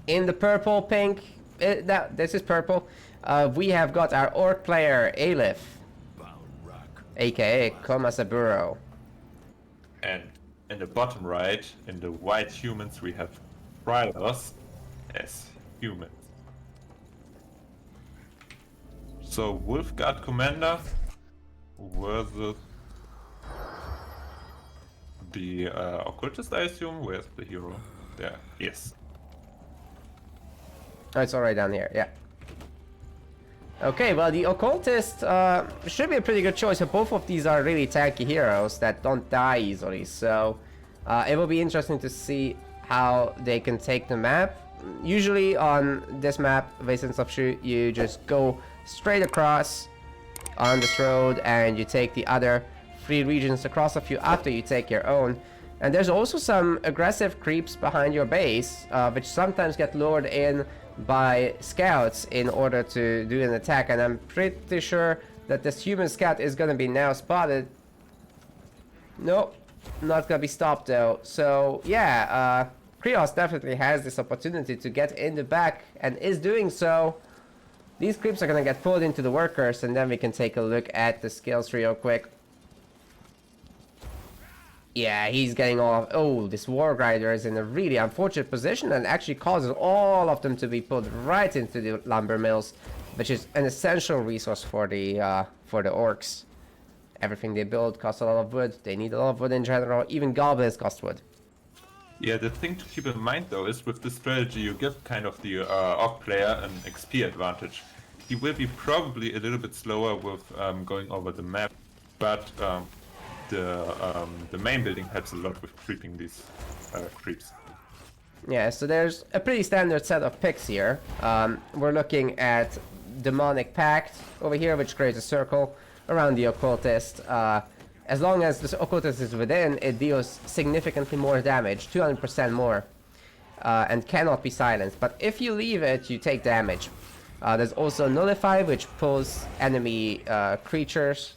In the purple, pink, this is purple, we have got our orc player, Aelith, aka Komasaburo. And in the bottom right, in the white humans, we have Khrios as humans. So Wolf Guard Commander versus the occultist, I assume. Where's the hero? There, yes. Oh, it's already down here, yeah. Okay, well, the occultist should be a pretty good choice. Both of these are really tanky heroes that don't die easily, so it will be interesting to see how they can take the map. Usually on this map, Vincent Subshoot, you just go straight across on this road and you take the other 3 regions across a few after you take your own. And there's also some aggressive creeps behind your base, which sometimes get lured in by scouts in order to do an attack, and I'm pretty sure that this human scout is gonna be now spotted. Nope, not gonna be stopped though. So yeah, Khrios definitely has this opportunity to get in the back and is doing so. These creeps are gonna get pulled into the workers, and then we can take a look at the skills real quick. Yeah, he's getting off. Oh, this War Grinder is in a really unfortunate position and actually causes all of them to be put right into the lumber mills, which is an essential resource for the orcs. Everything they build costs a lot of wood. They need a lot of wood in general. Even goblins cost wood. Yeah, the thing to keep in mind though is with this strategy you give kind of the orc player an XP advantage. He will be probably a little bit slower with going over the map, but the main building helps a lot with creeping these creeps. Yeah, so there's a pretty standard set of picks here. We're looking at Demonic Pact over here, which creates a circle around the occultist. As long as the occultist is within, it deals significantly more damage, 200% more, and cannot be silenced. But if you leave it, you take damage. There's also Nullify, which pulls enemy creatures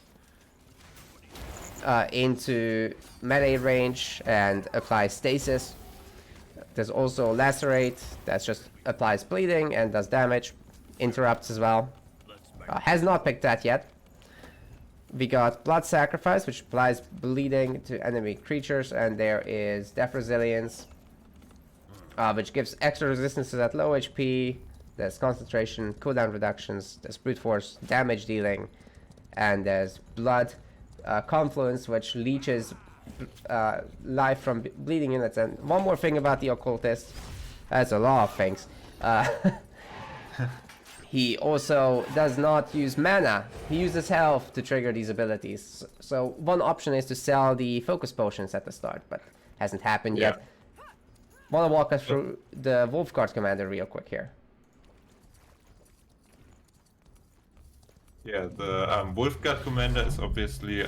into melee range and applies stasis. There's also Lacerate, that just applies bleeding and does damage. Interrupts as well. Has not picked that yet. We got Blood Sacrifice, which applies bleeding to enemy creatures, and there is Death Resilience, which gives extra resistances at low HP. There's Concentration, cooldown reductions, there's Brute Force, damage dealing, and there's Blood Confluence, which leeches life from bleeding units. And one more thing about the occultist, that's a lot of things. He also does not use mana. He uses health to trigger these abilities. So one option is to sell the focus potions at the start, but hasn't happened yet. Wanna walk us through the Wolf Guard Commander real quick here? Yeah, the Wolf Guard Commander is obviously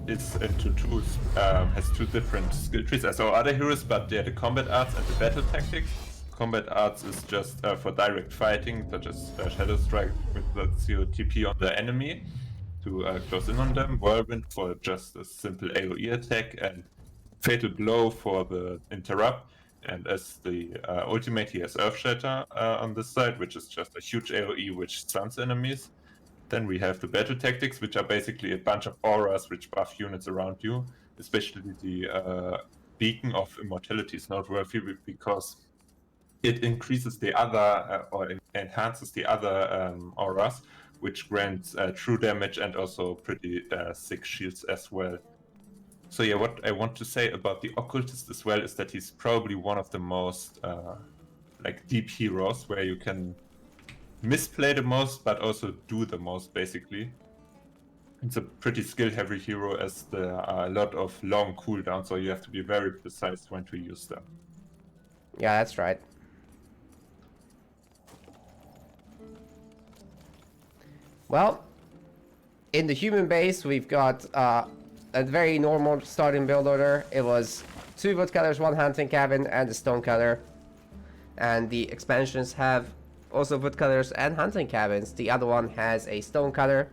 it's into two has 2 different skill trees as our other heroes, but they're the combat arts and the battle tactics. Combat arts is just for direct fighting, such as Shadow Strike, which lets you TP on the enemy to close in on them. Whirlwind for just a simple AoE attack, and Fatal Blow for the interrupt. And as the ultimate, he has Earth Shatter on this side, which is just a huge AoE which stuns enemies. Then we have the battle tactics, which are basically a bunch of auras which buff units around you. Especially the Beacon of Immortality is noteworthy because it increases the other or enhances the other auras, which grants true damage and also pretty sick shields as well. So yeah, what I want to say about the occultist as well is that he's probably one of the most like deep heroes where you can misplay the most but also do the most basically. It's a pretty skill-heavy hero as there are a lot of long cooldowns, so you have to be very precise when to use them. Yeah, that's right. Well, in the human base, we've got a very normal starting build order. It was 2 woodcutters, 1 hunting cabin, and a stonecutter. And the expansions have also woodcutters and hunting cabins. The other one has a stonecutter.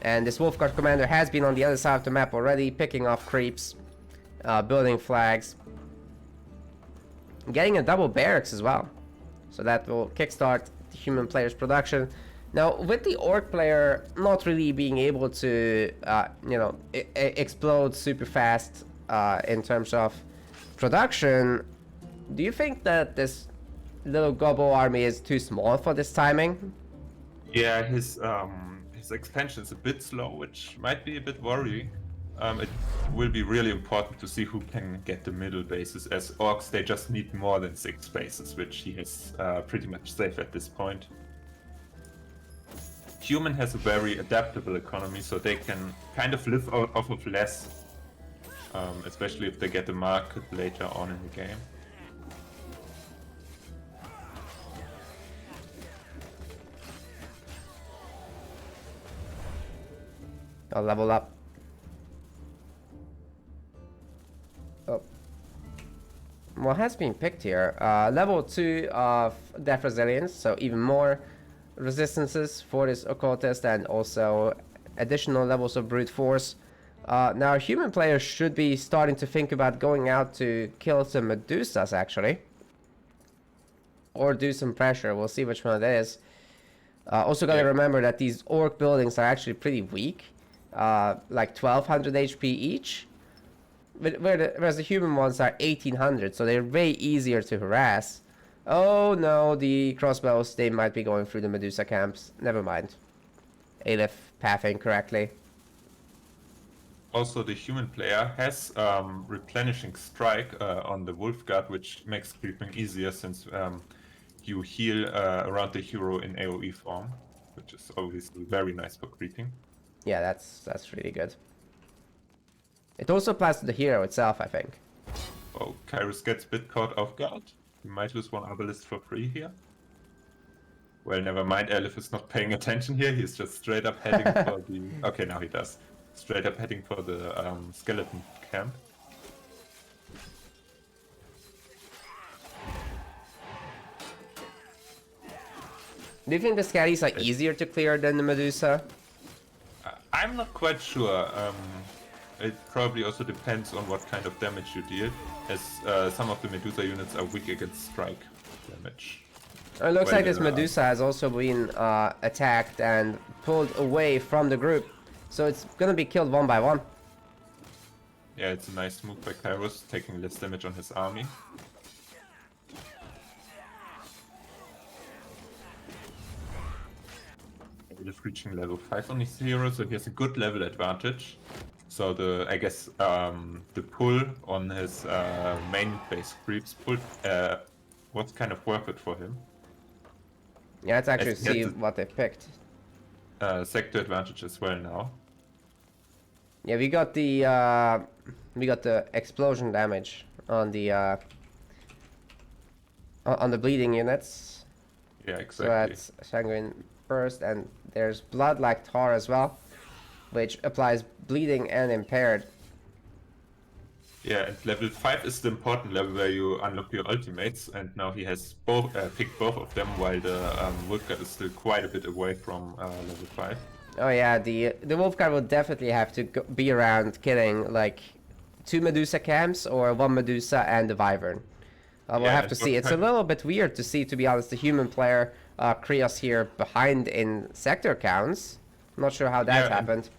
And this Wolf Guard Commander has been on the other side of the map already, picking off creeps, building flags, getting a double barracks as well. So that will kickstart the human player's production. Now, with the orc player not really being able to, you know, explode super fast in terms of production, do you think that this little gobble army is too small for this timing? Yeah, his expansion is a bit slow, which might be a bit worrying. It will be really important to see who can get the middle bases. As orcs, they just need more than 6 bases, which he has pretty much safe at this point. Human has a very adaptable economy, so they can kind of live off of less, especially if they get the market later on in the game. I'll level up. Oh. What has been picked here? Level 2 of Death Resilience, so even more resistances for this occultist and also additional levels of brute force. Now human players should be starting to think about going out to kill some Medusas actually. Or do some pressure, we'll see which one it is. Also gotta remember that these orc buildings are actually pretty weak. Like 1200 HP each. Whereas the human ones are 1800, so they're way easier to harass. Oh no, the crossbows, they might be going through the Medusa camps. Never mind. Aelith pathing correctly. Also, the human player has replenishing strike on the wolf guard, which makes creeping easier since you heal around the hero in AoE form, which is obviously very nice for creeping. Yeah, that's really good. It also applies to the hero itself, I think. Oh, Khrios gets a bit caught off guard. He might lose one obelisk for free here. Well, never mind, Aelith is not paying attention here. He's just straight up heading for the... Okay, now he does. Straight up heading for the skeleton camp. Do you think the scatties are easier to clear than the Medusa? I'm not quite sure. It probably also depends on what kind of damage you deal, as some of the Medusa units are weak against strike damage. It looks like this Medusa has also been attacked and pulled away from the group, so it's gonna be killed one by one. Yeah, it's a nice move by Khrios, taking less damage on his army. Aelith reaching level 5 on his hero, so he has a good level advantage. So I guess the pull on his main base creeps was kind of worth it for him. Yeah, let's actually see what they picked. Sector advantage as well now. Yeah, we got the explosion damage on the bleeding units. Yeah, exactly. So that's sanguine burst, and there's blood like tar as well, which applies bleeding and impaired. Yeah, and level 5 is the important level where you unlock your ultimates, and now he has both picked both of them, while the Wolfguard is still quite a bit away from level 5. Oh yeah, the Wolfguard will definitely have to be around killing like 2 Medusa camps or 1 Medusa and the Wyvern. We'll have to see. It's a little bit weird to see, to be honest, the human player Khrios here behind in sector counts. I'm not sure how that happened.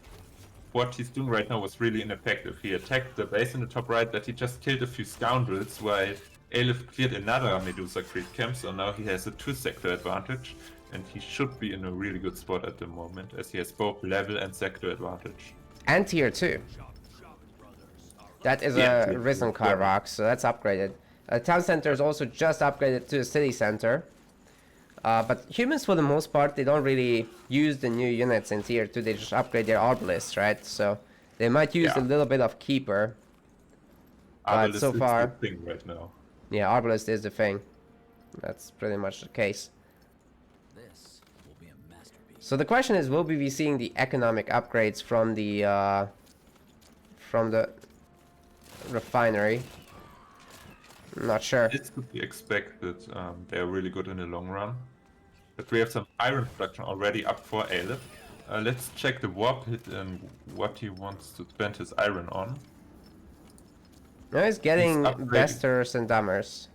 What he's doing right now was really ineffective. He attacked the base in the top right, but he just killed a few scoundrels, while Aelith cleared another Medusa creep camp, so now he has a 2-sector advantage, and he should be in a really good spot at the moment, as he has both level and sector advantage. And tier 2. That is a Risen Kyrok, so that's upgraded. Town center is also just upgraded to a city center. But humans, for the most part, they don't really use the new units in tier 2, they just upgrade their Arbalists, right? So they might use a little bit of Keeper. But so far, is the thing right now. Yeah, Arbalist is the thing. That's pretty much the case. This will be a masterpiece. So the question is, will we be seeing the economic upgrades from the refinery? I'm not sure. It's to be expected. They're really good in the long run. But we have some iron production already up for Aelith. Let's check the warp hit and what he wants to spend his iron on. No, he's getting upgrading. Besters and Dummers.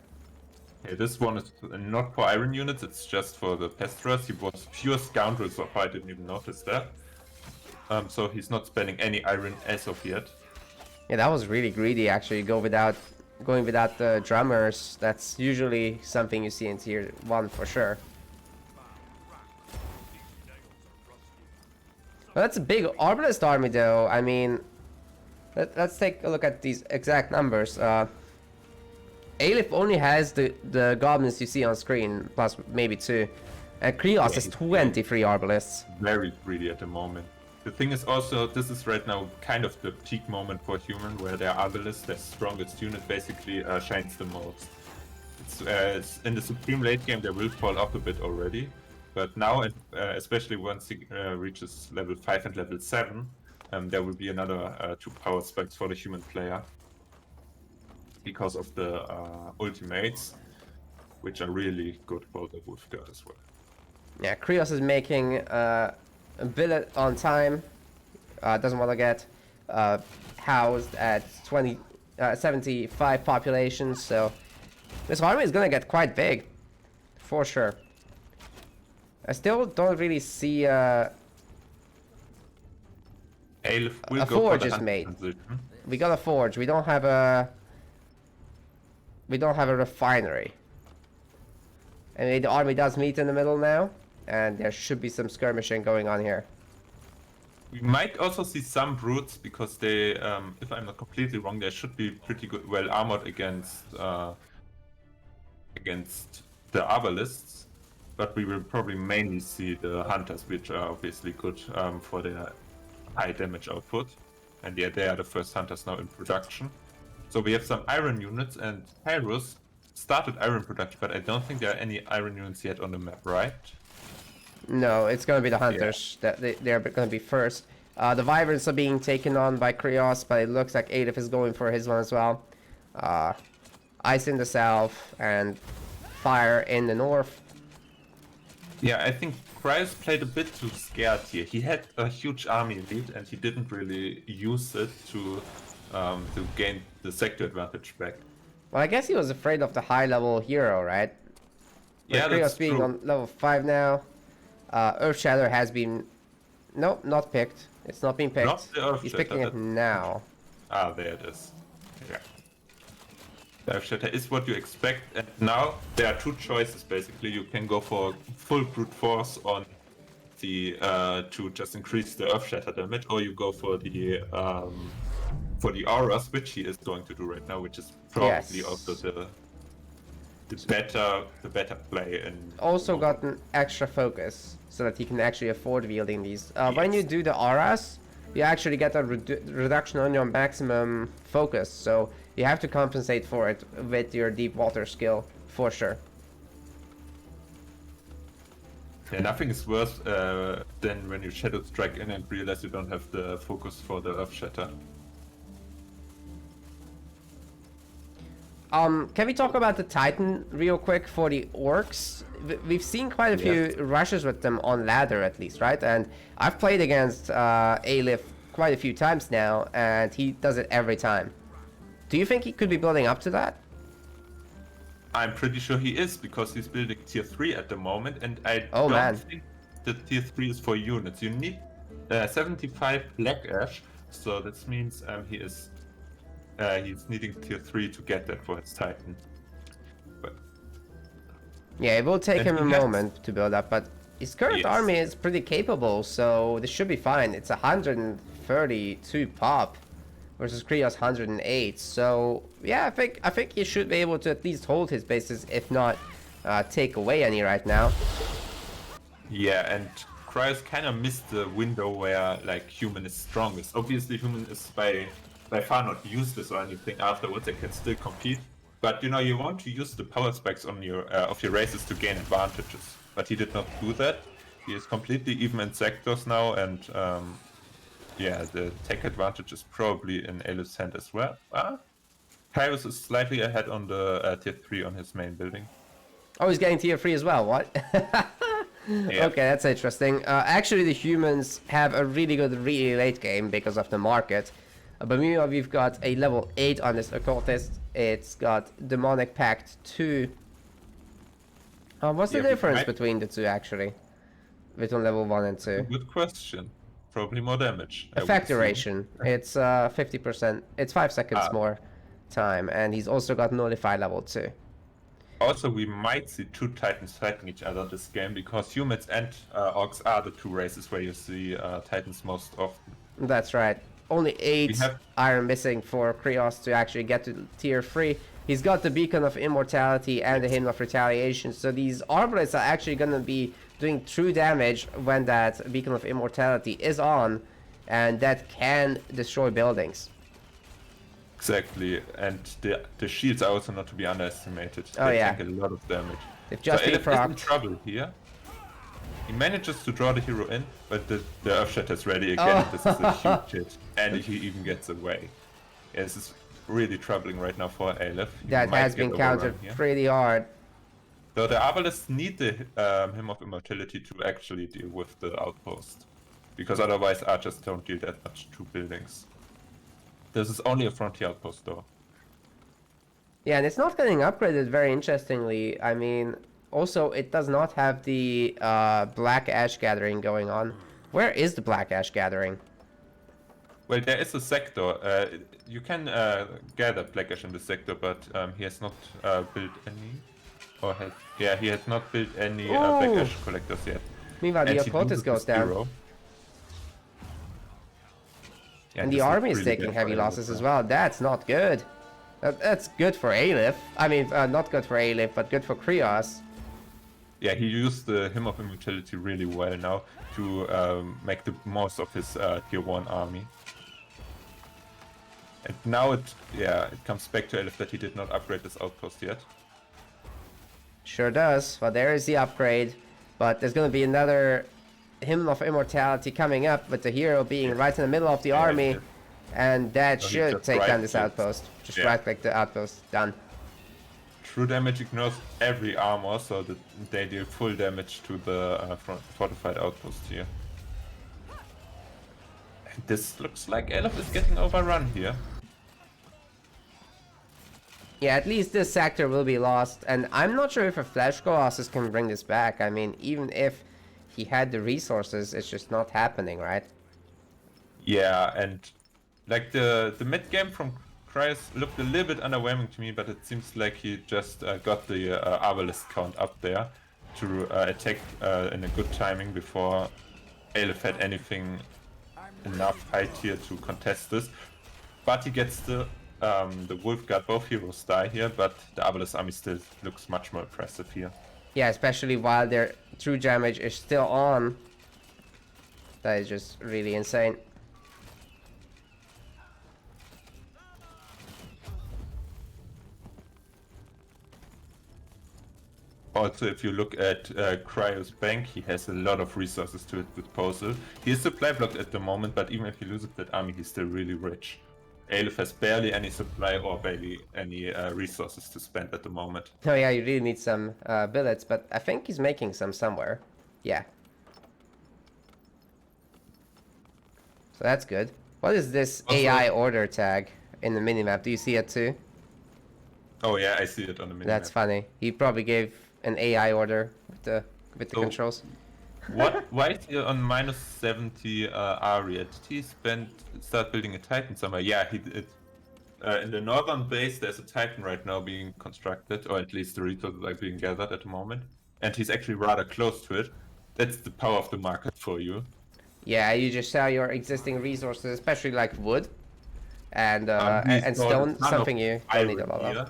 Okay, this one is not for iron units, it's just for the Pestras. He was pure scoundrel, so far I didn't even notice that. So he's not spending any iron as of yet. Yeah, that was really greedy actually. Going without the drummers. That's usually something you see in tier 1 for sure. Well, that's a big Arbalest army though. I mean, let's take a look at these exact numbers. Aelith only has the goblins you see on screen, plus maybe 2. And Khrios has 23 Arbalests. Very greedy at the moment. The thing is also, this is right now kind of the peak moment for human, where their Arbalest, their strongest unit, basically shines the most. It's in the Supreme late game, they will fall off a bit already. But now, especially once he reaches level 5 and level 7, there will be another 2 power spikes for the human player. Because of the ultimates, which are really good for the Wolf God as well. Yeah, Khrios is making a billet on time. Doesn't want to get housed at 75 populations, so this army is gonna get quite big, for sure. I still don't really see Aelith will a go forge for the is made. transition. We got a forge. We don't have a refinery. And the army does meet in the middle now, and there should be some skirmishing going on here. We might also see some brutes because they, if I'm not completely wrong, they should be pretty good, well armored against the Arbalists. But we will probably mainly see the hunters, which are obviously good for their high damage output. And yeah, they are the first hunters now in production. So we have some iron units, and Khrios started iron production, but I don't think there are any iron units yet on the map, right? No, it's gonna be the hunters. That they're gonna be first. The wyverns are being taken on by Khrios, but it looks like Aelith is going for his one as well. Ice in the south and fire in the north. Yeah, I think Khrios played a bit too scared here. He had a huge army lead, and he didn't really use it to gain the sector advantage back. Well, I guess he was afraid of the high-level hero, right? But Yeah, Khrios that's being true. on level 5 now. Earthshatter has been... Nope, not picked. It's not being picked. Not the Earthshatter, He's picking it that- now. Ah, there it is. Yeah. Dive Shatter is what you expect, and now there are 2 choices basically. You can go for full brute force on the to just increase the Earth Shatter damage, or you go for the auras, which he is going to do right now, which is probably Yes. also the better play. And Also got an extra focus, so that he can actually afford wielding these. When you Yes. do the auras, you actually get a reduction on your maximum focus, so you have to compensate for it with your deep water skill, for sure. Yeah, nothing is worse than when you Shadow Strike in and realize you don't have the focus for the Earth Shatter. Can we talk about the Titan real quick for the orcs? We've seen quite a few rushes with them on ladder at least, right? And I've played against Aelith quite a few times now, and he does it every time. Do you think he could be building up to that? I'm pretty sure he is, because he's building tier 3 at the moment, and I Oh, don't man. think that tier 3 is for units. You need 75 Black Ash, so that means he's needing tier 3 to get that for his Titan. But Yeah, it will take And him a he has- moment to build up, but his current Yes. army is pretty capable, so this should be fine. It's 132 pop versus Khrios 108. So yeah, I think he should be able to at least hold his bases, if not take away any right now. yeah, and Khrios kind of missed the window where like human is strongest. Obviously, human is by far not useless or anything. Afterwards, they can still compete. But you know, you want to use the power specs on your of your races to gain advantages. But he did not do that. He is completely even in sectors now, and yeah, the tech advantage is probably in Aelith's hand as well. Khrios is slightly ahead on the tier 3 on his main building. Oh, he's getting tier 3 as well, what? Yeah. Okay, that's interesting. Actually, the humans have a really good, really late game because of the market. But meanwhile, we've got a level 8 on this occultist. It's got Demonic Pact 2 What's the Yeah, we difference might- between the two actually? Between level 1 and 2? Good question. Probably more damage. I would Effect assume. duration. It's 50%. It's 5 seconds Ah. more time, and he's also got Notify level 2. Also, we might see two Titans fighting each other this game because humans and orcs are the two races where you see Titans most often. That's right. Only 8 have- iron missing for Khrios to actually get to tier 3. He's got the Beacon of Immortality and the Hymn of Retaliation, so these Arbalists are actually gonna be doing true damage when that Beacon of Immortality is on, and that can destroy buildings. Exactly, and the shields are also not to be underestimated. Oh, They yeah. take a lot of damage. They've just so been Aelith is in procced. trouble here. He manages to draw the hero in, but the Earthshatter is ready again. Oh. And this is a huge hit, and he even gets away. Yeah, this is really troubling right now for Aelith. He That might has get been countered overrun here. pretty hard. So the Arbalists need the Hymn of Immortality to actually deal with the outpost, because otherwise archers don't deal that much to buildings. This is only a frontier outpost though. Yeah, and it's not getting upgraded very interestingly. I mean, also, it does not have the Black Ash Gathering going on. Where is the Black Ash Gathering? Well, there is a sector. You can gather Black Ash in the sector, but he has not built any. Or has, yeah, he has not built any Black Ooh. Ash collectors yet. Meanwhile, the And he Occultist loses goes his down. hero. Yeah, And this the is army is really taking bad for heavy Aelith losses now. as well. That's not good. That's good for Aelith. I mean, not good for Aelith, but good for Khrios. Yeah, he used the Hymn of Immortality really well now to make the most of his tier 1 army. And now it comes back to Aelith that he did not upgrade this outpost yet. Sure does. Well, there is the upgrade. But there's going to be another Hymn of Immortality coming up with the hero being right in the middle of the army. yeah. And that So he should just take down this right-clicks. outpost. Just Yeah. right-click the outpost. Done. True damage ignores every armor, so that they deal full damage to the fortified outpost here. And this looks like Aelith is getting overrun here. Yeah, at least this sector will be lost. And I'm not sure if a Flash Colossus can bring this back. I mean, even if he had the resources, it's just not happening, right? Yeah, and like the mid game from Khrios looked a little bit underwhelming to me, but it seems like he just got the Arbalist count up there to attack in a good timing before Aelith had anything enough high tier to contest this. But he gets the Wolf Guard, both heroes die here, but the Arbalist army still looks much more impressive here. Yeah, especially while their true damage is still on. That is just really insane. Also, if you look at Khrios' bank, he has a lot of resources to his disposal. He is supply blocked at the moment, but even if he loses that army, he's still really rich. Aelith has barely any supply or barely any resources to spend at the moment. Oh yeah, you really need some billets, but I think he's making some somewhere. Yeah. So that's good. What is this Also- AI order tag in the minimap? Do you see it too? Oh yeah, I see it on the minimap. That's funny. He probably gave an AI order with the So- controls. Why is he on minus 70 Aria? Did he start building a Titan somewhere? Yeah, he did. In the northern base, there's a Titan right now being constructed, or at least the resources are being gathered at the moment. And he's actually rather close to it. That's the power of the market for you. Yeah, you just sell your existing resources, especially like wood and He and sold a stone, ton of something you don't need a iron lot of. here,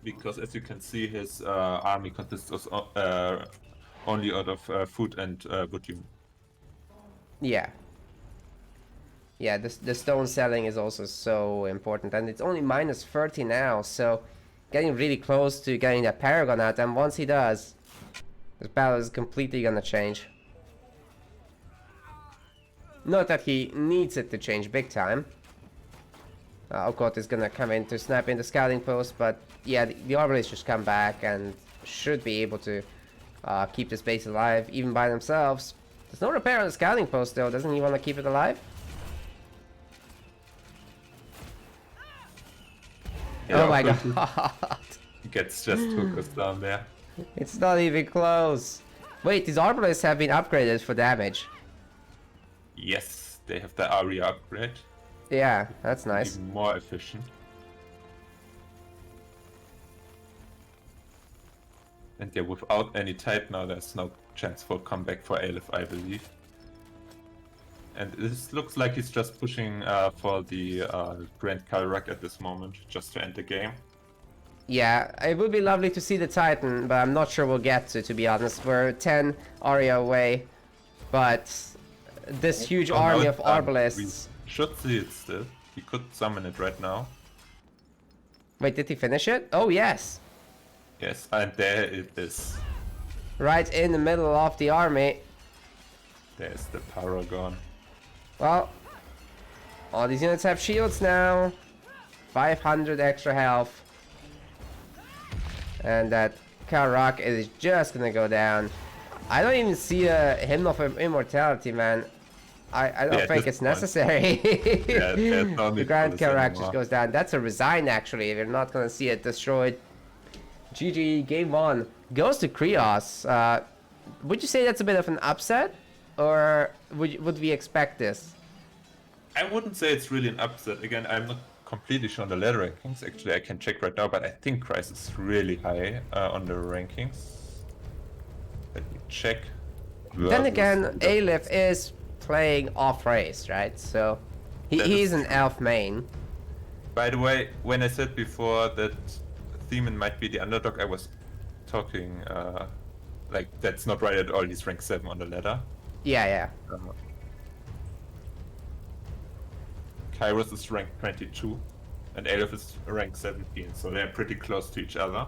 because as you can see, his army consists of only out of food and wood. Yeah. Yeah, the stone selling is also so important, and it's only minus 30 now, so getting really close to getting that Paragon out, and once he does, this battle is completely gonna change. Not that he needs it to change big time. Okot is gonna come in to snap in the scouting post, but yeah, the Arbalists just come back and should be able to keep this base alive, even by themselves. There's no repair on the scouting post though, doesn't he want to keep it alive? Yeah, Oh my good. god. He gets just hookers down there. It's not even close. Wait, these arbalists have been upgraded for damage. Yes, they have the area upgrade. Yeah, that's nice. Even more efficient. And yeah, without any type now, there's no chance for comeback for Aelith, I believe. And this looks like he's just pushing for the Grand Kalrak at this moment, just to end the game. Yeah, it would be lovely to see the Titan, but I'm not sure we'll get to be honest. We're 10 Aria away, but this huge army of Arbalists... We should see it still. He could summon it right now. Wait, did he finish it? Oh, yes! Yes, and there it is. Right in the middle of the army. There's the Paragon. Well, all these units have shields now. 500 extra health. And that Kalrak is just gonna go down. I don't even see a Hymn of Immortality, man. I don't think it's necessary. Yeah, no the Grand Kalrak just goes down. That's a resign, actually. We're not gonna see it destroyed. GG, game 1. Goes to Khrios. Would you say that's a bit of an upset? Or would we expect this? I wouldn't say it's really an upset. Again, I'm not completely sure on the ladder rankings. Actually, I can check right now, but I think Khrios is really high on the rankings. Let me check. Then again, Aelith is playing off race, right? So he's an elf main. By the way, when I said before that Theemin might be the underdog, I was talking like that's not right at all. He's rank 7 on the ladder. Yeah. Khrios is rank 22 and Aelith is rank 17, so they're pretty close to each other.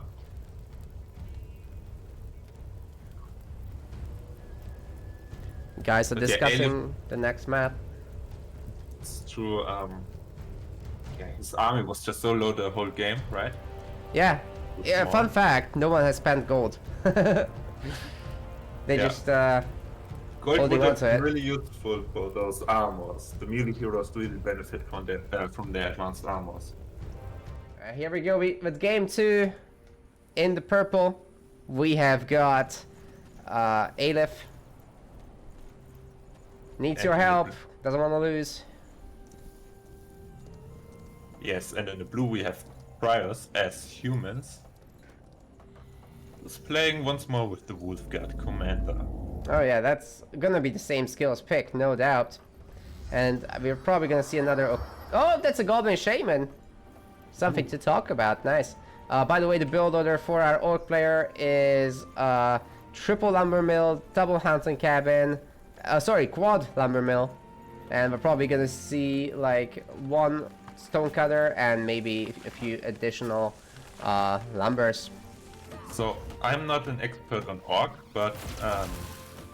Guys are But yeah, discussing the next map. It's true. Yeah, his army was just so low the whole game, right? Yeah. With Yeah, more. fun fact, no one has spent gold. They Yeah. just Gold holding would on to have it. been really useful for those armors. The melee heroes really benefit from their advanced armors. Here we go with game 2. In the purple, we have got Aelith. Needs your help. Doesn't want to lose. Yes, and in the blue we have Khrios as humans. Who's playing once more with the Wolfguard commander. Oh yeah, that's gonna be the same skills pick, no doubt. And we're probably gonna see another... Oh, that's a Golden Shaman! Something to talk about, nice. By the way, the build order for our Orc player is triple lumber mill, double hunting cabin, quad lumber mill. And we're probably gonna see like one stonecutter and maybe a few additional lumbers. So I'm not an expert on Orc, but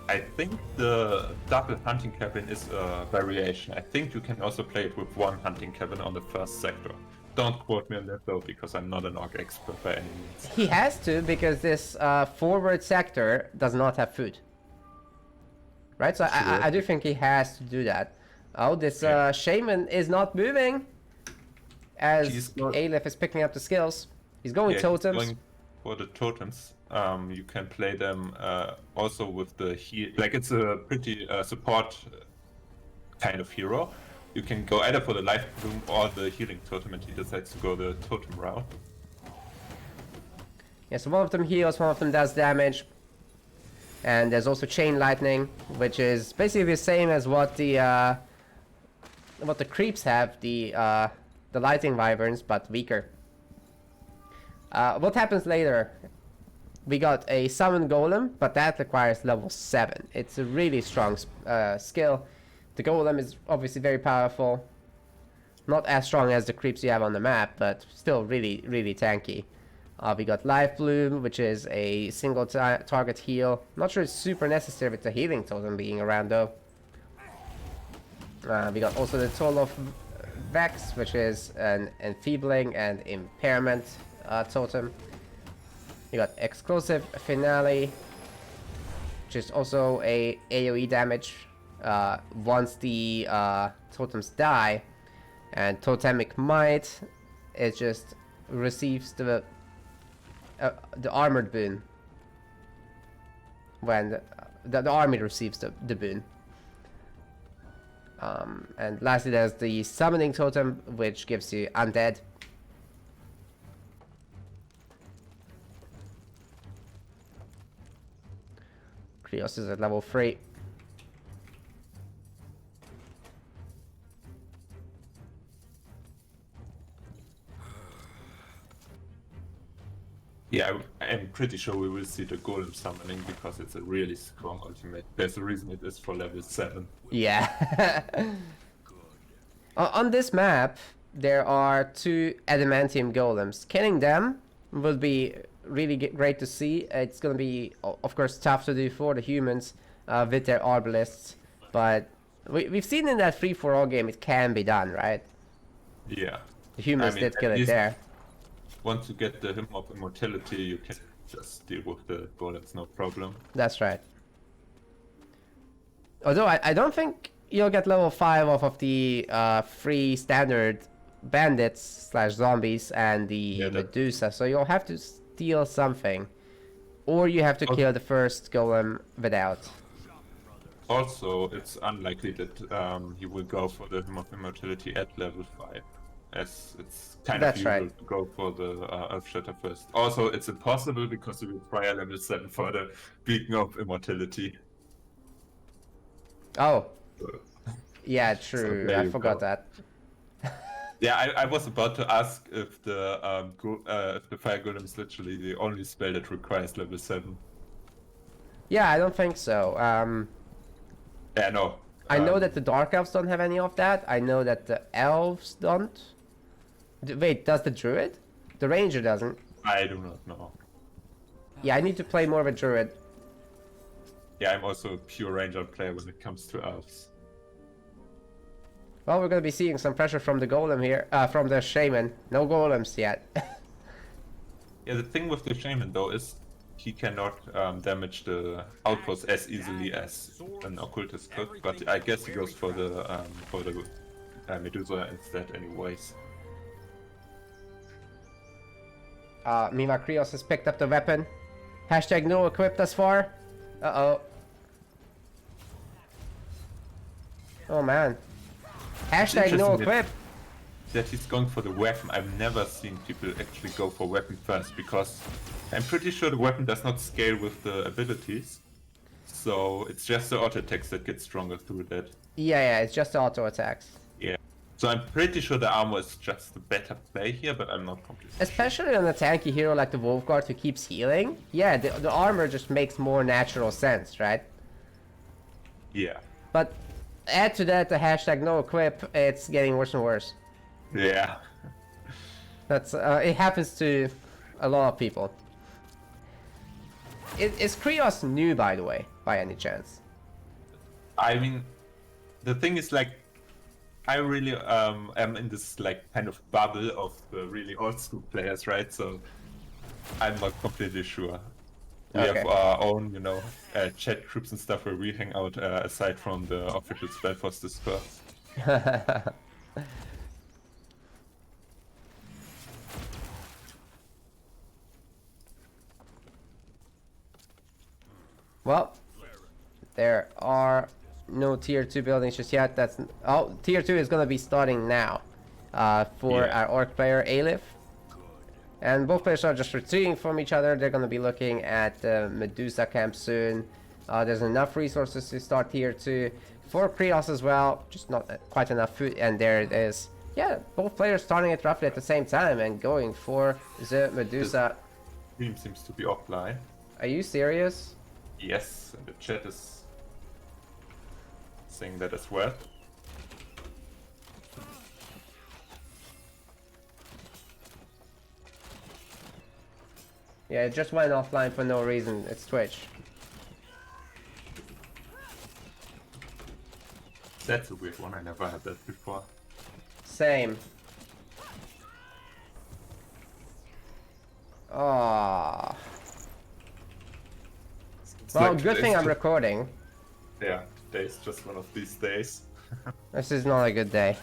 I think the double hunting cabin is a variation. I think you can also play it with one hunting cabin on the first sector. Don't quote me on that though, because I'm not an Orc expert by any means. He has to, because this forward sector does not have food. Right, so I do think he has to do that. Oh, this shaman is not moving. As Aelith is picking up the skills. He's going totems. He's going for the totems. You can play them also with the heal. Like it's a pretty support kind of hero. You can go either for the life bloom or the healing totem, and he decides to go the totem route. Yeah, so one of them heals, one of them does damage. And there's also chain lightning, which is basically the same as what the creeps have, the lightning wyverns, but weaker. What happens later? We got a summon golem, but that requires level 7. It's a really strong skill. The golem is obviously very powerful. Not as strong as the creeps you have on the map, but still really, really tanky. We got Life Bloom, which is a single target heal. Not sure it's super necessary with the healing totem being around though. We got also the Toll of Vex, which is an enfeebling and impairment totem. You got Exclusive Finale, which is also a AoE damage once the totems die. And Totemic Might, it just receives the armored boon when the army receives the boon. And lastly, there's the summoning totem, which gives you undead. Khrios is at level 3. Yeah, I'm pretty sure we will see the golem summoning because it's a really strong ultimate. There's a reason it is for level 7. Yeah. On this map, there are 2 adamantium golems. Killing them would be really great to see. It's gonna be, of course, tough to do for the humans with their arbalists, but we've seen in that free-for-all game it can be done, right? Yeah. The humans did kill it there. Once you get the Hymn of Immortality, you can just deal with the golems, no problem. That's right. Although I don't think you'll get level 5 off of the free standard bandits / zombies and the Medusa, so you'll have to steal something. Or you have to kill the first golem without. Also, it's unlikely that he will go for the Hymn of Immortality at level 5. As it's kind of usual to go for the Earth Shatter first. Also, it's impossible because you require level 7 for the Beacon of Immortality. Oh. So, yeah, true. I forgot that. Yeah, I was about to ask if the Fire Golem is literally the only spell that requires level 7. Yeah, I don't think so. Yeah, no. I know that the Dark Elves don't have any of that. I know that the Elves don't. Wait, does the Druid? The Ranger doesn't. I do not know. Yeah, I need to play more of a Druid. Yeah, I'm also a pure Ranger player when it comes to Elves. Well, we're gonna be seeing some pressure from the Golem here. From the Shaman. No Golems yet. Yeah, the thing with the Shaman though is he cannot damage the outpost as easily as an Occultist could, but I guess he goes for the Medusa instead anyways. Meanwhile, Khrios has picked up the weapon. Hashtag no equipped thus far. Uh-oh. Oh man. Hashtag no equip. That he's going for the weapon. I've never seen people actually go for weapon first because I'm pretty sure the weapon does not scale with the abilities. So it's just the auto attacks that get stronger through that. Yeah, it's just the auto attacks. Yeah. So I'm pretty sure the armor is just the better play here, but I'm not completely Especially on a tanky hero like the Wolfguard who keeps healing. Yeah, the armor just makes more natural sense, right? Yeah. But add to that the hashtag no equip, it's getting worse and worse. Yeah. That's it happens to a lot of people. Is Khrios new, by the way, by any chance? I mean, the thing is, like, I really am in this like kind of bubble of the really old school players, right? So I'm not completely sure. We have our own, chat groups and stuff where we hang out aside from the official Spellforce Discord. Well, there are no tier 2 buildings just yet. Tier 2 is gonna be starting now for our orc player Aelith. And both players are just retreating from each other. They're gonna be looking at the Medusa camp soon. There's enough resources to start tier 2 for Khrios as well, just not quite enough food. And there it is. Yeah, both players starting it roughly at the same time and going for the Medusa. The team seems to be offline. Are you serious? Yes, and the chat is saying that as well. Yeah, it just went offline for no reason. It's Twitch. That's a weird one. I never had that before. Same. Ah. Well, like good thing I'm recording. Yeah, today's just one of these days. This is not a good day.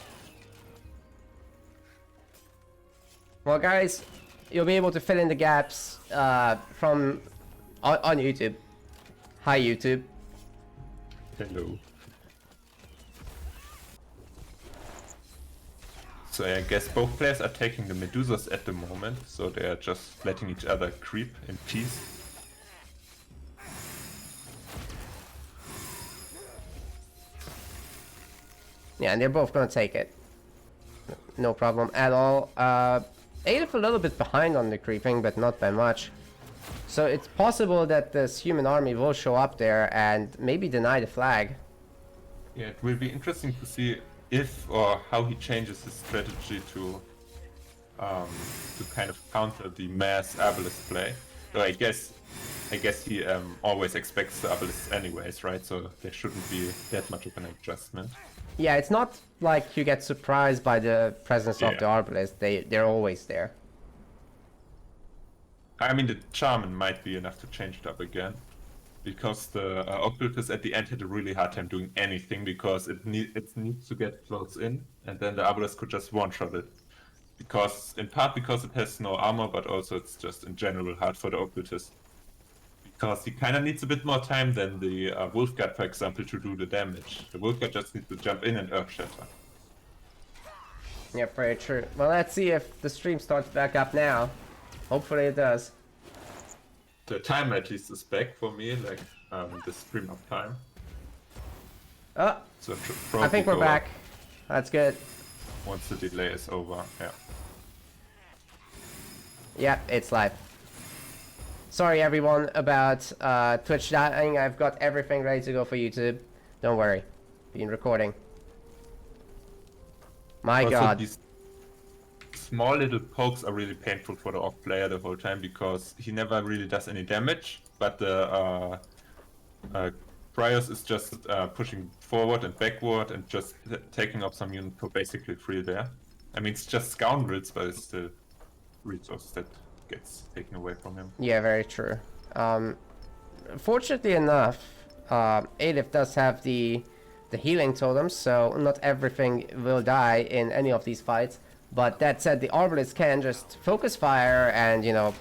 Well, guys, you'll be able to fill in the gaps from on YouTube. Hi, YouTube. Hello. So I guess both players are taking the Medusas at the moment, so they are just letting each other creep in peace. Yeah, and they're both gonna take it. No problem at all. Aelith a little bit behind on the creeping, but not by much. So it's possible that this human army will show up there and maybe deny the flag. Yeah, it will be interesting to see if or how he changes his strategy to kind of counter the mass Aboleth play. So I guess he always expects the Aboleth anyways, right? So there shouldn't be that much of an adjustment. Yeah, it's not like you get surprised by the presence of the Arbalest. They're always there. I mean, the Charmin might be enough to change it up again. Because the Occultist at the end had a really hard time doing anything because it needs to get close in, and then the Arbalest could just one-shot it. In part because it has no armor, but also it's just in general hard for the Occultist. Because he kind of needs a bit more time than the Wolfguard, for example, to do the damage. The Wolfguard just needs to jump in and Earth Shatter. Yeah, very true. Well, let's see if the stream starts back up now. Hopefully it does. The timer at least is back for me, like the stream up time. Oh, So I think we're back. That's good. Once the delay is over, yeah. Yeah, it's live. Sorry everyone about Twitch dying. I've got everything ready to go for YouTube. Don't worry. Been recording. My Also, god. these small little pokes are really painful for the Orc player the whole time because he never really does any damage, but the Khrios is just pushing forward and backward and just taking up some unit for basically free there. I mean, it's just scoundrels, but it's still resources that gets taken away from him. Yeah, very true. Fortunately enough, Aelith does have the healing totems, so not everything will die in any of these fights. But that said, the Arbalest can just focus fire and, you know,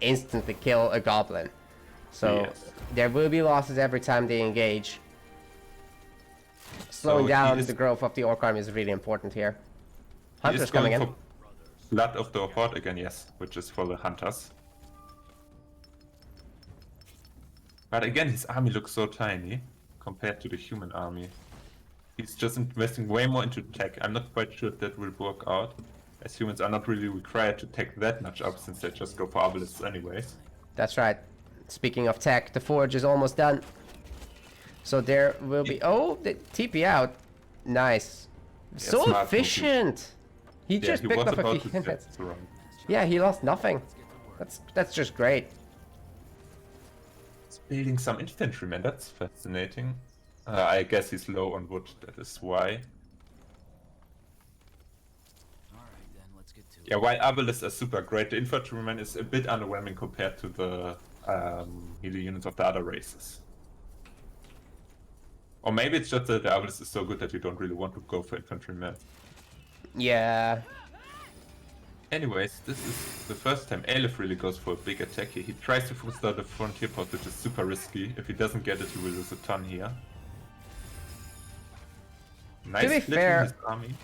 instantly kill a goblin. So Yes. there will be losses every time they engage. Slowing down the growth of the Orc army is really important here. Hunters coming in. For Blood of the Horde again, yes, which is for the Hunters. But again, his army looks so tiny compared to the human army. He's just investing way more into tech. I'm not quite sure if that will work out, as humans are not really required to tech that much up since they just go for Arbalists anyways. That's right. Speaking of tech, the forge is almost done. So there will be... Oh, the TP out. Nice. So smart efficient! He just he picked was up a about few to hits. set the run. Yeah, he lost nothing. That's just great. He's building some infantrymen, that's fascinating. I guess he's low on wood, that is why. Alright then, let's get to it. Yeah, while Arbalists are super great, the infantryman is a bit underwhelming compared to the melee units of the other races. Or maybe it's just that the Arbalist is so good that you don't really want to go for infantrymen. Yeah. Anyways, this is the first time Aelith really goes for a big attack here. He tries to force out the frontier post, which is super risky. If he doesn't get it, he will lose a ton here. Nice To be split in fair, his army.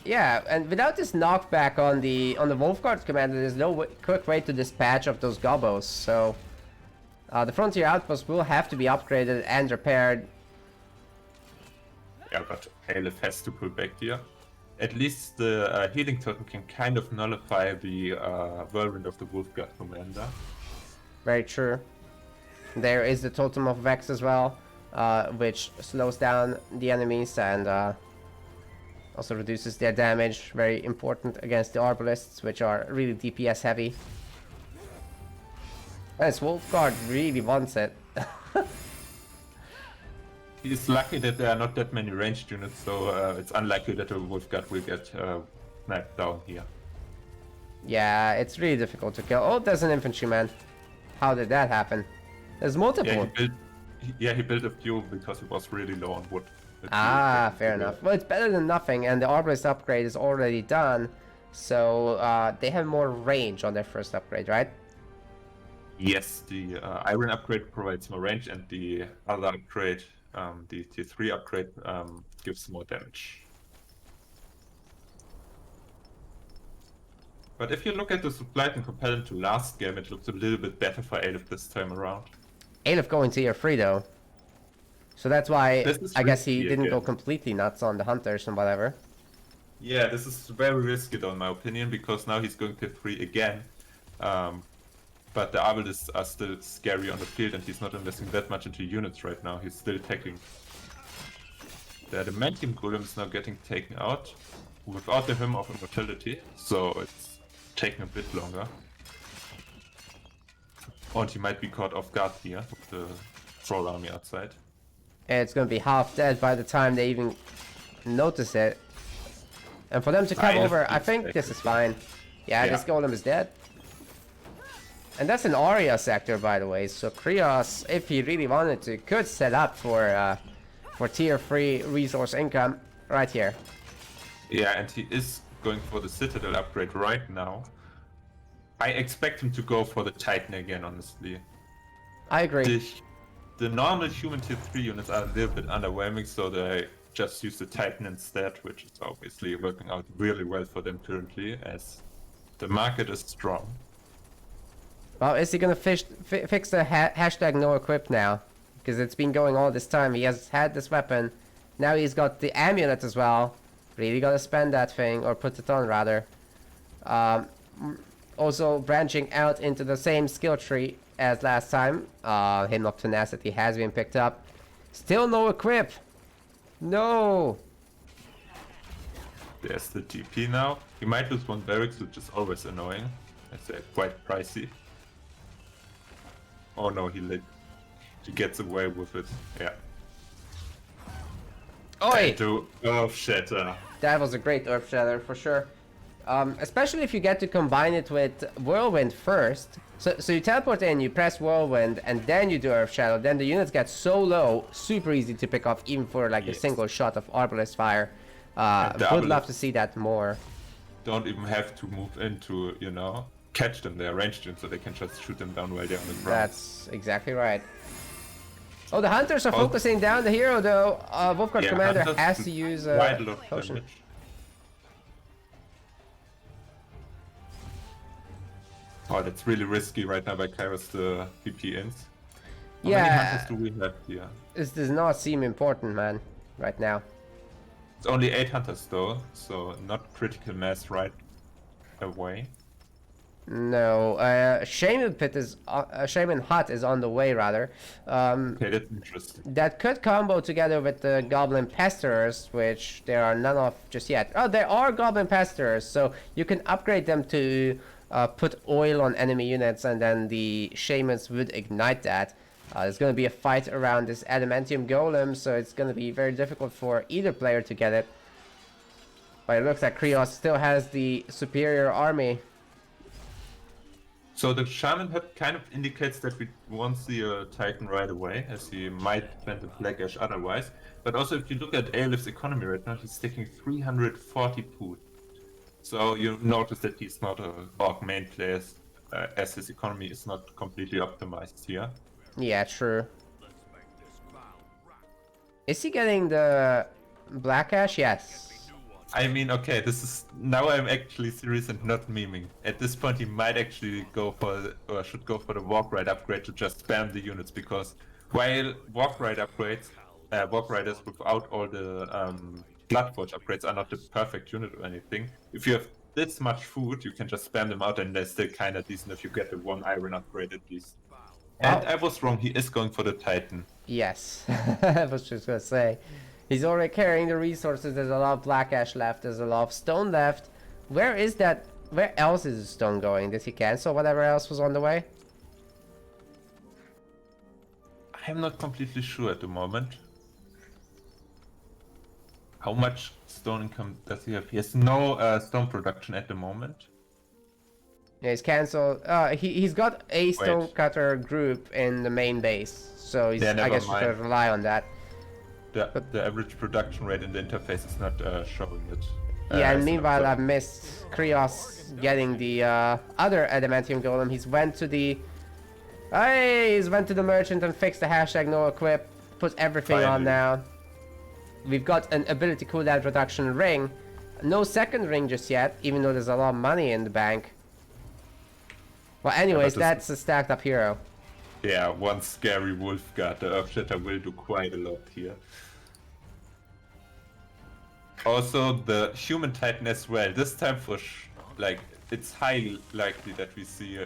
Yeah, and without this knockback on the Wolfguard commander, there's no quick way to dispatch of those gobos. So the frontier outpost will have to be upgraded and repaired. Yeah, but Aelith has to pull back here. At least the healing totem can kind of nullify the whirlwind of the Wolfguard commander. Very true. There is the Totem of Vex as well, which slows down the enemies and also reduces their damage. Very important against the Arbalists, which are really DPS heavy. And this Wolfguard really wants it. He's lucky that there are not that many ranged units, so it's unlikely that a Wolfguard will get sniped down here. Yeah, it's really difficult to kill. Oh, there's an infantryman. How did that happen? There's multiple. Yeah, he built a few because he was really low on wood. Ah, fair enough. Well, it's better than nothing, and the Arbalist upgrade is already done, so they have more range on their first upgrade, right? Yes, the iron upgrade provides more range, and the other upgrade, the tier 3 upgrade, gives more damage. But if you look at the supply and compare it to last game, it looks a little bit better for Aelith this time around. Aelith going tier 3 though. So that's why This is I guess he risky didn't go again. completely nuts on the hunters and whatever. Yeah, this is very risky though, in my opinion, because now he's going tier 3 again. But the Aeliths are still scary on the field, and he's not investing that much into units right now. He's still attacking. The adamantium golem is now getting taken out without the hymn of immortality, so it's taking a bit longer. And he might be caught off guard here with the troll army outside. And it's gonna be half dead by the time they even notice it. And for them to come over, I think this is fine. Yeah, this golem is dead. And that's an Aria sector, by the way. So Khrios, if he really wanted to, could set up for tier 3 resource income right here. Yeah, and he is going for the Citadel upgrade right now. I expect him to go for the Titan again, honestly. I agree. The normal human tier 3 units are a little bit underwhelming, so they just use the Titan instead, which is obviously working out really well for them currently, as the market is strong. Well, is he gonna fix the hashtag no equip now? Because it's been going all this time. He has had this weapon. Now he's got the amulet as well. Really gotta spend that thing, or put it on rather. Also branching out into the same skill tree as last time. Hymn of Tenacity has been picked up. Still no equip. No. There's the TP now. He might lose one barracks, which is always annoying. It's quite pricey. Oh no, he gets away with it. Yeah. Oi! To Earth Shatter. That was a great Earth Shatter for sure. Especially if you get to combine it with Whirlwind first. So you teleport in, you press Whirlwind, and then you do Earth Shadow. Then the units get so low, super easy to pick off, even for like a single shot of Arbalest Fire. Would love to see that more. Don't even have to move in to, you know, catch them. They're ranged in, so they can just shoot them down while they're on the ground. That's exactly right. Oh, the hunters are focusing down the hero though. Wolfguard Commander Hunters has to use quite a lot of potion. damage. Oh, that's really risky right now by Khrios, the PP ins. How many hunters do we have here? This does not seem important, man, right now. It's only 8 hunters though, so not critical mass right away. No, Shaman Pit is Shaman Hut is on the way rather. Okay, that's interesting. That could combo together with the Goblin Pesterers, which there are none of just yet. Oh, there are Goblin Pesterers, so you can upgrade them to put oil on enemy units, and then the Shamans would ignite that. There's going to be a fight around this Adamantium Golem, so it's going to be very difficult for either player to get it. But it looks like Khrios still has the superior army. So the Shaman Hut kind of indicates that we won't see a Titan right away, as he might plant a Black Ash otherwise. But also if you look at Aelith's economy right now, he's taking 340 food. So you notice that he's not a Orc main player, as his economy is not completely optimized here. Yeah, true. Is he getting the Black Ash? Yes. I mean, okay, this is... Now I'm actually serious and not memeing. At this point he might actually go for, or should go for the Walk Ride upgrade to just spam the units, because while Walk Ride upgrades, Walk Riders without all the Bloodforge upgrades are not the perfect unit or anything, if you have this much food, you can just spam them out and they're still kinda decent if you get the 1 iron upgrade at least. And I was wrong, he is going for the Titan. Yes, I was just gonna say. He's already carrying the resources. There's a lot of Black Ash left. There's a lot of stone left. Where is that? Where else is the stone going? Did he cancel whatever else was on the way? I'm not completely sure at the moment. How much stone income does he have? He has no stone production at the moment. Yeah, he's cancelled. He's got a stonecutter group in the main base, so he's, I guess you should rely on that. The average production rate in the interface is not showing it. Yeah, and meanwhile I've missed Khrios getting the other Adamantium Golem. He's went to the Hey, he's went to the merchant and fixed the hashtag no equip. Put everything on Finally. now. We've got an ability cooldown reduction ring. No second ring just yet, even though there's a lot of money in the bank. Well, anyways, this- that's a stacked up hero. Yeah, one scary wolf guard. The Earthshatter will do quite a lot here. Also, the human titan as well. This time like, it's highly likely that we see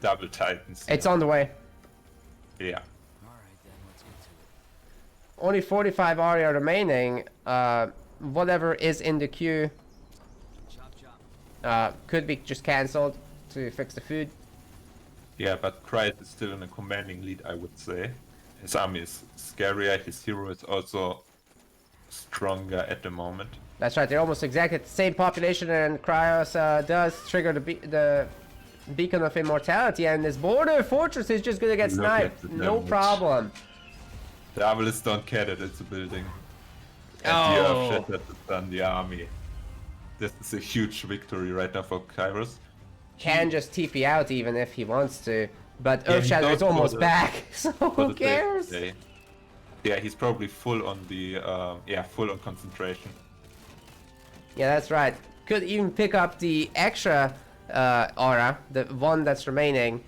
double titans. It's on the way. Yeah. Alright then, let's get to it. Only 45 aria remaining. Whatever is in the queue Chop chop. could be just cancelled to fix the food. Yeah, but Khrios is still in a commanding lead, I would say. His army is scarier, his hero is also stronger at the moment. That's right, they're almost exactly the same population, and Khrios does trigger the beacon of immortality, and this border fortress is just gonna get Look at sniped. the No damage. problem. The Aelith don't care that it's a building. And Oh. the Earthshatter has done the army. This is a huge victory right now for Khrios. Can just TP out even if he wants to, but Yeah, he Earthshatter goes is for almost the- back, so For who the cares? day. Yeah, he's probably full on the full on concentration. Yeah, that's right. Could even pick up the extra aura, the one that's remaining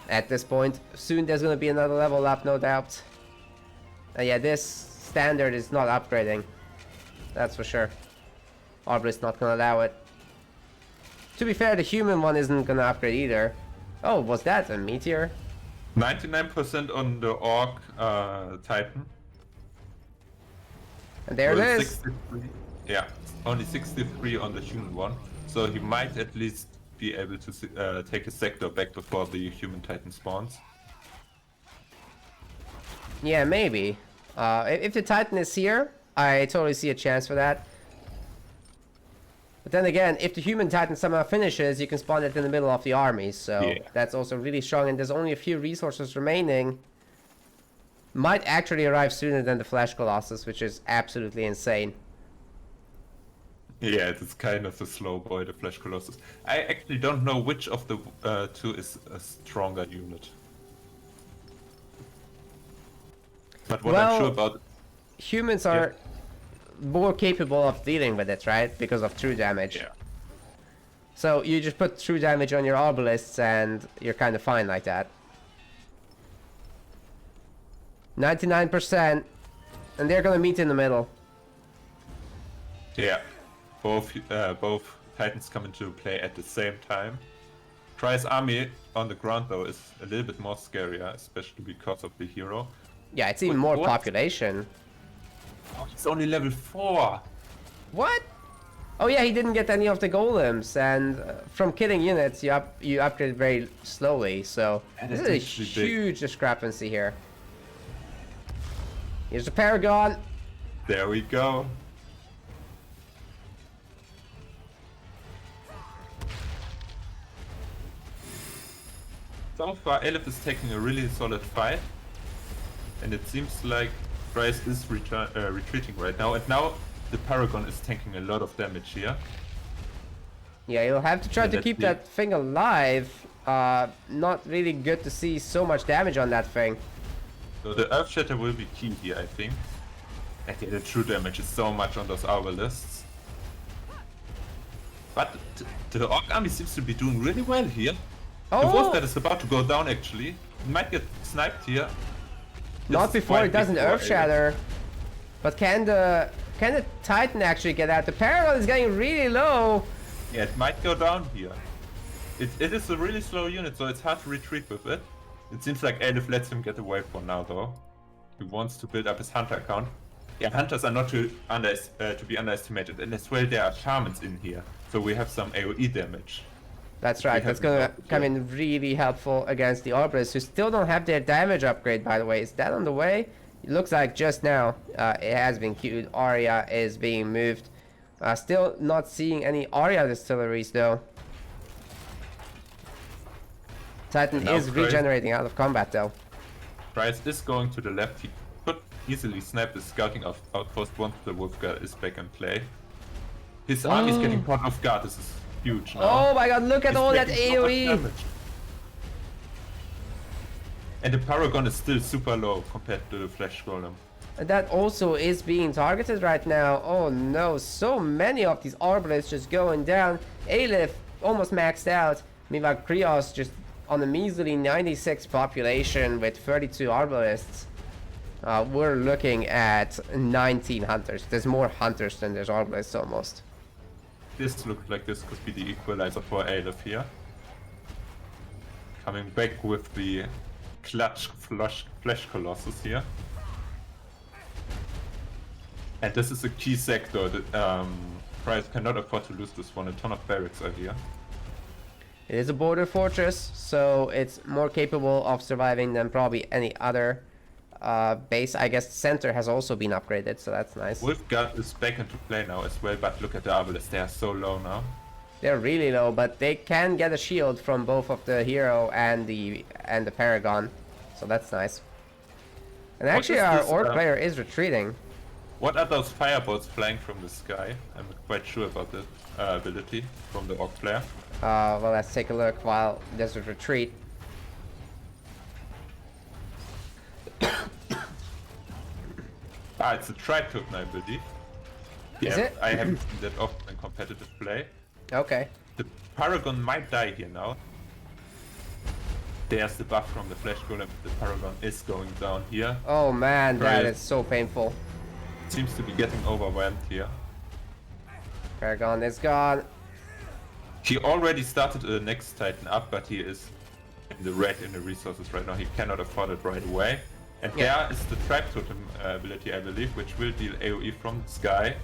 at this point. Soon there's gonna be another level up, no doubt. Yeah, this standard is not upgrading. That's for sure. Arbalist not gonna allow it. To be fair, the human one isn't gonna upgrade either. Oh, was that a meteor? 99% on the Orc Titan. And there it Well, is. 63. Yeah, only 63 on the human one. So he might at least be able to take a sector back before the human Titan spawns. Yeah, maybe. If the Titan is here, I totally see a chance for that. But then again, if the human Titan somehow finishes, you can spawn it in the middle of the army, so Yeah. that's also really strong, and there's only a few resources remaining. Might actually arrive sooner than the Flash Colossus, which is absolutely insane. Yeah, it's kind of a slow boy, the Flash Colossus. I actually don't know which of the two is a stronger unit. But what I'm sure Well, about... Humans are more capable of dealing with it, right? Because of true damage. Yeah. So you just put true damage on your Arbalists and you're kind of fine like that. 99%, and they're gonna meet in the middle. Yeah. Both Titans come into play at the same time. Khrios' army on the ground though is a little bit more scarier, especially because of the hero. Yeah, it's even Wait, more what? population. Oh, he's only level 4! What? Oh yeah, he didn't get any of the golems, and from killing units, you upgrade very slowly. So Yeah, this is that's a actually big. huge discrepancy here. Here's the Paragon. There we go. So far, Aelith is taking a really solid fight, and it seems like Khrios is retreating right now. And now the Paragon is taking a lot of damage here. Yeah, you'll have to try Yeah, to let's keep see. that thing alive. Not really good to see so much damage on that thing. So the Earthshatter will be key here, I think. And yeah, the true damage is so much on those hour lists. But the Orc army seems to be doing really well here. The Oh! Wolf Guard is about to go down actually. He might get sniped here. Not This is before quite it does an big for Earth Shatter. But can the Titan actually get out? The Paragon is getting really low. Yeah, it might go down here. It is a really slow unit, so it's hard to retreat with it. It seems like Aelith lets him get away for now though. He wants to build up his hunter account. Yeah, hunters are not to be underestimated, and as well there are shamans in here, so we have some AoE damage. That's right, that's gonna come in really helpful against the Arbalists, who still don't have their damage upgrade, by the way. Is that on the way? It looks like just now it has been queued. Aria is being moved. Still not seeing any Aria distilleries though. Titan Now is Khrios- regenerating out of combat though. Khrios is going to the left. He could easily snipe the scouting outpost once the Wolf Guard is back in play. His army is getting caught off guard. This is huge now. Oh my god, look at He's all that taking so much AoE! damage. And the Paragon is still super low compared to the Flesh Golem. And that also is being targeted right now. Oh no, so many of these Arbalists just going down. Aelith almost maxed out. Meanwhile, Khrios just on a measly 96 population with 32 Arbalists. We're looking at 19 Hunters. There's more Hunters than there's Arbalists almost. This looked like this could be the equalizer for Aelith here. Coming back with the clutch Flesh Colossus here. And this is a key sector that Khrios cannot afford to lose this one. A ton of barracks are here. It is a border fortress, so it's more capable of surviving than probably any other base. I guess center has also been upgraded, so that's nice. Wolfguard is back into play now as well, but look at the Arbalists, they are so low now. They're really low, but they can get a shield from both of the hero and the Paragon, so that's nice. And actually, our Orc player is retreating. What are those firebolts flying from the sky? I'm not quite sure about the ability from the Orc player. Well, let's take a look while there's a retreat. It's a Tribe Token, I believe. Is it? I haven't seen that often in competitive play. Okay. The Paragon might die here now. There's the buff from the Flesh Golem. The Paragon is going down here. Oh man, that Khrios is so painful. seems to be getting overwhelmed here. Paragon is gone. He already started the next Titan up, but he is in the red in the resources right now. He cannot afford it right away. And there is the Tribe Totem ability, I believe, which will deal AoE from the sky.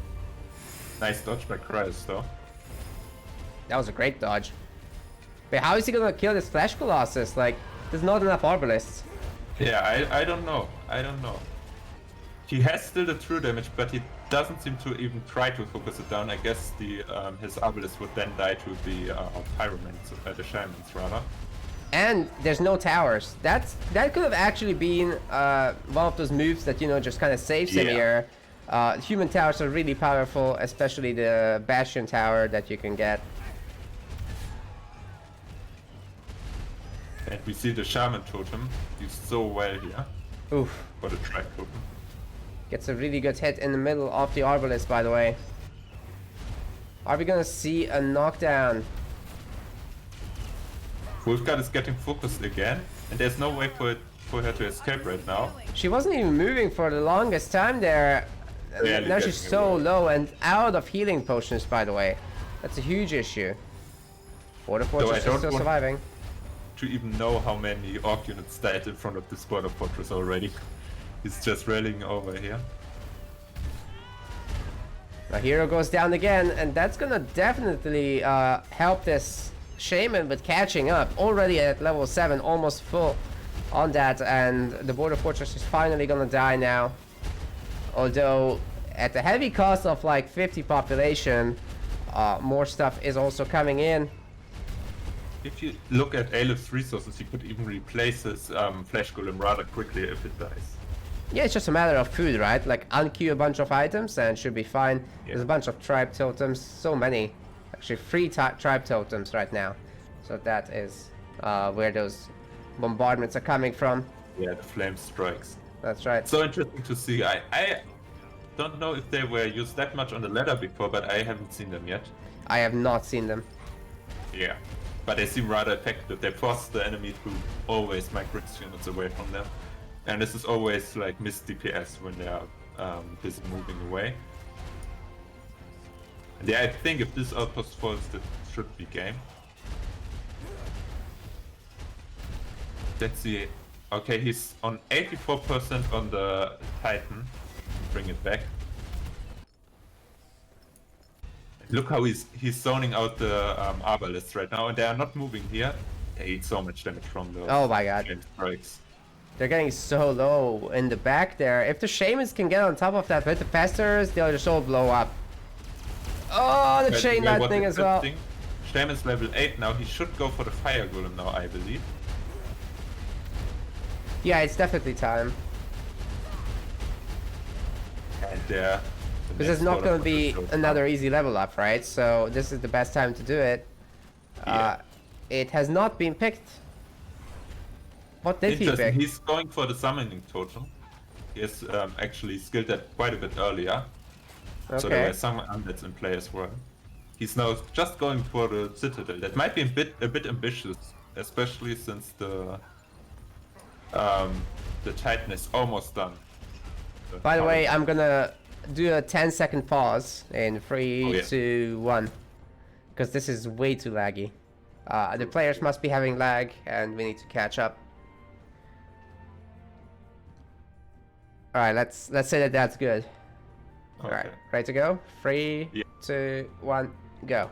Nice dodge by Khrios, though. That was a great dodge. But how is he gonna kill this Flesh Colossus? Like, there's not enough Arbalists. Yeah, I don't know. I don't know. He has still the true damage, but he doesn't seem to even try to focus it down. I guess the his Arbalists would then die to the Pyromans, the Shamans rather. And there's no towers. That could have actually been one of those moves that, you know, just kind of saves him here. Human towers are really powerful, especially the Bastion tower that you can get. And we see the Shaman Totem used so well here. Oof. For the Tribe Totem. Gets a really good hit in the middle of the Arbalist, by the way. Are we gonna see a knockdown? Wolfguard is getting focused again, and there's no way for her to escape right now. She wasn't even moving for the longest time there. Barely Now she's getting so away. low and out of healing potions, by the way. That's a huge issue. Border Fortress is don't still want- surviving. To even know how many Orc units died in front of this border fortress already. He's just rallying over here. Now hero goes down again, and that's gonna definitely help this Shaman with catching up. Already at level 7, almost full on that, and the border fortress is finally gonna die now. Although at the heavy cost of like 50 population, more stuff is also coming in. If you look at Aelith's resources, he could even replace his Flesh Golem rather quickly if it dies. Yeah, it's just a matter of food, right? Like, unqueue a bunch of items and should be fine. Yeah. There's a bunch of tribe totems, so many. Actually, 3 tribe totems right now. So that is where those bombardments are coming from. Yeah, the flame strikes. That's right. So interesting to see. I don't know if they were used that much on the ladder before, but I haven't seen them yet. I have not seen them. Yeah. But they seem rather effective. They force the enemy to always migrate units away from them. And this is always like missed DPS when they are busy moving away. And yeah, I think if this outpost falls, that should be game. Let's see. Okay, he's on 84% on the Titan. Bring it back. Look how he's zoning out the Arbalists right now, and they are not moving here. They eat so much damage from those Oh my god. flame strikes. They're getting so low in the back there. If the Shamans can get on top of that with the Pesters, they'll just all blow up. Oh, the But Chain yeah, Lightning what's as well. interesting, Shaman's level 8 now. He should go for the Fire Golem now, I believe. Yeah, it's definitely time. And there. Because there's not going to be another easy level up, right? So this is the best time to do it. Yeah. It has not been picked. What did he Interesting. pick? He's going for the summoning totem. He has actually skilled that quite a bit earlier. So there Okay. were some undeads in play as well. He's now just going for the citadel. That might be a bit ambitious, especially since the Titan is almost done. By the way, I'm gonna do a 10-second pause in 3, Oh, yeah. 2, 1. Because this is way too laggy. The players must be having lag, and we need to catch up. Alright, let's say that that's good. Okay. Alright, ready to go? 3, Yeah. 2, 1, go.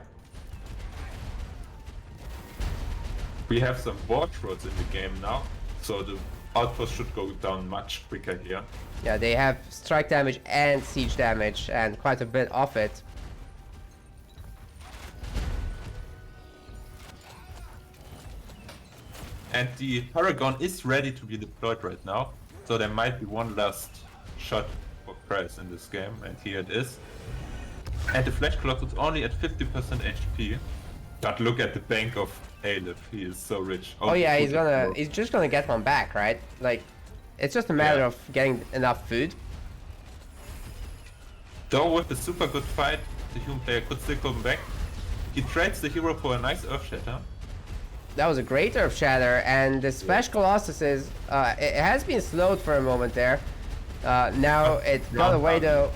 We have some war trolls in the game now, so the outpost should go down much quicker here. Yeah, they have strike damage and siege damage, and quite a bit of it. And the Paragon is ready to be deployed right now, so there might be one last shot for Khrios in this game, and here it is. And the Flesh Colossus is only at 50% HP. But look at the bank of Aelith, he is so rich. Oh yeah, he's just gonna get one back, right? Like, it's just a matter Yeah. of getting enough food. Though with a super good fight, the human player could still come back. He trades the hero for a nice Earth Shatter. That was a great Earth Shatter, and the Splash Colossus is, it has been slowed for a moment there. Now it got away though.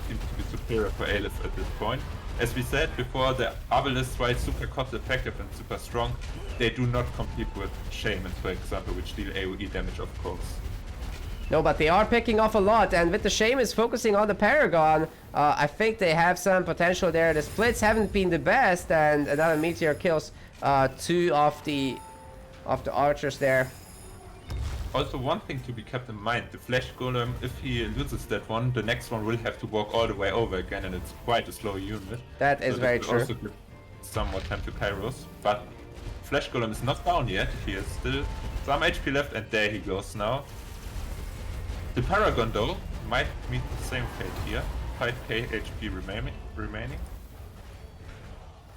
Seems to be superior for Aelith at this point. As we said before, the Abelisks, while super cost effective and super strong, they do not compete with Shamans, for example, which deal AoE damage, of course. No, but they are picking off a lot, and with the Shaman focusing on the Paragon, I think they have some potential there. The splits haven't been the best, and another Meteor kills 2 of the archers there. Also, one thing to be kept in mind, the Flesh Golem, if he loses that one, the next one will have to walk all the way over again, and it's quite a slow unit. That is very will true. Also give some more time to Khrios, but Flesh Golem is not down yet. He has still some HP left, and there he goes now. The Paragon, though, might meet the same fate here. 5k HP remaining.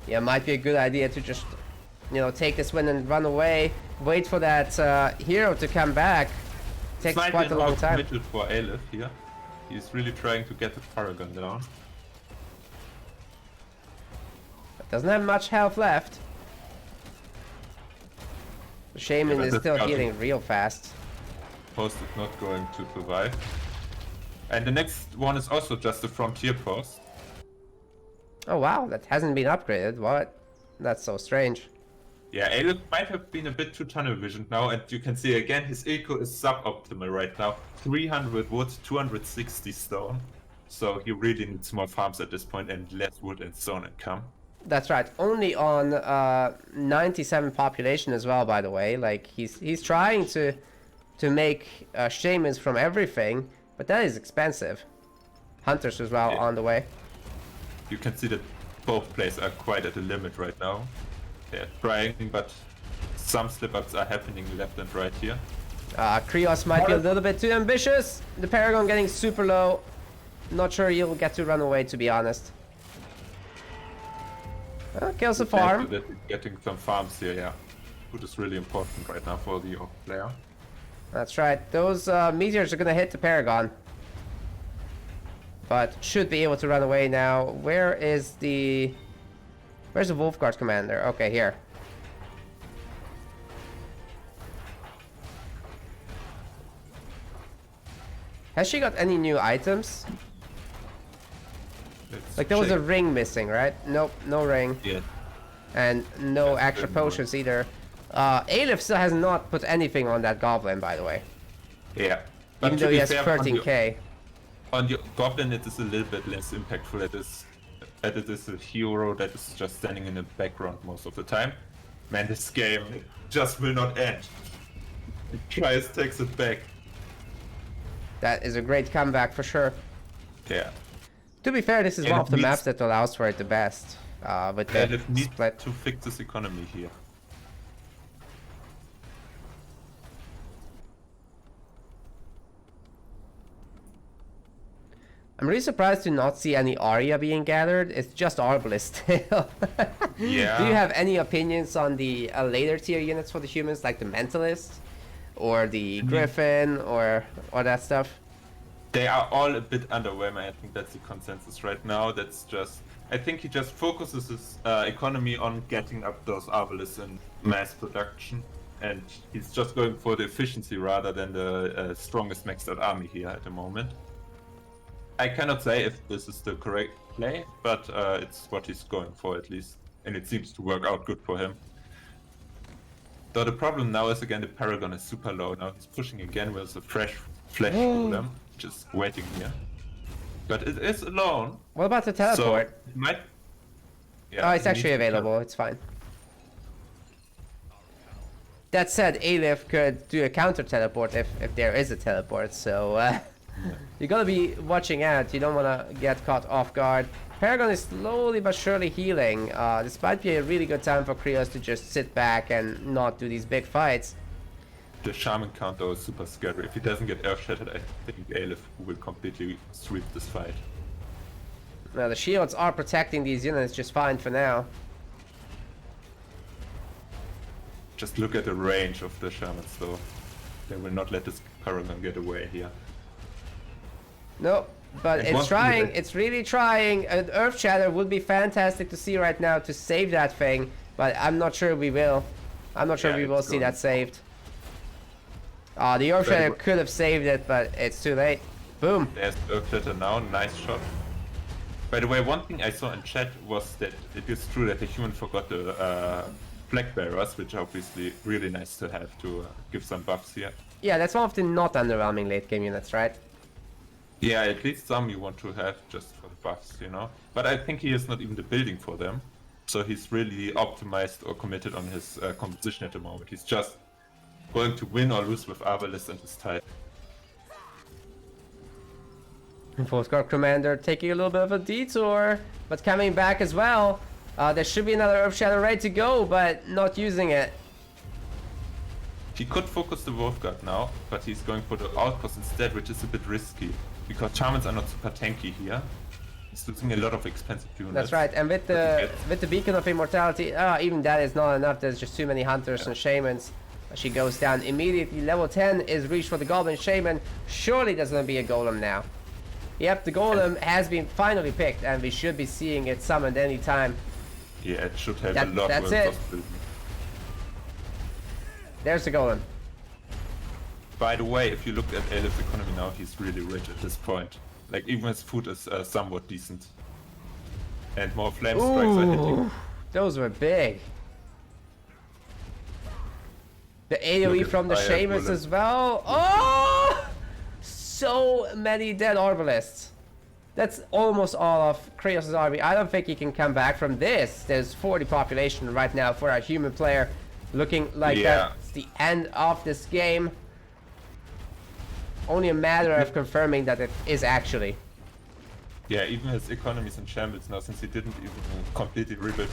Yeah, might be a good idea to just, you know, take this win and run away. Wait for that hero to come back. Takes quite a long time. Committed for Aelith here. He's really trying to get the Paragon down. Doesn't have much health left. The Shaman Yeah, but is that's still got healing him. real fast. Post is not going to survive. And the next one is also just a frontier post. Oh wow, that hasn't been upgraded. What? That's so strange. Yeah, Aelith might have been a bit too tunnel visioned now, and you can see again his eco is suboptimal right now. 300 wood, 260 stone. So he really needs more farms at this point and less wood and stone income. That's right. Only on 97 population as well, by the way. Like he's trying to make shamans from everything, but that is expensive. Hunters as well Yeah. on the way. You can see that both players are quite at the limit right now. They're trying, but some slip-ups are happening left and right here. Khrios might be a little bit too ambitious. The Paragon getting super low. Not sure he'll get to run away, to be honest. Kills the farm. That getting some farms here, yeah. Food is really important right now for the player. That's right. Those meteors are gonna hit the Paragon. But should be able to run away now. Where's the Wolf Guard commander? Okay, here. Has she got any new items? Let's Like there was a check. ring missing, right? Nope, no ring. Yeah. And no Yeah, extra good point. potions either. Aelith still has not put anything on that goblin, by the way. Yeah. But Even to though be he has fair, 13k. on the goblin it is a little bit less impactful. It is a hero that is just standing in the background most of the time. Man, this game just will not end. Khrios takes it back. That is a great comeback for sure. Yeah. To be fair, this is Yeah, one it of the needs- maps that allows for it the best. With the Aelith needs split. to fix this economy here. I'm really surprised to not see any Arya being gathered. It's just Arbalest still. Yeah. Do you have any opinions on the later tier units for the humans, like the Mentalist, or the Griffin, or that stuff? They are all a bit underwhelming. I think that's the consensus right now. That's just. I think he just focuses his economy on getting up those Arbalest in mass production, and he's just going for the efficiency rather than the strongest maxed out army here at the moment. I cannot say if this is the correct play, but it's what he's going for at least, and it seems to work out good for him. Though the problem now is again the Paragon is super low. Now he's pushing again with a fresh flesh golem, just waiting here. But it is alone. What about the teleport? So it might. Yeah, oh, it's actually available. It's fine. That said, Aelith could do a counter teleport if there is a teleport. So you gotta be watching out. You don't wanna get caught off guard. Paragon is slowly but surely healing. This might be a really good time for Khrios to just sit back and not do these big fights. The Shaman count though is super scary. If he doesn't get Earth Shattered, I think Aelith will completely sweep this fight. Now the shields are protecting these units just fine for now. Just look at the range of the Shamans though. They will not let this Paragon get away here. Nope, but it's trying. It's really trying. An Earth Shatter would be fantastic to see right now to save that thing, but I'm not sure we will. I'm not sure we will see that saved. The Earth Shatter could have saved it, but it's too late. Boom. There's Earth Shatter now, nice shot. By the way, one thing I saw in chat was that it is true that the human forgot the Flag Bearers, which are obviously really nice to have to give some buffs here. Yeah, that's one of the not underwhelming late game units, right? Yeah, at least some you want to have just for the buffs, you know. But I think he is not even the building for them. So he's really optimized or committed on his composition at the moment. He's just going to win or lose with Arbalest and his type. Fourth Guard Commander taking a little bit of a detour, but coming back as well. There should be another Earth Shadow ready to go, but not using it. He could focus the Wolf Guard now, but he's going for the Outpost instead, which is a bit risky. Because Shamans are not super tanky here. He's losing a lot of expensive units. That's right, and with the Beacon of Immortality, even that is not enough. There's just too many Hunters and Shamans. She goes down immediately. Level 10 is reached for the Goblin Shaman. Surely there's going to be a Golem now. Yep, the Golem has been finally picked, and we should be seeing it summoned any time. Yeah, it should have a lot that's more it. possibility. There's the Golem. By the way, if you look at Aelith's economy now, he's really rich at this point. Like, even his food is somewhat decent. And more flame strikes are hitting. Those were big. The AoE from the Shamans as well. Oh! So many dead Arbalists. That's almost all of Khrios' army. I don't think he can come back from this. There's 40 population right now for a human player. Looking like that's the end of this game. Only a matter of confirming that it is actually. Yeah, even his economy is in shambles now, since he didn't even completely rebuild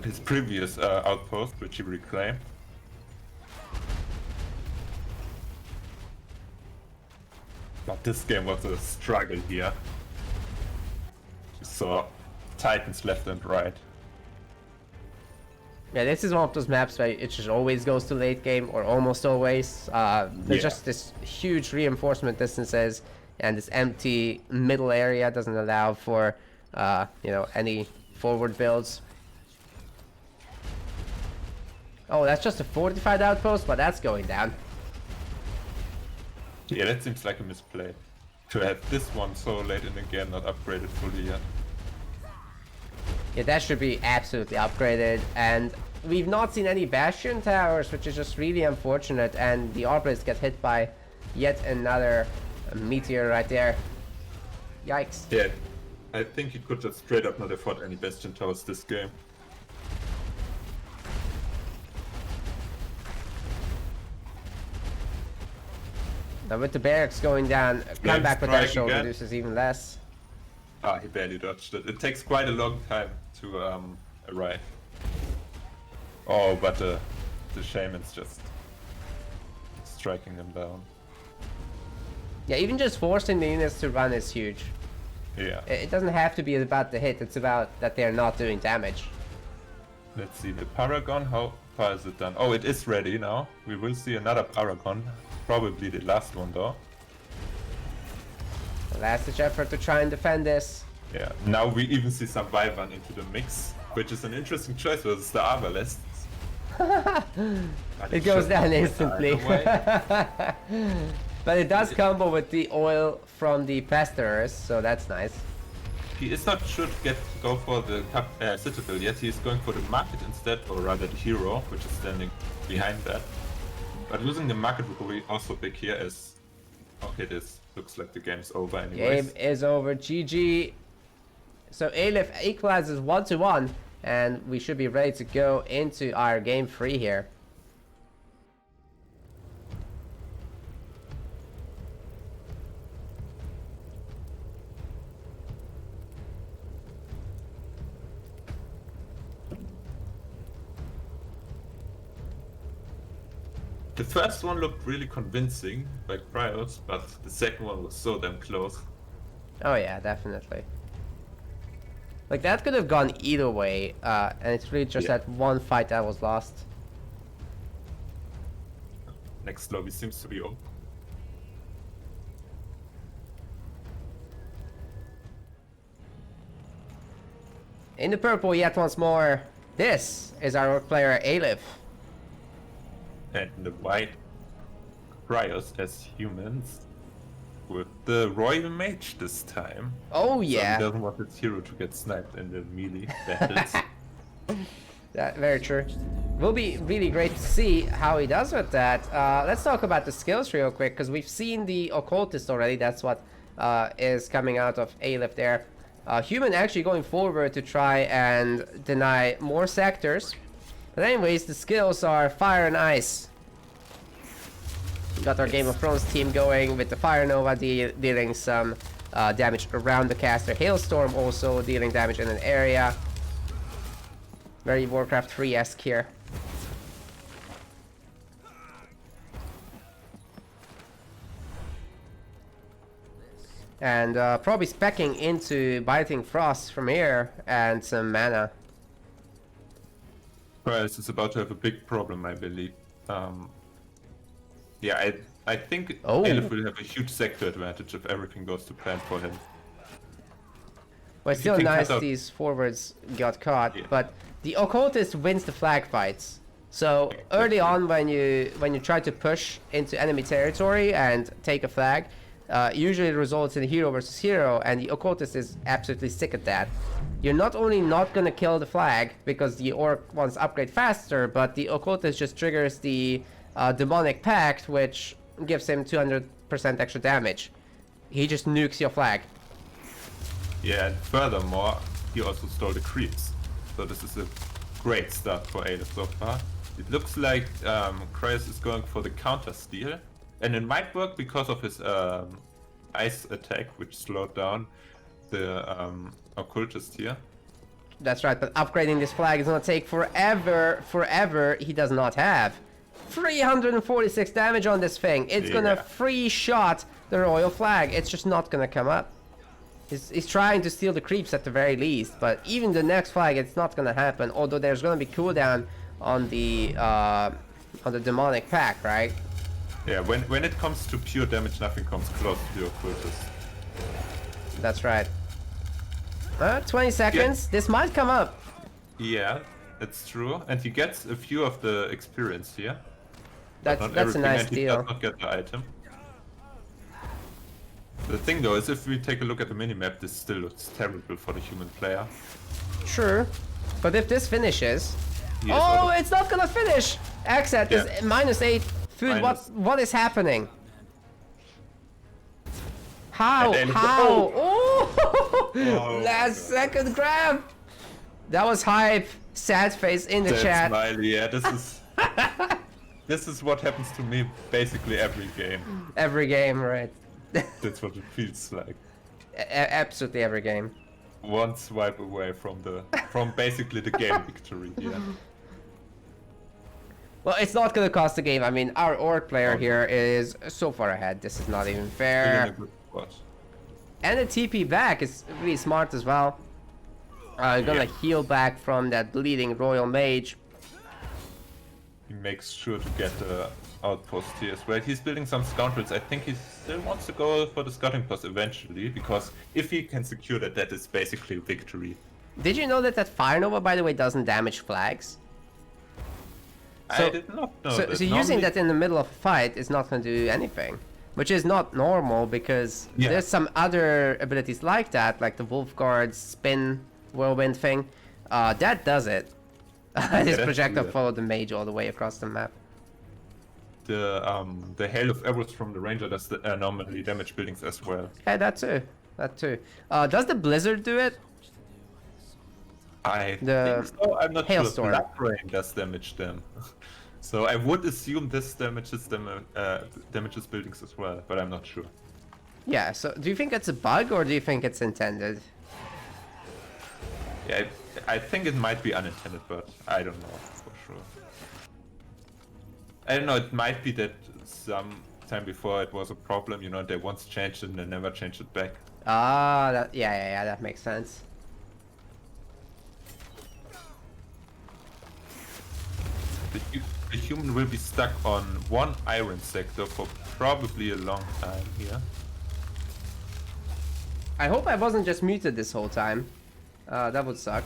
his previous outpost, which he reclaimed. But this game was a struggle here. You saw Titans left and right. Yeah, this is one of those maps where it just always goes to late game, or almost always. There's just this huge reinforcement distances, and this empty middle area doesn't allow for, you know, any forward builds. Oh, that's just a fortified outpost, but that's going down. Yeah, that seems like a misplay. To have this one so late in the game not upgraded fully yet. Yeah, that should be absolutely upgraded, and we've not seen any Bastion towers, which is just really unfortunate, and the Arbalists get hit by yet another meteor right there. Yikes. Yeah, I think he could just straight up not afford any Bastion towers this game. Now with the barracks going down, comeback potential reduces even less. Ah, he barely dodged it. It takes quite a long time to arrive. Oh, but the Shaman's just striking them down. Yeah, even just forcing the units to run is huge. Yeah. It doesn't have to be about the hit, it's about that they're not doing damage. Let's see the Paragon. How far is it done? Oh, it is ready now. We will see another Paragon. Probably the last one though. A last-ditch effort to try and defend this. Yeah. Now we even see some Wyvern into the mix, which is an interesting choice versus the Arbalest. It goes down instantly. Either But it does combo with the oil from the Pesterers, so that's nice. He is not sure to go for the Citadel yet. He is going for the market instead, or rather the hero, which is standing behind that. But losing the market will be also big here as... Okay, this looks like the game's over anyways. Game is over, GG. So Aelith equalizes 1-1, and we should be ready to go into our game 3 here. The first one looked really convincing by Khrios, but the second one was so damn close. Oh yeah, definitely. Like that could have gone either way, and it's really just that one fight that was lost. Next lobby seems to be open. In the purple yet once more, this is our orc player Aelith. And in the white, Khrios as humans with the Royal Mage this time. Oh So yeah. he doesn't want his hero to get sniped in the melee battles. That very true. Will be really great to see how he does with that. Let's talk about the skills real quick, because we've seen the occultist already. That's what is coming out of Aelith there. Human actually going forward to try and deny more sectors. But anyways, the skills are fire and ice. Got our Game of Thrones team going with the Fire Nova dealing some damage around the caster. Hailstorm also dealing damage in an area. Very Warcraft 3-esque here. And probably specking into Biting Frost from here and some mana. Khrios is about to have a big problem, I believe. Yeah, I think Aelith will have a huge sector advantage if everything goes to plan for him. Well, If still he can nice cut out- these forwards got caught, Yeah. but the occultist wins the flag fights. So early on, when you try to push into enemy territory and take a flag, usually it results in hero versus hero, and the occultist is absolutely sick at that. You're not only not gonna kill the flag because the orc wants to upgrade faster, but the occultist just triggers the demonic pact, which gives him 200% extra damage. He just nukes your flag. Yeah, and furthermore, he also stole the creeps. So this is a great start for Aelith so far. It looks like Khrios is going for the counter steal. And it might work because of his ice attack, which slowed down the occultist here. That's right, but upgrading this flag is gonna take forever he does not have. 346 damage on this thing. It's gonna free shot the royal flag. It's just not gonna come up. He's trying to steal the creeps at the very least, but even the next flag, it's not gonna happen. Although there's gonna be cooldown on the demonic pack, right? Yeah, when it comes to pure damage, nothing comes close to the occultist. That's right. 20 seconds. This might come up. Yeah, it's true. And he gets a few of the experience here. That's Not a everything, nice and he deal. does not get the item. The thing though is, if we take a look at the minimap, this still looks terrible for the human player. Sure, but if this finishes, He is oh, out of- it's not gonna finish. Axat is -8 food. Minus. What is happening? How? And then- How? Oh! Oh, Last God. second grab. That was hype. Sad face in the That's chat. Smiley, yeah, this is... this is what happens to me basically every game. Every game, right? That's what it feels like. Absolutely every game. One swipe away from basically the game victory, yeah. Well, it's not gonna cost the game. I mean, our orc player here is so far ahead. This is not even Still in fair. a good spot. And the TP back is really smart as well. Gonna heal back from that bleeding royal mage. He makes sure to get the outpost here as well. He's building some scoundrels. I think he still wants to go for the scouting post eventually, because if he can secure that, that is basically a victory. Did you know that Fire Nova, by the way, doesn't damage flags? I did not know that. So using that in the middle of a fight is not going to do anything, which is not normal because there's some other abilities like that, like the Wolf Guard's spin whirlwind thing. That does it. This projectile followed the mage all the way across the map. The hail of arrows from the ranger does normally damage buildings as well. Yeah, that too. That too. Does the blizzard do it? I The think so. I'm not hailstorm. sure. Blood rain does damage them. So I would assume this damages them, damages buildings as well, but I'm not sure. Yeah, so do you think it's a bug or do you think it's intended? Yeah, I think it might be unintended, but I don't know for sure. I don't know, it might be that some time before it was a problem, you know, they once changed it and they never changed it back. Ah, yeah, that makes sense. The human will be stuck on one iron sector for probably a long time here. I hope I wasn't just muted this whole time. That would suck.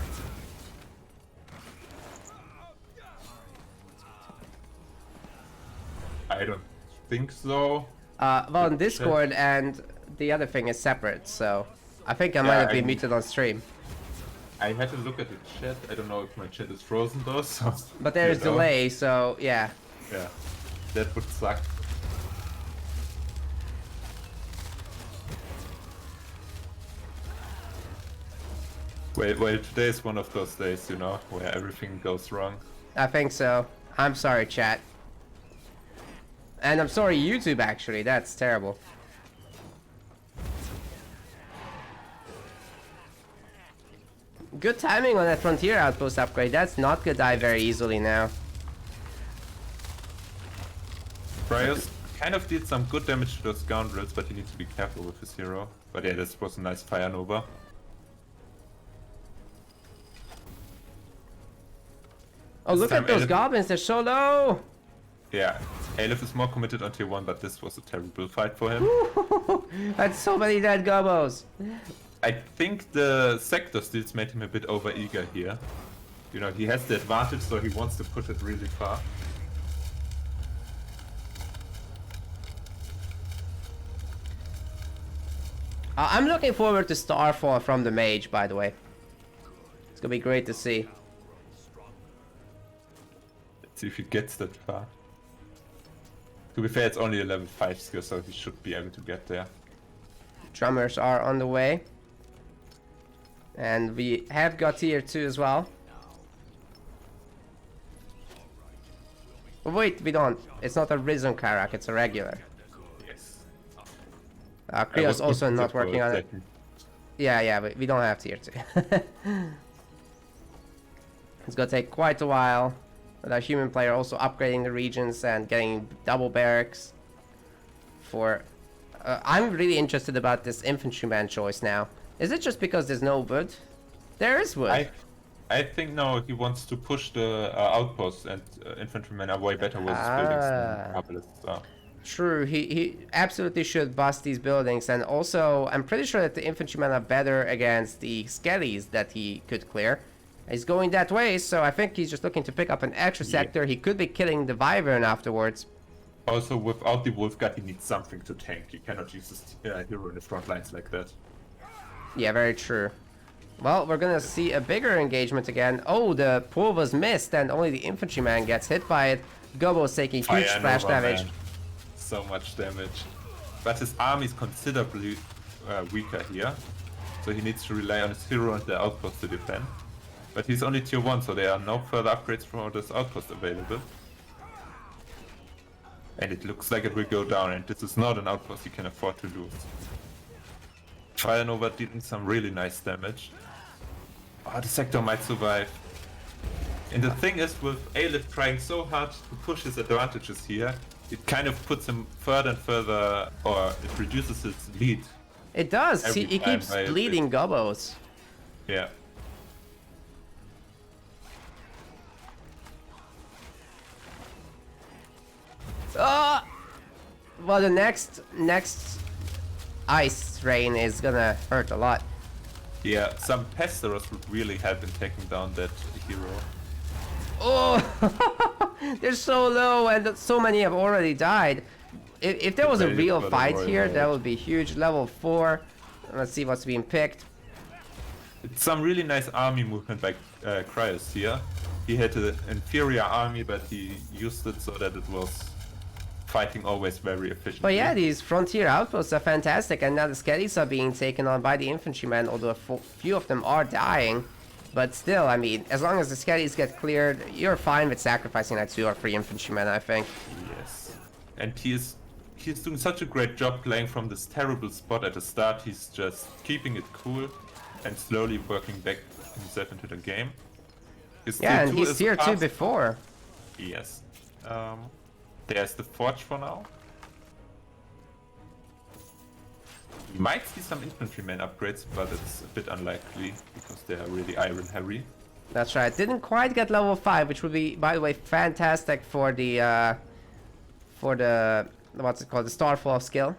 I don't think so. Well, in Discord and the other thing is separate, so I think I might have been muted on stream. I had to look at the chat. I don't know if my chat is frozen though, so... But there is delay, so yeah. Yeah, that would suck. Well, today is one of those days, you know, where everything goes wrong. I think so. I'm sorry, chat. And I'm sorry, YouTube, actually. That's terrible. Good timing on that Frontier Outpost upgrade. That's not gonna die very easily now. Khrios kind of did some good damage to those scoundrels, but he needs to be careful with his hero. But yeah, this was a nice Fire Nova. Oh, look at those goblins. They're so low. Yeah, Aelith is more committed on tier 1, but this was a terrible fight for him. That's so many dead gobos. I think the sector steals made him a bit over-eager here. You know, he has the advantage, so he wants to push it really far. I'm looking forward to Starfall from the mage, by the way. It's gonna be great to see. Let's see if he gets that far. To be fair, it's only a level 5 skill, so he should be able to get there. Drummers are on the way. And we have got tier 2 as well. But wait, we don't. It's not a Risen Karak, it's a regular. Yes. Khrios also not working on it. Yeah, but we don't have tier 2. It's gonna take quite a while. With our human player also upgrading the regions and getting double barracks. For... I'm really interested about this infantryman choice now. Is it just because there's no wood? There is wood. I think no, he wants to push the outposts, and infantrymen are way better with his buildings than Aelith, so. True, he absolutely should bust these buildings, and also I'm pretty sure that the infantrymen are better against the skellies that he could clear. He's going that way, so I think he's just looking to pick up an extra sector. He could be killing the Wyvern afterwards. Also, without the Wolf Guard, he needs something to tank. He cannot use his hero in the front lines like that. Yeah, very true. Well, we're gonna see a bigger engagement again. Oh, the pool was missed, and only the infantryman gets hit by it. Gobo's taking huge splash damage. Man. So much damage. But his army is considerably weaker here. So he needs to rely on his hero and the outpost to defend. But he's only tier 1, so there are no further upgrades for this outpost available. And it looks like it will go down, and this is not an outpost he can afford to lose. Fire Nova dealing some really nice damage. Oh, the sector might survive. And the thing is, with Aelith trying so hard to push his advantages here, it kind of puts him further and further, or it reduces his lead. It does. Every He time keeps by a bit. bleeding gobos. Yeah. Ah! Well, the next ice rain is gonna hurt a lot. Yeah, some Pesteros would really help in taking down that hero. Oh! They're so low and so many have already died. If there was a Ready real for the fight Royal here, that Mage. would be huge. Level 4. Let's see what's being picked. It's some really nice army movement by Khrios here. He had an inferior army, but he used it so that it was fighting always very efficiently. But yeah, these frontier outposts are fantastic, and now the skellies are being taken on by the infantrymen, although a few of them are dying. But still, I mean, as long as the skellies get cleared, you're fine with sacrificing like 2 or 3 infantrymen, I think. Yes. And he's doing such a great job playing from this terrible spot at the start. He's just keeping it cool and slowly working back himself into the game. His Yeah, tier and 2 he's is tier 2 fast. before. Yes. There's the forge for now. We might see some infantryman upgrades, but it's a bit unlikely because they are really iron heavy. That's right. Didn't quite get level 5, which would be, by the way, fantastic for the what's it called, the Starfall skill.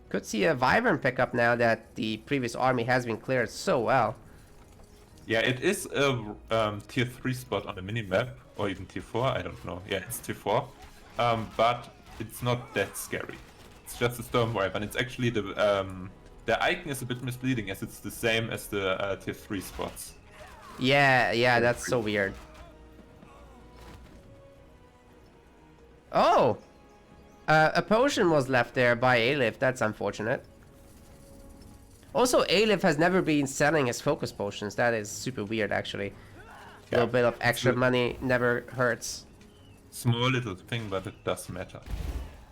Could see a Wyvern pickup now that the previous army has been cleared so well. Yeah, it is a tier 3 spot on the minimap, or even tier 4, I don't know. Yeah, it's tier 4. But it's not that scary. It's just a Storm Wyvern. It's actually the icon is a bit misleading as it's the same as the tier 3 spots. Yeah, that's so weird. Oh! A potion was left there by Aelith. That's unfortunate. Also, Aelith has never been selling his focus potions. That is super weird, actually. A little bit of extra money never hurts. Small little thing, but it does matter.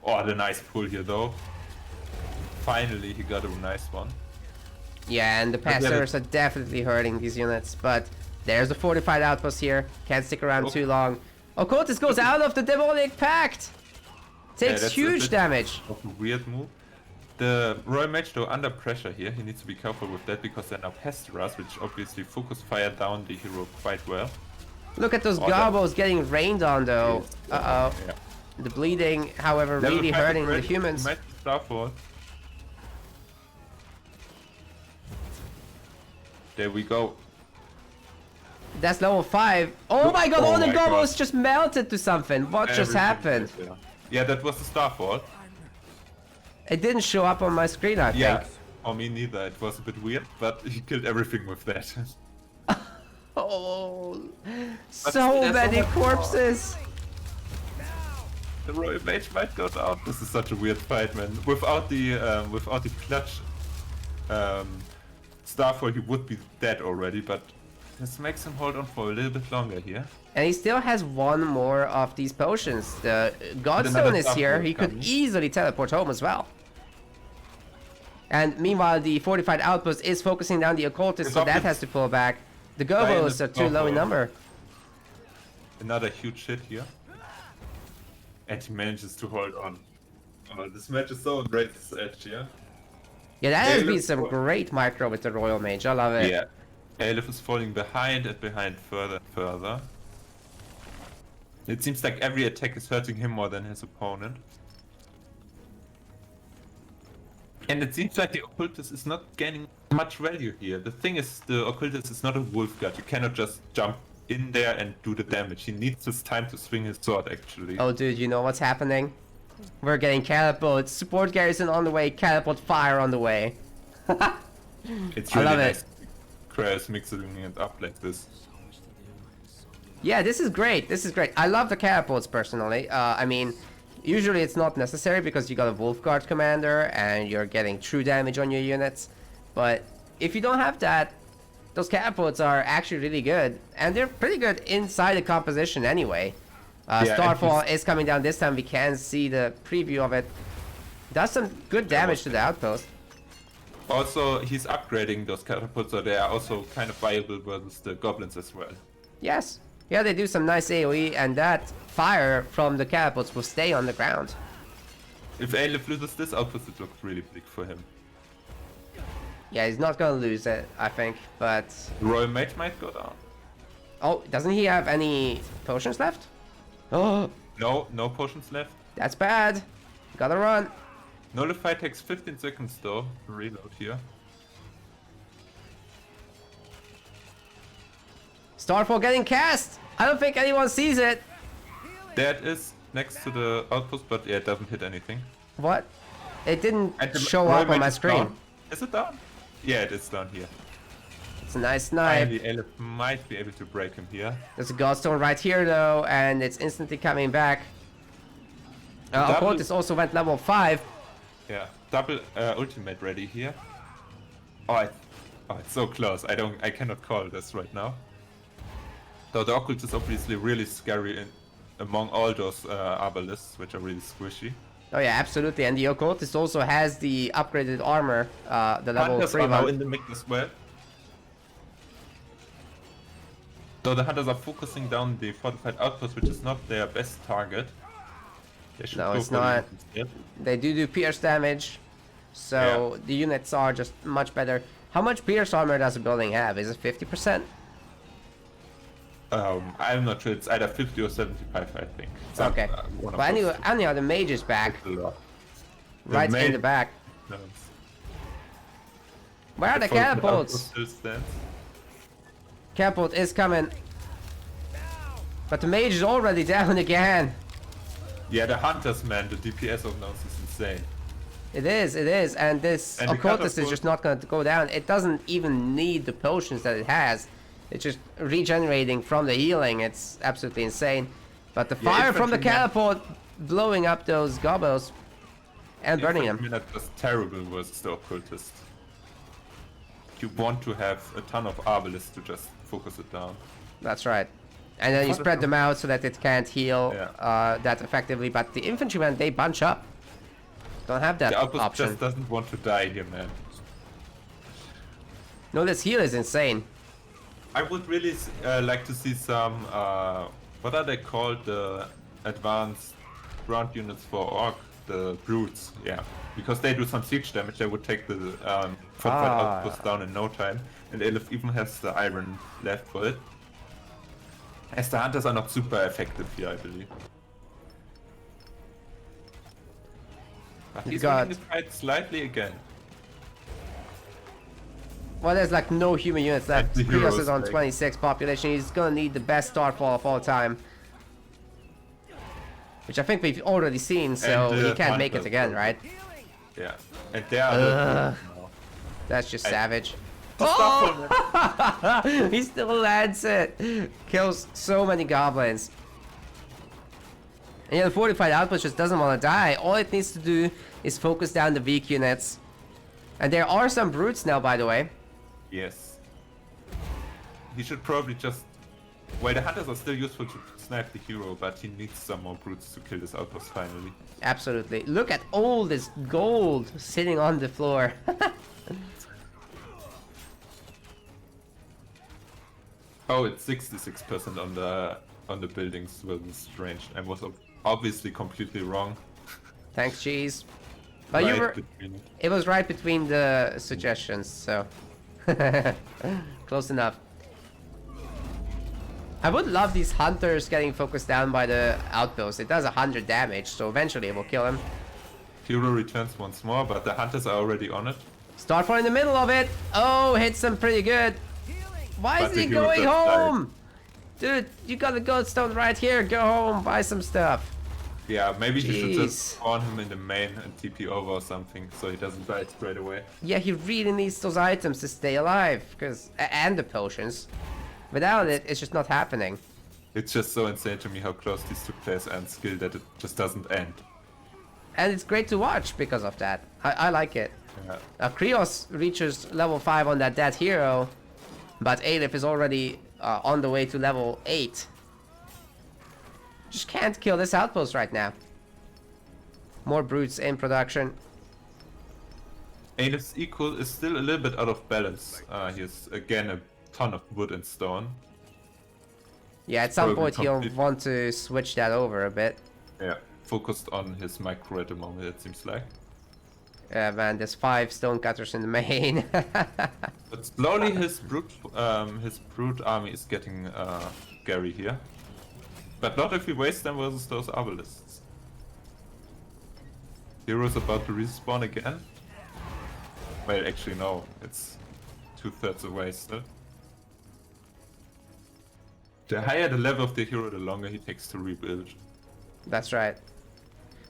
Oh, the nice pull here, though. Finally, he got a nice one. Yeah, and the pastors are definitely hurting these units, but there's a fortified outpost here. Can't stick around too long. Oh, Cultist goes out of the demonic pact! Takes that's a huge bit damage. Of a weird move. The Royal Mage, though, under pressure here. He needs to be careful with that because there are now Pesteras, which obviously focus fire down the hero quite well. Look at those gobos getting rained on, though. Uh-oh. Yeah. The bleeding, however, Level really 5 hurting the already. humans. He might be Starfall. There we go. That's level 5. Oh my god, Oh all the my gobos God. just melted to something. What just Everything happened? is there. Yeah, that was the Starfall. It didn't show up on my screen, I Yeah. think. Oh, me neither. It was a bit weird, but he killed everything with that. Oh, so there's many so much more. corpses. The Royal Mage might go down. This is such a weird fight, man. Without the clutch Starfall, he would be dead already, but this makes him hold on for a little bit longer here. And he still has one more of these potions. The Godstone another is here. Starfall He could coming. easily teleport home as well. And meanwhile, the fortified outpost is focusing down the occultist, so that Goblins. has to pull back. The Dying gobos is are too low in Starfall. number. Another huge hit here. And he manages to hold on. Oh, this match is so on Raid's edge here. Yeah, that has been look some for- great micro with the Royal Mage. I love it. Yeah. Aelith is falling behind and behind further and further. It seems like every attack is hurting him more than his opponent. And it seems like the occultist is not gaining much value here. The thing is, the occultist is not a wolf guard. You cannot just jump in there and do the damage. He needs his time to swing his sword, actually. Oh, dude, you know what's happening? We're getting catapults. Support garrison on the way. Catapult fire on the way. It's I really love it. nice. Khrios mixing it up like this. Yeah, this is great. This is great. I love the catapults personally. I mean, usually it's not necessary because you got a Wolfguard commander and you're getting true damage on your units. But if you don't have that, those catapults are actually really good. And they're pretty good inside the composition anyway. Yeah, and Starfall is coming down this time. We can see the preview of it. Does some good damage to the outpost. Also, he's upgrading those catapults, so they are also kind of viable versus the goblins as well. Yes. Yeah, they do some nice AoE, and that fire from the catapults will stay on the ground. If Aelith loses this outpost, it looks really big for him. Yeah, he's not gonna lose it, I think, but... Royal Mage might go down. Oh, doesn't he have any potions left? Oh, No, no potions left. that's bad. Gotta run. Nullify takes 15 seconds though to reload here. Starfall getting cast! I don't think anyone sees it. There it is, next to the outpost, but yeah, it doesn't hit anything. What? It didn't And the show Royal up on Mage my is screen. down. Is it down? Yeah, it is down here. It's a nice snipe. Finally, Aelith might be able to break him here. There's a Godstone right here though, and it's instantly coming back. Double- Ocultus also went level 5. Yeah, double ultimate ready here. Oh, it's so close. I cannot call this right now. So the Occult is obviously really scary among all those Arbalists, which are really squishy. Oh yeah, absolutely. And the Occultist also has the upgraded armor, the level Hunters 3 are now one. in the mix as well. So the Hunters are focusing down the fortified outpost, which is not their best target. They should No, go it's for the not. units instead. They do pierce damage, so the units are just much better. How much pierce armor does a building have? Is it 50%? I'm not sure. It's either 50 or 75, I think. So, Okay. one of But those. anyhow, the mage is back, It's a lot. right in mage- the back. No, Where are the fortified catapults? outpost still stands. Catapult is coming. But the mage is already down again. Yeah, the Hunters, man, the DPS of Nose is insane. It is, and this And the Occultist is catapult- just not going to go down. It doesn't even need the potions that it has. It's just regenerating from the healing. It's absolutely insane. But the Yeah, fire from the infantryman- catapult blowing up those gobbles and burning them. That was terrible versus the Occultist. You want to have a ton of Arbalists to just focus it down. That's right. And then you spread them out so that it can't heal Yeah. that effectively. But the infantrymen, they bunch up. Don't have that The outpost option. just doesn't want to die here, man. No, this heal is insane. I would really like to see some, what are they called? The advanced ground units for Orc, the Brutes, yeah. Because they do some siege damage, they would take the fortified outpost down in no time. And Aelith even has the iron left for it. As the Hunters are not super effective here, I believe. But he's got- winning the fight slightly again. Well, there's like no human units left. And the Khrios heroes, is on like- 26 population. He's gonna need the best Starfall of all time. Which I think we've already seen, so And the he can't make it Hunters, again, so- right? Yeah. And they are Ugh. the... That's just savage. The Starfall- He still lands it. Kills so many goblins. And yeah, the fortified outpost just doesn't want to die. All it needs to do is focus down the weak units. And there are some brutes now, by the way. Yes. He should probably just... Well, the Hunters are still useful to snipe the hero, but he needs some more brutes to kill this outpost finally. Absolutely. Look at all this gold sitting on the floor. Oh, it's 66% on the buildings versus range. I was obviously completely wrong. Thanks, cheese. But you Right were... between- It was right between the suggestions, so... Close enough. I would love these hunters getting focused down by the outpost. It does 100 damage, so eventually it will kill him. Hero returns once more, but the Hunters are already on it. Starfall in the middle of it. Oh, hits him pretty good. Why But is he the hero going just died. home? Dude, you got the Goldstone right here. Go home, buy some stuff. Yeah, maybe he should Jeez. just spawn him in the main and TP over or something, so he doesn't die straight away. Yeah, he really needs those items to stay alive, and the potions. Without it, it's just not happening. It's just so insane to me how close these took place and skill that it just doesn't end. And it's great to watch because of that. I like it. Yeah. Khrios reaches level 5 on that dead hero, but Aelith is already on the way to level 8. Just can't kill this outpost right now. More brutes in production. Aelith's equal is still a little bit out of balance. He has again a ton of wood and stone. Yeah, at some Probably point he'll complete- want to switch that over a bit. Yeah, focused on his micro at the moment, it seems like. Yeah, man, there's 5 stonecutters in the main. But slowly his brute army is getting scary here. But not if we waste them versus those obelisks. Hero's about to respawn again. Well, actually no, it's 2/3 away still. The higher the level of the hero, the longer he takes to rebuild. That's right.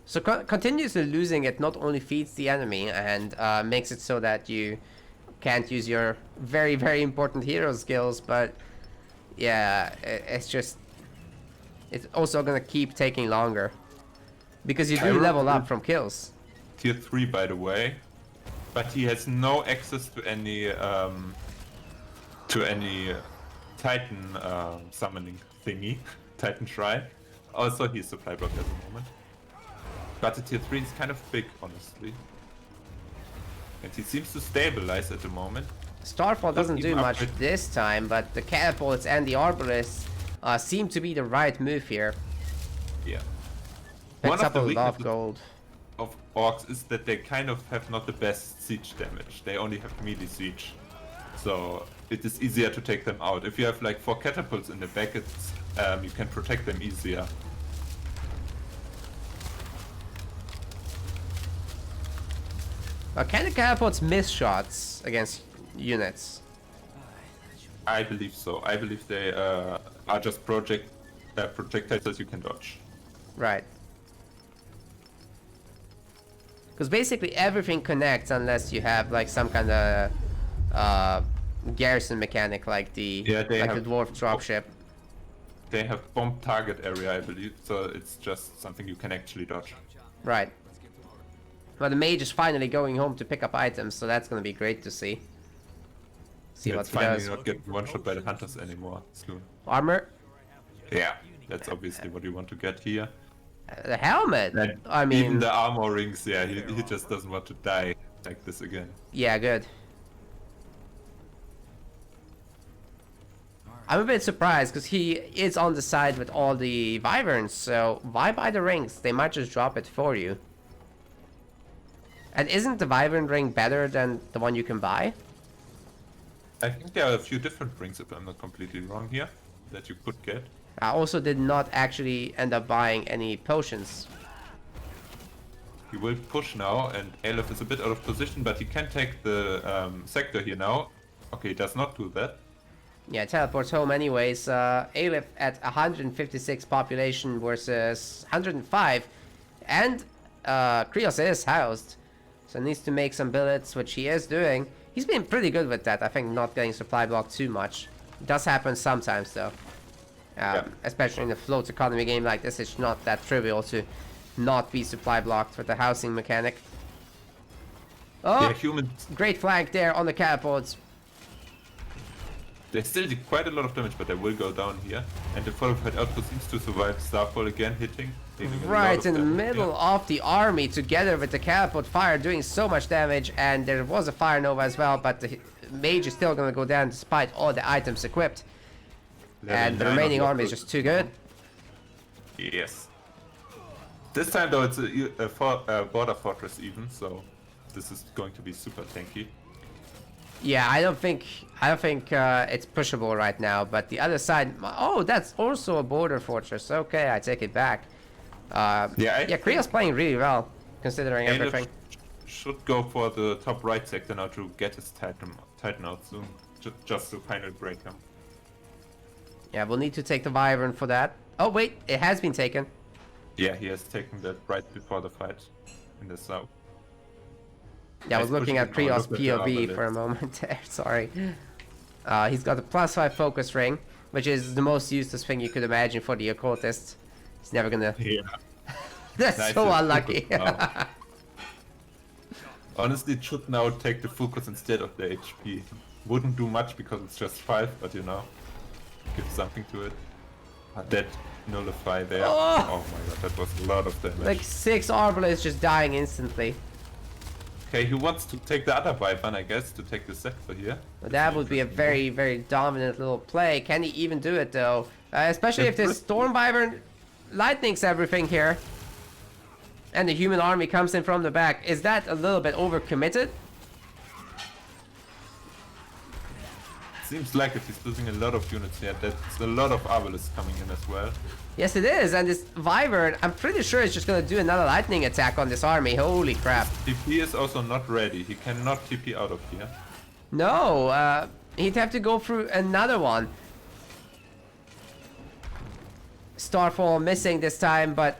So continuously losing it not only feeds the enemy and makes it so that you can't use your very, very important hero skills, but yeah, it's also gonna keep taking longer. Because you do level up from kills. Tier 3 by the way, but he has no access to any Titan summoning thingy, Titan Shrine. Also he's supply block at the moment. But the tier 3 is kind of big, honestly. And he seems to stabilize at the moment. Starfall doesn't do much this time, but the catapults and the arbalists seem to be the right move here. Yeah. Picks up a lot of weaknesses gold. of orcs is that they kind of have not the best siege damage. They only have melee siege. So it is easier to take them out. If you have like 4 catapults in the back, it's you can protect them easier. Can the catapults miss shots against units? I believe so. I believe they are just projectiles that you can dodge. Right. Because basically everything connects unless you have like some kind of garrison mechanic like the dwarf dropship. They have bomb target area, I believe, so it's just something you can actually dodge. Right. Well, the mage is finally going home to pick up items, so that's gonna be great to see. See what It's he finally does. not getting one shot by the hunters anymore soon. Armor, Yeah, that's obviously what you want to get here. the helmet. And I mean, even the armor rings, yeah, he just doesn't want to die like this again. yeah, good. I'm a bit surprised because he is on the side with all the wyverns, so why buy the rings? They might just drop it for you. And isn't the wyvern ring better than the one you can buy? I think there are a few different rings, if I'm not completely wrong here, that you could get. I also did not actually end up buying any potions. He will push now, and Aelith is a bit out of position, but he can take the sector here now. Okay, he does not do that. Yeah, teleports home anyways. Aelith at 156 population versus 105. And Khrios is housed. So needs to make some billets, which he is doing. He's been pretty good with that. I think not getting supply blocked too much. It does happen sometimes though. Especially in a float economy game like this, it's not that trivial to not be supply blocked with the housing mechanic. Oh, Yeah, humans, great flank there on the catapults. they still did quite a lot of damage, but they will go down here. And the fortified outpost seems to survive. Starfall again hitting a lot Right of in the damage, middle yeah. of the army together with the catapult fire doing so much damage, and there was a fire nova as well, but the mage is still gonna go down despite all the items equipped. Level And the 9 remaining of army is just too good. Yes. This time though it's a border fortress even, so this is going to be super tanky. Yeah, I don't think it's pushable right now, but the other side, oh, that's also a border fortress. Okay, I take it back. Yeah, Khrios playing really well considering Aelith everything. should go for the top right sector now to get his Titan out soon, just to finally break him. Yeah, we'll need to take the wyvern for that. Oh wait, it has been taken. Yeah, he has taken that right before the fight in the south. Yeah, I was Nice looking at pushing. Oh, Khrios look at the POV for a arbalest. moment there, sorry. He's got a +5 focus ring, which is the most useless thing you could imagine for the occultist. He's never gonna... Yeah. That's Nice so focus unlucky. now. Honestly, it should now take the focus instead of the HP. Wouldn't do much because it's just 5, but you know, give something to it. That nullify there. Oh! Oh my god, that was a lot of damage. Like 6 arbalists just dying instantly. Okay, he wants to take the other Wyvern, I guess, to take the sector here. But that would be a very, very dominant little play. Can he even do it though? Especially if this Storm Wyvern lightnings everything here. And the human army comes in from the back. Is that a little bit overcommitted? Seems like if he's losing a lot of units here, that's a lot of Aelith coming in as well. Yes, it is. And this Wyvern, I'm pretty sure it's just gonna do another lightning attack on this army. Holy crap. TP is also not ready. He cannot TP out of here. No, he'd have to go through another one. Starfall missing this time, but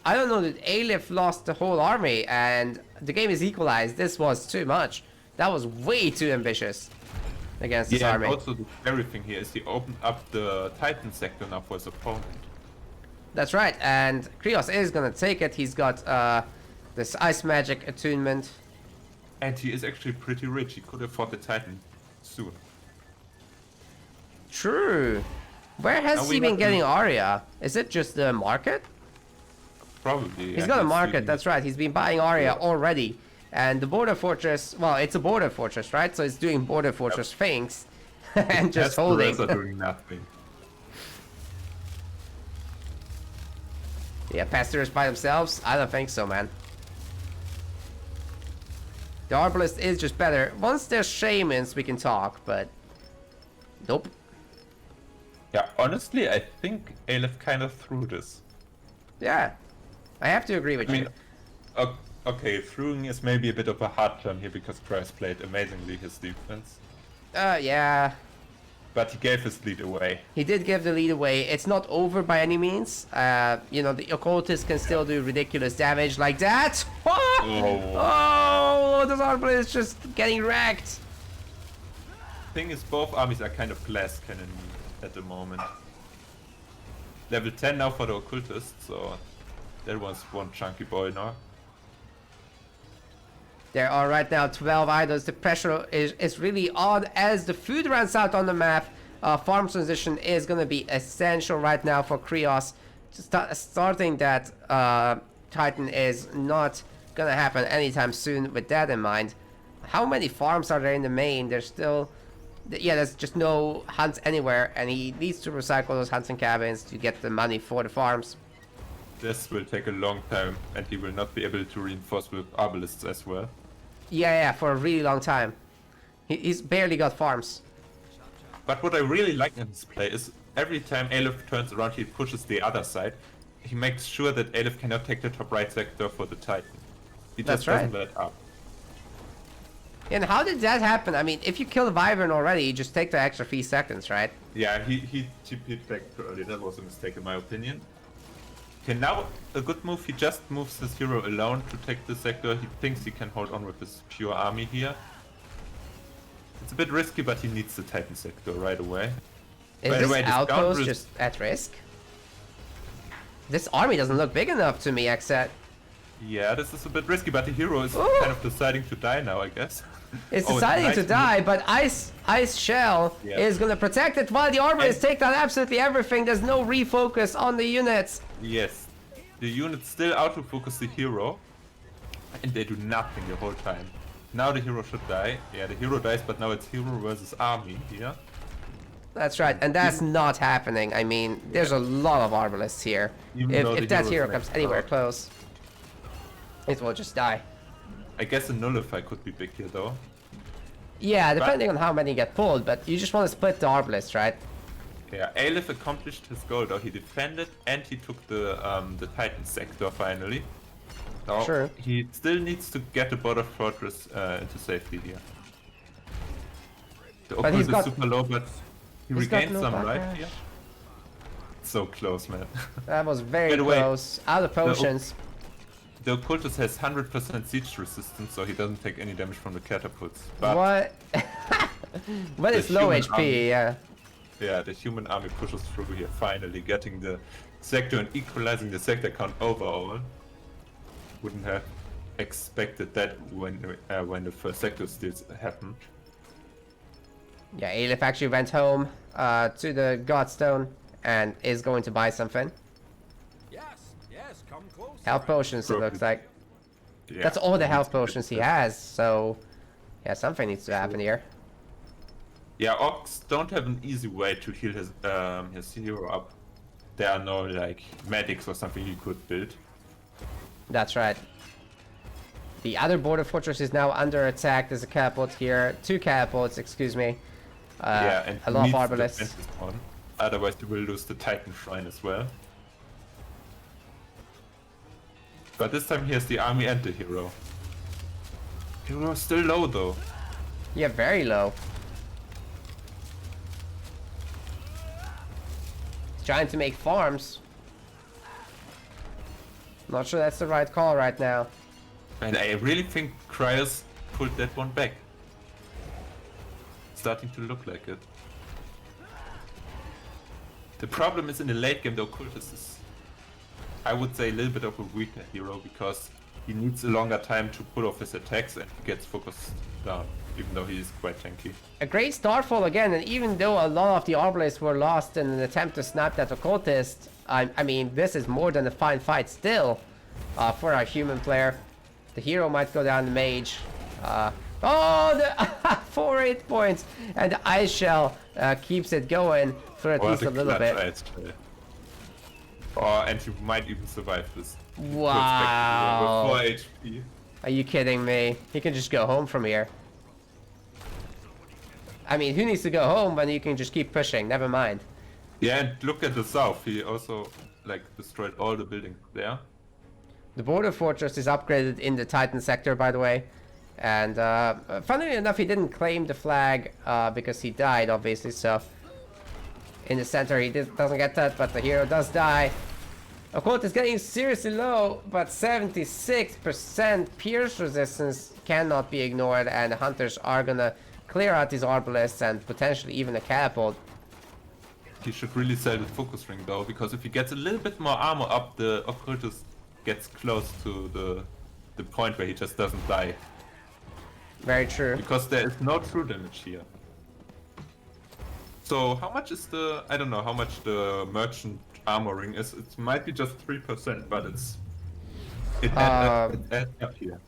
I don't know that Aelith lost the whole army and the game is equalized. This was too much. That was way too ambitious against this army. And also the scary thing here is he opened up the Titan sector now for his opponent. That's right, and Khrios is gonna take it. He's got this ice magic attunement. And he is actually pretty rich. He could afford the Titan soon. True. Where has he been getting Aria? Is it just the market? Probably. He's got a market, that's right. He's been buying Aria already. And the border fortress, well, it's a border fortress, right? So it's doing border fortress things and just holding. The rest are doing nothing. Yeah, pastors by themselves? I don't think so, man. The Arbalist is just better. Once there's shamans, we can talk, but nope. Yeah, honestly, I think Aelith kind of threw this. Yeah, I have to agree with you. Okay, throwing is maybe a bit of a hard term here because Khrios played amazingly his defense. Yeah. But he gave his lead away. He did give the lead away. It's not over by any means. You know, the occultist can still do ridiculous damage like that. Oh, this Arbalist is just getting wrecked. Thing is, both armies are kind of glass cannon at the moment. Level 10 now for the occultist, so that was one chunky boy now. There are right now 12 idols. The pressure is really on as the food runs out on the map. Farm transition is going to be essential right now for Khrios. Starting that Titan is not going to happen anytime soon with that in mind. How many farms are there in the main? There's still... Yeah, there's just no hunts anywhere, and he needs to recycle those hunts and cabins to get the money for the farms. This will take a long time, and he will not be able to reinforce with Arbalists as well. Yeah, for a really long time. He's barely got farms. But what I really like in this play is every time Aelith turns around, he pushes the other side. He makes sure that Aelith cannot take the top right sector for the Titan. He just doesn't let up. And how did that happen? I mean, if you kill the Wyvern already, you just take the extra 3 seconds, right? Yeah, he TP'd back too early. That was a mistake in my opinion. Okay, now a good move. He just moves his hero alone to take the sector. He thinks he can hold on with his pure army here. It's a bit risky, but he needs the Titan sector right away. Is this outpost just at risk? This army doesn't look big enough to me, Xset. Yeah, this is a bit risky, but the hero is kind of deciding to die now, I guess. It's deciding to die, but Ice Shell is gonna protect it while the Arbalists take down absolutely everything. There's no refocus on the units. Yes, the units still autofocus the hero, and they do nothing the whole time. Now the hero should die. Yeah, the hero dies, but now it's hero versus army here. That's right, and that's not happening. I mean, there's a lot of Arbalists here. If that hero comes anywhere close, it will just die. I guess a nullify could be big here though. Yeah, depending on how many get pulled, but you just want to split the Arbalist, right? Yeah, Aelith accomplished his goal though. He defended and he took the Titan sector finally. Now, sure. He still needs to get the border fortress into safety here. The occultist is super low, but he regained some life here. So close, man. That was very close. Out of potions. The occultist has 100% siege resistance, so he doesn't take any damage from the catapults. But what? But it's low HP, yeah. Yeah, the human army pushes through here, finally getting the sector and equalizing the sector count overall. Wouldn't have expected that when the first sector steals happened. Yeah, Aelith actually went home to the Godstone and is going to buy something. Yes, come close. Health potions, it looks like. Yeah, That's all the he health needs to get potions he this. has, so yeah, something needs to happen here. Yeah, orcs don't have an easy way to heal his hero up. There are no like medics or something you could build. That's right. The other border fortress is now under attack. There's a catapult here. 2 catapults, excuse me. Yeah, and a he lot of needs to arbalists. defend this one. Otherwise, he will lose the Titan Shrine as well. But this time he has the army and the hero. Hero is still low though. Yeah, very low. Trying to make farms. Not sure that's the right call right now. And I really think Khrios pulled that one back. Starting to look like it. The problem is in the late game the occultist is, I would say, a little bit of a weaker hero because he needs a longer time to pull off his attacks and he gets focused down, even though he is quite tanky. A great starfall again, and even though a lot of the arbalists were lost in an attempt to snap that occultist, I mean, this is more than a fine fight still for our human player. The hero might go down the mage. Oh, the 4 hit points, and the ice shell keeps it going for at least a little bit. And you might even survive this. Wow. With 4 HP. Are you kidding me? He can just go home from here. I mean, who needs to go home when you can just keep pushing? Never mind. Yeah, and look at the south. He also like destroyed all the buildings there. The border fortress is upgraded in the Titan sector, by the way. And funnily enough, he didn't claim the flag because he died, obviously. So in the center, he doesn't get that, but the hero does die. Occult is getting seriously low, but 76% pierce resistance cannot be ignored, and the hunters are gonna clear out these arbalists and potentially even a catapult. He should really sell the focus ring though, because if he gets a little bit more armor up, the occultist gets close to the point where he just doesn't die. Very true. Because there is no true damage here. So how much is the, I don't know how much the merchant armoring is. It might be just 3%, but it adds up here.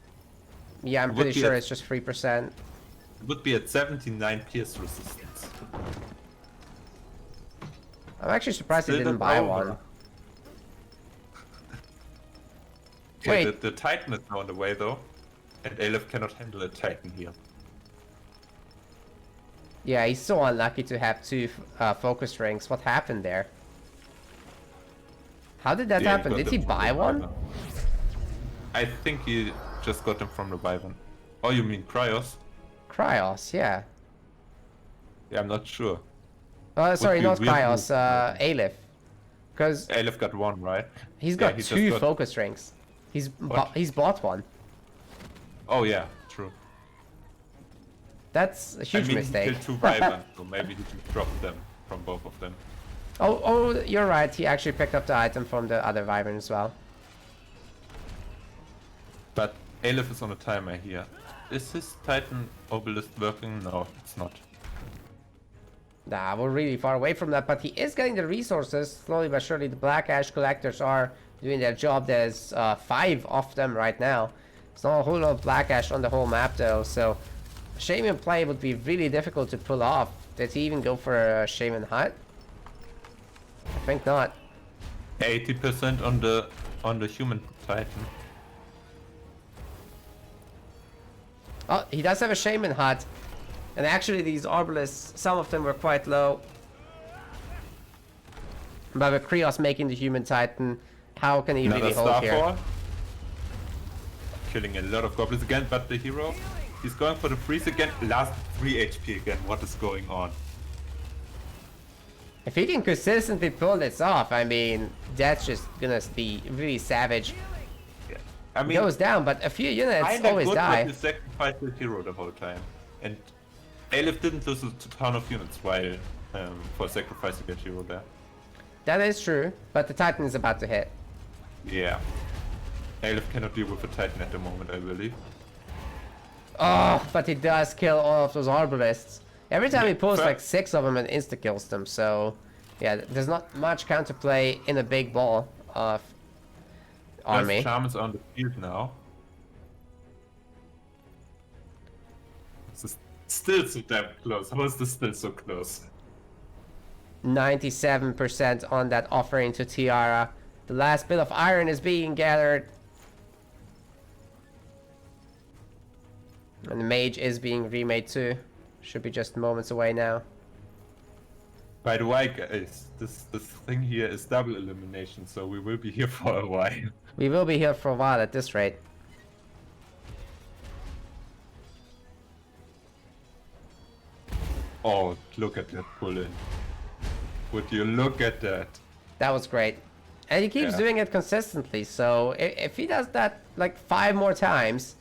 Yeah, I'm pretty sure it's just 3%. It would be at 79 pierce resistance. I'm actually surprised he Still didn't not buy over. one. Okay, Wait. the Titan is now on the way though, and Aelith cannot handle a Titan here. Yeah, he's so unlucky to have 2 focus rings. What happened there? How did that Yeah, happen? got Did them he from buy the one? Wyvern. I think he just got them from the Wyvern. Oh, you mean Khrios? Khrios, yeah. Yeah, I'm not sure. Sorry, be not weird Khrios, move. Aelith. Because Aelith got one, right? he's Yeah, got he just 2 got- focus rings. He's What? he's bought one. Oh yeah, true. That's a huge I mean, mistake. he killed 2 Wyverns, so maybe he just dropped them from both of them. Oh, you're right. He actually picked up the item from the other Wyvern as well. But Aelith is on a timer here. Is his Titan obelisk working? No, it's not. Nah, we're really far away from that, but he is getting the resources. Slowly but surely, the Black Ash Collectors are doing their job. There's 5 of them right now. It's not a whole lot of Black Ash on the whole map, though, so Shaman play would be really difficult to pull off. Did he even go for a Shaman hut? I think not. 80% on the human Titan. Oh, he does have a Shaman hut. And actually, these Arbalists, some of them were quite low. But with Khrios making the human Titan, how can he Another really hold here? Starfall. Killing a lot of goblins again, but the hero, he's going for the freeze again. Last 3 HP again. What is going on? If he can consistently pull this off, I mean, that's just gonna be really savage. Yeah. I He mean, goes down, but a few units kinda always good, die. but you sacrifice the hero the whole time. And Aelith didn't lose a ton of units while for sacrificing that hero there. That is true, but the Titan is about to hit. Yeah. Aelith cannot deal with the Titan at the moment, I believe. Oh, but he does kill all of those Arbalists. Every time he pulls Fair. like 6 of them and insta-kills them, so... Yeah, there's not much counterplay in a big ball of army. Charm is on the field now. Still so damn close. How is this still so close? 97% on that offering to Tiara. The last bit of iron is being gathered. And the mage is being remade too. Should be just moments away now. By the way, guys, this thing here is double elimination, so we will be here for a while. We will be here for a while at this rate. Oh, look at that pull-in. Would you look at that? That was great. And he keeps doing it consistently, so if he does that like 5 more times,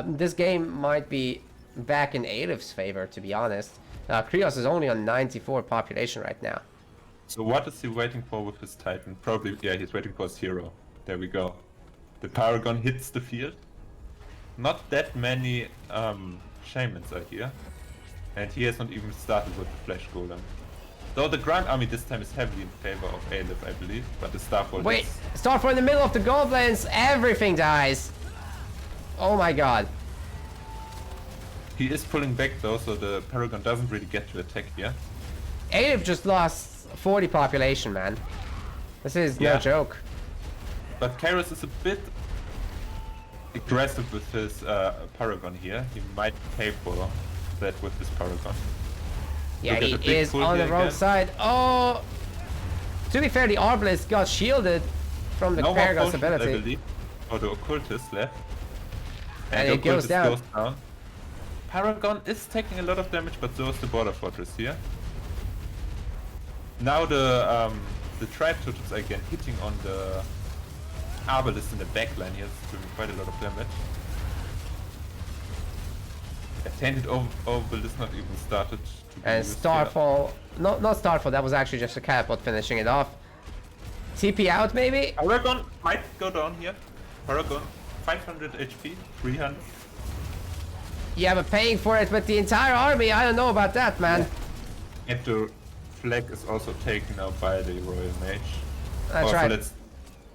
this game might be back in Aelith's favor, to be honest. Khrios is only on 94 population right now. So what is he waiting for with his Titan? Probably, yeah, he's waiting for his hero. There we go. The Paragon hits the field. Not that many shamans are here. And he has not even started with the Flash Golem. Though the Grand Army this time is heavily in favor of Aelith, I believe. But the Starfall Wait, Starfall in the middle of the goblins! Everything dies! Oh my god. He is pulling back though, so the Paragon doesn't really get to attack here. Aelith just lost 40 population, man. This is no joke. But Khrios is a bit aggressive with his Paragon here. He might pay for that with his Paragon. Yeah, he is on the wrong side. Oh! To be fair, the Arbalist got shielded from the Paragon's ability. I believe, or the Occultist left. And it goes down. Paragon is taking a lot of damage, but so is the Border Fortress here. Now the Tribe Totems are again hitting on the Arbalist in the backline here, it's doing quite a lot of damage. A Tainted Obelisk not even started to be And used Starfall, not Starfall, that was actually just a catapult finishing it off. TP out maybe? Paragon might go down here. Paragon, 500 HP, 300. Yeah, but paying for it with the entire army, I don't know about that, man. And the flag is also taken out by the Royal Mage. That's also, right. let's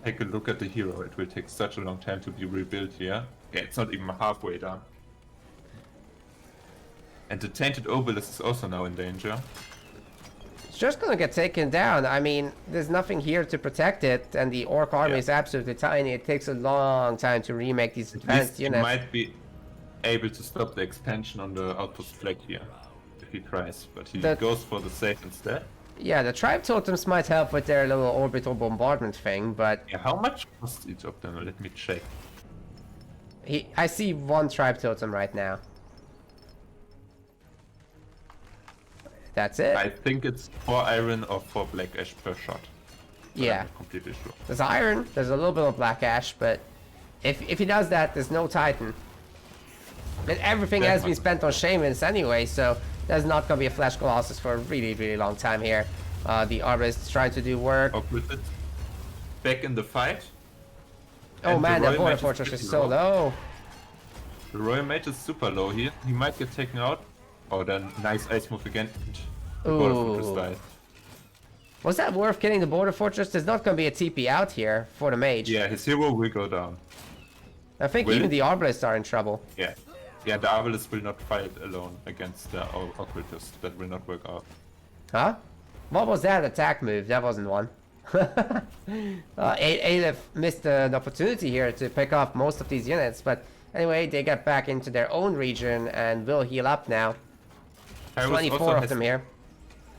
take a look at the hero. It will take such a long time to be rebuilt here. Yeah, it's not even halfway done. And the Tainted Obelisk is also now in danger. It's just gonna get taken down. I mean, there's nothing here to protect it, and the Orc army is absolutely tiny. It takes a long time to remake these advanced units. He might be able to stop the expansion on the outpost flag here, if he tries, but he goes for the safe instead. Yeah, the Tribe Totems might help with their little orbital bombardment thing, but... Yeah, how much costs each of them? Let me check. I see 1 Tribe Totem right now. That's it. I think it's 4 iron or 4 black ash per shot. Yeah. I'm not completely sure. There's iron, there's a little bit of black ash, but if he does that, there's no Titan. And everything has been spent on Shamans anyway, so there's not gonna be a Flash Colossus for a really, really long time here. The Arbalist is trying to do work. Back in the fight. Oh man, that Border Fortress is so low. The Royal Mage is super low here. He might get taken out. Oh, then nice ice move again. The Border Fortress died. Was that worth killing the Border Fortress? There's not gonna be a TP out here for the Mage. Yeah, his hero will go down. I think even the Arbalists are in trouble. Yeah. Yeah, the Arbalist will not fight alone against the Occultist. That will not work out. Huh? What was that attack move? That wasn't one. Aelith missed an opportunity here to pick off most of these units, but anyway, they get back into their own region and will heal up now. 24 of them here.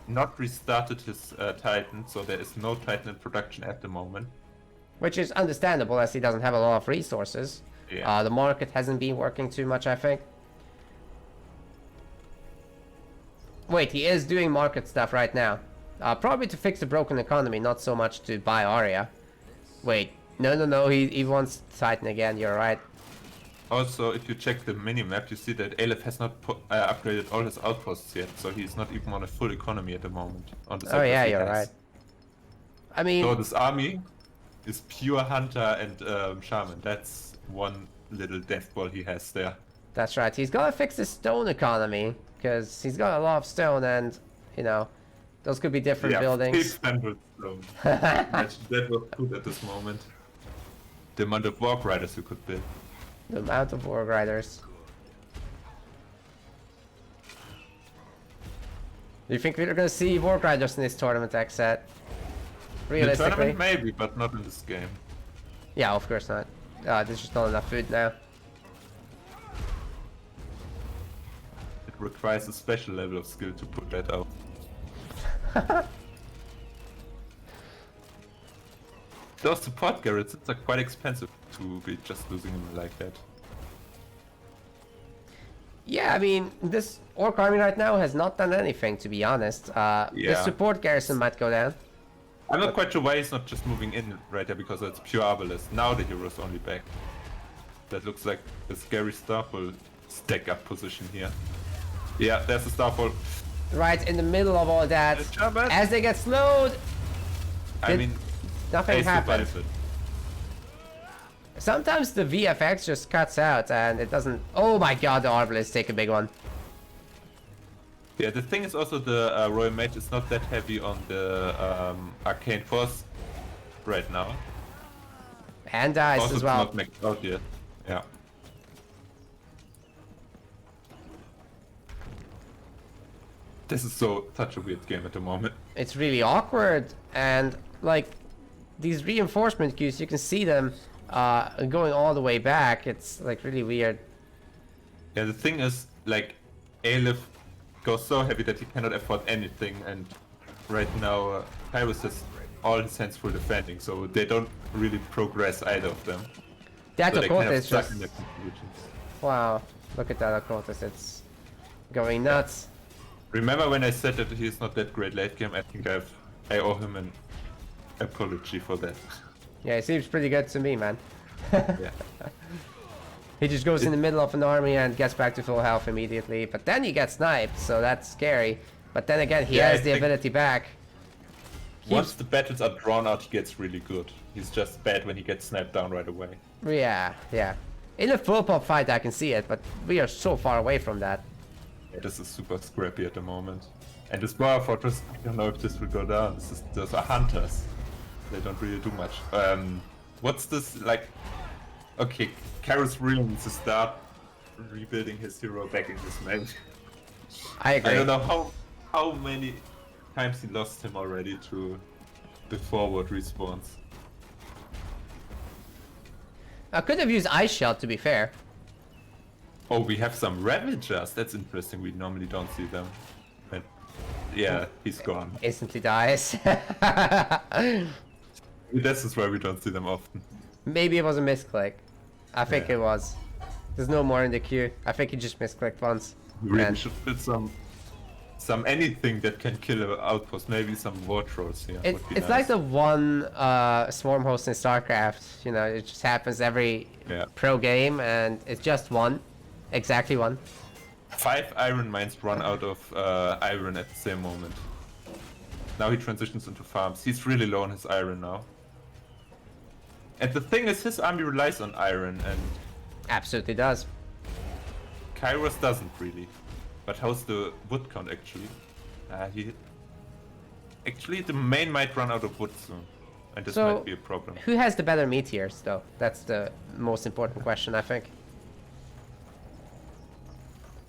Not restarted his Titan, so there is no Titan in production at the moment. Which is understandable as he doesn't have a lot of resources. Yeah. The market hasn't been working too much, I think. Wait, he is doing market stuff right now. Probably to fix the broken economy, not so much to buy Aria. Wait, no, he wants Titan again, you're right. Also, if you check the mini-map, you see that Aelith has not upgraded all his outposts yet, so he's not even on a full economy at the moment. On the oh yeah, you're right. I mean... So this army is pure hunter and shaman. That's one little death ball he has there. That's right. He's gotta fix his stone economy, because he's got a lot of stone and, you know, those could be different buildings. 600 stone. that was good at this moment. The amount of Warp Riders you could build. The amount of Warg Riders. Do you think we're gonna see War Grinders in this tournament, Xset? The Realistically? tournament maybe, but not in this game. Yeah, of course not. There's just not enough food now. It requires a special level of skill to put that out. Those support Garrets are quite expensive to be just losing them like that. Yeah, I mean, this Orc army right now has not done anything, to be honest. The Yeah. support garrison might go down. I'm not quite sure why he's not just moving in right there, because it's pure Arbalest. Now the hero's only back. That looks like a scary Starfall stack up position here. Yeah, there's a Starfall. Right in the middle of all that. Good job, man. As they get slowed, I mean, nothing Ace happens. survived it. Sometimes the VFX just cuts out and it doesn't... Oh my god, the Arbalest take a big one. Yeah, the thing is also the Royal Mage is not that heavy on the Arcane Force right now. And dies Also, as it's well. not maxed out yet. Yeah. This is such a weird game at the moment. It's really awkward, and like these reinforcement queues, you can see them going all the way back. It's like really weird. Yeah, the thing is, like, Aelith goes so heavy that he cannot afford anything, and right now Khrios has all his hands full defending, so they don't really progress either of them. That So they kind occultist of stuck just... in their conclusions. Wow, look at that occultist, it's going nuts. Remember when I said that he's not that great late game? I think I owe him an apology for that. Yeah, it seems pretty good to me, man. Yeah. He just goes in the middle of an army and gets back to full health immediately, but then he gets sniped, so that's scary. But then again, he Yeah, has I the think- ability back. Once the battles are drawn out, he gets really good. He's just bad when he gets sniped down right away. Yeah, yeah. In a full pop fight, I can see it, but we are so far away from that. Yeah, this is super scrappy at the moment. And this Power Fortress, I don't know if this will go down. Those are hunters. They don't really do much. What's this, like... Okay, Khrios really needs to start rebuilding his hero back in this match. I agree. I don't know how many times he lost him already to the forward respawns. I could have used Ice Shell, to be fair. Oh, we have some Ravagers. That's interesting. We normally don't see them. But yeah, he's gone. Instantly dies. This is why we don't see them often. Maybe it was a misclick. I think Yeah. it was. There's no more in the queue. I think he just misclicked once. We really And- should put some anything that can kill an outpost. Maybe some war trolls here. It's would be like nice. the one swarm host in StarCraft. You know, it just happens every Yeah. pro game, and it's just one, exactly one. 5 iron mines run out of iron at the same moment. Now he transitions into farms. He's really low on his iron now. And the thing is, his army relies on iron, and Absolutely does. Khrios doesn't really. But how's the wood count actually? Actually, the main might run out of wood soon, and this So- might be a problem. Who has the better meteors, though? That's the most important question, I think.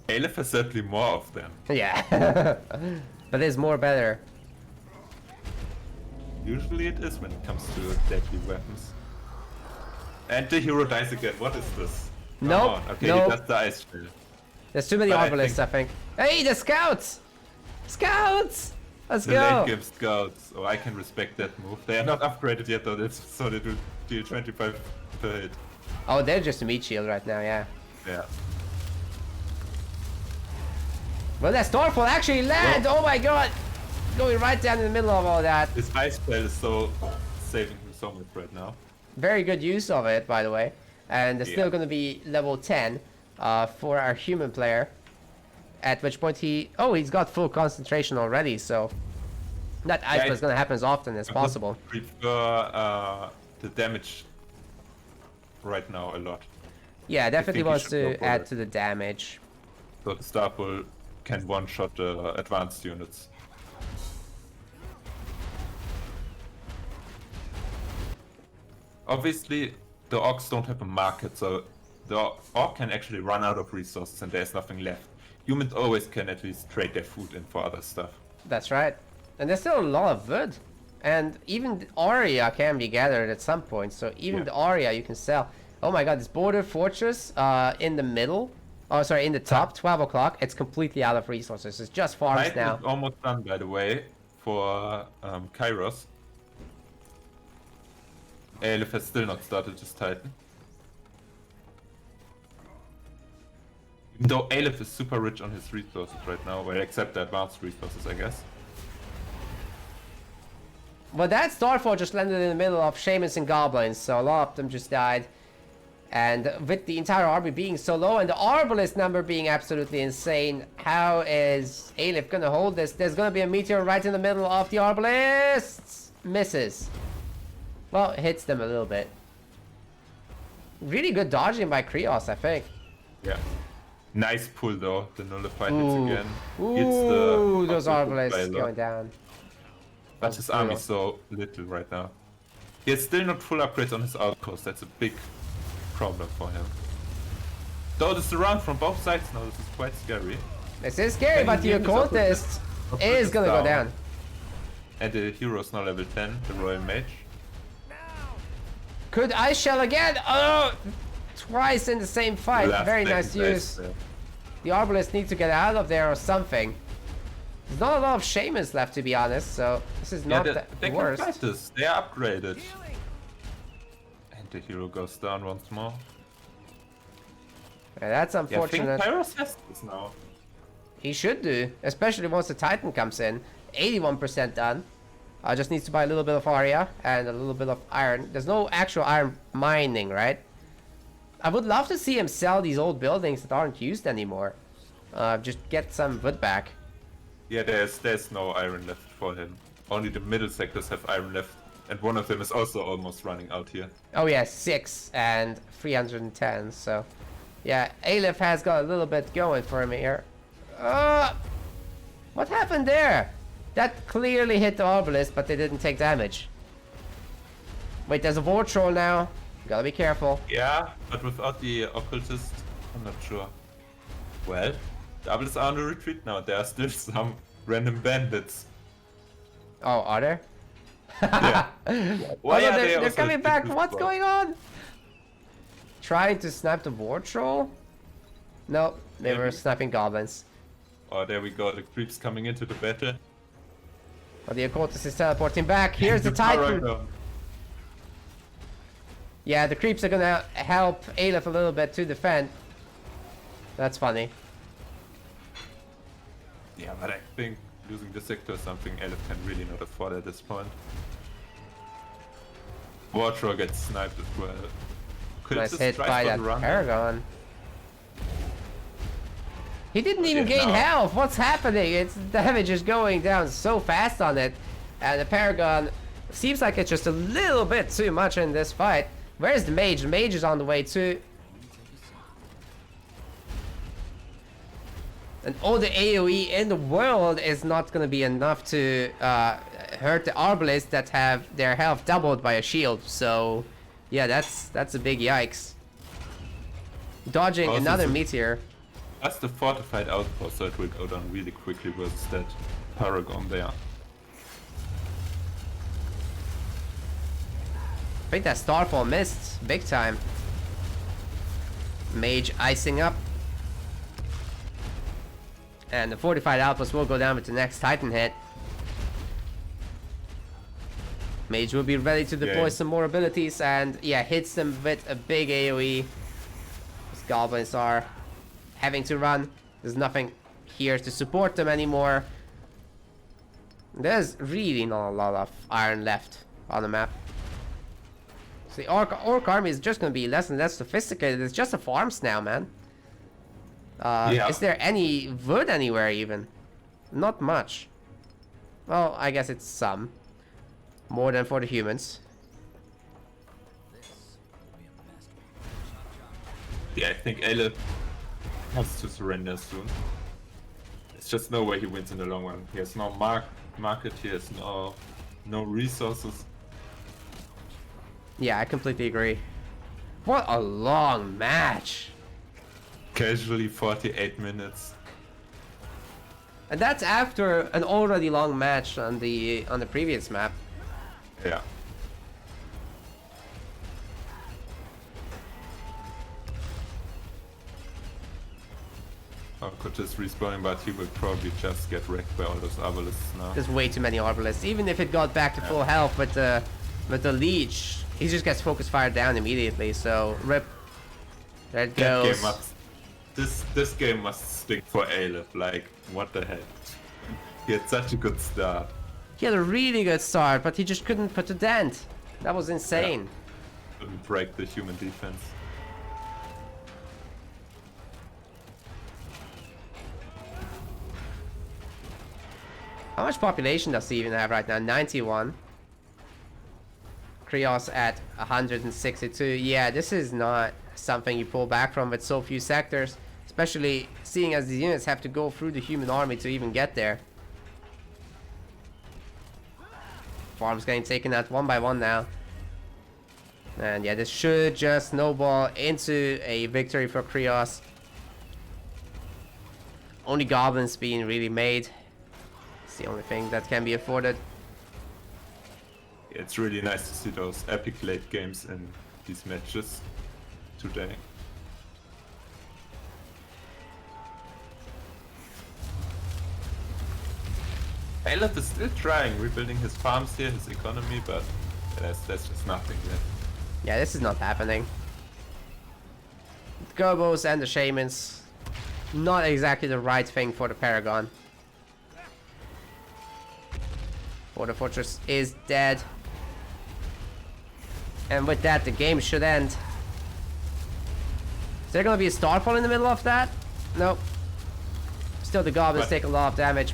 Aelith has certainly more of them. Yeah. But is more better. Usually it is when it comes to deadly weapons. And the hero dies again. What is this? Come Nope, on. Okay, nope. he does the ice shell. There's too many But I Arbalists, I think. Hey, the scouts! Scouts! Let's The go! late game scouts. Oh, I can respect that move. They are not upgraded yet though, so they do deal 25 per hit. Oh, they're just a meat shield right now, yeah. Yeah. Well, that Stormfall actually land! Whoa. Oh my god! Going right down in the middle of all that. His ice spell is so saving him so much right now. Very good use of it, by the way. And they're still Yeah. going to be level 10 for our human player. At which point he's got full concentration already, so that ice Yeah, is going to happen as often as I would possible. prefer the damage right now a lot. Yeah, definitely think he wants should go to for add it. to the damage. So the Starfall can one-shot the advanced units. Obviously, the orcs don't have a market, so the orc can actually run out of resources and there's nothing left. Humans always can at least trade their food in for other stuff. That's right. And there's still a lot of wood. And even the Aria can be gathered at some point. So even the Aria you can sell. Oh my god, this border fortress in the middle. Oh, sorry, in the top, 12 o'clock. It's completely out of resources. It's just farms Titan now. is almost done, by the way, for Khrios. Aelith has still not started his Titan. Even though Aelith is super rich on his resources right now, well, except the advanced resources, I guess. But that Starfall just landed in the middle of shamans and goblins, so a lot of them just died. And with the entire army being so low and the Arbalest number being absolutely insane, how is Aelith gonna hold this? There's gonna be a meteor right in the middle of the Arbalists! Misses. Well, it hits them a little bit. Really good dodging by Khrios, I think. Yeah. Nice pull though, the nullified hits again. Ooh, those Arbalists going down. But his army's so little right now. He has still not full upgrades on his outpost, that's a big problem for him. Though the surround from both sides now, this is quite scary. This is scary, but the occultist is gonna go down. And the hero's now level 10, the Royal Mage. Could Ice Shell again? Oh! Twice in the same fight. Very nice use. The Arbalists need to get out of there or something. There's not a lot of shamans left, to be honest, so this is not the worst. Can fight this. They are upgraded. And the hero goes down once more. Yeah, that's unfortunate. I think Khrios has this now. He should do, especially once the Titan comes in. 81% done. Just needs to buy a little bit of Aria and a little bit of iron. There's no actual iron mining, right? I would love to see him sell these old buildings that aren't used anymore. Just get some wood back. Yeah, there's no iron left for him. Only the middle sectors have iron left. And one of them is also almost running out here. Oh yeah, 6 and 310, so... Yeah, Aelith has got a little bit going for him here. What happened there? That clearly hit the Arbalist, but they didn't take damage. Wait, there's a War Troll now. Gotta be careful. Yeah, but without the Occultist, I'm not sure. Well, the Arbalists are on the retreat now. There are still some random bandits. Oh, are there? Yeah. Why are they're coming back. What's going on? Trying to snipe the War Troll? No, they were sniping goblins. Oh, there we go. The creeps coming into the battle. Oh, the occultist is teleporting back. Here's the Titan. Yeah, the creeps are gonna help Aelith a little bit to defend. That's funny. Yeah, but I think losing the sector is something Aelith can really not afford at this point. Wartroll gets sniped as well. Nice hit by that Paragon. He didn't even gain health. What's happening? Its damage is going down so fast on it. And the Paragon seems like it's just a little bit too much in this fight. Where's the Mage? The Mage is on the way too. And all the AoE in the world is not going to be enough to hurt the Arbalists that have their health doubled by a shield. So, yeah, that's a big yikes. Dodging another meteor. That's the fortified outpost, so it will go down really quickly versus that Paragon there. I think that Starfall missed big time. Mage icing up. And the fortified outpost will go down with the next Titan hit. Mage will be ready to deploy some more abilities and yeah, hits them with a big AoE. These goblins are having to run. There's nothing here to support them anymore. There's really not a lot of iron left on the map. So the Orc army is just going to be less and less sophisticated. It's just a farms now, man. Is there any wood anywhere even? Not much. Well, I guess it's some. More than for the humans. Yeah, I think Aelith has to surrender soon. There's just no way he wins in the long run. He has no market, he has no resources. Yeah, I completely agree. What a long match. Casually 48 minutes. And that's after an already long match on the previous map. Yeah. I could just respawn, but he will probably just get wrecked by all those Abelisks now. There's way too many Arbalists. Even if it got back to full health with the leech, he just gets focus fired down immediately. So rip. There it goes. This game must stink for Aelith. Like, what the heck? He had such a good start. He had a really good start, but he just couldn't put a dent. That was insane. Yeah. Couldn't break the human defense. How much population does he even have right now? 91. Khrios at 162. Yeah, this is not something you pull back from with so few sectors. Especially seeing as these units have to go through the human army to even get there. Farms getting taken out one by one now. And yeah, this should just snowball into a victory for Khrios. Only goblins being really made. It's the only thing that can be afforded. It's really nice to see those epic late games in these matches today. Aelith is still trying, rebuilding his farms here, his economy, but that's just nothing yet. Yeah, this is not happening. The Gobos and the Shamans, not exactly the right thing for the Paragon. Border Fortress is dead. And with that, the game should end. Is there gonna be a Starfall in the middle of that? Nope. Still, the Goblins take a lot of damage.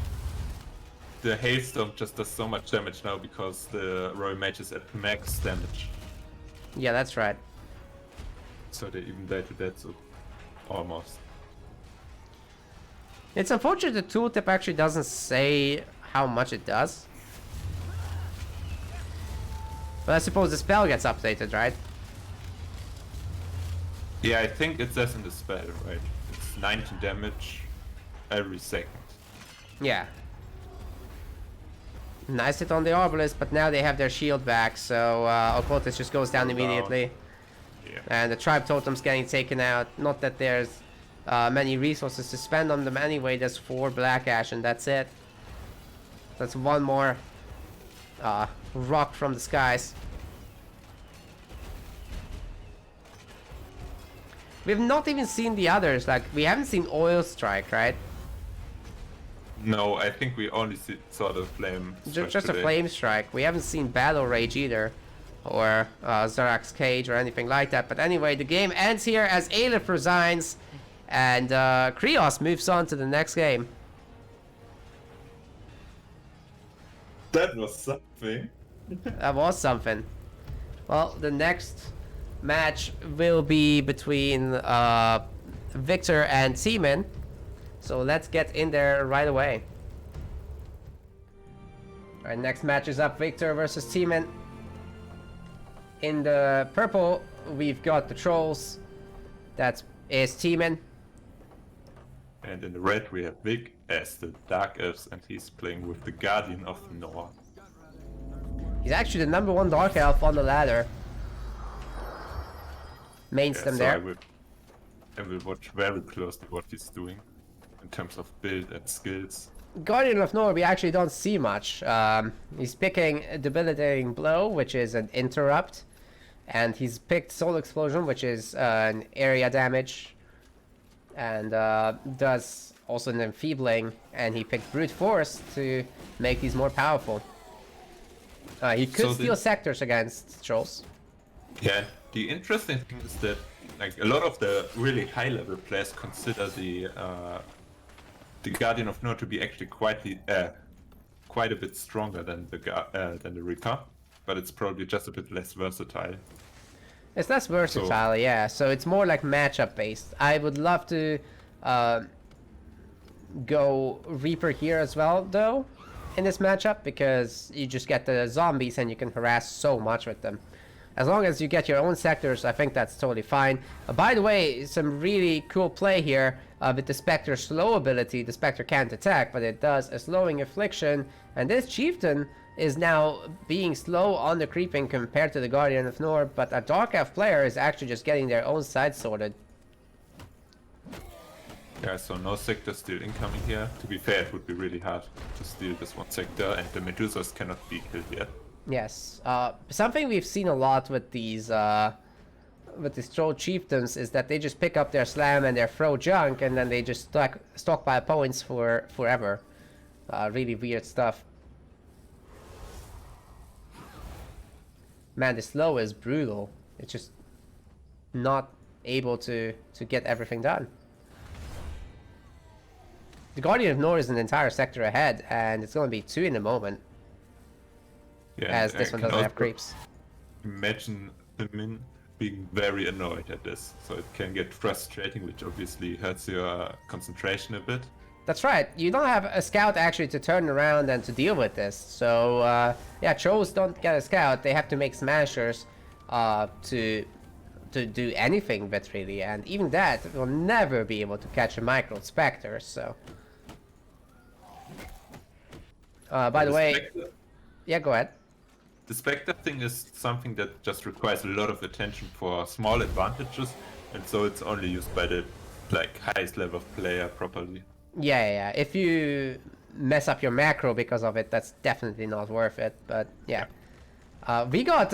The Hailstorm just does so much damage now because the Royal Mage is at max damage. Yeah, that's right. So they even died to that, so almost. It's unfortunate the tooltip actually doesn't say how much it does. But I suppose the spell gets updated, right? Yeah, I think it says in the spell, right? It's 19 damage every second. Yeah. Nice hit on the Arbalist, but now they have their shield back, so Occultist just goes down immediately. Yeah. And the Tribe Totem's getting taken out. Not that there's many resources to spend on them anyway. There's 4 Black Ash and that's it. That's one more rock from the skies. We've not even seen the others. Like, we haven't seen Oil Strike, right? No, I think we only saw the flame. Just a flame strike. We haven't seen Battle Rage either, or Zarak's Cage or anything like that. But anyway, the game ends here as Aelith resigns, and Khrios moves on to the next game. That was something. That was something. Well, the next match will be between Victor and Theemin. So let's get in there right away. Alright, next match is up. Victor versus Theemin. In the purple, we've got the Trolls. That is Theemin. And in the red we have Vic as the Dark Elves, and he's playing with the Guardian of Noah. He's actually the #1 Dark Elf on the ladder. Mains them so there. I will watch very closely what he's doing in terms of build and skills. Guardian of Noah, we actually don't see much. He's picking Debilitating Blow, which is an interrupt. And he's picked Soul Explosion, which is an area damage. And does also an Enfeebling. And he picked Brute Force to make these more powerful. He could steal sectors against Trolls. Yeah, the interesting thing is that like a lot of the really high level players consider the Guardian of Noah to be actually quite a bit stronger than the Reaper, but it's probably just a bit less versatile. It's less versatile, yeah. So it's more like matchup based. I would love to go Reaper here as well, though, in this matchup, because you just get the zombies and you can harass so much with them. As long as you get your own sectors, I think that's totally fine. By the way, some really cool play here. with the Spectre slow ability, the Spectre can't attack, but it does a slowing affliction. And this Chieftain is now being slow on the creeping compared to the Guardian of Nor, but a Dark Elf player is actually just getting their own side sorted. Yeah, so no sector still incoming here. To be fair, it would be really hard to steal this one sector, and the Medusas cannot be killed yet. Yes, something we've seen a lot with these troll chieftains is that they just pick up their slam and their throw junk, and then they just stockpile points for forever. Really weird stuff. Man, the slow is brutal. It's just not able to get everything done. The Guardian of Nor is an entire sector ahead, and it's going to be 2 in a moment. Yeah, As this one doesn't have creeps. Imagine the Min being very annoyed at this, so it can get frustrating, which obviously hurts your concentration a bit. That's right. You don't have a scout actually to turn around and to deal with this. So yeah, trolls don't get a scout. They have to make smashers to do anything with really, and even that will never be able to catch a micro specter. So by the way, Spectre, yeah, go ahead. the Spectre thing is something that just requires a lot of attention for small advantages, and so it's only used by the highest level of player properly. Yeah. If you mess up your macro because of it, that's definitely not worth it. But yeah. We got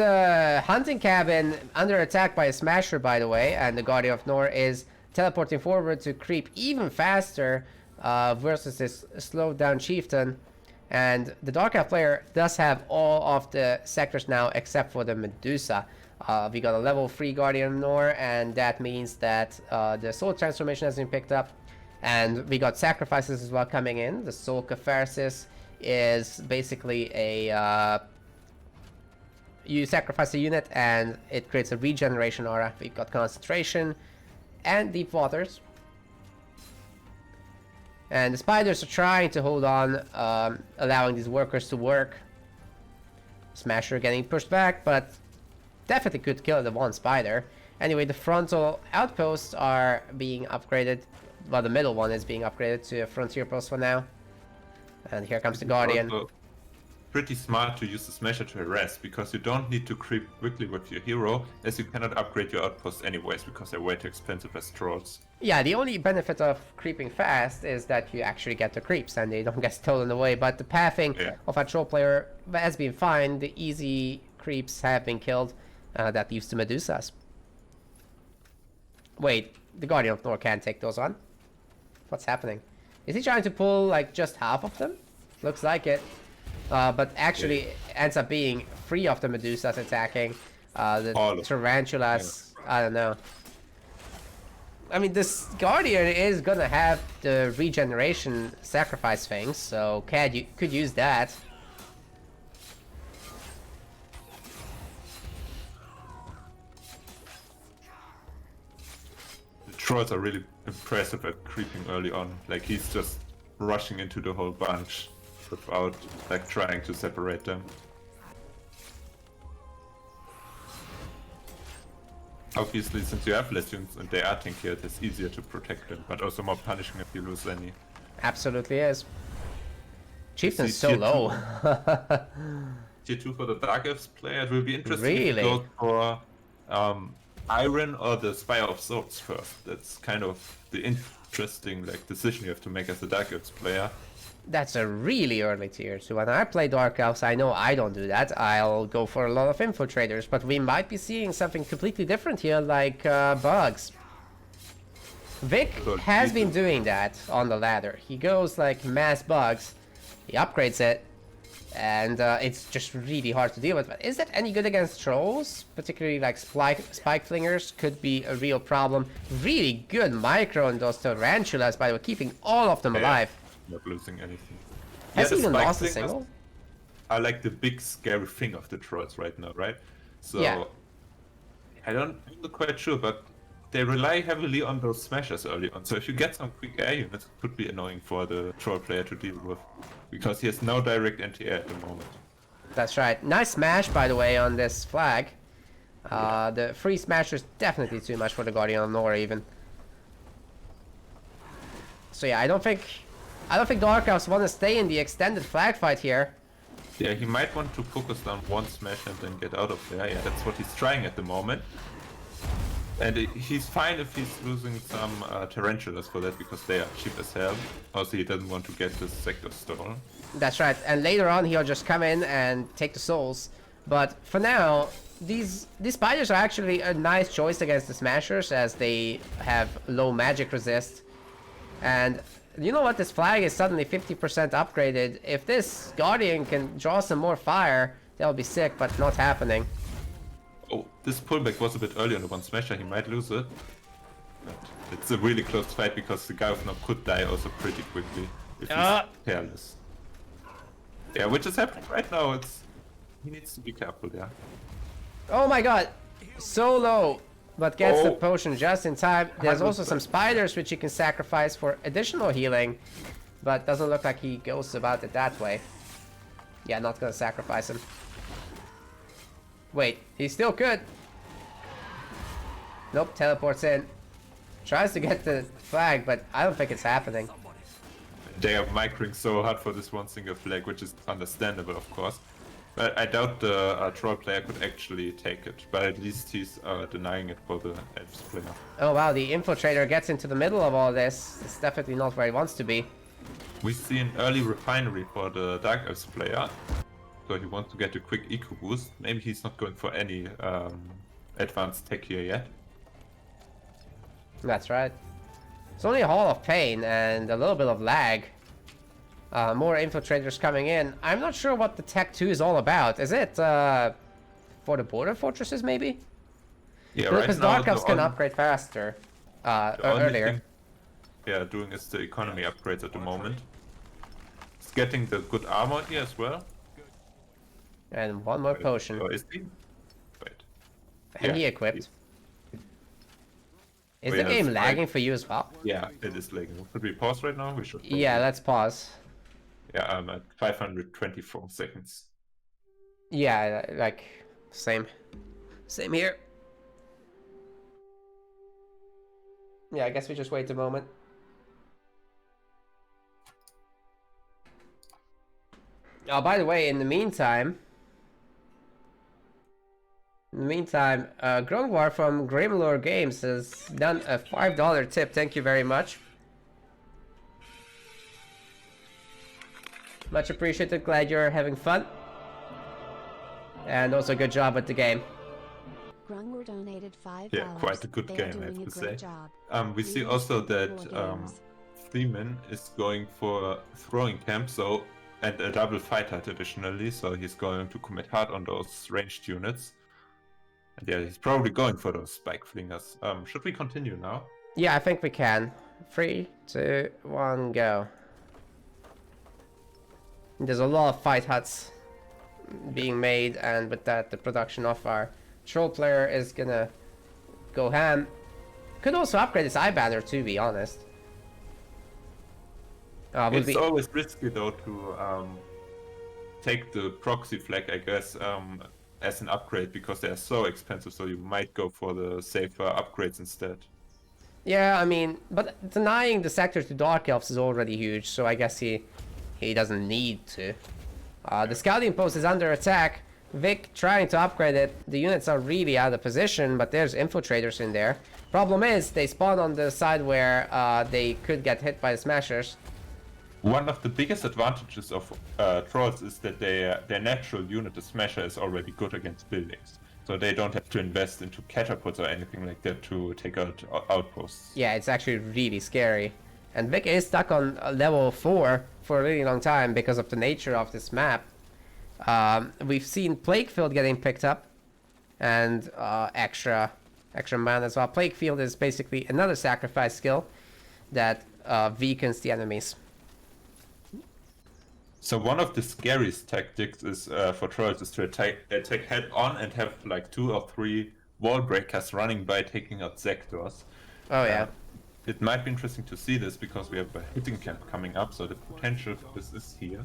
Hunting Cabin under attack by a Smasher, by the way, and the Guardian of Nor is teleporting forward to creep even faster versus this slowed down Chieftain. And the Dark Elf player does have all of the sectors now except for the Medusa. We got a level 3 Guardian of Nor, and that means that the Soul Transformation has been picked up. And we got sacrifices as well coming in. The Soul Catharsis is basically a... you sacrifice a unit and it creates a regeneration aura. We've got Concentration and Deep Waters. And the spiders are trying to hold on, allowing these workers to work. Smasher getting pushed back, but definitely could kill the one spider. Anyway, the frontal outposts are being upgraded. Well, the middle one is being upgraded to a frontier post for now. And here comes the Guardian. Also pretty smart to use the Smasher to harass, because you don't need to creep quickly with your hero, as you cannot upgrade your outposts anyways, because they're way too expensive as trolls. Yeah, the only benefit of creeping fast is that you actually get the creeps and they don't get stolen away, but the pathing of a troll player has been fine. The easy creeps have been killed. That leaves the Medusas. Wait, the Guardian of Nor can't take those on? What's happening? Is he trying to pull like just half of them? Looks like it. But actually ends up being 3 of the Medusas attacking. The tarantulas, I don't know. I mean, this Guardian is gonna have the regeneration sacrifice thing, so could use that. The trolls are really impressive at creeping early on. Like, he's just rushing into the whole bunch without trying to separate them. Obviously, since you have less units and they are tankier, it's easier to protect them, but also more punishing if you lose any. Absolutely is. Chieftain's so low. Tier 2 for the Dark Elves player, it will be interesting Really? if you go for Iron or the Spire of Swords first. That's kind of the interesting decision you have to make as a Dark Elves player. That's a really early tier. So when I play Dark Elves, I know I don't do that. I'll go for a lot of infiltrators, but we might be seeing something completely different here, like bugs. Vic has been doing that on the ladder. He goes like mass bugs, he upgrades it, and it's just really hard to deal with. But is that any good against trolls? Particularly like spike flingers could be a real problem. Really good micro on those tarantulas, by the way, keeping all of them alive. Not losing anything. Has he the even spike lost a flingers single? are like the big scary thing of the trolls right now, right? So Yeah. I'm not quite sure, but they rely heavily on those smashers early on. So if you get some quick air units, it could be annoying for the troll player to deal with, because he has no direct anti-air at the moment. That's right. Nice smash, by the way, on this flag. The free smasher is definitely too much for the Guardian of Nor, even. So yeah, I don't think Dark Elves want to stay in the extended flag fight here. Yeah, he might want to focus down one smash and then get out of there. Yeah, that's what he's trying at the moment. And he's fine if he's losing some tarantulas for that, because they are cheap as hell. Also, he doesn't want to get this sector stolen. That's right, and later on he'll just come in and take the souls. But for now, these spiders are actually a nice choice against the smashers, as they have low magic resist. And you know what? This flag is suddenly 50% upgraded. If this guardian can draw some more fire, that would be sick, but not happening. Oh, this pullback was a bit early on the one smasher. He might lose it. But it's a really close fight, because the guy with knock could die also pretty quickly if he's careless. Yeah, which is happening right now. He needs to be careful, yeah. Oh my god! So low, but gets the Oh. potion just in time. There's also some spiders which he can sacrifice for additional healing, but doesn't look like he goes about it that way. Yeah, not gonna sacrifice him. Wait, he still could. Nope, teleports in. Tries to get the flag, but I don't think it's happening. They are microing so hard for this one single flag, which is understandable, of course. But I doubt the troll player could actually take it. But at least he's denying it for the elves player. Oh wow, the infiltrator gets into the middle of all this. It's definitely not where he wants to be. We see an early refinery for the dark elves player. So he wants to get a quick eco boost. Maybe he's not going for any advanced tech here yet. That's right. It's only a Hall of Pain and a little bit of lag. More infiltrators coming in. I'm not sure what the Tech 2 is all about. Is it for the border fortresses, maybe? Yeah, right because now Dark Elves can upgrade faster the only earlier. thing they are doing is the economy upgrades at the moment. It's getting the good armor here as well. And one more potion. Or is he? Wait. And he Yeah, equipped. Is Oh, the yeah, game that's lagging for you as well? Yeah, it is lagging. Should we pause right now? We should. Yeah, let's pause. Yeah, I'm at 524 seconds. Yeah, like, same. Same here. Yeah, I guess we just wait a moment. Oh, by the way, in the meantime, Grongwar from Grimlore Games has done a $5 tip. Thank you very much. Much appreciated. Glad you're having fun. And also good job with the game. Grungwar donated $5. Yeah, quite a good They are game, I have doing a to great say. job. We see Please also support that more games. Theemin is going for throwing camp, so and a double fight hut additionally, so he's going to commit hard on those ranged units. And yeah, he's probably going for those spike flingers. Should we continue now? Yeah, I think we can. 3, 2, 1, go. There's a lot of fight huts being made, and with that, the production of our troll player is gonna go ham. Could also upgrade his eye banner, to be honest. Would It's be always risky though to take the proxy flag, I guess, as an upgrade, because they are so expensive, so you might go for the safer upgrades instead. yeah. I mean, but denying the sector to Dark Elves is already huge, so I guess he doesn't need to. The scouting post is under attack. Vic trying to upgrade it. The units are really out of position, but there's infiltrators in there. Problem is, they spawn on the side where they could get hit by the smashers. One of the biggest advantages of trolls is that their natural unit, the smasher, is already good against buildings. So they don't have to invest into catapults or anything like that to take out outposts. Yeah, it's actually really scary. And Vic is stuck on level 4 for a really long time because of the nature of this map. We've seen Plague Field getting picked up, and extra mana as well. Plague Field is basically another sacrifice skill that weakens the enemies. So one of the scariest tactics is for trolls is to attack head on and have like 2 or 3 wall breakers running by, taking out sectors. Oh yeah. It might be interesting to see this because we have a hitting camp coming up, so the potential for this is here.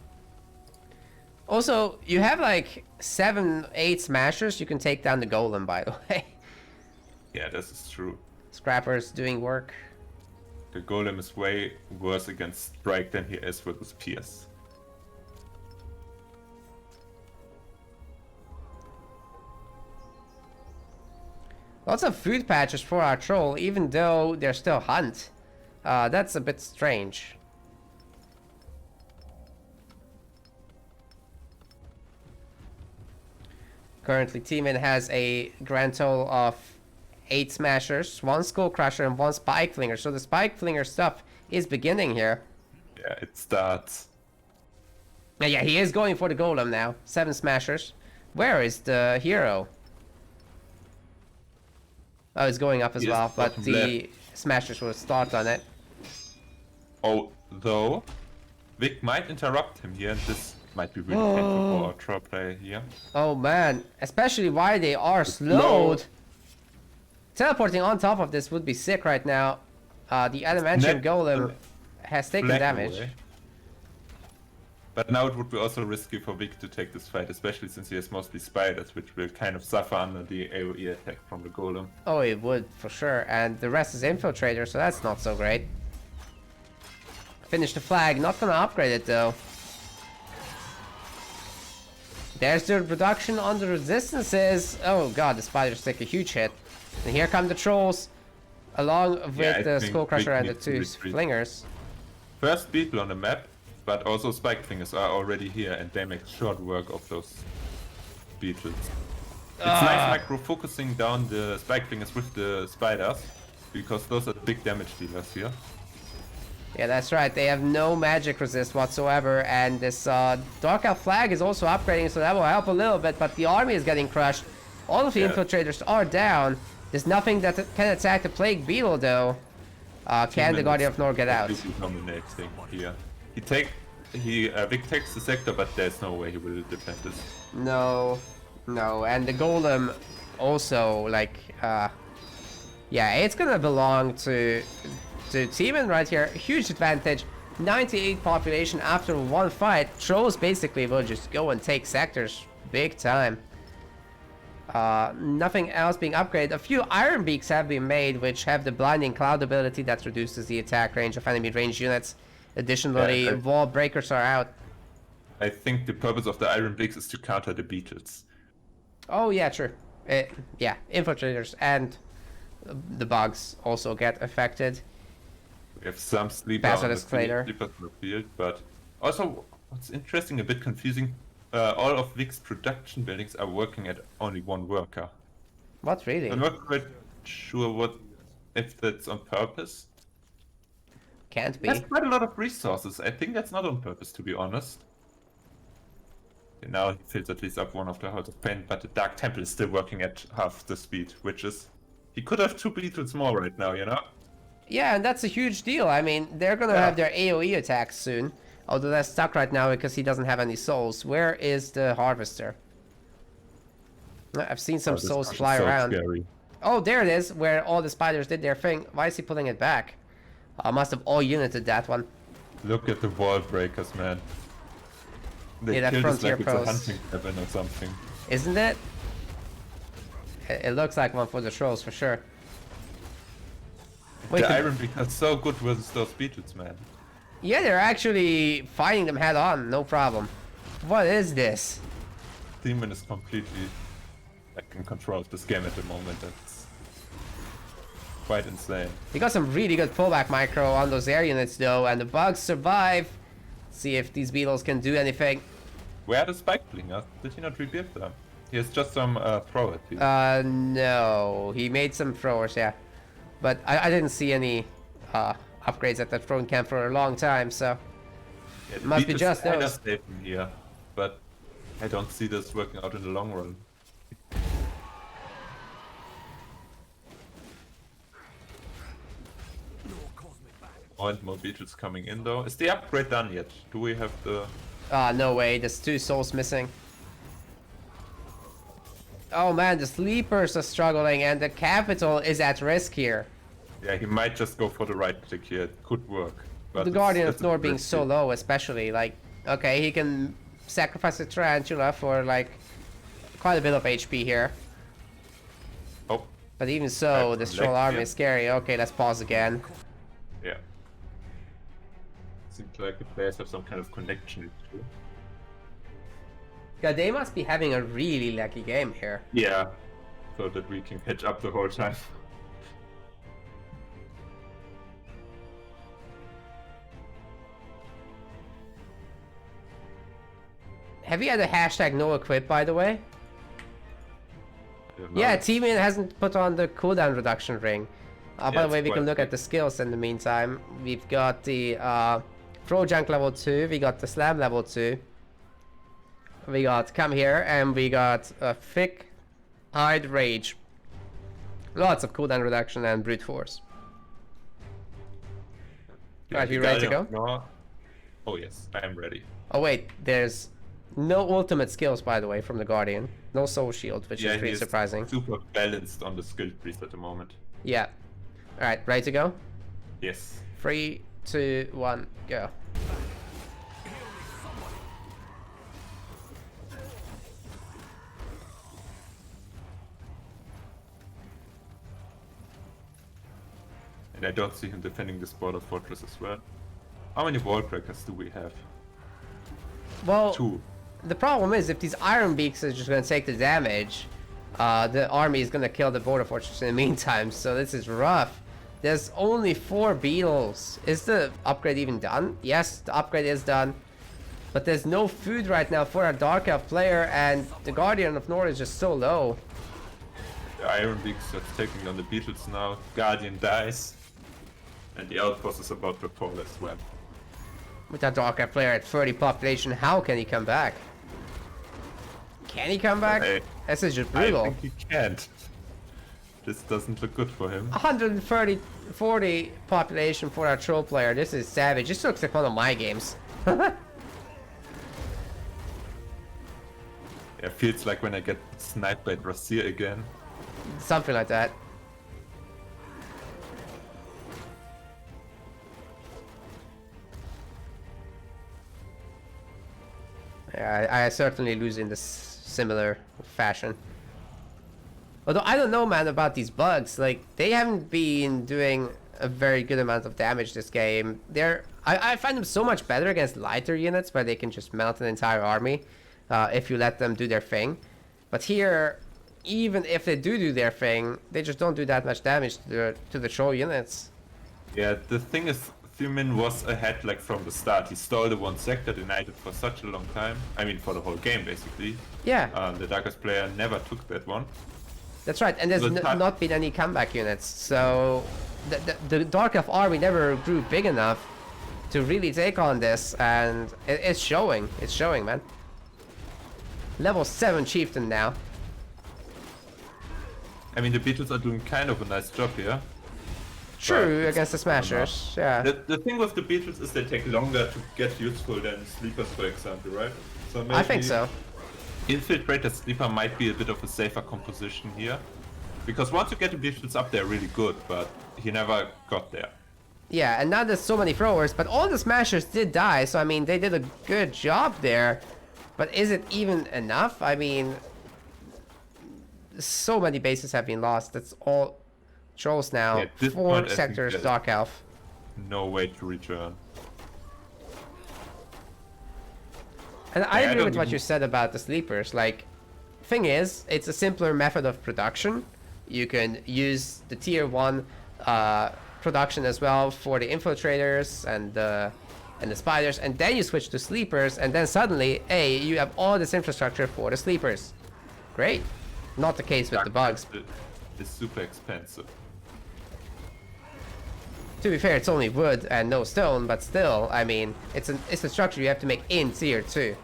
Also, you have like 7, 8 smashers. You can take down the golem, by the way. Yeah, this is true. Scrappers doing work. The golem is way worse against strike than he is with pierce. Lots of food patches for our troll, even though they're still hunt. That's a bit strange. Currently, Theemin has a grand total of 8 smashers, 1 skull crusher, and 1 spike flinger. So the spike flinger stuff is beginning here. Yeah, it starts. Yeah, he is going for the golem now. 7 smashers. Where is the hero? Oh, it's going up as Yes, well, but bottom the smashers will start on it. Although Vic might interrupt him here, and this might be really painful for our troll player here. Oh man, especially why they are slowed. Teleporting on top of this would be sick right now. The adamantium golem has taken Flag damage. away. But now it would be also risky for Vic to take this fight, especially since he has mostly spiders, which will kind of suffer under the AoE attack from the golem. Oh, it would for sure, and the rest is infiltrator, so that's not so great. Finish the flag, not gonna upgrade it though. There's the reduction on the resistances. Oh god, the spiders take a huge hit. And here come the trolls, along with the skull crusher and the 2 flingers. First beetle on the map, but also spike fingers are already here, and they make short work of those beetles. It's nice micro focusing down the spike fingers with the spiders, because those are big damage dealers here. Yeah, that's right. They have no magic resist whatsoever, and this Dark Elf flag is also upgrading, so that will help a little bit, but the army is getting crushed. All of the infiltrators are down. There's nothing that can attack the Plague Beetle, though. Can the Guardian of Nor get out? Dominating here. Vic takes the sector, but there's no way he will defend this. No, and the Golem also, like, yeah, it's gonna belong to Theemin right here. Huge advantage. 98 population after 1 fight. Trolls basically will just go and take sectors big time. Nothing else being upgraded. A few Iron Beaks have been made, which have the Blinding Cloud ability that reduces the attack range of enemy ranged units. Additionally, wall breakers are out. I think the purpose of the Iron Beaks is to counter the beetles. Oh yeah, true. Yeah, infiltrators and the bugs also get affected. We have some sleeper Pass on on the escalator. sleepers in the field, but also what's interesting, a bit confusing, all of Vic's production buildings are working at only 1 worker. What really? I'm not quite sure if that's on purpose. Can't be. That's quite a lot of resources. I think that's not on purpose, to be honest. Okay, now he fills at least up one of the House of Pain, but the Dark Temple is still working at half the speed, which is... He could have 2 beetles more right now, you know? Yeah, and that's a huge deal. I mean, they're gonna have their AoE attacks soon. Although they're stuck right now because he doesn't have any souls. Where is the Harvester? I've seen some souls fly around. Scary. Oh, there it is, where all the spiders did their thing. Why is he pulling it back? I must have all united that one. Look at the wall breakers, man. They Yeah, that killed us frontier like it's a pros. hunting cabin or something. Isn't it? It looks like one for the trolls, for sure. Wait, The Iron Beak is so good versus those beetles, man. yeah, they're actually fighting them head on, no problem. What is this? Theemin is completely like in control of this game at the moment. That's quite insane. He got some really good pullback micro on those air units though, and the bugs survive. See if these beetles can do anything. Where are the spike blingers? Did he not rebuild them? He has just some thrower team. No. He made some throwers, yeah. But I didn't see any upgrades at that throwing camp for a long time, so... Yeah, the must be beetles just kinda those. stay from here, but I don't see this working out in the long run. And more beetles coming in though. Is the upgrade done yet? Do we have the... No way, there's 2 souls missing. Oh man, the sleepers are struggling and the capital is at risk here. Yeah, he might just go for the right click here. It could work. But The Guardian of it's Nor being so risky. low especially, like... Okay, he can sacrifice a Tarantula for like... quite a bit of HP here. Oh, But even so, Right, this leg troll army here. is scary. Okay, let's pause again. Yeah. Seems like the players have some kind of connection too. Yeah, they must be having a really laggy game here. Yeah. So that we can catch up the whole time. Have you had a hashtag no equip, by the way? No, Yeah, Theemin hasn't put on the cooldown reduction ring. By the it's way, we can quite look at big. the skills in the meantime. We've got the throw junk level 2, we got the slam level 2. We got come here, and we got a thick hide rage. Lots of cooldown reduction and brute force. Alright, you ready to go? No. Oh yes, I am ready. Oh wait, there's no ultimate skills, by the way, from the Guardian. No soul shield, which is pretty he's surprising. super balanced on the skill priest at the moment. Yeah. Alright, ready to go? Yes. 3, 2, 1, go. And I don't see him defending this border fortress as well. How many wall breakers do we have? Well, 2. the problem is if these iron beaks are just gonna take the damage, the army is gonna kill the border fortress in the meantime, so this is rough. There's only 4 beetles. Is the upgrade even done? Yes, the upgrade is done. But there's no food right now for a Dark Elf player, and the Guardian of North is just so low. The Iron Beaks are taking on the Beetles now. Guardian dies. And the Outpost is about to fall as well. With that Dark Elf player at 30 population, how can he come back? Can he come back? This is just brutal. I think he can't. This doesn't look good for him. 40 population for that troll player. This is savage. This looks like one of my games. Yeah, feels like when I get sniped by Drasir again. Something like that. Yeah, I certainly lose in this similar fashion. Although I don't know, man, about these bugs. Like, they haven't been doing a very good amount of damage this game. I find them so much better against lighter units where they can just melt an entire army if you let them do their thing. But here, even if they do their thing, they just don't do that much damage to the troll units. Yeah, the thing is, Theemin was ahead like from the start. He stole the one sector, denied it for such a long time. I mean, for the whole game, basically. Yeah, The Darkest player never took that one. that's right. And there's not been any comeback units. So the Dark Elf army never grew big enough to really take on this. And it's showing. It's showing, man. Level 7 Chieftain now. I mean, the Beetles are doing kind of a nice job here. True, But against the Smashers. Yeah. The thing with the Beetles is they take longer to get useful than Sleepers, for example, right? So maybe I think so. Infiltrated Sleeper might be a bit of a safer composition here. Because once you get the Beetles up, they're really good, but he never got there. Yeah, and now there's so many throwers, but all the Smashers did die, so I mean, they did a good job there. But is it even enough? I mean, so many bases have been lost. That's all trolls now. Yeah, at this 4 point, I think sectors there's Dark Elf. No way to return. And I Yeah, I agree with don't what even- you said about the sleepers. Like, thing is, it's a simpler method of production. You can use the tier 1 production as well for the infiltrators and the spiders, and then you switch to sleepers, and then suddenly, hey, you have all this infrastructure for the sleepers. Great. Not the case with the bugs. It's super expensive. To be fair, it's only wood and no stone, but still, I mean, it's a structure you have to make in tier 2,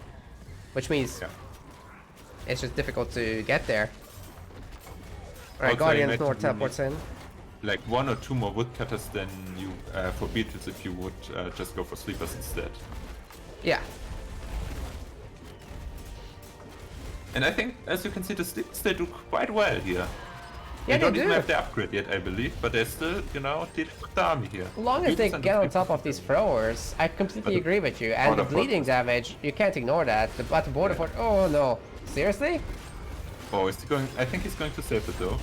which means Yeah. it's just difficult to get there. Alright, Also, I Guardian of imagine North you teleports in. Like 1 or 2 more woodcutters than you for Beetles if you would just go for Sleepers instead. Yeah. And I think, as you can see, the Sleepers, they do quite well here. Yeah, they don't they even do. have the upgrade yet, I believe, but they're still, you know, dealing with the army here. As long as they Beetles and get the on top Sleepers- of these throwers, I completely But agree with you. And the border bleeding fortress. damage, you can't ignore that. But the border fort, oh no. Seriously? Oh, is he going? I think he's going to save it though.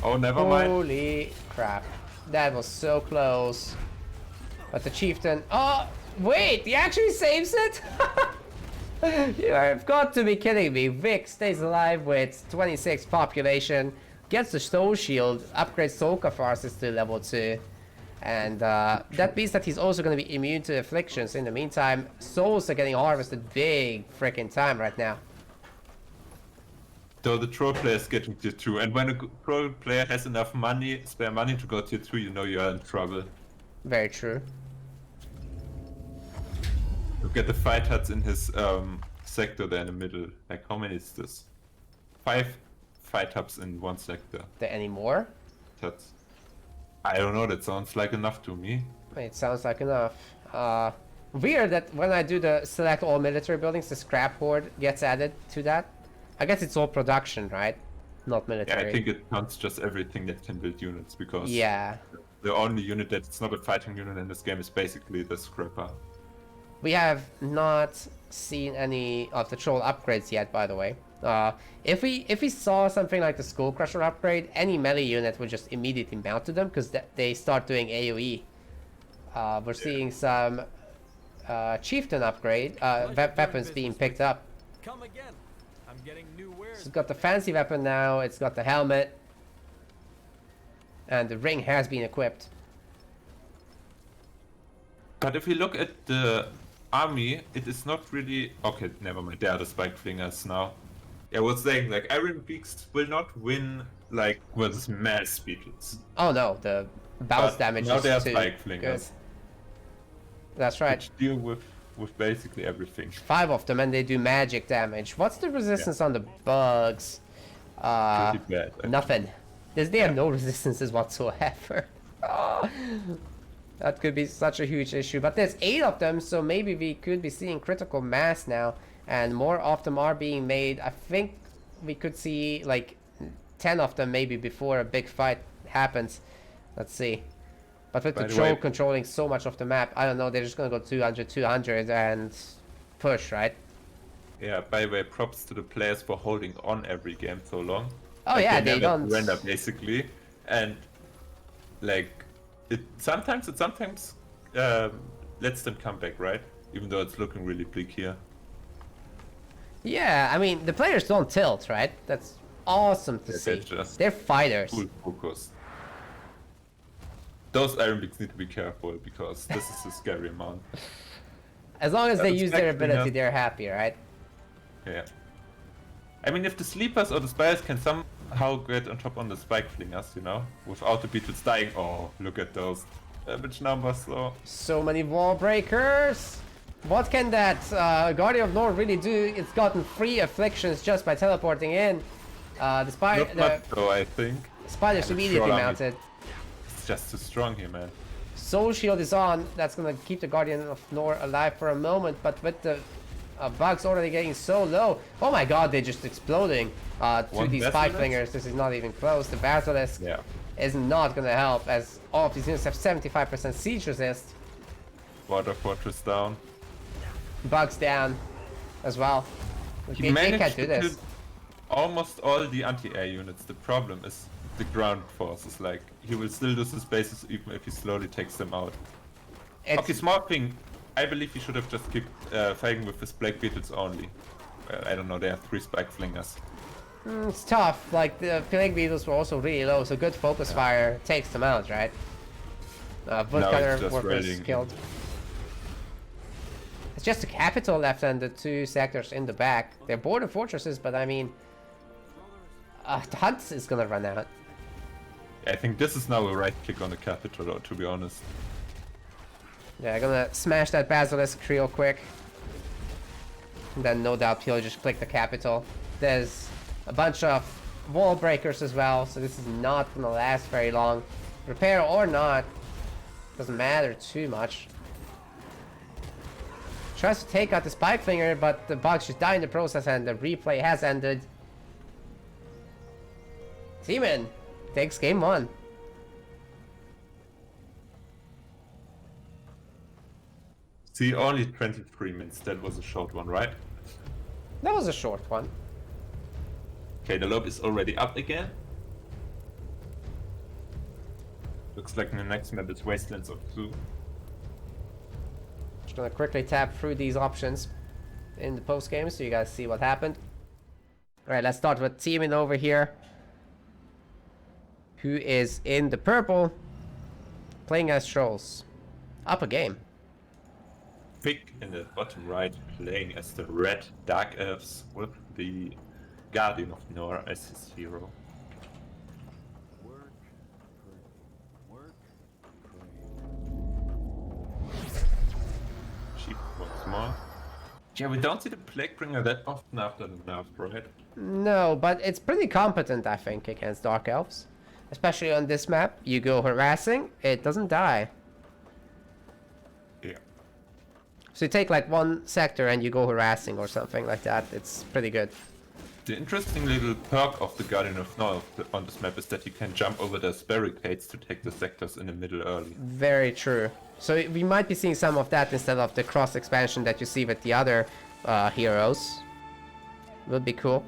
Oh, never mind. Holy crap. That was so close. But the chieftain... Oh, wait, he actually saves it? You have got to be kidding me. Vic stays alive with 26 population, gets the soul shield, upgrades soul catharsis to level 2. And that means that he's also going to be immune to afflictions. In the meantime, souls are getting harvested big freaking time right now. So the troll player is getting tier 2, and when a troll player has enough money, spare money to go tier 2, you know you are in trouble. Very true. Look at the fight huts in his sector there in the middle. Like, how many is this? 5 fight hubs in one sector. There any more? That's... I don't know, that sounds like enough to me. It sounds like enough. Weird that when I do the select all military buildings, the scrap hoard gets added to that. I guess it's all production, right? Not Yeah, military. I think it counts just everything that can build units, because Yeah. the only unit that's not a fighting unit in this game is basically the scrapper. We have not seen any of the troll upgrades yet, by the way. If we saw something like the Skull Crusher upgrade, any melee unit would just immediately mount to them because they start doing AoE. We're seeing some chieftain upgrade weapons being picked up. Come again. I'm getting new wares. So it's got the fancy weapon now. It's got the helmet, and the ring has been equipped. But if you look at the army, it is not really... Okay, never mind, they are the spike flingers now. Yeah, I was saying, like, Iron Beaks will not win, like, versus mass beetles. Oh no, the bounce But damage now is they are too spike flingers. good. That's right. Which deal with basically everything. 5 of them, and they do magic damage. What's the resistance on the bugs? Pretty bad. Nothing. They have no resistances whatsoever. That could be such a huge issue. But there's 8 of them, so maybe we could be seeing critical mass now. And more of them are being made. I think we could see like 10 of them maybe before a big fight happens. Let's see. But with the troll controlling so much of the map, I don't know, they're just gonna go 200, 200 and push, right? Yeah, by the way, props to the players for holding on every game so long. Oh Like, yeah, they never don't... surrender basically. And like, it sometimes lets them come back, right? Even though it's looking really bleak here. Yeah, I mean, the players don't tilt, right? That's awesome to see. They're fighters. Full focus. Those Iron Beaks need to be careful, because this is a scary amount. As long as they use their expecting ability, us. they're happy, right? Yeah. I mean, if the sleepers or the spires can somehow get on top on the spike flingers, you know, without the beetles dying. Oh, look at those damage numbers, though. So many wall breakers. What can that Guardian of North really do? It's gotten 3 afflictions just by teleporting in. The Not much, though, I think. spiders Yeah, immediately troll army. mounted. It's just too strong here, man. Soul Shield is on. That's gonna keep the Guardian of Nor alive for a moment, but with the bugs already getting so low. Oh my god, they're just exploding to One these spike Basilisk? flingers. This is not even close. The Basilisk Yeah. is not gonna help, as all of these units have 75% siege resist. Water Fortress down. Bugs down as well. He They can't managed do to kill this. almost all the anti-air units. The problem is the ground forces. Like, he will still lose his bases even if he slowly takes them out. Okay, small thing. I believe he should have just kept fighting with his Black Beetles only. Well, I don't know, they have 3 spike flingers. It's tough. Like, the Plague Beetles were also really low, so good focus fire takes them out, right? Woodcutter just workers raiding. killed. It's just the capital left and the 2 sectors in the back. They're border fortresses, but I mean... the hunt is gonna run out. I think this is now a right click on the capital, to be honest. Yeah, I'm gonna smash that Basilisk real quick. And then no doubt he'll just click the capital. There's a bunch of wall breakers as well, so this is not gonna last very long. Repair or not, doesn't matter too much. Tries to take out the Spike Finger, but the bugs just die in the process and the replay has ended. Theemin takes game 1. See, only 23 minutes. That was a short one, right? That was a short one. Okay, the lob is already up again. Looks like the next map is Wastelands of Zoo. Just gonna quickly tap through these options in the post game so you guys see what happened. Alright, let's start with Theemin over here, who is in the purple, playing as trolls. Up a game. Vic in the bottom right playing as the red Dark Elves with the Guardian of Nor as his hero. Work, pray. Work, pray. Sheep once more. Yeah, we don't see the Plaguebringer that often after the nerf, right? No, but it's pretty competent, I think, against Dark Elves. Especially on this map. You go harassing, it doesn't die. Yeah. So you take like one sector and you go harassing or something like that. It's pretty good. The interesting little perk of the Guardian of Nor on this map is that you can jump over the barricades to take the sectors in the middle early. Very true. So we might be seeing some of that instead of the cross expansion that you see with the other heroes. Would be cool.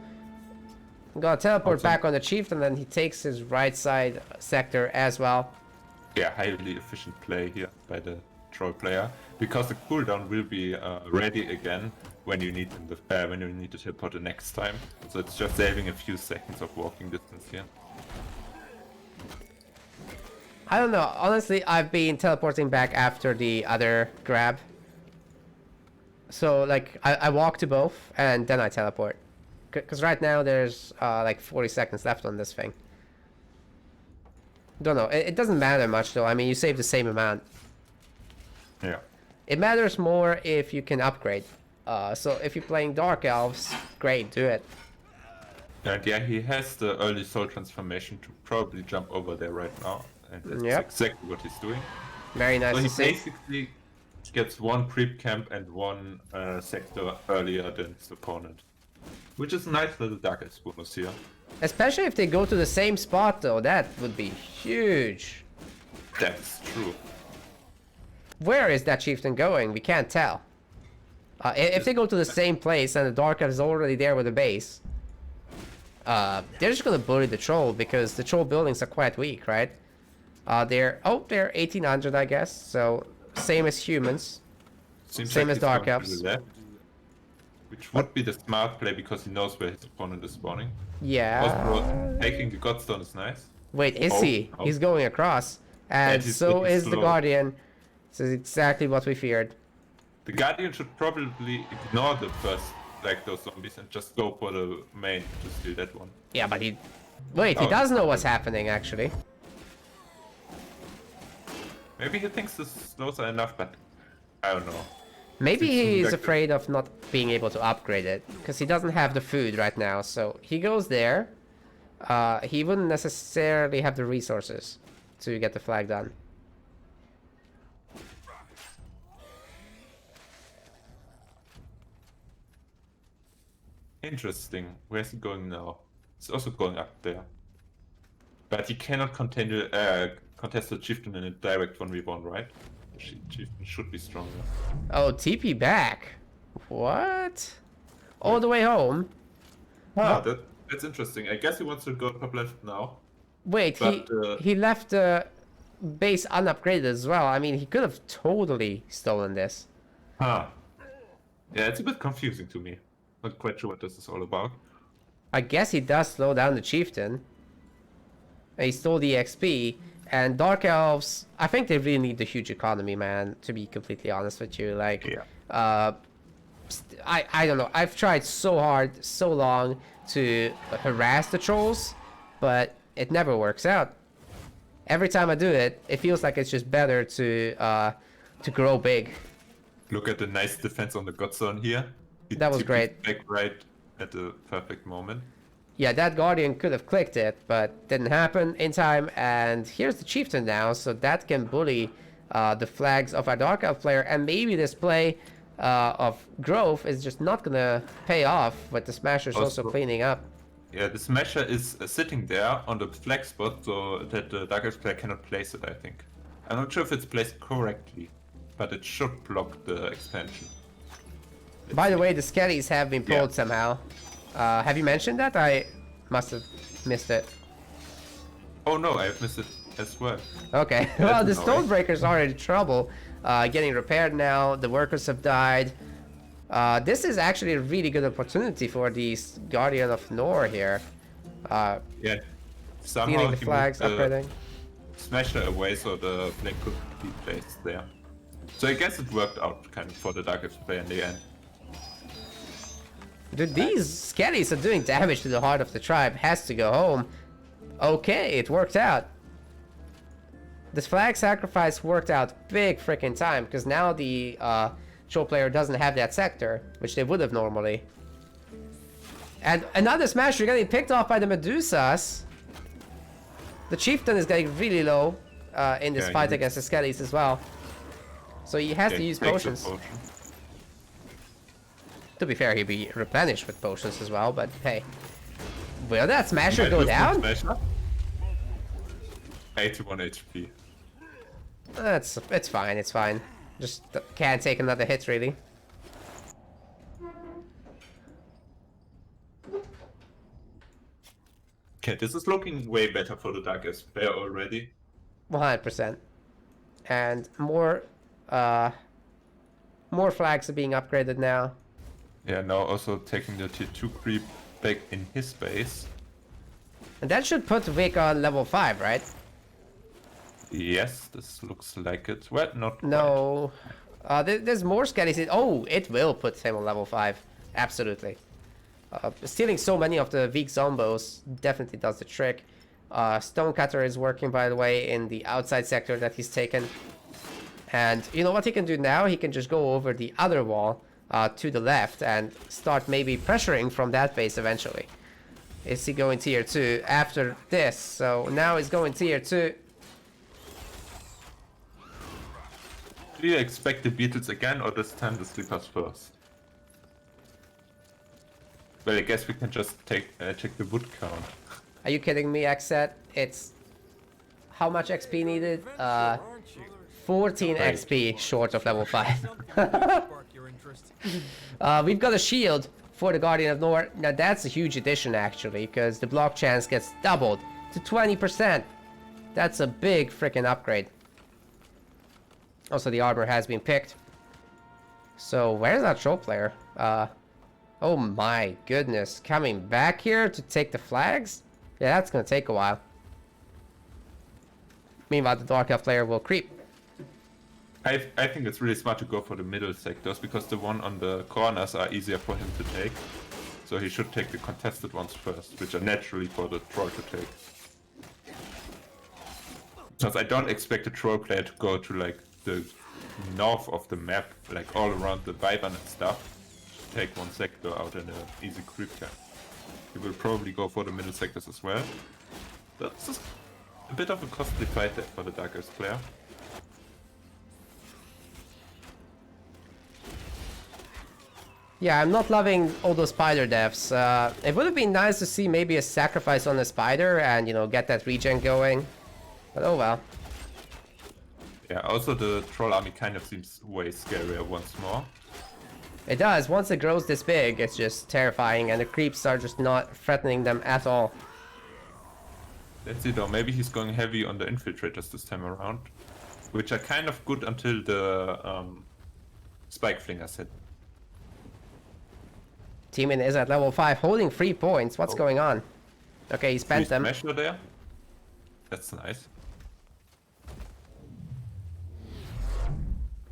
I'm gonna teleport Also, back on the chieftain, and then he takes his right side sector as well. yeah, highly efficient play here by the troll player, because the cooldown will be ready again when you need to teleport the next time. So it's just saving a few seconds of walking distance here. I don't know. Honestly, I've been teleporting back after the other grab. So like I walk to both and then I teleport. Because right now there's like 40 seconds left on this thing. Don't know. It doesn't matter much though. I mean, you save the same amount. Yeah. It matters more if you can upgrade. So if you're playing Dark Elves, great, do it. And yeah, he has the early soul transformation to probably jump over there right now. And that's Yep. exactly what he's doing. Very nice So he to see. basically gets one creep camp and one sector earlier than his opponent. Which is a nice little Dark Elves bonus here. Especially if they go to the same spot though, that would be huge. That's true. Where is that chieftain going? We can't tell. If they go to the same place and the Dark Elf is already there with a base, they're just gonna bully the troll because the troll buildings are quite weak, right? They're 1800, I guess. So same as humans. Seems Same like as he's Dark going to Elves. the left, which would be the smart play because he knows where his opponent is spawning. Yeah. Also, taking the Godstone is nice. Wait, is Oh, he? oh. He's going across, and he's so getting is the slow. Guardian. This is exactly what we feared. The Guardian should probably ignore the first, like those zombies, and just go for the main to steal that one. Yeah, but he... Wait, he Oh, does know what's happening, actually. Maybe he thinks this slows are enough, but I don't know. Maybe Seems he's like afraid of not being able to upgrade it, because he doesn't have the food right now, so he goes there. He wouldn't necessarily have the resources to get the flag done. Interesting. Where's he going now? He's also going up there. But he cannot contest the chieftain in a direct 1v1, right? The chieftain should be stronger. Oh, TP back. What? All the way home? Ah, that's interesting. I guess he wants to go top left now. Wait, But, he left the base unupgraded as well. I mean, he could have totally stolen this. Huh. Yeah, it's a bit confusing to me. Not quite sure what this is all about. I guess he does slow down the chieftain. He stole the XP. And Dark Elves, I think they really need the huge economy, man, to be completely honest with you. Like, Yeah. I don't know. I've tried so hard, so long to harass the trolls, but it never works out. Every time I do it, it feels like it's just better to grow big. Look at the nice defense on the Godstone here. He That was TP'd great. Back right at the perfect moment. Yeah, that Guardian could have clicked it, but didn't happen in time. And here's the Chieftain now, so that can bully the flags of our Dark Elf player. And maybe this play of Grove is just not gonna pay off, with the Smashers also cleaning up. Yeah, the Smasher is sitting there on the flag spot so that the Dark Elf player cannot place it, I think. I'm not sure if it's placed correctly, but it should block the expansion. By the way, the Skellies have been pulled somehow. Have you mentioned that? I must have missed it. Oh no, I have missed it as well. Okay, Yeah, well, the that's annoying. Stonebreakers are in trouble. getting repaired now. The workers have died. This is actually a really good opportunity for the Guardian of Nor here. Yeah. Somehow Stealing the he flags, moved upgrading. Smasher away so the flame could be placed there. So I guess it worked out kind of for the Darkest player in the end. Dude, these skellies are doing damage to the heart of the tribe. Has to go home. Okay, it worked out. This flag sacrifice worked out big freaking time, because now the troll player doesn't have that sector, which they would have normally. And another smasher getting picked off by the Medusas. The chieftain is getting really low in this fight against the skellies as well. So he has to use potions. To be fair, he'd be replenished with potions as well, but hey. Will that smasher go down? 81 HP. It's fine, it's fine. Just can't take another hit, really. Okay, this is looking way better for the Darkest player already. 100%. And more flags are being upgraded now. Yeah, now also taking the tier 2 creep back in his base. And that should put Vic on level 5, right? Yes, this looks like it. Well, not No. There's more skellies. Oh, it will put him on level 5. Absolutely. Stealing so many of the Vic zombos definitely does the trick. Stonecutter is working, by the way, in the outside sector that he's taken. And you know what he can do now? He can just go over the other wall to the left and start maybe pressuring from that base eventually. Is he going tier 2 after this? So now he's going tier 2. Do you expect the Beatles again, or this time the Sleepers first? Well, I guess we can just check the wood count. Are you kidding me, Xset? It's... How much XP needed? 14 Right. XP short of level 5. We've got a shield for the Guardian of Nor. Now that's a huge addition actually, because the block chance gets doubled to 20%. That's a big freaking upgrade. Also, the armor has been picked. So where's that troll player? Oh my goodness, coming back here to take the flags? Yeah, that's gonna take a while. Meanwhile, the Dark Elf player will creep. I think it's really smart to go for the middle sectors, because the one on the corners are easier for him to take. So he should take the contested ones first, which are naturally for the troll to take. Because I don't expect a troll player to go to like the north of the map, like all around the Wyvern and stuff, to take one sector out in an easy creep camp. He will probably go for the middle sectors as well. That's just a bit of a costly fight there for the Darkest player. Yeah, I'm not loving all those spider deaths. It would have been nice to see maybe a sacrifice on the spider and, you know, get that regen going. But oh well. Yeah, also the troll army kind of seems way scarier once more. It does. Once it grows this big, it's just terrifying, and the creeps are just not threatening them at all. Let's see though, maybe he's going heavy on the infiltrators this time around. Which are kind of good until the spike flingers hit. Theemin is at level 5, holding 3 points. What's going on? Okay, he spent them. Smasher there. That's nice.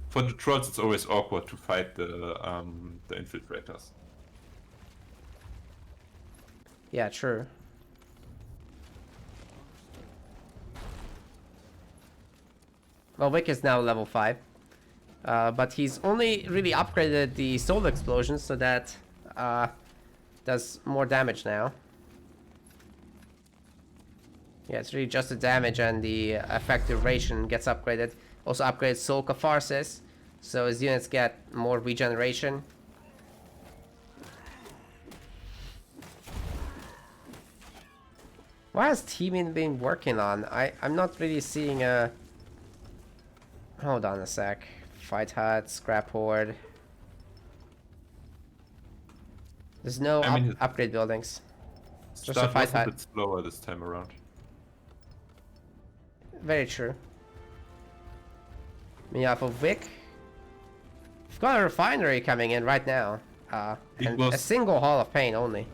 For the trolls, it's always awkward to fight the infiltrators. Yeah, true. Well, Vic is now level 5. But he's only really upgraded the soul explosion, so that does more damage now. Yeah, it's really just the damage, and the effective ration gets upgraded. Also upgrades soul catharsis, so his units get more regeneration. What has Theemin been working on? I'm not really seeing a... Hold on a sec. Fight hut, scrap horde. There's no upgrade buildings. Just a fight hut. A bit slower this time around. Very true. Yeah, for Vic. We've got a refinery coming in right now. And a single Hall of Pain only.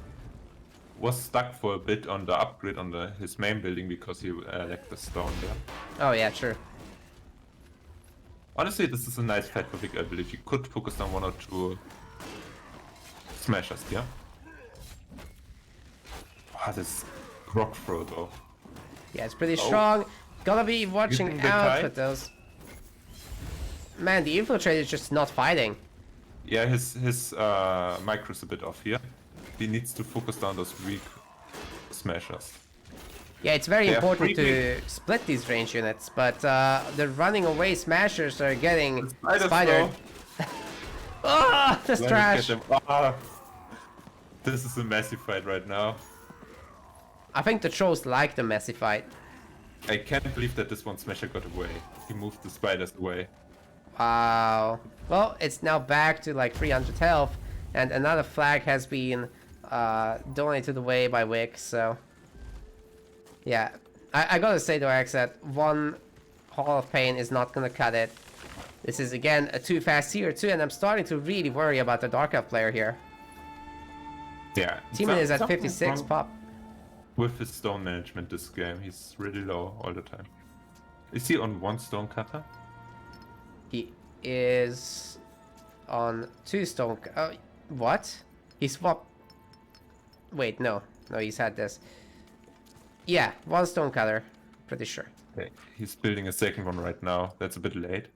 Was stuck for a bit on the upgrade on his main building because he lacked the stone there. Oh yeah, true. Honestly, this is a nice fight for Vic, I believe. You could focus on 1 or 2 smashers, yeah? Wow, this rock throw though. Yeah, it's pretty strong. Gotta be watching Using the out kite? for those. Man, the infiltrator is just not fighting. Yeah, his micro's a bit off here. He needs to focus down those weak smashers. Yeah, it's very They are important to freaking- split these range units, but the running away smashers are getting Spiders, spidered. though. Ah, that's Let us trash. get them. Ah, this is a messy fight right now. I think the trolls like the messy fight. I can't believe that this one smasher got away. He moved the spiders away. Wow. Well, it's now back to like 300 health, and another flag has been donated away by Wick, so... Yeah, I gotta say though, X, that 1 Hall of Pain is not gonna cut it. This is again a too fast tier 2, and I'm starting to really worry about the Dark Elf player here. Yeah. Theemin is at something 56 wrong pop. with his stone management this game. He's really low all the time. Is he on 1 stone cutter? He is on 2 stone. Oh, what? He swapped. Wait, no, he's had this. Yeah, 1 stone cutter, pretty sure. Okay. He's building a second one right now. That's a bit late.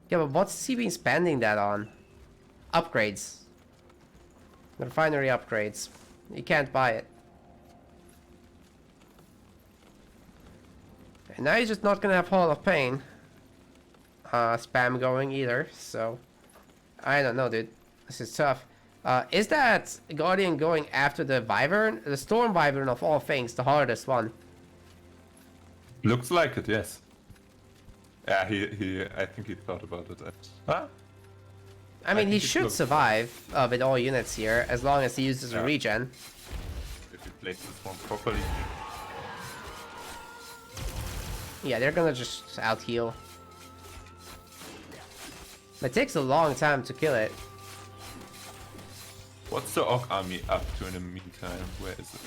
Yeah, but what's he been spending that on? Upgrades. The refinery upgrades. You can't buy it. And now he's just not gonna have Hall of Pain. Spam going either, so... I don't know, dude. This is tough. Is that Guardian going after the Wyvern? The Storm Wyvern of all things, the hardest one. Looks like it, yes. Yeah, I think he thought about it. Huh? I mean, he think it should looks- survive with all units here, as long as he uses a Yeah. regen. If he plays this one properly. Yeah, they're gonna just out heal. It takes a long time to kill it. What's the Orc army up to in the meantime? Where is it?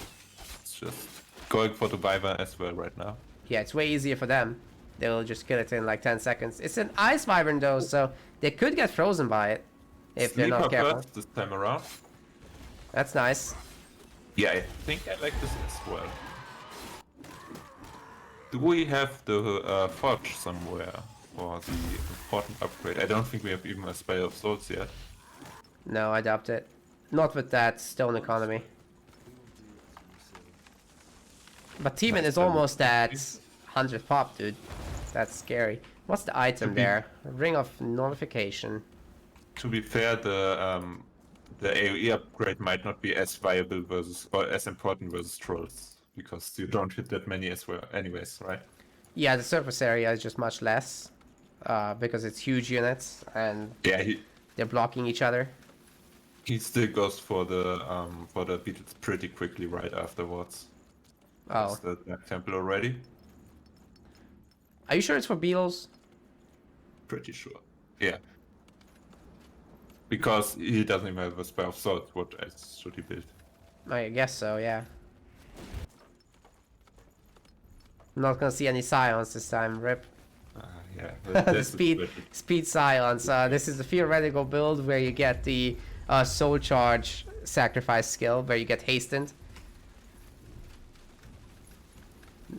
It's just going for the Wyvern as well right now. Yeah, it's way easier for them. They'll just kill it in like 10 seconds. It's an ice wyvern though, so they could get frozen by it if they're not Sleeper careful. burst this time around. That's nice. Yeah, I think I like this as well. Do we have the forge somewhere for the important upgrade? I don't think we have even a Spell of Souls yet. No, I doubt it. Not with that stone economy. But Theemin Nice is almost at 100 pop, dude. That's scary. What's the item there? Ring of Nullification. To be fair, the AoE upgrade might not be as viable versus or as important versus trolls because you don't hit that many as well, anyways, right? Yeah, the surface area is just much less. Because it's huge units and Yeah, they're blocking each other. he still goes for the beetles pretty quickly right afterwards. Oh. Is the Black Temple already? Are you sure it's for beetles? Pretty sure. Yeah. Because he doesn't even have a Spell of Swords, what else should he build? I guess so, yeah. I'm not gonna see any Scions this time, rip. Yeah. The speed Scions. This is the theoretical build where you get the soul charge sacrifice skill, where you get hastened.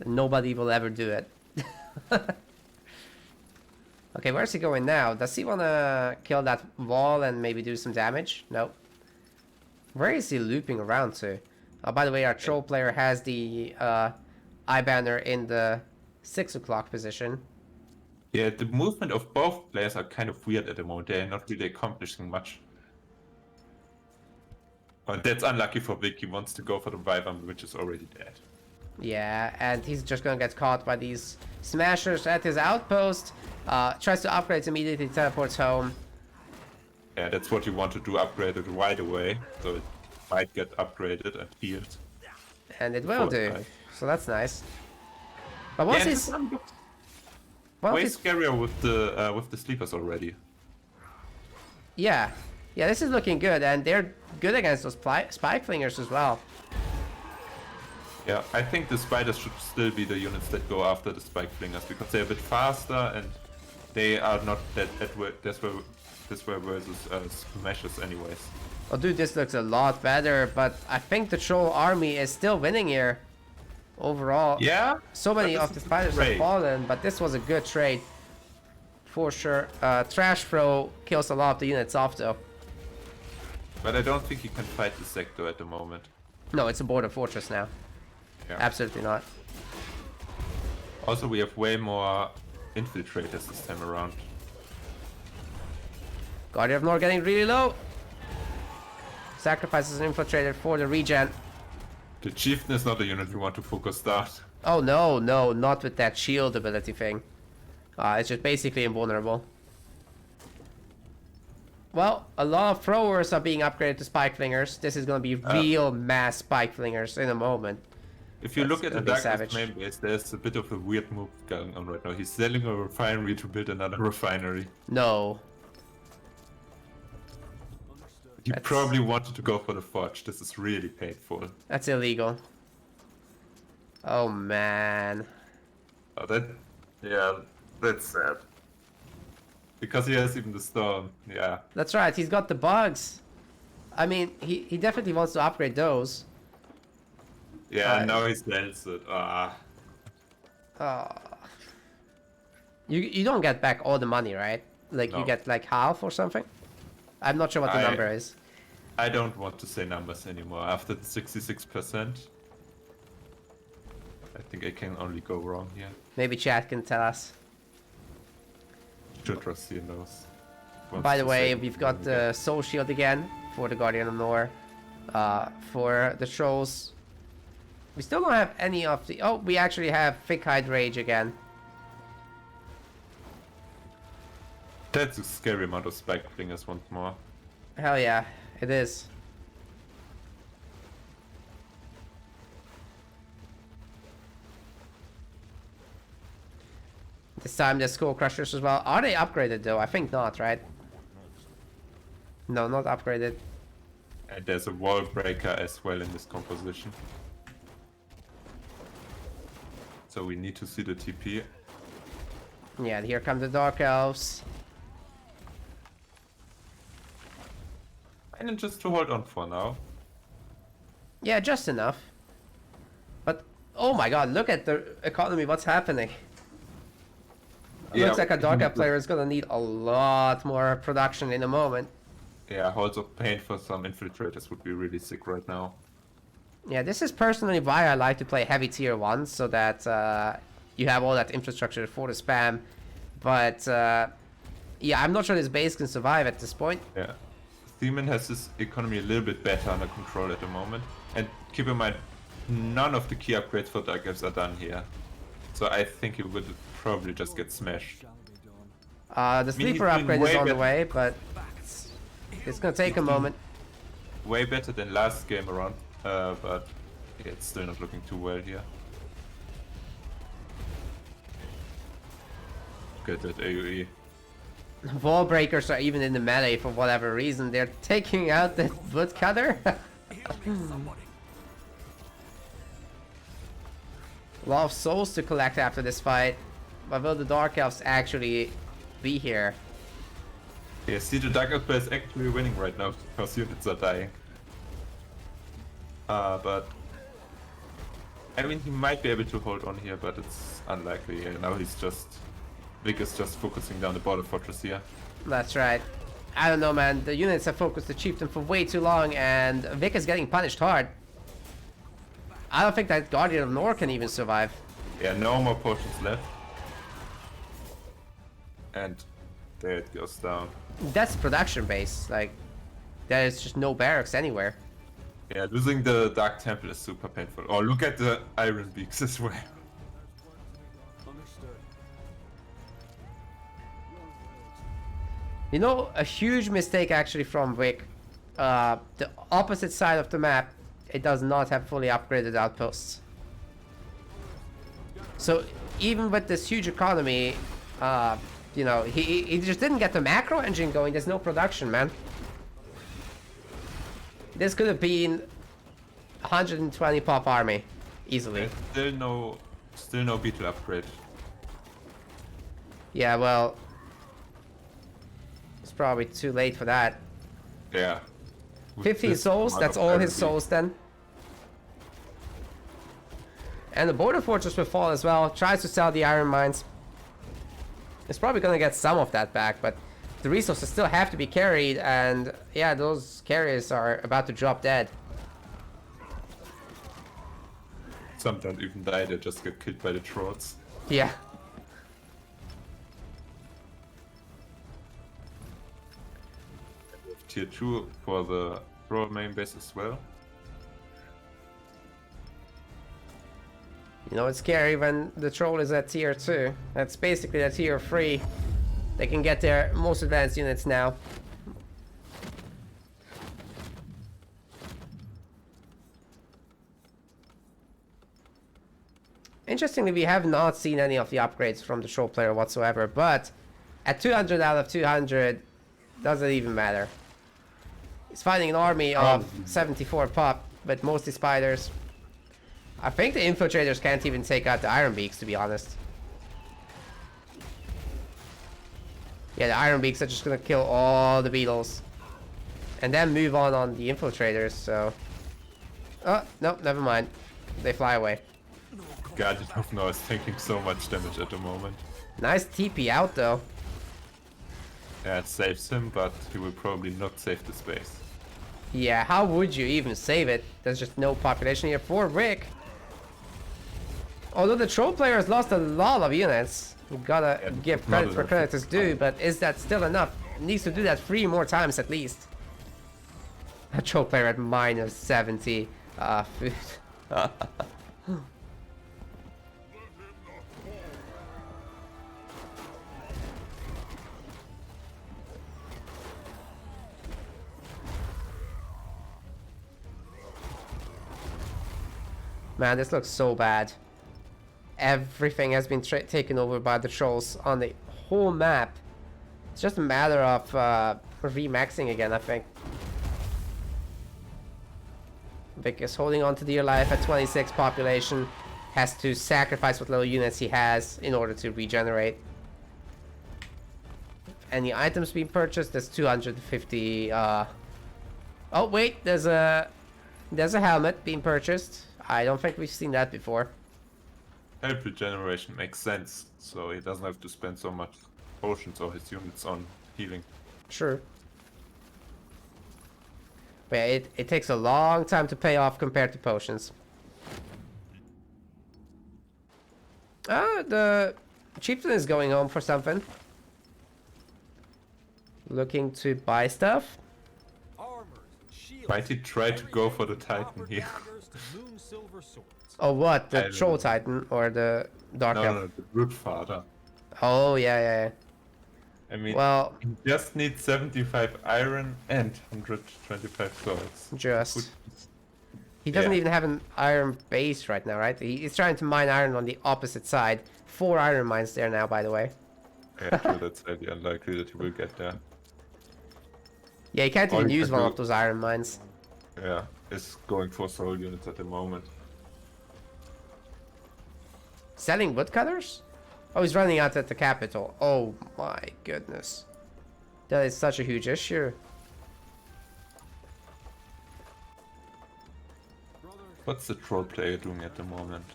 Nobody will ever do it. Okay, where's he going now? Does he wanna kill that wall and maybe do some damage? Nope. Where is he looping around to? Oh, by the way, our troll player has the eye banner in the 6 o'clock position. Yeah, the movement of both players are kind of weird at the moment. They're not really accomplishing much. But that's unlucky for Vic. He wants to go for the Wyvern, which is already dead. Yeah, and he's just gonna get caught by these smashers at his outpost. Tries to upgrade, immediately teleports home. Yeah, that's what you want to do, upgrade it right away. So it might get upgraded and healed. And it will do. Fortnite. So that's nice. But what's Yeah, his... Well, way it's- scarier with the sleepers already. Yeah. Yeah, this is looking good, and they're good against those spike flingers as well. Yeah, I think the spiders should still be the units that go after the spike flingers because they're a bit faster and they are not this way versus skirmishes anyways. Oh, dude, this looks a lot better, but I think the troll army is still winning here. Overall. Yeah. So many but of the this is spiders have great. fallen, but this was a good trade. For sure. Trash throw kills a lot of the units off, though. But I don't think you can fight the sector at the moment. No, it's a border fortress now. Yeah. Absolutely not. Also, we have way more infiltrators this time around. Guardian of Nor getting really low. Sacrifices an infiltrator for the regen. The chieftain is not a unit we want to focus start. Oh no, no, not with that shield ability thing. It's just basically invulnerable. Well, a lot of throwers are being upgraded to spike flingers. This is gonna be real mass spike flingers in a moment. If you look at the gonna be Dark savage. main base, there's a bit of a weird move going on right now. He's selling a refinery to build another refinery. No. He That's- probably wanted to go for the forge. This is really painful. That's illegal. Oh man. Oh, yeah, that's sad. Because he has even the storm, yeah. That's right, he's got the bugs. I mean, he definitely wants to upgrade those. Yeah, now he sells it. Ah. You don't get back all the money, right? Like you No. get like half or something? I'm not sure what the number is. I don't want to say numbers anymore. After the 66%, I think I can only go wrong here. Maybe chat can tell us. Chutrosy knows. Wants By the to way, say we've got the soul shield again for the Guardian of Nor. For the trolls, we still don't have any of the... Oh, we actually have Thick Hide Rage again. That's a scary amount of spike flingers once more. Hell yeah, it is. This time the Skull Crushers as well. Are they upgraded though? I think not, right? No, not upgraded. And there's a wall breaker as well in this composition. So we need to see the TP. Yeah, here come the Dark Elves. And then just to hold on for now. Yeah, just enough. But, oh my god, look at the economy, what's happening? Yeah, Looks like a Dark Elf player is gonna need a lot more production in a moment. Yeah, Halls of Pain for some infiltrators would be really sick right now. Yeah, this is personally why I like to play heavy tier 1, so that you have all that infrastructure for the spam. But, yeah, I'm not sure this base can survive at this point. Yeah. Theemin has his economy a little bit better under control at the moment. And keep in mind, none of the key upgrades for Dark Elves are done here. So I think he would probably just get smashed. The sleeper he's doing upgrade is way on the better. way, but it's gonna take a moment. Way better than last game around, but it's still not looking too well here. Look at that AoE. Wall breakers are even in the melee for whatever reason. They're taking out the woodcutter. A lot of souls to collect after this fight. But will the Dark Elves actually be here? Yeah, see, the Dark Elf player is actually winning right now because units are dying. But I mean, he might be able to hold on here, but it's unlikely. Yeah, now he's just Vic is just focusing down the border fortress here. That's right. I don't know, man. The units have focused the chieftain for way too long, and Vic is getting punished hard. I don't think that Guardian of Nor can even survive. Yeah, no more potions left. And there it goes down. That's production base. Like, there is just no barracks anywhere. Yeah, losing the Dark Temple is super painful. Oh, look at the Iron Beaks as well. Understood. You know, a huge mistake actually from Vic. The opposite side of the map, it does not have fully upgraded outposts. So even with this huge economy, You know, he just didn't get the macro engine going. There's no production, man. This could have been 120 pop army, easily. There's still no beetle upgrade. Yeah, well, it's probably too late for that. Yeah. 15 souls, that's all his souls then. And the border fortress will fall as well. Tries to sell the iron mines. It's probably gonna get some of that back, but the resources still have to be carried, and yeah, those carriers are about to drop dead. Some don't even die, they just get killed by the trolls. Yeah. Tier 2 for the troll main base as well. You know, it's scary when the troll is at tier 2. That's basically at tier 3. They can get their most advanced units now. Interestingly, we have not seen any of the upgrades from the troll player whatsoever, but at 200 out of 200, doesn't even matter. He's fighting an army of 74 pop, but mostly spiders. I think the infiltrators can't even take out the iron beaks, to be honest. Yeah, the iron beaks are just gonna kill all the beetles. And then move on the infiltrators, so... Oh, no, never mind. They fly away. Guardian of North is taking so much damage at the moment. Nice TP out, though. Yeah, it saves him, but he will probably not save the space. Yeah, how would you even save it? There's just no population here for Rick. Although the troll player has lost a lot of units. We gotta give credit where credit is due, but is that still enough? It needs to do that 3 more times at least. A troll player at minus 70 food. Man, this looks so bad. Everything has been taken over by the trolls on the whole map. It's just a matter of remaxing again, I think. Vic is holding on to dear life at 26 population. Has to sacrifice what little units he has in order to regenerate. Any items being purchased? There's 250. Oh wait, there's a helmet being purchased. I don't think we've seen that before. Health regeneration makes sense, so he doesn't have to spend so much potions or his units on healing. Sure. But yeah, it takes a long time to pay off compared to potions. Ah, the chieftain is going home for something. Looking to buy stuff. Might he try to go for the Titan here? Oh, what? The Troll Titan or the Dark Elf? No, the Brute Father. Oh, yeah. I mean, well, he just needs 75 iron and 125 golds. Just. He doesn't even have an iron base right now, right? He's trying to mine iron on the opposite side. 4 iron mines there now, by the way. Yeah, true, that's highly unlikely that he will get there. Yeah, he can't even use one of those iron mines. Yeah, is going for soul units at the moment. Selling woodcutters? Oh, he's running out at the capital. Oh my goodness. That is such a huge issue. What's the troll player doing at the moment?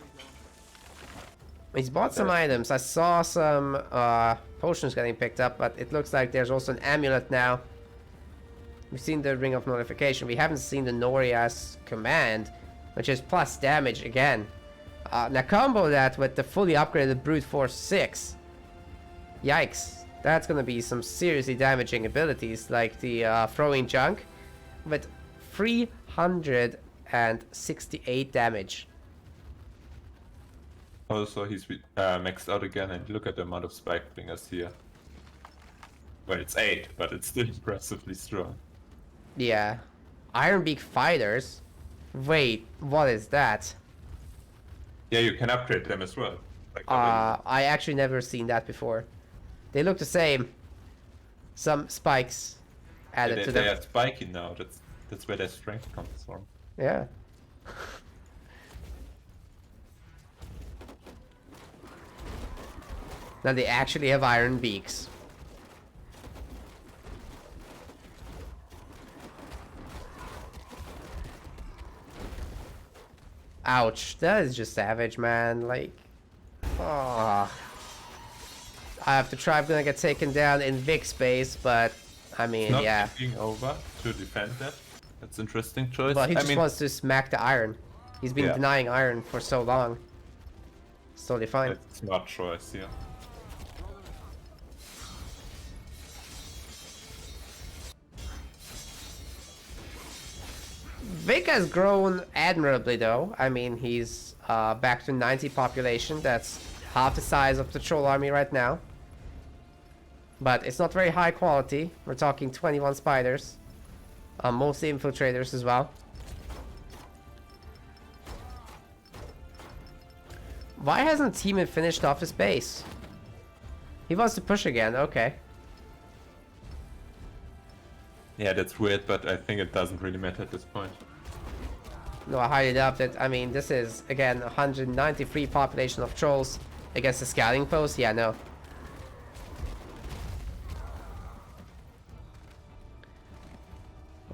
He's bought some items. I saw some potions getting picked up, but it looks like there's also an amulet now. We've seen the Ring of Notification. We haven't seen the Noria's command, which is plus damage again. Now combo that with the fully upgraded Brute Force 6. Yikes. That's gonna be some seriously damaging abilities, like the throwing junk with 368 damage. Also, he's maxed out again, and look at the amount of spike fingers here. Well, it's 8, but it's still impressively strong. Yeah. Ironbeak fighters? Wait, what is that? Yeah, you can upgrade them as well. Like I actually never seen that before. They look the same. Some spikes added to They them. are spiky now. That's where their strength comes from. Yeah. Now they actually have iron beaks. Ouch, that is just savage, man. Like, oh. I have to try. I'm gonna get taken down in Vic space, but I mean, Not yeah. taking over to defend that. That's interesting choice. But he I just mean, wants to smack the iron. He's been Yeah. denying iron for so long. It's totally fine. it's a smart choice here. Vic has grown admirably, though. I mean, he's back to 90 population. That's half the size of the troll army right now. But it's not very high quality. We're talking 21 spiders. Mostly infiltrators as well. Why hasn't Theemin finished off his base? He wants to push again, okay. Yeah, that's weird, but I think it doesn't really matter at this point. No, I highly doubt it. I mean, this is, again, 193 population of trolls against the scouting post. Yeah, no.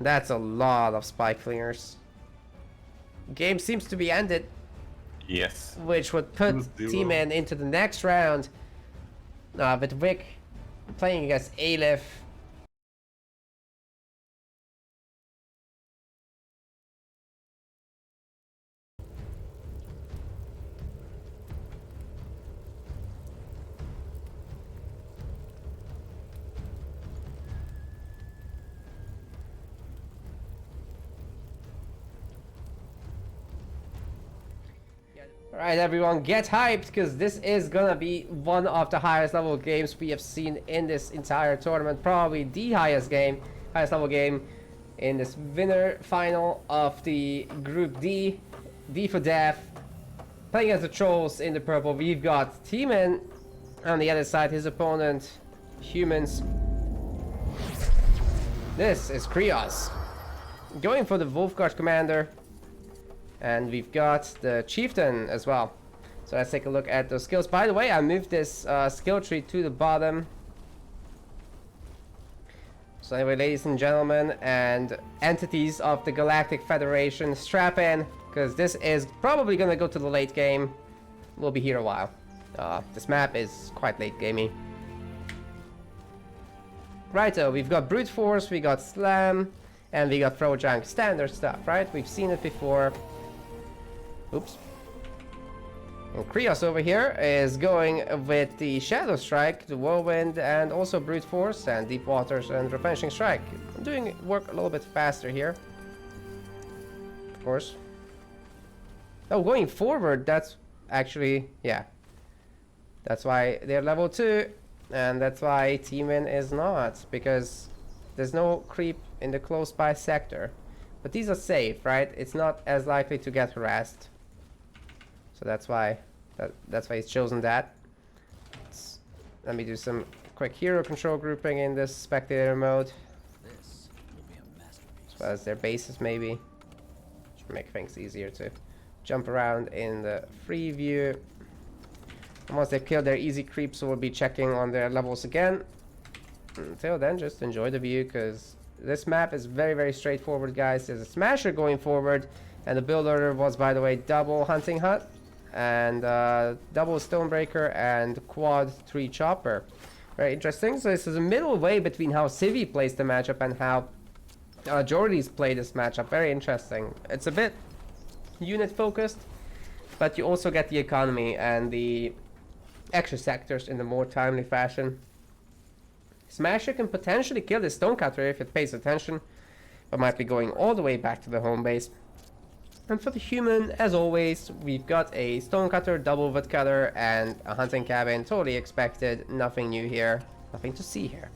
That's a lot of spike flingers. Game seems to be ended, Yes. which would put 2-0. Theemin into the next round with Vic playing against Aelith. Alright everyone, get hyped, because this is gonna be one of the highest level games we have seen in this entire tournament. Probably the highest level game in this winner final of the Group D. D for Death. Playing as the Trolls in the purple, we've got Theemin on the other side, his opponent, humans. This is Khrios. Going for the Wolfguard Commander. And we've got the Chieftain as well. So let's take a look at those skills. By the way, I moved this skill tree to the bottom. So anyway, ladies and gentlemen, and entities of the Galactic Federation, strap in, because this is probably going to go to the late game. We'll be here a while. This map is quite late gamey. Righto, we've got Brute Force, we got Slam, and we got Throw Junk. Standard stuff, right? We've seen it before. Oops. And Khrios over here is going with the Shadow Strike, the Whirlwind, and also Brute Force, and Deep Waters, and Replenishing Strike. I'm doing work a little bit faster here. Of course. Oh, going forward, that's actually, yeah. That's why they're level 2, and that's why Theemin is not, because there's no creep in the close by sector. But these are safe, right? It's not as likely to get harassed. So that's why he's chosen that. Let me do some quick hero control grouping in this spectator mode. This will be a masterpiece. As well as their bases maybe. Should make things easier to jump around in the free view. And once they've killed their easy creeps, we'll be checking on their levels again. Until then, just enjoy the view, because this map is very, very straightforward, guys. There's a Smasher going forward, and the build order was, by the way, double Hunting Hut, and double Stonebreaker, and quad 3 Chopper. Very interesting. So this is a middle way between how Civi plays the matchup and how Jordy's play this matchup. Very interesting. It's a bit unit focused, but you also get the economy and the extra sectors in a more timely fashion. Smasher can potentially kill the Stonecutter if it pays attention, but might be going all the way back to the home base. And for the human, as always, we've got a Stonecutter, double Woodcutter, and a Hunting Cabin. Totally expected, nothing new here, nothing to see here.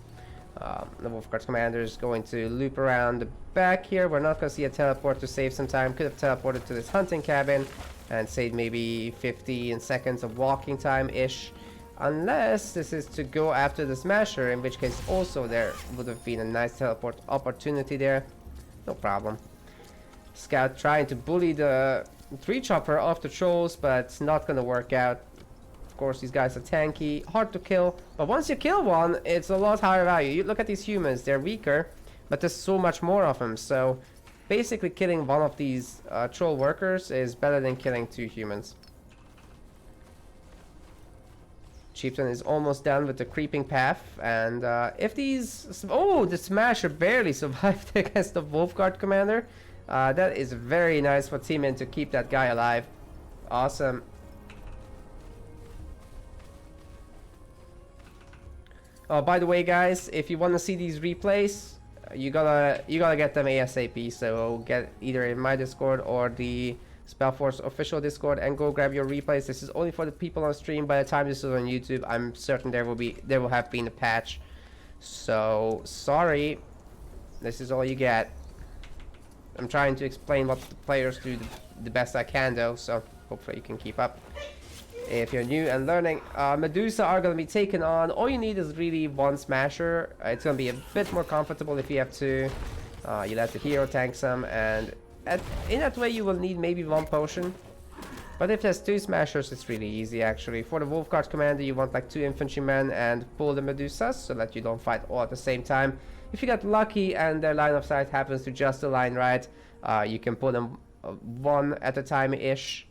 The Wolfguard Commander is going to loop around the back here. We're not going to see a teleport to save some time. Could have teleported to this Hunting Cabin and saved maybe 15 seconds of walking time-ish. Unless this is to go after the Smasher, in which case also there would have been a nice teleport opportunity there. No problem. Scout trying to bully the 3-chopper off the trolls, but it's not gonna work out. Of course, these guys are tanky, hard to kill, but once you kill one, it's a lot higher value. You look at these humans, they're weaker, but there's so much more of them, so basically killing one of these troll workers is better than killing 2 humans. Chieftain is almost done with the creeping path, and if these... Oh, the Smasher barely survived against the Wolfguard commander. That is very nice for Theemin to keep that guy alive. Awesome. Oh, by the way, guys, if you want to see these replays, you gotta get them ASAP. So get either in my Discord or the Spellforce official Discord and go grab your replays. This is only for the people on stream. By the time this is on YouTube, I'm certain there will have been a patch. So sorry, this is all you get. I'm trying to explain what the players do the best I can, though. So hopefully you can keep up. If you're new and learning, Medusa are going to be taken on. All you need is really one Smasher. It's going to be a bit more comfortable if you have to. You let the hero tank some, and in that way you will need maybe 1 potion. But if there's 2 Smashers, it's really easy actually. For the Wolfguard commander, you want like 2 infantrymen and pull the Medusas so that you don't fight all at the same time. If you get lucky and their line of sight happens to just align right, you can pull them 1 at a time-ish.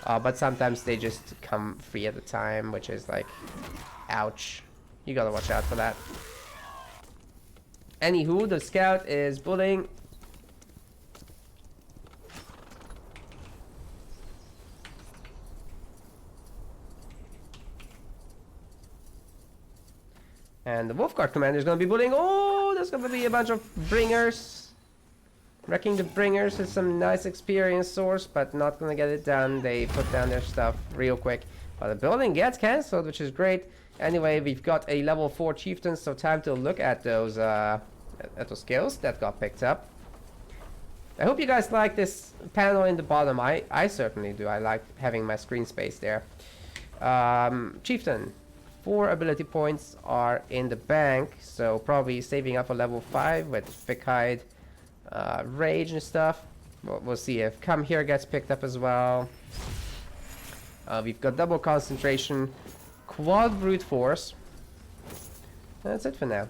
But sometimes they just come 3 at a time, which is like, ouch. You gotta watch out for that. Anywho, the scout is bullying. And the Wolfguard commander is gonna be bullying. Oh, there's gonna be a bunch of bringers. Wrecking the bringers is some nice experience source, but not gonna get it done. They put down their stuff real quick. But the building gets cancelled, which is great. Anyway, we've got a level 4 chieftain, so time to look at those skills that got picked up. I hope you guys like this panel in the bottom. I certainly do. I like having my screen space there. Chieftain. 4 ability points are in the bank, so probably saving up for level 5 with Thick Hide. Rage and stuff. We'll see if Come Here gets picked up as well. We've got double concentration, quad brute force. That's it for now.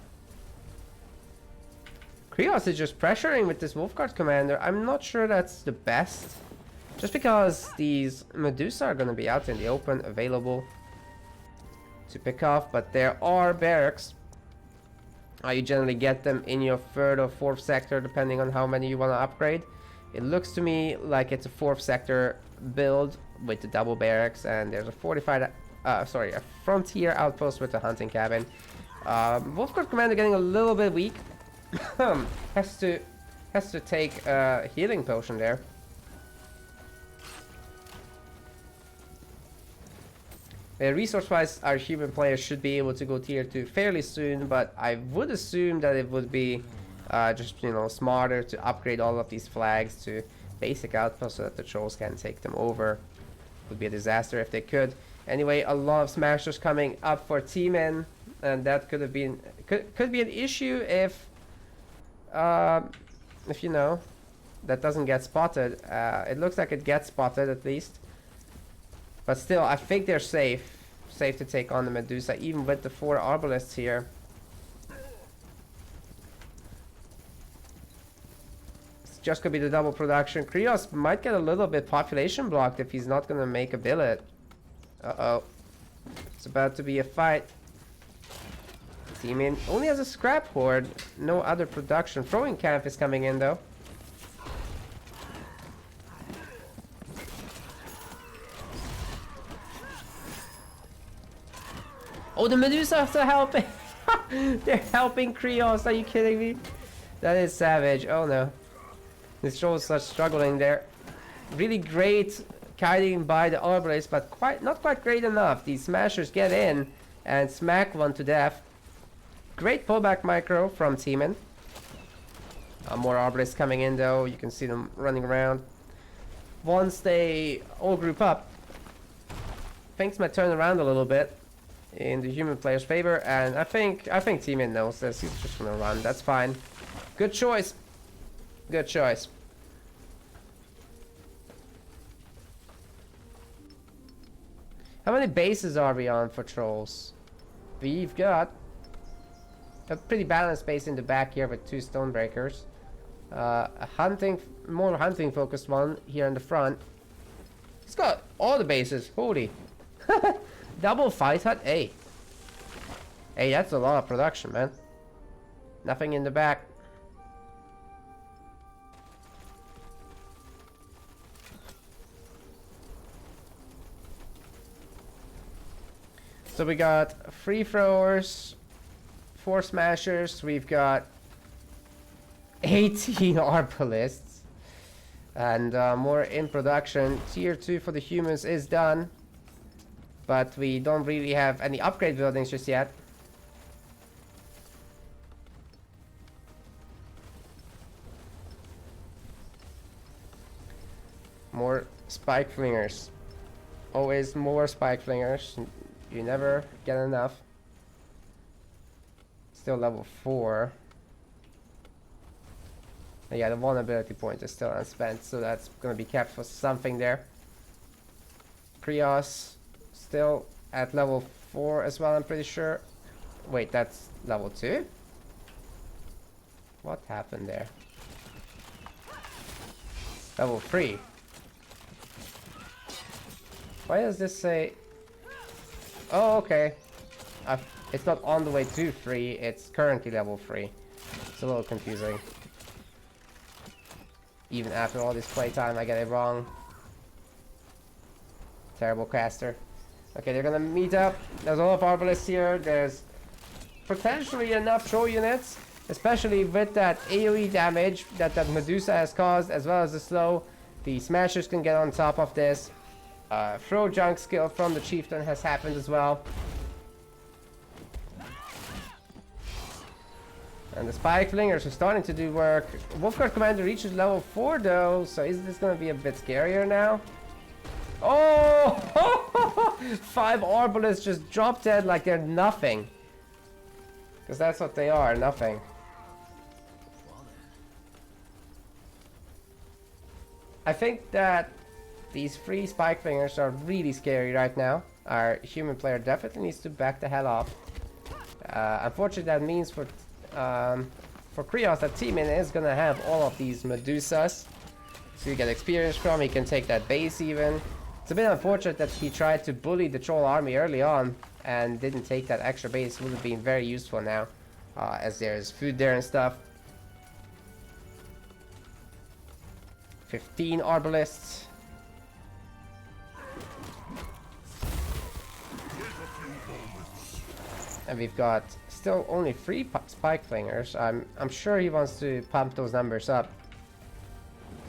Khrios is just pressuring with this Wolfguard commander. I'm not sure that's the best, just because these Medusa are going to be out in the open, available to pick off, but there are barracks. You generally get them in your 3rd or 4th sector, depending on how many you want to upgrade. It looks to me like it's a 4th sector build with the double barracks, and there's a frontier outpost with a hunting cabin. Wolfguard commander getting a little bit weak. has to take a healing potion there. Resource-wise, our human players should be able to go tier 2 fairly soon, but I would assume that it would be just, you know, smarter to upgrade all of these flags to basic outposts so that the trolls can take them over. Would be a disaster if they could. Anyway, a lot of Smashers coming up for Theemin, and that could have been could be an issue if you know, that doesn't get spotted. It looks like it gets spotted at least. But still, I think they're safe to take on the Medusa, even with the 4 Arbalists here. It's just gonna be the double production. Khrios might get a little bit population blocked if he's not gonna make a billet. Uh-oh. It's about to be a fight. Theemin only has a scrap horde, no other production. Throwing camp is coming in though. Oh, the Medusa are helping! They're helping Khrios, are you kidding me? That is savage, oh no. This troll is such struggling there. Really great kiting by the Arbalist, but not quite great enough. These Smashers get in and smack one to death. Great pullback micro from Theemin. More Arbalists coming in though, you can see them running around. Once they all group up, things might turn around a little bit. in the human player's favor, and I think Theemin knows this. He's just gonna run. That's fine. Good choice. Good choice. How many bases are we on for trolls? We've got a pretty balanced base in the back here with 2 stonebreakers. A more hunting focused one here in the front. He's got all the bases. Holy. Double fight hut. Hey. Hey, that's a lot of production, man. Nothing in the back. So we got free throwers, 4 smashers, we've got 18 arbalists, and more in production. Tier 2 for the humans is done, but we don't really have any upgrade buildings just yet. More spike flingers. Always more spike flingers. You never get enough. Still level 4. Yeah, the vulnerability point is still unspent, so that's gonna be kept for something there. Khrios still at level 4 as well, I'm pretty sure. Wait, that's level 2? What happened there? Level 3. Why does this say... Oh, okay. It's not on the way to 3, it's currently level 3. It's a little confusing. Even after all this playtime, I get it wrong. Terrible caster. Okay, they're gonna meet up. There's a lot of arbalists here. There's potentially enough troll units, especially with that AoE damage that Medusa has caused, as well as the slow. The smashers can get on top of this. Throw junk skill from the chieftain has happened as well. And the spike flingers are starting to do work. Wolfguard commander reaches level 4 though, so is this gonna be a bit scarier now? Oh! 5 arbalists just drop dead like they're nothing. Because that's what they are, nothing. I think that these 3 spike flingers are really scary right now. Our human player definitely needs to back the hell off. Unfortunately, that means for Khrios that Theemin is gonna have all of these Medusas. So you get experience from, he can take that base even. It's a bit unfortunate that he tried to bully the troll army early on and didn't take that extra base. Would have been very useful now, as there's food there and stuff. 15 arbalists. And we've got still only 3 spike flingers. I'm sure he wants to pump those numbers up.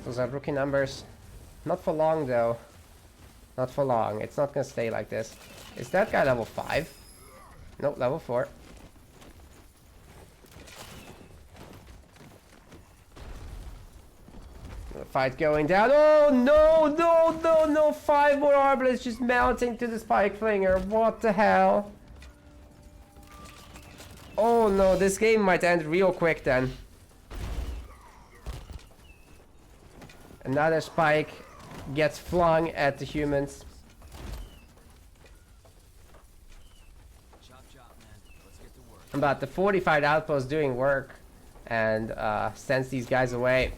Those are rookie numbers. Not for long though. Not for long. It's not gonna stay like this. Is that guy level 5? Nope, level 4. The fight going down. Oh no, no, no, no! 5 more arbalists just mounting to the spike flinger. What the hell? Oh no, this game might end real quick then. Another spike gets flung at the humans. Chop, chop, man. Let's get to work. But the fortified outpost doing work and sends these guys away.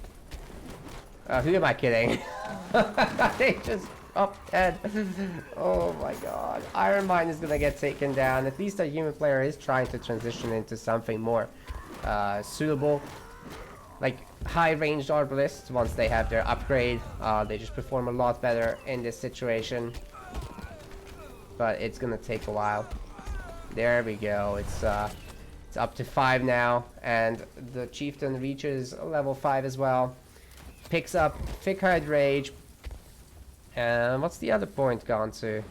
Who am I kidding? They just dropped dead. Oh my god. Iron Mine is gonna get taken down. At least a human player is trying to transition into something more suitable. Like high-ranged arbalists, once they have their upgrade, they just perform a lot better in this situation. But it's gonna take a while. There we go. It's up to 5 now, and the chieftain reaches level 5 as well. Picks up Thick-Hide Rage. And what's the other point gone to?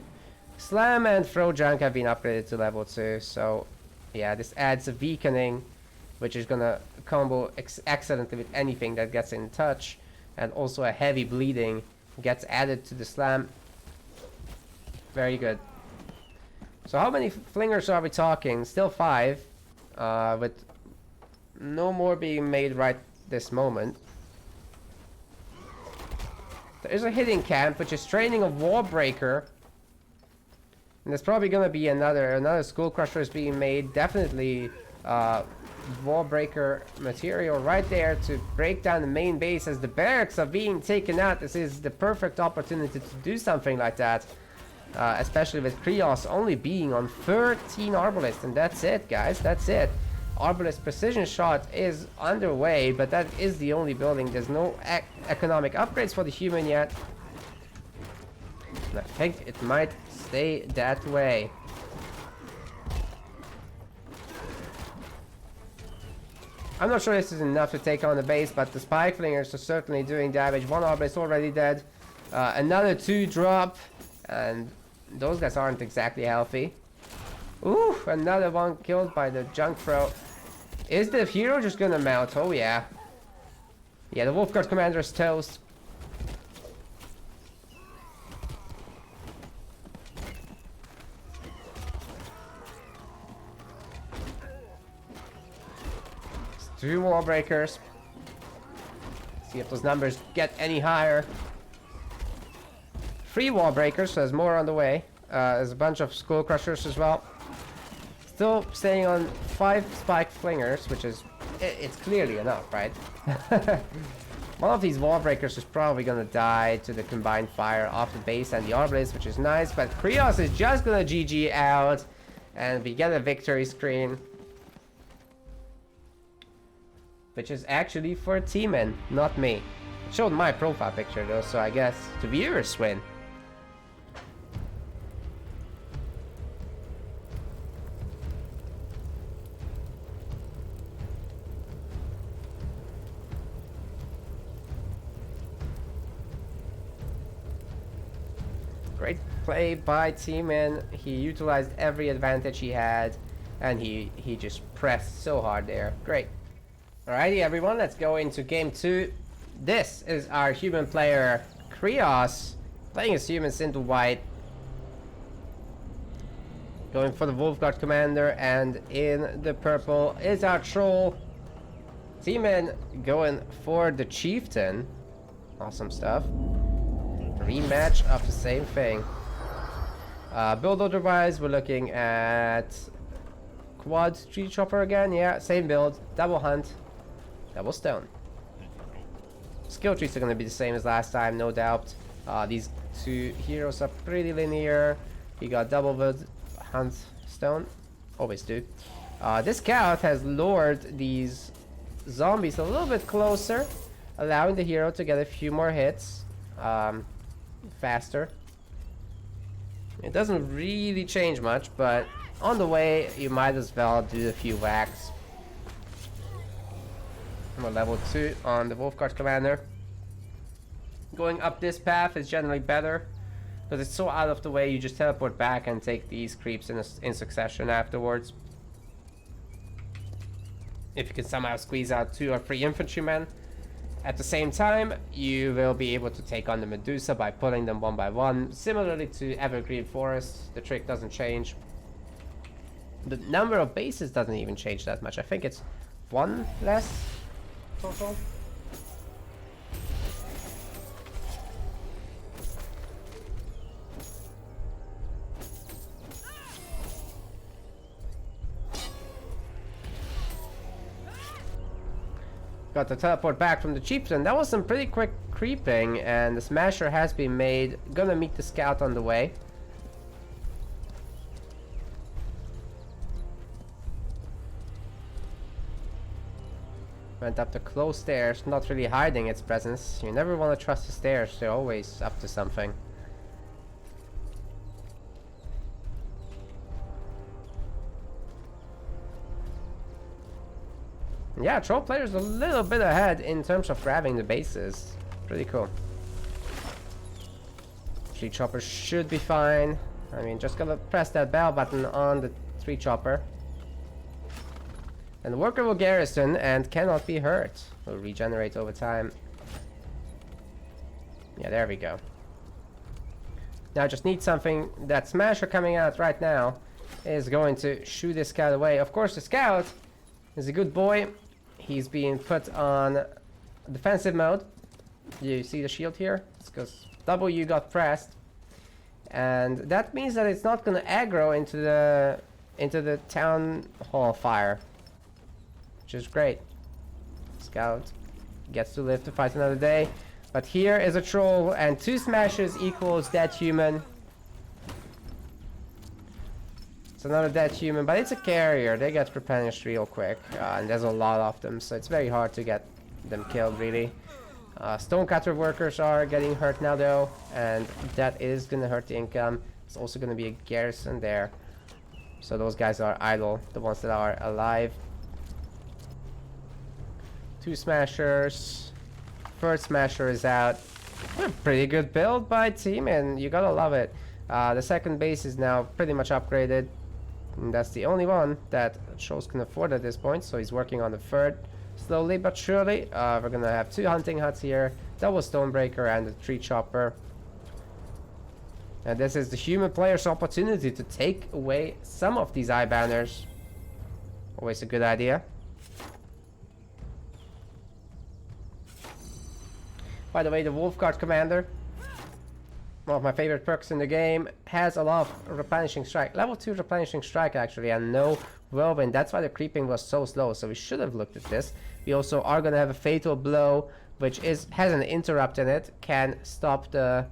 Slam and Throw Junk have been upgraded to level 2, so yeah, this adds a weakening, which is gonna combo excellently with anything that gets in touch, and also a heavy bleeding gets added to the slam. Very good. So how many flingers are we talking? Still 5, with no more being made right this moment. There is a hidden camp, which is training a wall breaker. And there's probably gonna be another skull crusher is being made. Definitely wall breaker material right there to break down the main base as the barracks are being taken out. This is the perfect opportunity to do something like that. Especially with Khrios only being on 13 Arbalists, and that's it, guys. That's it. Arbalist precision shot is underway, but that is the only building. There's no economic upgrades for the human yet. And I think it might stay that way. I'm not sure this is enough to take on the base, but the spike flingers are certainly doing damage. One Arbalist already dead. Another 2 drop, and those guys aren't exactly healthy. Ooh, another one killed by the junk throw. Is the hero just gonna mount? Oh yeah. Yeah, the Wolfguard commander is toast. It's 2 wall breakers. See if those numbers get any higher. 3 wall breakers, so there's more on the way. There's a bunch of skull crushers as well. Still staying on 5 spike flingers, which is it's clearly enough, right? One of these wall breakers is probably gonna die to the combined fire of the base and the Arbalist, which is nice, but Khrios is just gonna GG out, and we get a victory screen, which is actually for Theemin, not me. It showed my profile picture though, so I guess the viewers win. Great play by Theemin. He utilized every advantage he had, and he just pressed so hard there. Great. Alrighty, everyone, let's go into game 2. This is our human player, Khrios, playing his humans into white. Going for the Wolfguard commander, and in the purple is our troll. Theemin going for the chieftain. Awesome stuff. Rematch of the same thing. Build order wise, we're looking at quad tree chopper again. Yeah, same build. Double hunt, double stone. Skill trees are going to be the same as last time, no doubt. These 2 heroes are pretty linear. You got double wood, hunt, stone. Always do. This scout has lured these zombies a little bit closer, allowing the hero to get a few more hits. Faster. It doesn't really change much, but on the way you might as well do a few whacks. I'm level 2 on the Wolfguard commander. Going up this path is generally better because it's so out of the way. You just teleport back and take these creeps in succession afterwards. If you can somehow squeeze out 2 or 3 infantrymen at the same time, you will be able to take on the Medusa by pulling them one by one. Similarly to Evergreen Forest, the trick doesn't change. The number of bases doesn't even change that much. I think it's 1 less total. Got the teleport back from the chieftain. That was some pretty quick creeping, and the smasher has been made. Gonna meet the scout on the way. Went up the closed stairs, not really hiding its presence. You never want to trust the stairs, they're always up to something. Yeah, troll player's a little bit ahead in terms of grabbing the bases. Pretty cool. Tree chopper should be fine. I mean, just gotta press that bell button on the tree chopper. And the worker will garrison and cannot be hurt. Will regenerate over time. Yeah, there we go. Now I just need something. That smasher coming out right now is going to shoo this scout away. Of course, the scout is a good boy. He's being put on defensive mode. You see the shield here? It's because W got pressed. And that means that it's not going to aggro into the town hall fire. Which is great. Scout gets to live to fight another day. But here is a troll, and 2 smashes equals dead human. It's another dead human, but it's a carrier. They get replenished real quick, and there's a lot of them, so it's very hard to get them killed, really. Stonecutter workers are getting hurt now, though, and that is going to hurt the income. It's also going to be a garrison there. So those guys are idle, the ones that are alive. 2 smashers. First smasher is out. A pretty good build by Theemin. You gotta love it. The second base is now pretty much upgraded. And that's the only one that Shows can afford at this point. So he's working on the third. Slowly but surely. We're gonna have 2 hunting huts here. Double Stonebreaker and a tree chopper. And this is the human player's opportunity to take away some of these eye banners. Always a good idea. By the way, the Wolfguard Commander, one of my favorite perks in the game, has a lot of replenishing strike. Level 2 replenishing strike actually, and no whirlwind. That's why the creeping was so slow, so we should have looked at this. We also are going to have a fatal blow, which has an interrupt in it, can stop the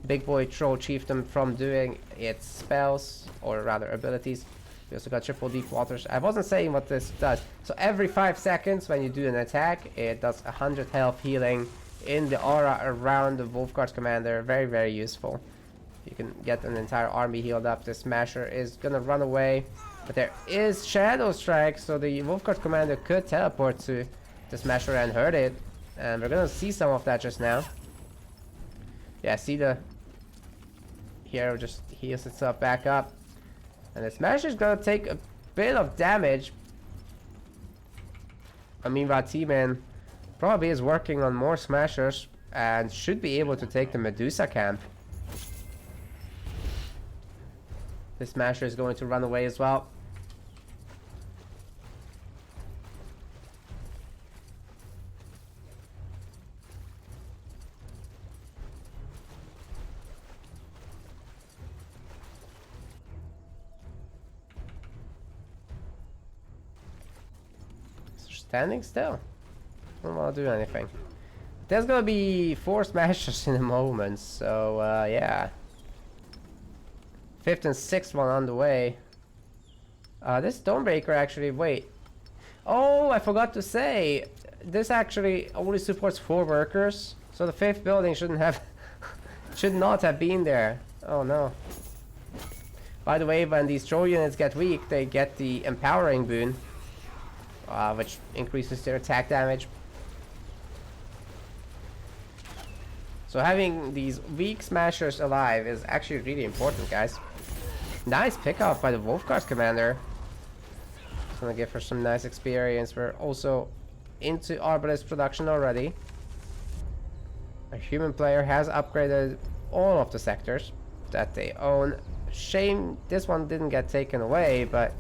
big boy troll chieftain from doing its spells, or rather abilities. We also got triple deep waters. I wasn't saying what this does. So every 5 seconds when you do an attack, it does 100 health healing in the aura around the Wolfguard Commander. Very, very useful. You can get an entire army healed up. The Smasher is gonna run away, but there is Shadow Strike, so the Wolfguard Commander could teleport to the Smasher and hurt it. And we're gonna see some of that just now. Yeah, see the hero just heals itself back up. And the Smasher's gonna take a bit of damage. I mean, Theemin probably is working on more smashers and should be able to take the Medusa camp. The smasher is going to run away as well. Standing still. Don't want to do anything. There's gonna be 4 smashers in a moment, so yeah. 5th and 6th one on the way. This Stonebreaker actually, wait. Oh, I forgot to say, this actually only supports 4 workers, so the 5th building shouldn't have, should not have been there. Oh no. By the way, when these troll units get weak, they get the empowering boon, which increases their attack damage. So having these weak smashers alive is actually really important, guys. Nice pickoff by the Wolfguard Commander. It's gonna give her some nice experience. We're also into Arbalest production already. A human player has upgraded all of the sectors that they own. Shame this one didn't get taken away, but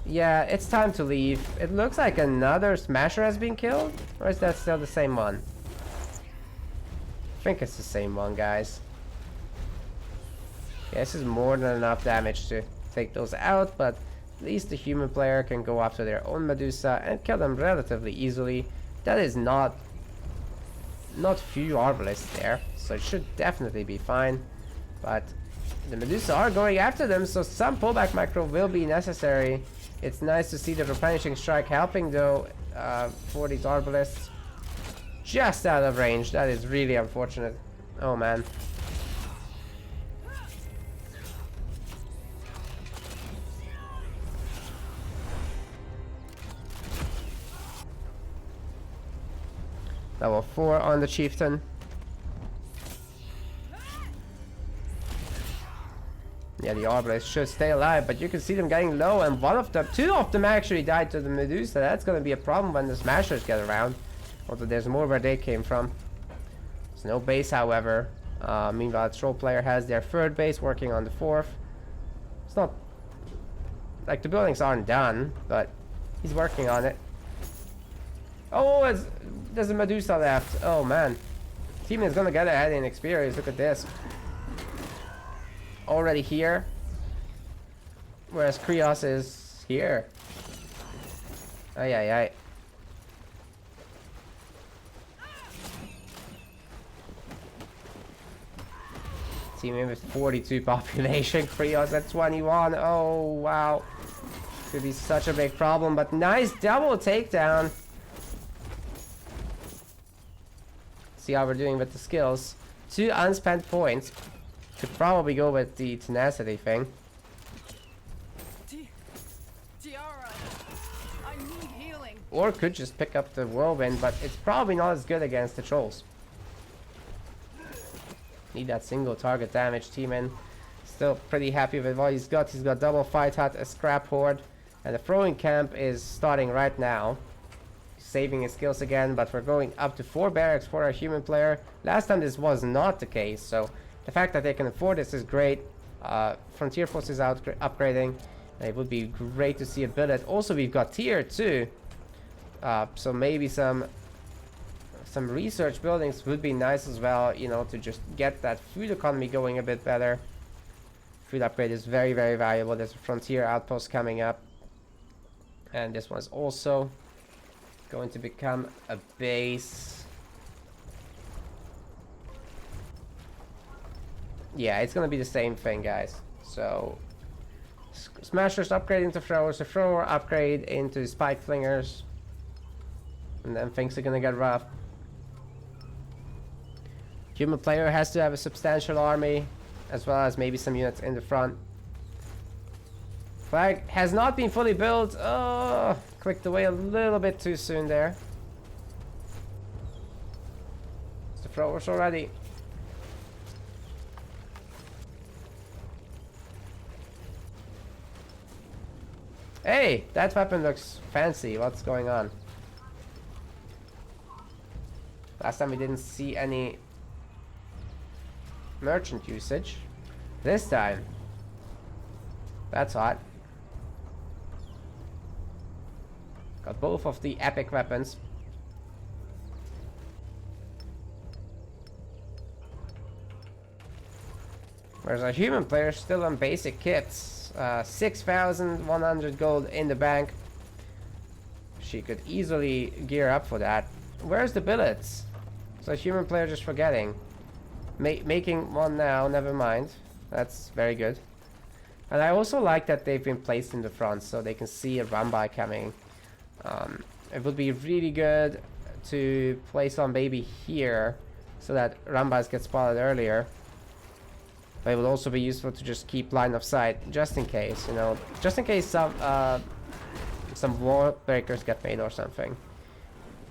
yeah, it's time to leave. It looks like another smasher has been killed, or is that still the same one? I think it's the same one, guys. Yeah, this is more than enough damage to take those out, but at least the human player can go after their own Medusa and kill them relatively easily. That is not few Arbalists there, so it should definitely be fine. But the Medusa are going after them, so some pullback macro will be necessary. It's nice to see the replenishing strike helping, though, for these Arbalists. Just out of range. That is really unfortunate. Oh man. Level 4 on the chieftain. Yeah, the Arbalists should stay alive, but you can see them getting low, and two of them actually died to the Medusa. That's gonna be a problem when the smashers get around. Although there's more where they came from. There's no base, however. Meanwhile, the troll player has their 3rd base working on the 4th. It's not Like, the buildings aren't done, but he's working on it. Oh, there's a Medusa left. Oh, man. Theemin is gonna get ahead in experience. Look at this. Already here. Whereas Khrios is here. Ay, ay, ay. Theemin with 42 population. Khrios at 21. Oh, wow. Could be such a big problem, but nice double takedown. See how we're doing with the skills. 2 unspent points. Could probably go with the tenacity thing. Tiara, I need healing. Or could just pick up the whirlwind, but it's probably not as good against the trolls. Need that single target damage. Theemin still pretty happy with what he's got. He's got double fight hut, a scrap horde, and the throwing camp is starting right now. Saving his skills again, but we're going up to 4 barracks for our human player. Last time this was not the case, so the fact that they can afford this is great. Frontier Force is upgrading. It would be great to see a billet. Also, we've got tier 2, so maybe some research buildings would be nice as well, you know, to just get that food economy going a bit better. Food upgrade is very, very valuable. There's a frontier outpost coming up, and this one's also going to become a base. Yeah, it's gonna be the same thing, guys. So smashers upgrade into throwers, a thrower upgrade into spike flingers, and then things are gonna get rough. Human player has to have a substantial army, as well as maybe some units in the front. Flag has not been fully built. Oh, clicked away a little bit too soon there. It's the throwers already. Hey, that weapon looks fancy. What's going on? Last time we didn't see any merchant usage. This time, that's hot. Got both of the epic weapons. Whereas our human player still on basic kits. 6,100 gold in the bank. She could easily gear up for that. Where's the billets? So human player just forgetting. Making one now, never mind. That's very good. And I also like that they've been placed in the front so they can see a run by coming. It would be really good to place on baby here so that run-bys get spotted earlier. But it would also be useful to just keep line of sight just in case, you know, just in case some wall breakers get made or something.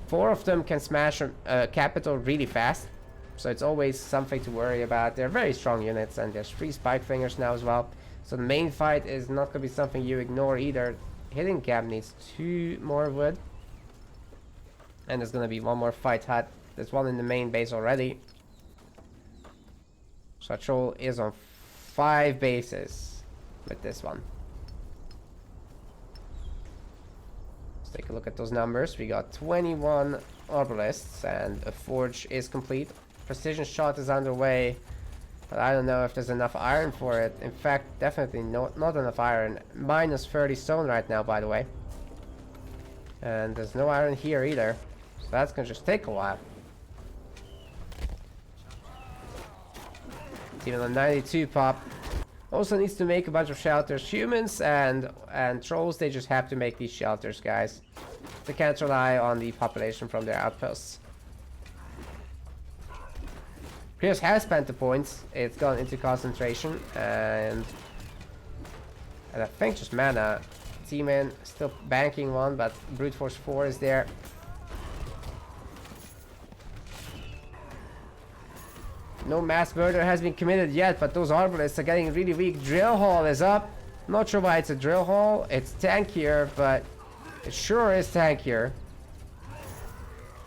4 of them can smash a capital really fast, so it's always something to worry about. They're very strong units, and there's 3 spike fingers now as well. So the main fight is not going to be something you ignore either. Hitting camp needs 2 more wood. And there's going to be 1 more fight hut. There's 1 in the main base already. So Troll is on 5 bases with this one. Let's take a look at those numbers. We got 21 obelisks and a forge is complete. Precision shot is underway. But I don't know if there's enough iron for it. In fact, definitely not enough iron. Minus 30 stone right now, by the way. And there's no iron here either. So that's gonna just take a while. Even on 92 pop. Also needs to make a bunch of shelters. Humans and trolls, they just have to make these shelters, guys. They can't rely on the population from their outposts. Khrios has spent the points. It's gone into concentration and I think just mana. Theemin still banking 1, but brute force 4 is there. No mass murder has been committed yet, but those arbalists are getting really weak. Drill hall is up. Not sure why it's a drill hall. It's tankier, but it sure is tankier.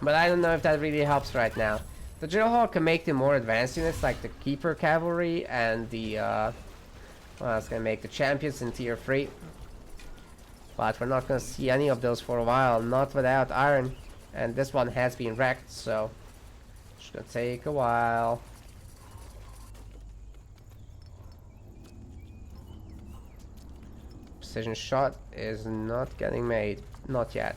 But I don't know if that really helps right now. The drill hall can make the more advanced units like the keeper cavalry and the well, it's gonna make the champions in tier 3. But we're not gonna see any of those for a while, not without iron. And this one has been wrecked, so it's gonna take a while. Precision shot is not getting made, not yet.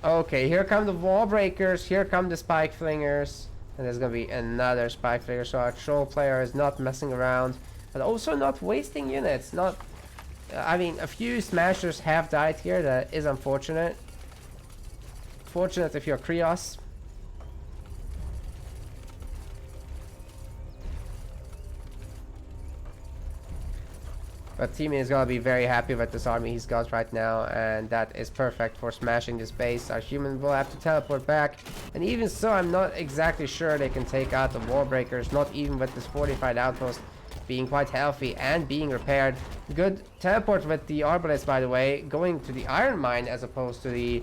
Okay, here come the wall breakers, here come the spike flingers, and there's gonna be another spike flinger. So our troll player is not messing around, but also not wasting units. Not, I mean, a few smashers have died here. That is unfortunate. Fortunate if you're Khrios. But Theemin is gonna be very happy with this army he's got right now, and that is perfect for smashing this base. Our human will have to teleport back, and even so, I'm not exactly sure they can take out the wall breakers, not even with this fortified outpost being quite healthy and being repaired. Good teleport with the arbalest, by the way, going to the iron mine as opposed to the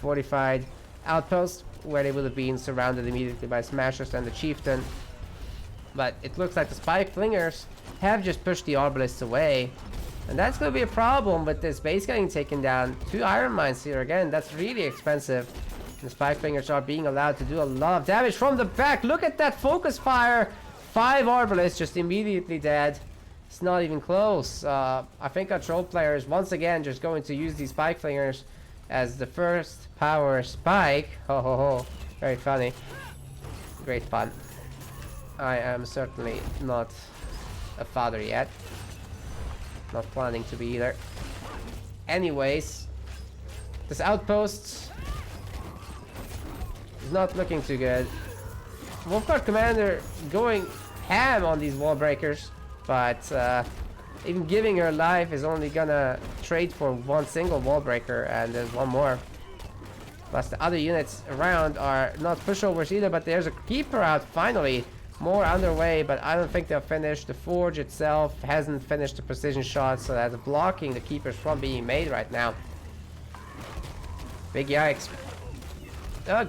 fortified outpost, where they would have been surrounded immediately by smashers and the chieftain. But it looks like the spike flingers have just pushed the arbalists away, and that's going to be a problem with this base getting taken down. 2 iron mines here again, that's really expensive. The spike flingers are being allowed to do a lot of damage from the back. Look at that focus fire. 5 arbalists just immediately dead. It's not even close. I think our troll player is once again just going to use these spike flingers as the first power spike. Ho ho ho, very funny, great fun. I am certainly not a father yet. Not planning to be either. Anyways, this outpost is not looking too good. Wolfguard Commander going ham on these wall breakers, but even giving her life is only gonna trade for 1 single wall breaker, and there's 1 more. Plus the other units around are not pushovers either, but there's a keeper out finally. More underway, but I don't think they'll finish. The forge itself hasn't finished the precision shot, so that's blocking the keepers from being made right now. Big yikes.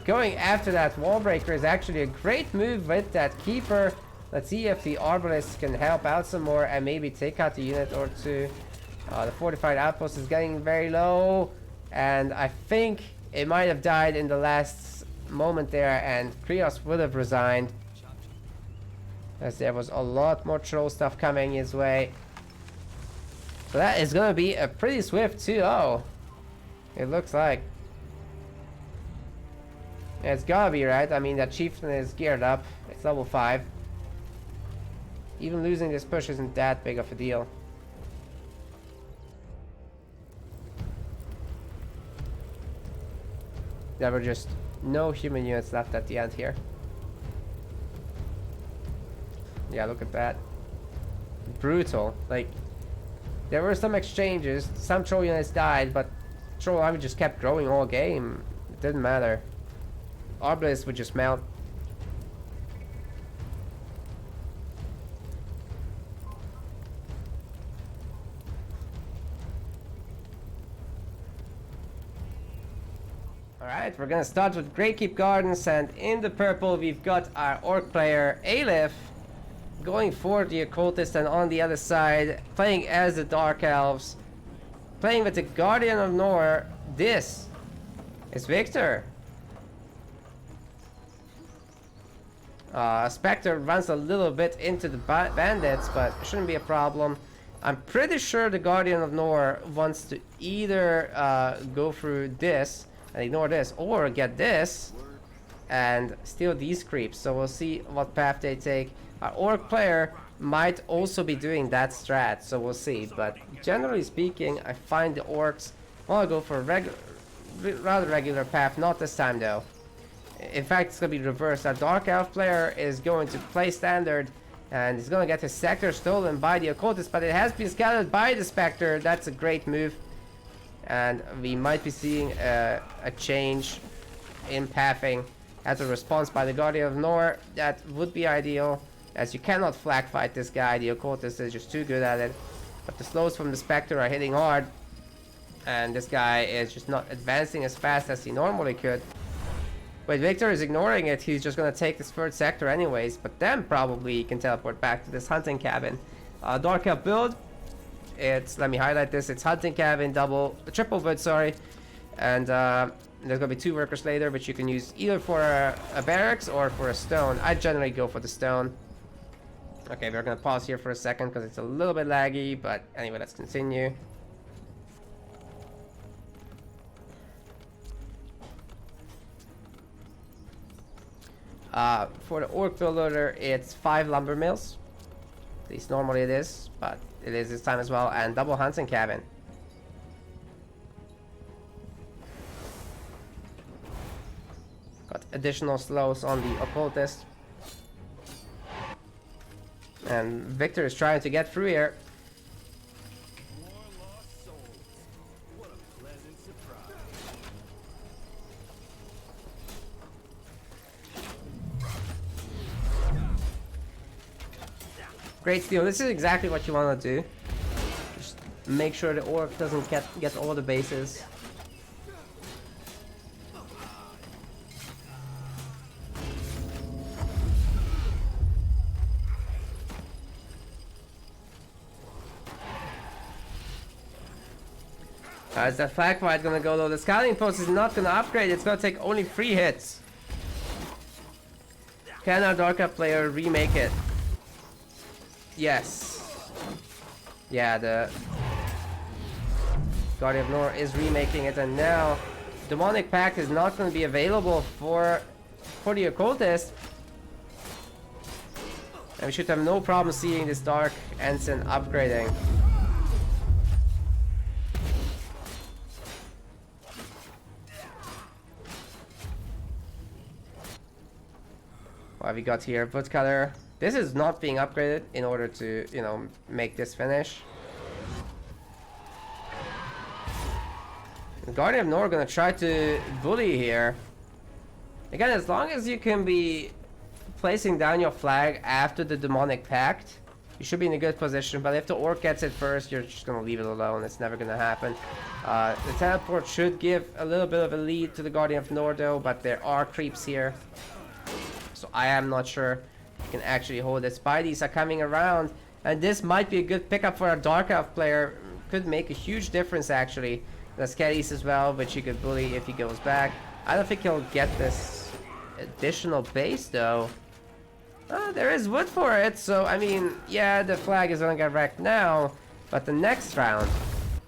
Going after that wall breaker is actually a great move with that keeper. Let's see if the arbalist can help out some more and maybe take out the unit or 2. The fortified outpost is getting very low, and I think it might have died in the last moment there, and Khrios would have resigned, as there was a lot more troll stuff coming his way. So that is gonna be a pretty swift 2-0. It looks like. Yeah, it's gotta be, right? I mean, that chieftain is geared up. It's level 5. Even losing this push isn't that big of a deal. There were just no human units left at the end here. Yeah, look at that. Brutal. Like, there were some exchanges. Some troll units died, but troll army just kept growing all game. It didn't matter. Arbalists would just melt. Alright, we're gonna start with Greykeep Gardens, and in the purple we've got our orc player Aelith going for the occultist, and on the other side playing as the dark elves, playing with the Guardian of Nor. This is Victor. Spectre runs a little bit into the bandits, but it shouldn't be a problem. I'm pretty sure the Guardian of Nor wants to either go through this and ignore this, or get this and steal these creeps. So we'll see what path they take. Our orc player might also be doing that strat, so we'll see. But generally speaking, I find the orcs want to go for a rather regular path. Not this time though. In fact, it's going to be reversed. Our dark elf player is going to play standard, and he's going to get his sector stolen by the occultist, but it has been scattered by the spectre. That's a great move, and we might be seeing a change in pathing as a response by the Guardian of Nor. That would be ideal, as you cannot flag fight this guy. The occultist is just too good at it, but the slows from the spectre are hitting hard, and this guy is just not advancing as fast as he normally could. But Victor is ignoring it. He's just gonna take this third sector anyways, but then probably he can teleport back to this hunting cabin. Dark Elf build. It's, let me highlight this, it's hunting cabin, triple wood, sorry. And there's gonna be 2 workers later, which you can use either for a barracks or for a stone. I generally go for the stone. Okay, we're gonna pause here for a second because it's a little bit laggy, but anyway, let's continue. For the orc builder, it's 5 lumber mills. At least normally it is, but it is this time as well, and double hunting cabin. Got additional slows on the occultist. And Victor is trying to get through here. More lost souls. What a pleasant surprise. Great steal. This is exactly what you want to do. Just make sure the orc doesn't get all the bases. Is that flag fight gonna go low? The scouting post is not gonna upgrade. It's gonna take only 3 hits. Can our Dark Elf player remake it? Yes. Yeah, the Guardian of Nor is remaking it, and now Demonic Pact is not going to be available for the occultist. And we should have no problem seeing this Dark Ensign upgrading. What have we got here? Woodcutter. This is not being upgraded in order to, you know, make this finish. The Guardian of Nor are gonna try to bully here. Again, as long as you can be placing down your flag after the Demonic Pact, you should be in a good position. But if the Orc gets it first, you're just gonna leave it alone. It's never gonna happen. The teleport should give a little bit of a lead to the Guardian of Nor though, but there are creeps here. So I am not sure you can actually hold it. Spideys are coming around, and this might be a good pickup for a Dark Elf player. Could make a huge difference actually. There's Skellies as well, which he could bully if he goes back. I don't think he'll get this additional base though. There is wood for it, so I mean, yeah, the flag is gonna get wrecked now, but the next round,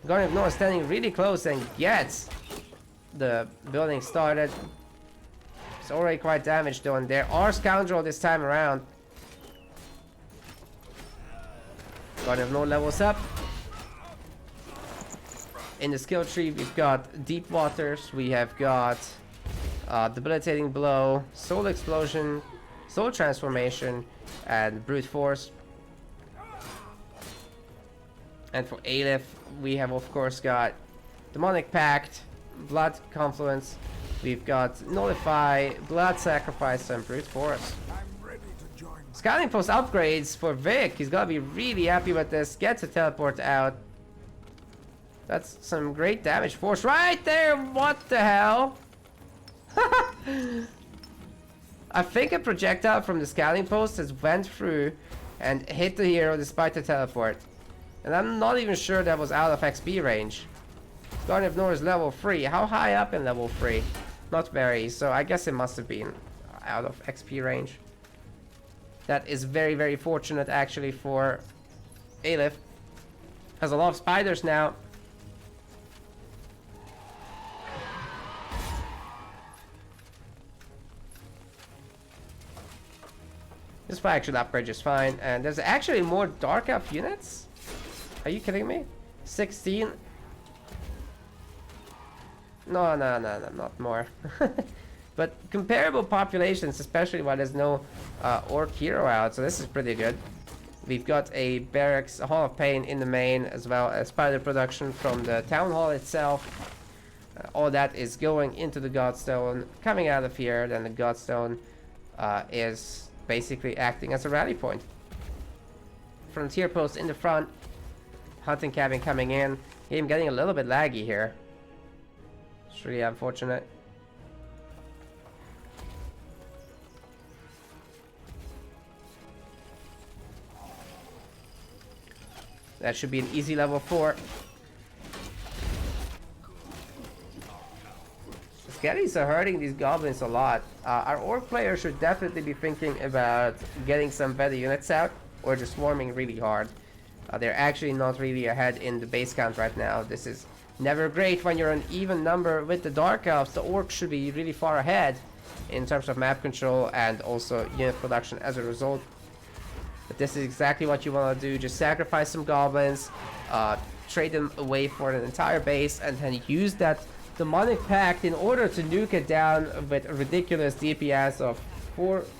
Guardian of Nor is standing really close and gets the building started. It's already quite damaged though, and there are Scoundrel this time around. Guardian of Nor levels up. In the skill tree, we've got Deep Waters, we have got Debilitating Blow, Soul Explosion, Soul Transformation, and Brute Force. And for Aelith, we have of course got Demonic Pact, Blood Confluence, we've got Nullify, Blood Sacrifice, and Brute Force. Scouting Post upgrades for Vic. He's gotta be really happy with this. Gets a teleport out. That's some great damage force right there. What the hell? I think a projectile from the scouting post has went through and hit the hero despite the teleport. And I'm not even sure that was out of XP range. Guardian of Nor is level 3. How high up in level 3? Not very, so I guess it must have been out of XP range. That is very, very fortunate actually for Aelith. Has a lot of spiders now. This flag should upgrade just fine, and there's actually more Dark Elf units? Are you kidding me? 16? No, not more. But comparable populations, especially while there's no Orc hero out, so this is pretty good. We've got a barracks, a Hall of Pain in the main, as well as spider production from the Town Hall itself. All that is going into the Godstone, coming out of here, then the Godstone is basically acting as a rally point. Frontier post in the front, hunting cabin coming in. Game getting a little bit laggy here. It's really unfortunate. That should be an easy level 4. Skellies are hurting these goblins a lot. Our orc players should definitely be thinking about getting some better units out, or just swarming really hard. They're actually not really ahead in the base count right now. This is never great when you're an even number with the Dark Elves. The orcs should be really far ahead in terms of map control and also unit production as a result. But this is exactly what you want to do. Just sacrifice some goblins, trade them away for an entire base, and then use that demonic pact in order to nuke it down with a ridiculous DPS of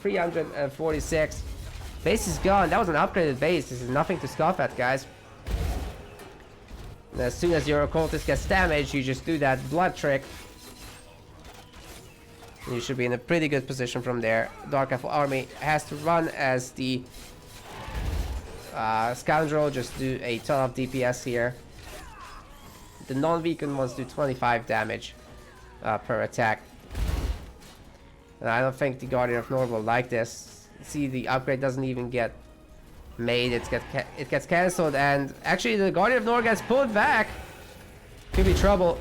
346. Base is gone. That was an upgraded base. This is nothing to scoff at, guys. And as soon as your occultist gets damaged, you just do that blood trick. You should be in a pretty good position from there. Dark Elf army has to run as the scoundrel. Just do a ton of DPS here. The non-weakened ones do 25 damage per attack. And I don't think the Guardian of Nord will like this. See, the upgrade doesn't even get made. It gets cancelled, and actually the Guardian of Nord gets pulled back. Could be trouble.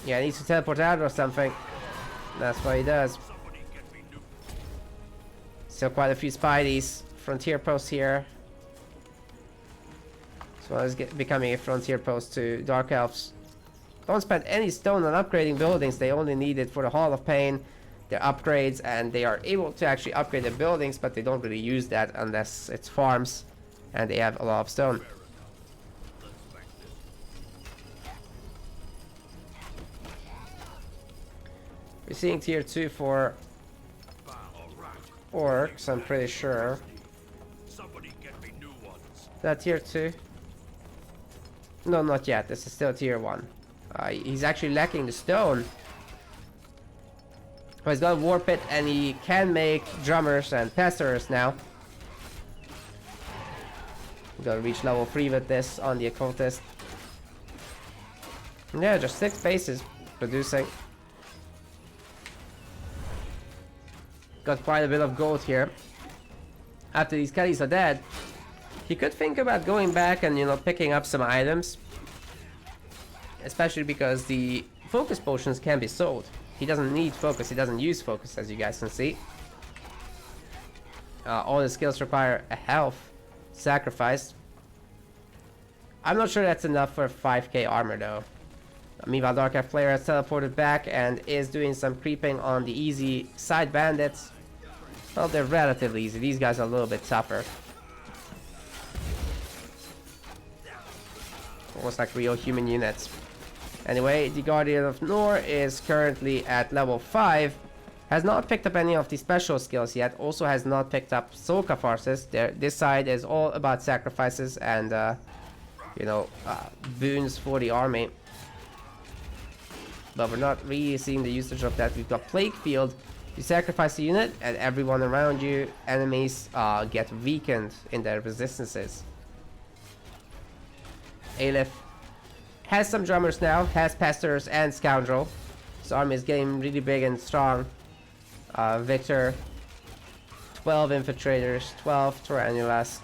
Yeah, he needs to teleport out or something. That's what he does. Still quite a few Spideys. Frontier posts here. So I was becoming a frontier post to Dark Elves. Don't spend any stone on upgrading buildings. They only need it for the Hall of Pain, their upgrades, and they are able to actually upgrade their buildings, but they don't really use that unless it's farms and they have a lot of stone. We're seeing tier 2 for orcs, I'm pretty sure. Is that tier 2? No, not yet. This is still tier 1. He's actually lacking the stone. But he's got a war pit and he can make drummers and pesters now. We're gonna reach level 3 with this on the occultist. Yeah, just 6 bases producing. Got quite a bit of gold here. After these Kellys are dead, he could think about going back and, you know, picking up some items. Especially because the focus potions can be sold. He doesn't need focus, he doesn't use focus, as you guys can see. All the skills require a health sacrifice. I'm not sure that's enough for 5k armor though. Meanwhile, Dark Elf player has teleported back and is doing some creeping on the easy side bandits. Well, they're relatively easy. These guys are a little bit tougher. Almost like real human units. Anyway, the Guardian of Nor is currently at level 5. Has not picked up any of the special skills yet. Also has not picked up soul catharsis. This side is all about sacrifices and, you know, boons for the army. But we're not really seeing the usage of that. We've got Plague Field. You sacrifice a unit and everyone around you, enemies, get weakened in their resistances. Aelith has some drummers now, has pesters and scoundrel. His army is getting really big and strong. Victor, 12 infiltrators, 12 tarantulas.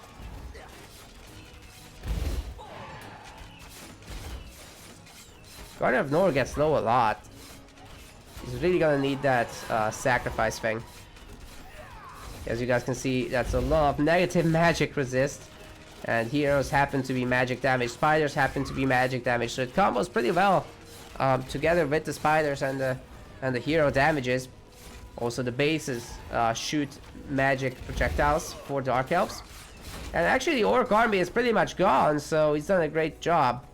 Guardian of Nor gets low a lot. He's really gonna need that sacrifice thing. As you guys can see, that's a lot of negative magic resist. And heroes happen to be magic damage. Spiders happen to be magic damage. So it combos pretty well together with the spiders and the hero damages. Also the bases shoot magic projectiles for Dark Elves. And actually the Orc army is pretty much gone, so he's done a great job.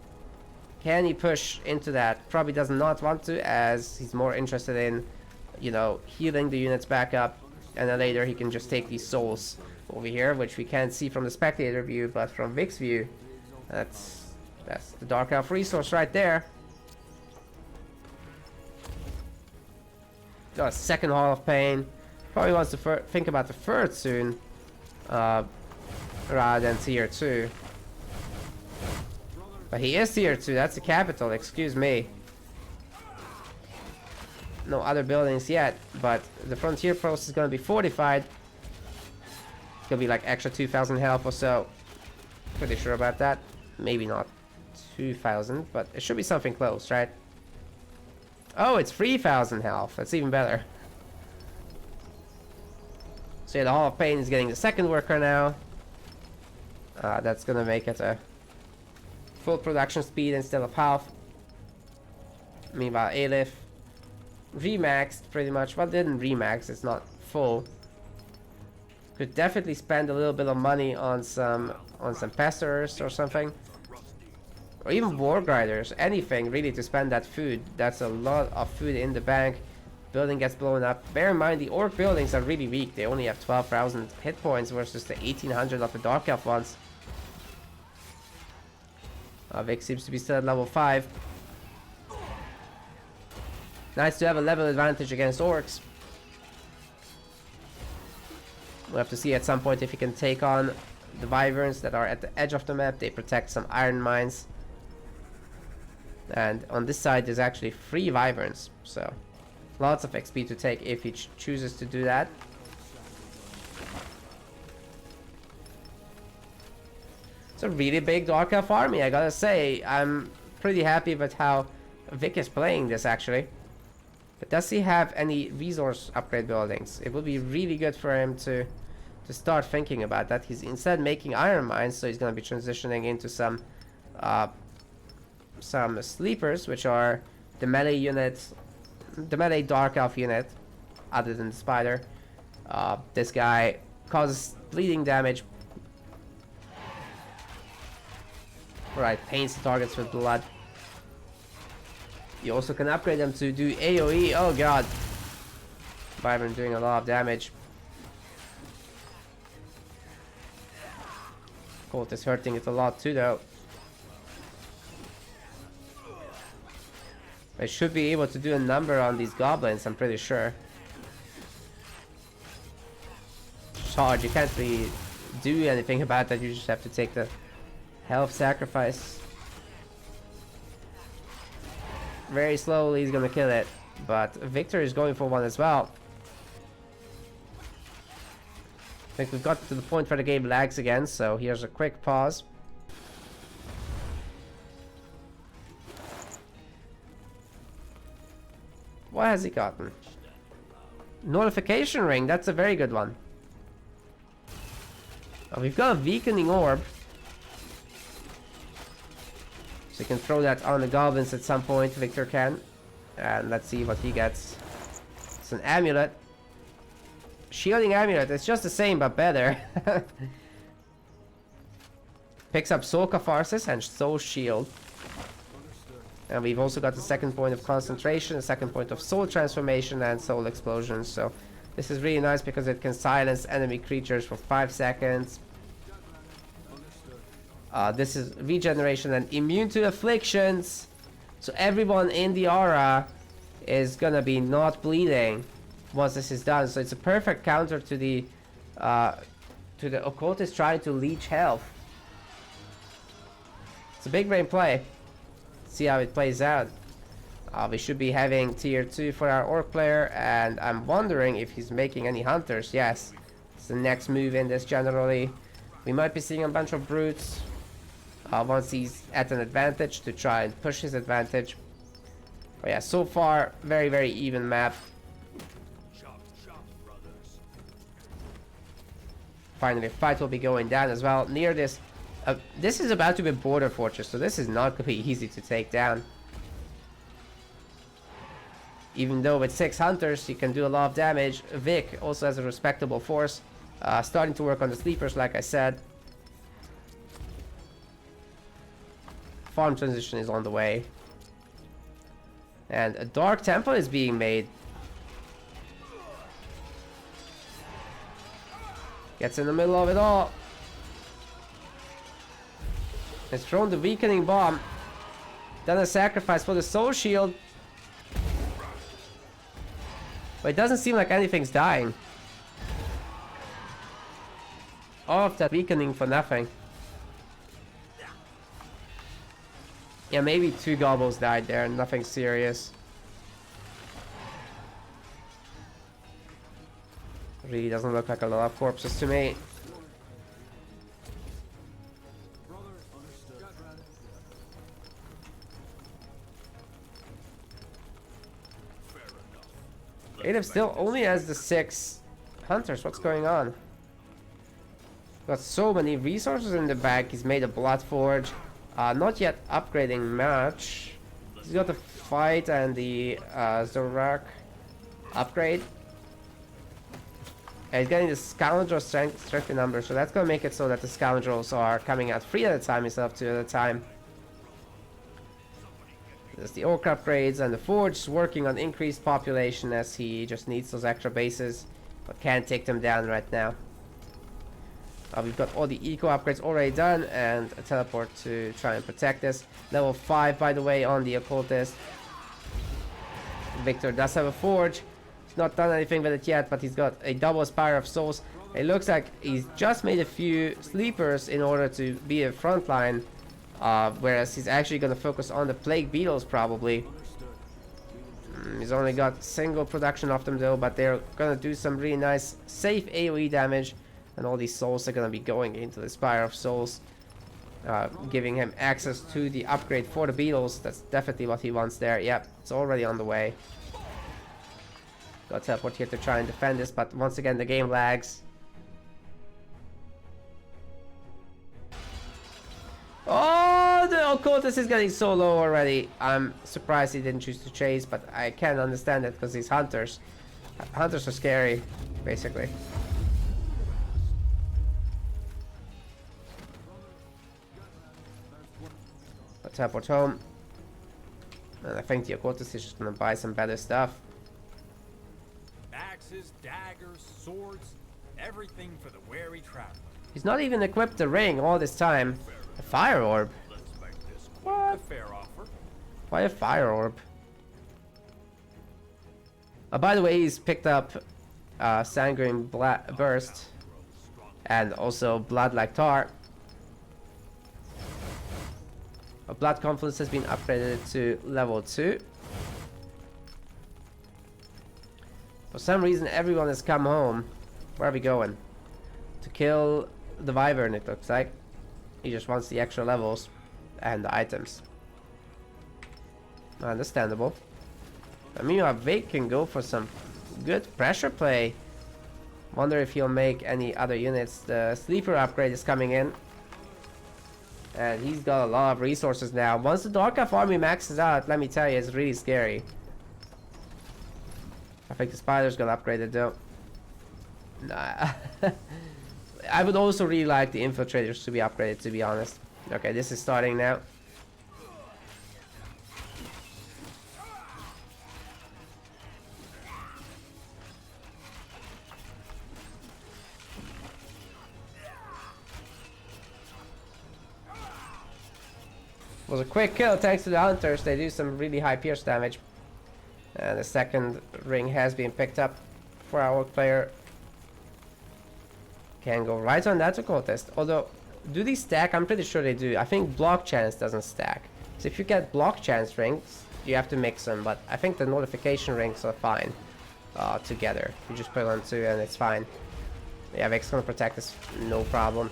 Can he push into that? Probably does not want to, as he's more interested in, you know, healing the units back up. And then later he can just take these souls over here, which we can't see from the spectator view, but from Vic's view, that's the Dark Elf resource right there. Got a second Hall of Pain. Probably wants to think about the third soon, rather than tier 2. But he is tier 2, that's the capital, excuse me. No other buildings yet, but the frontier post is going to be fortified. It's going to be like extra 2,000 health or so. Pretty sure about that. Maybe not 2,000, but it should be something close, right? Oh, it's 3,000 health. That's even better. So yeah, the Hall of Pain is getting the second worker now. That's gonna make it a full production speed instead of half. Meanwhile, Aelith remaxed pretty much. Well, didn't remax, it's not full. Could definitely spend a little bit of money on some pesters or something. Or even war grinders, anything really to spend that food. That's a lot of food in the bank. Building gets blown up. Bear in mind the orc buildings are really weak. They only have 12,000 hit points versus the 1,800 of the Dark Elf ones. Vic seems to be still at level 5. Nice to have a level advantage against orcs. We'll have to see at some point if he can take on the wyverns that are at the edge of the map. They protect some iron mines. And on this side there's actually 3 wyverns. So lots of XP to take if he chooses to do that. It's a really big Dark Elf army, I gotta say. I'm pretty happy with how Vic is playing this actually. But does he have any resource upgrade buildings? It would be really good for him to start thinking about that. He's instead making iron mines, so he's gonna be transitioning into some sleepers, which are the melee units, the melee Dark Elf unit, other than the spider. This guy causes bleeding damage. Right, paints the targets with blood. You also can upgrade them to do AoE. Oh god. Wyvern doing a lot of damage. Colt is hurting it a lot too though. I should be able to do a number on these goblins, I'm pretty sure. Charge, you can't really do anything about that, you just have to take the health sacrifice. Very slowly he's gonna kill it, but Victor is going for one as well. I think we've got to the point where the game lags again, so here's a quick pause. What has he gotten? Notification ring, that's a very good one. Oh, we've got a weakening orb. So you can throw that on the goblins at some point, Victor can. And let's see what he gets. It's an amulet. Shielding amulet, it's just the same but better. Picks up Soul Catharsis and Soul Shield. And we've also got the second point of concentration, the second point of soul transformation and soul explosion. So this is really nice because it can silence enemy creatures for 5 seconds. This is regeneration and immune to afflictions. So everyone in the aura is gonna be not bleeding once this is done. So it's a perfect counter to the occultist trying to leech health. It's a big brain play. See how it plays out. We should be having tier 2 for our orc player, and I'm wondering if he's making any hunters. Yes, it's the next move in this generally. We might be seeing a bunch of brutes once he's at an advantage to try and push his advantage. But yeah, so far very, very even map. Finally, fight will be going down as well near this. This is about to be a border fortress, so this is not going to be easy to take down. Even though with 6 hunters you can do a lot of damage, Vic also has a respectable force. Starting to work on the sleepers, like I said. Farm transition is on the way. And a Dark Temple is being made. Gets in the middle of it all. Has thrown the weakening bomb. Done a sacrifice for the soul shield. But it doesn't seem like anything's dying. All of that weakening for nothing. Yeah, maybe 2 gobbles died there, nothing serious. Really doesn't look like a lot of corpses to me. Aelith still only has the 6 hunters. What's going on? Got so many resources in the bag. He's made a blood forge. Not yet upgrading much. He's got the fight and the Zorak upgrade. And he's getting the scoundrel strength in number, so that's gonna make it so that the scoundrels are coming out 3 at a time instead of 2 at a time. There's the orc upgrades, and the forge is working on increased population as he just needs those extra bases, but can't take them down right now. We've got all the eco upgrades already done, and a teleport to try and protect this. Level 5, by the way, on the occultist. Victor does have a forge. He's not done anything with it yet, but he's got a double Spire of Souls. It looks like he's just made a few sleepers in order to be a frontline, whereas he's actually going to focus on the plague beetles probably. He's only got single production of them though, but they're going to do some really nice safe AoE damage. And all these souls are going to be going into the Spire of Souls, giving him access to the upgrade for the beetles. That's definitely what he wants there. Yep, it's already on the way. Got teleport here to try and defend this, but once again the game lags. Oh, the occultist is getting so low already. I'm surprised he didn't choose to chase, but I can understand it because he's hunters. Hunters are scary, basically. Teleport home, and I think the occultist is just gonna buy some better stuff. Axes, daggers, swords, everything for the wary traveler. He's not even equipped the ring all this time. A fire orb? What? A fair offer. Why a fire orb? By the way, he's picked up Sanguine Burst and also Blood like Tar. A Blood Confluence has been upgraded to level 2. For some reason, everyone has come home. Where are we going? To kill the Wyvern, it looks like. He just wants the extra levels and the items. Understandable. I mean, Vic can go for some good pressure play. Wonder if he'll make any other units. The sleeper upgrade is coming in. And he's got a lot of resources now. Once the Dark Elf army maxes out, let me tell you, it's really scary. I think the spiders got upgraded though. Nah. I would also really like the infiltrators to be upgraded, to be honest. Okay, this is starting now. It was a quick kill thanks to the hunters. They do some really high pierce damage. And the second ring has been picked up for our player. Can go right on that occultist. Although, do these stack? I'm pretty sure they do. I think block chance doesn't stack. So if you get block chance rings, you have to mix them. But I think the notification rings are fine together. You just put on 2 and it's fine. Yeah, Vic's gonna protect us, no problem.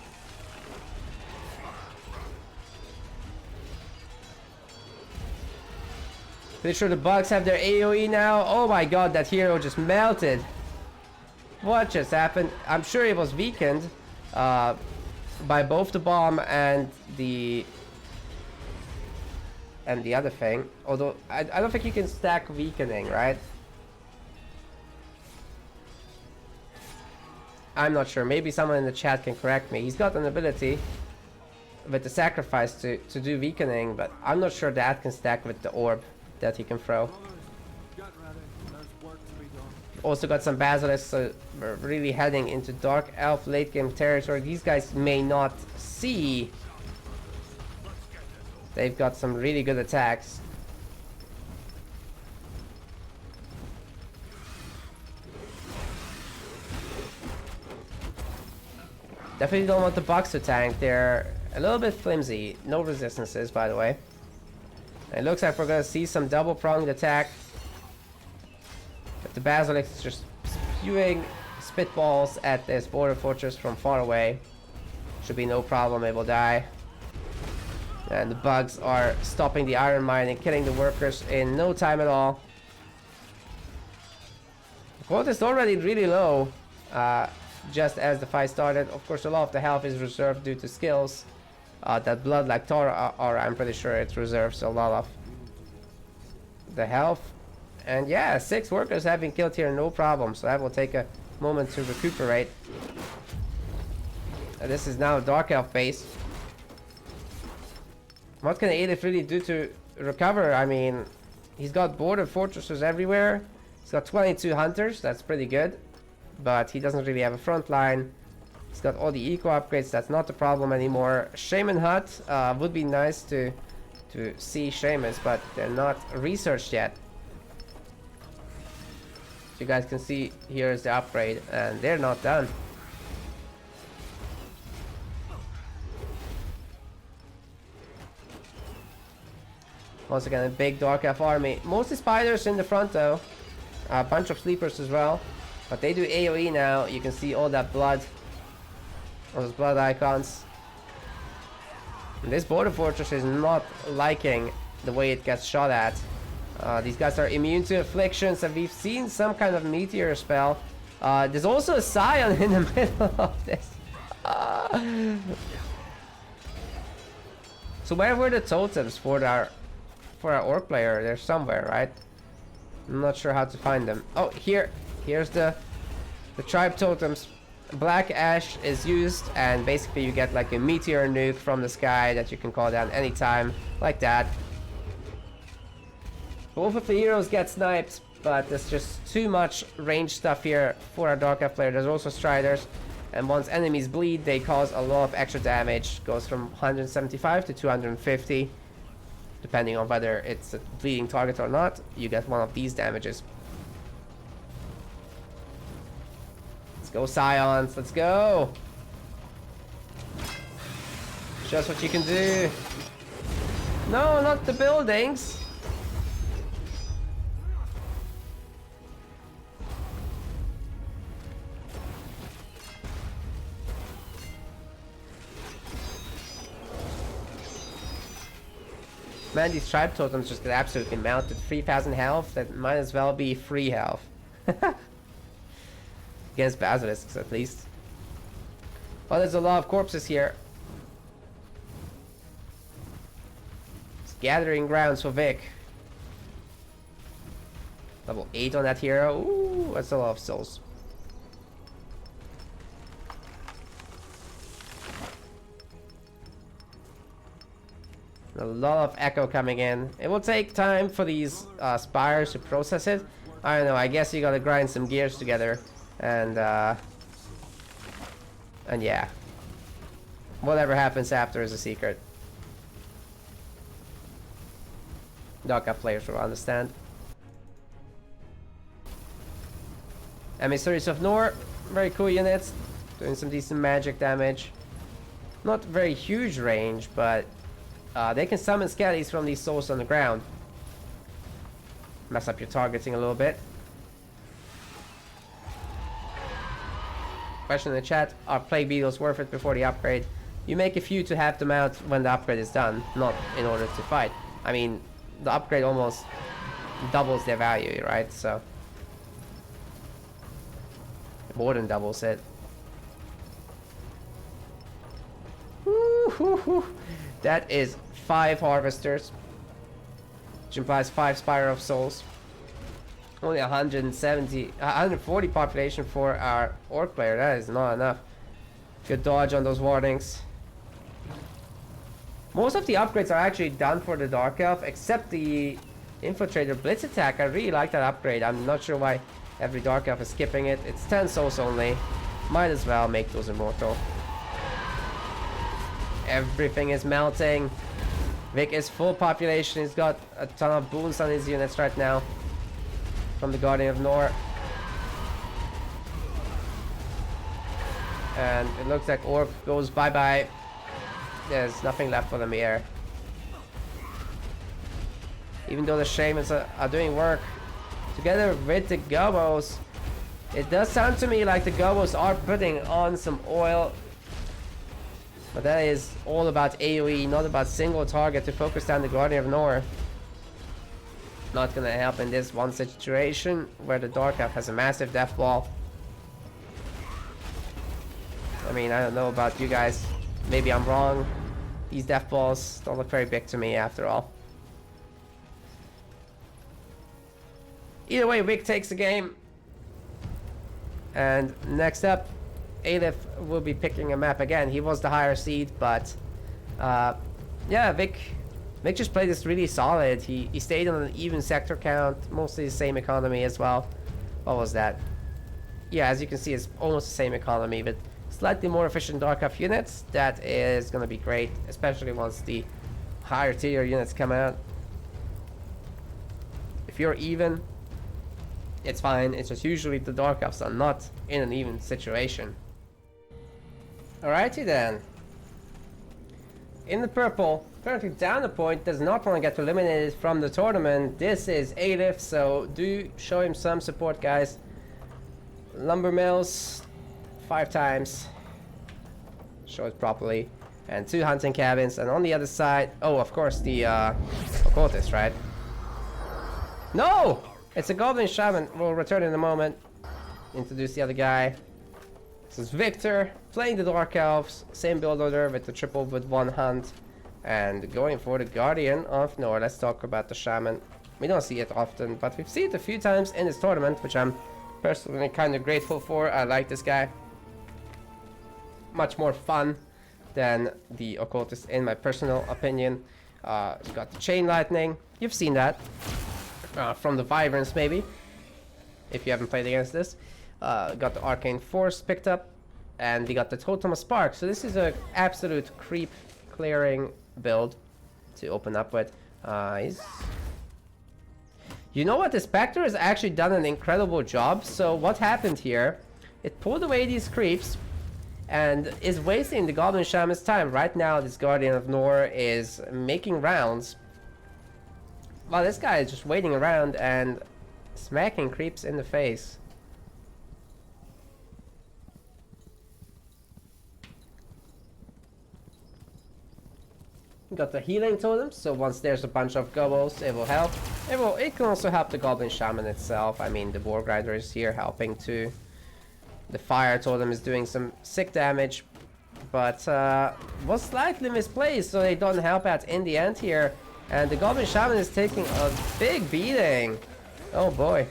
Pretty sure the bugs have their AoE now. Oh my god, that hero just melted. What just happened? I'm sure it was weakened by both the bomb and the other thing. Although I don't think you can stack weakening, right? I'm not sure. Maybe someone in the chat can correct me. He's got an ability with the sacrifice to do weakening, but I'm not sure that can stack with the orb that he can throw. Also got some basilisks, so we're really heading into Dark Elf late game territory. These guys may not see. They've got some really good attacks. Definitely don't want the bugs to tank. They're a little bit flimsy. No resistances, by the way. It looks like we're gonna see some double pronged attack. But the basilisk is just spewing spitballs at this border fortress from far away. Should be no problem, it will die. And the bugs are stopping the iron mine and killing the workers in no time at all. Quote is already really low, just as the fight started. Of course, a lot of the health is reserved due to skills. That blood like Tor, or I'm pretty sure it reserves a lot of the health. And yeah, 6 workers have been killed here, no problem. So that will take a moment to recuperate. And this is now Dark Elf base. What can Aelith really do to recover? I mean, he's got border fortresses everywhere. He's got 22 hunters, that's pretty good. But he doesn't really have a front line. He's got all the eco upgrades, that's not the problem anymore. Shaman Hut would be nice to see shamans, but they're not researched yet. You guys can see here is the upgrade, and they're not done. Once again, a big Dark Elf army. Mostly spiders in the front though. A bunch of sleepers as well. But they do AoE now. You can see all that blood. All those blood icons. And this border fortress is not liking the way it gets shot at. These guys are immune to afflictions, and we've seen some kind of meteor spell. There's also a Scion in the middle of this. So where were the totems for our orc player? They're somewhere, right? I'm not sure how to find them. Oh, here's the tribe totems. Black ash is used, and basically you get like a meteor nuke from the sky that you can call down anytime, like that. Both of the heroes get sniped, but there's just too much range stuff here for our Dark Elf player. There's also Striders, and once enemies bleed, they cause a lot of extra damage. Goes from 175 to 250, depending on whether it's a bleeding target or not. You get one of these damages. Let's go, Scions, let's go! Show us what you can do. No, not the buildings! Man, these tribe totems just get absolutely melted. 3,000 health, that might as well be free health. Against basilisks, at least. Oh, there's a lot of corpses here. It's gathering grounds for Vic. Level 8 on that hero. Ooh, that's a lot of souls. A lot of echo coming in. It will take time for these spires to process it. I don't know, I guess you gotta grind some gears together. And yeah. Whatever happens after is a secret. Dark Elf players will understand. Emissaries of Nor, very cool units. Doing some decent magic damage. Not very huge range, but they can summon skellies from these souls on the ground. Mess up your targeting a little bit. Question in the chat, are plague beetles worth it before the upgrade? You make a few to have them out when the upgrade is done, not in order to fight. I mean, the upgrade almost doubles their value, right? So more than doubles it. Woo-hoo-hoo. That is 5 harvesters, which implies 5 Spire of Souls. Only 140 population for our orc player. That is not enough. Good dodge on those warnings. Most of the upgrades are actually done for the Dark Elf, except the Infiltrator Blitz attack. I really like that upgrade. I'm not sure why every Dark Elf is skipping it. It's 10 souls only. Might as well make those immortal. Everything is melting. Vic is full population. He's got a ton of boons on his units right now from the Guardian of Nor. And it looks like Orc goes bye-bye. There's nothing left for them here. Even though the Shamans are doing work together with the Gobos, it does sound to me like the Gobos are putting on some oil. But that is all about AoE, not about single target to focus down the Guardian of Nor. Not gonna help in this one situation where the Dark Elf has a massive death ball. I mean, I don't know about you guys. Maybe I'm wrong. These death balls don't look very big to me after all. Either way, Vic takes the game. And next up, Aelith will be picking a map again. He was the higher seed, but yeah, Vic just played this really solid. He stayed on an even sector count, mostly the same economy as well. What was that? Yeah, as you can see, it's almost the same economy, but slightly more efficient Dark Elf units. That is going to be great, especially once the higher tier units come out. If you're even, it's fine. It's just usually the Dark Elves are not in an even situation. Alrighty then. In the purple, currently down a point, does not want to get eliminated from the tournament. This is Aelith, so do show him some support, guys. Lumber mills, 5 times. Show it properly. And 2 hunting cabins, and on the other side, oh, of course, the occultist, right? No! It's a goblin shaman. We'll return in a moment. Introduce the other guy. This is Victor, playing the Dark Elves, same build order with the triple with 1 hunt, and going for the Guardian of Nor. Let's talk about the Shaman. We don't see it often, but we've seen it a few times in this tournament, which I'm personally kind of grateful for. I like this guy. Much more fun than the Occultist, in my personal opinion. He's got the Chain Lightning. You've seen that from the Vibrance, maybe, if you haven't played against this. Got the Arcane Force picked up, and we got the Totem of Spark. So this is an absolute creep clearing build to open up with. You know what? The Spectre has actually done an incredible job. So what happened here? It pulled away these creeps and is wasting the Goblin Shaman's time. Right now, this Guardian of Nor is making rounds. Well, this guy is just waiting around and smacking creeps in the face. Got the healing totem, so once there's a bunch of gobbles, it will help. It can also help the Goblin Shaman itself. I mean, the War Grinder is here helping too. The fire totem is doing some sick damage, but was slightly misplaced, so they don't help out in the end here. And the Goblin Shaman is taking a big beating. Oh boy.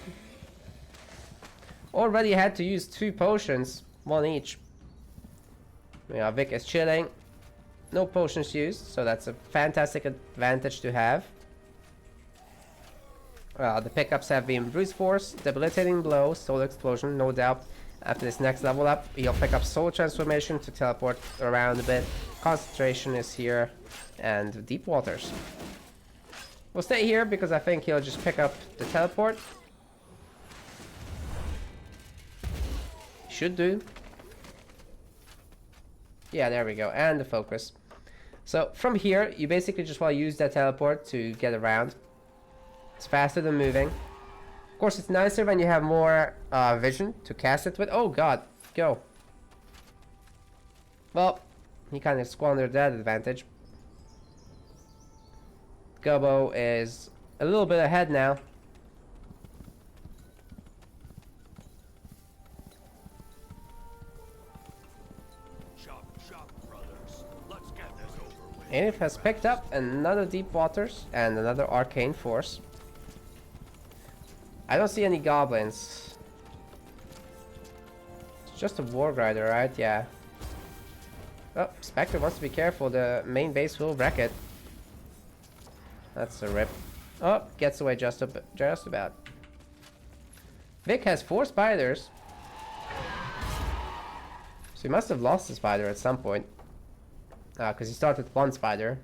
Already had to use 2 potions, 1 each. Yeah, Vic is chilling. No potions used, so that's a fantastic advantage to have. The pickups have been Brute Force, Debilitating Blow, Soul Explosion, no doubt. After this next level up, he'll pick up Soul Transformation to teleport around a bit. Concentration is here, and Deep Waters. We'll stay here because I think he'll just pick up the teleport. Should do. Yeah, there we go, and the focus. So from here, you basically just want to use that teleport to get around. It's faster than moving. Of course, it's nicer when you have more vision to cast it with. Oh god, go. Well, he kind of squandered that advantage. Gobbo is a little bit ahead now. Aelith has picked up another Deep Waters and another Arcane Force. I don't see any goblins. It's just a War Grinder, right? Yeah. Oh, Spectre wants to be careful. The main base will wreck it. That's a rip. Oh, gets away just about. Vic has 4 spiders. So he must have lost the spider at some point. Because he started with 1 spider.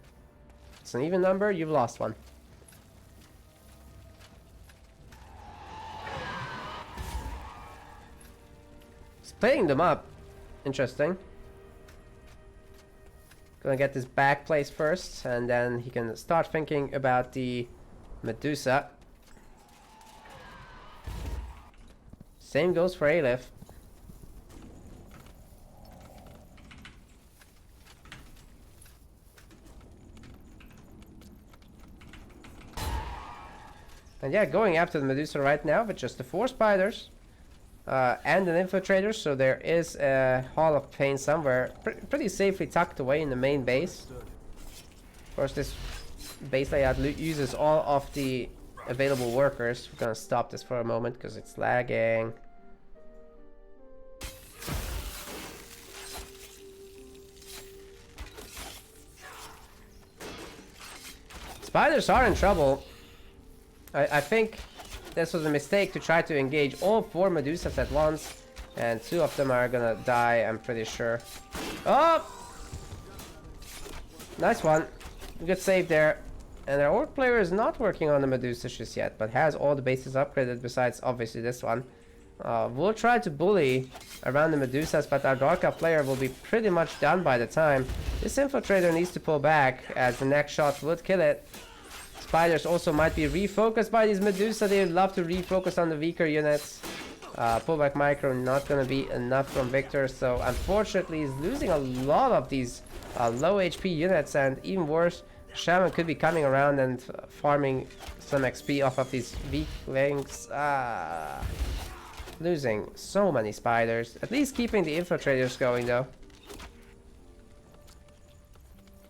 It's an even number, you've lost 1. Splitting them up. Interesting. Gonna get this back place first, and then he can start thinking about the Medusa. Same goes for Aelith. And yeah, going after the Medusa right now with just the 4 spiders and an infiltrator, so there is a Hall of Pain somewhere pretty safely tucked away in the main base. Of course, this base layout uses all of the available workers. We're gonna stop this for a moment because it's lagging. Spiders are in trouble. I think this was a mistake to try to engage all 4 Medusas at once, and 2 of them are gonna die, I'm pretty sure. Oh! Nice one. Good save there. And our orc player is not working on the Medusa just yet, but has all the bases upgraded besides obviously this one. We'll try to bully around the Medusas, but our Dark Elf player will be pretty much done by the time. This infiltrator needs to pull back, as the next shot would kill it. Spiders also might be refocused by these Medusa. They love to refocus on the weaker units. Pullback micro not gonna be enough from Victor, so unfortunately he's losing a lot of these low HP units, and even worse, Shaman could be coming around and farming some XP off of these weaklings. Losing so many spiders. At least keeping the infiltrators going though.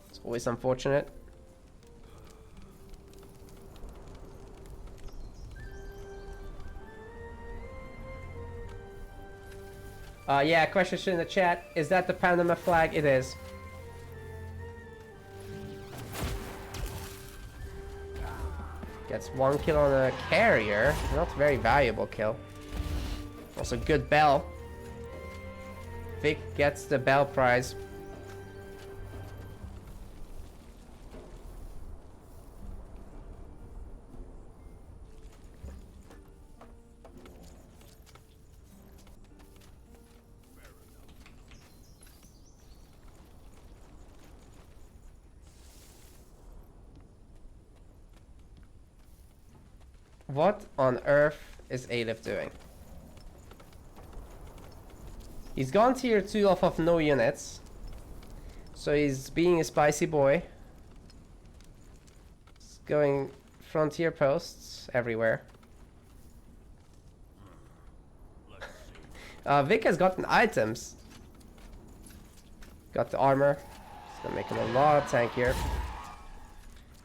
It's always unfortunate. Yeah, question in the chat. Is that the Panama flag? It is. Gets 1 kill on a carrier. Not very valuable kill. Also good bell. Vic gets the bell prize. What on earth is Aelith doing? He's gone tier 2 off of no units. So he's being a spicy boy. He's going frontier posts everywhere. Vic has gotten items. Got the armor. It's gonna make him a lot tankier.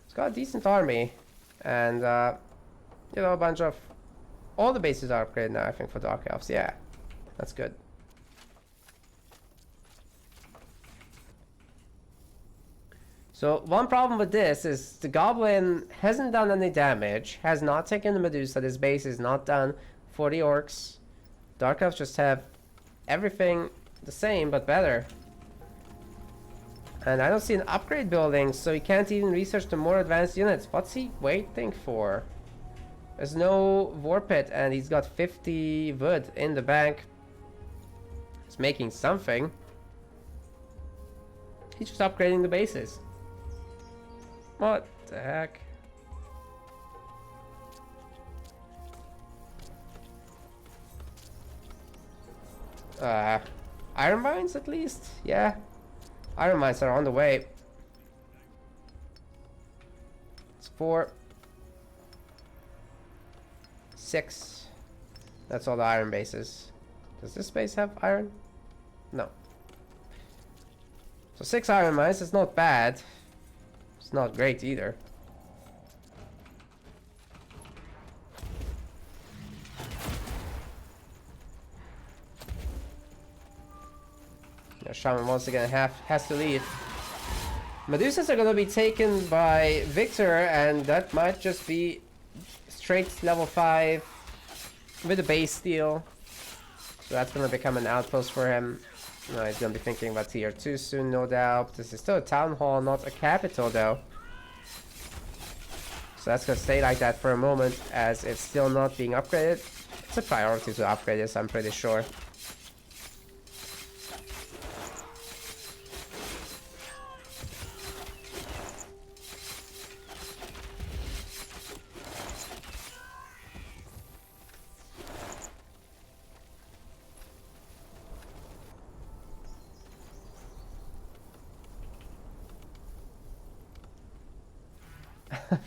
He's got a decent army. And you know, a bunch of... all the bases are upgraded now, I think, for Dark Elves. Yeah, that's good. So, one problem with this is the Goblin hasn't done any damage, has not taken the Medusa, this base is not done for the Orcs. Dark Elves just have everything the same, but better. And I don't see an upgrade building, so he can't even research the more advanced units. What's he waiting for? There's no war pit, and he's got 50 wood in the bank. He's making something. He's just upgrading the bases. What the heck? Iron mines at least? Yeah. Iron mines are on the way. It's 4. 6. That's all the iron bases. Does this base have iron? No. So 6 iron mines is not bad. It's not great either. Yeah, Shaman once again has to leave. Medusas are gonna be taken by Victor, and that might just be straight level 5 with a base steal. So that's gonna become an outpost for him. No, he's gonna be thinking about tier 2 soon, no doubt. This is still a town hall, not a capital though. So that's gonna stay like that for a moment, as it's still not being upgraded. It's a priority to upgrade this, I'm pretty sure.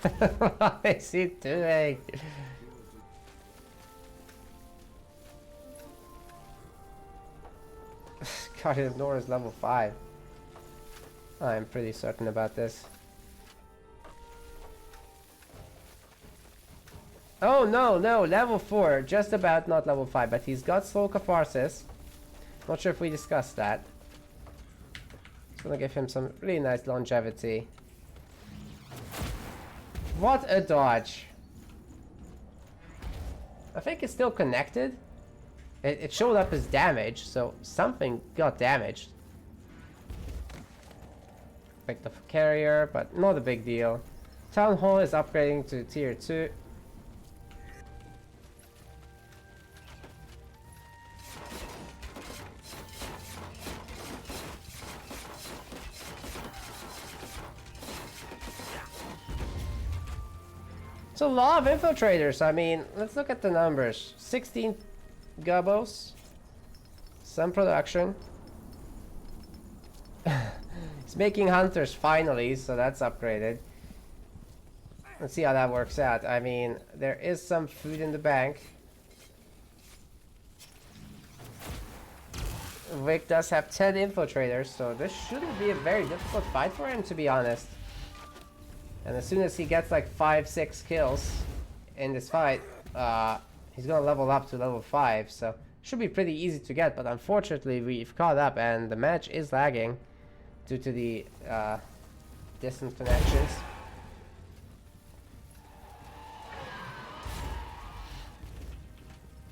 What is he doing? Guardian of Nora is level 5. I'm pretty certain about this. Oh no, no, level 4. Just about not level 5, but he's got Slow Catharsis. Not sure if we discussed that. It's gonna give him some really nice longevity. What a dodge. I think it's still connected. It showed up as damage, so something got damaged. Picked up a carrier, but not a big deal. Town Hall is upgrading to tier 2. It's a lot of infiltrators. I mean, let's look at the numbers. 16 Gubbos. Some production. It's making hunters finally, so that's upgraded. Let's see how that works out. I mean, there is some food in the bank. Vic does have 10 infiltrators, so this shouldn't be a very difficult fight for him, to be honest. And as soon as he gets like 5-6 kills in this fight, he's gonna level up to level 5, so should be pretty easy to get. But unfortunately, we've caught up, and the match is lagging due to the distant connections.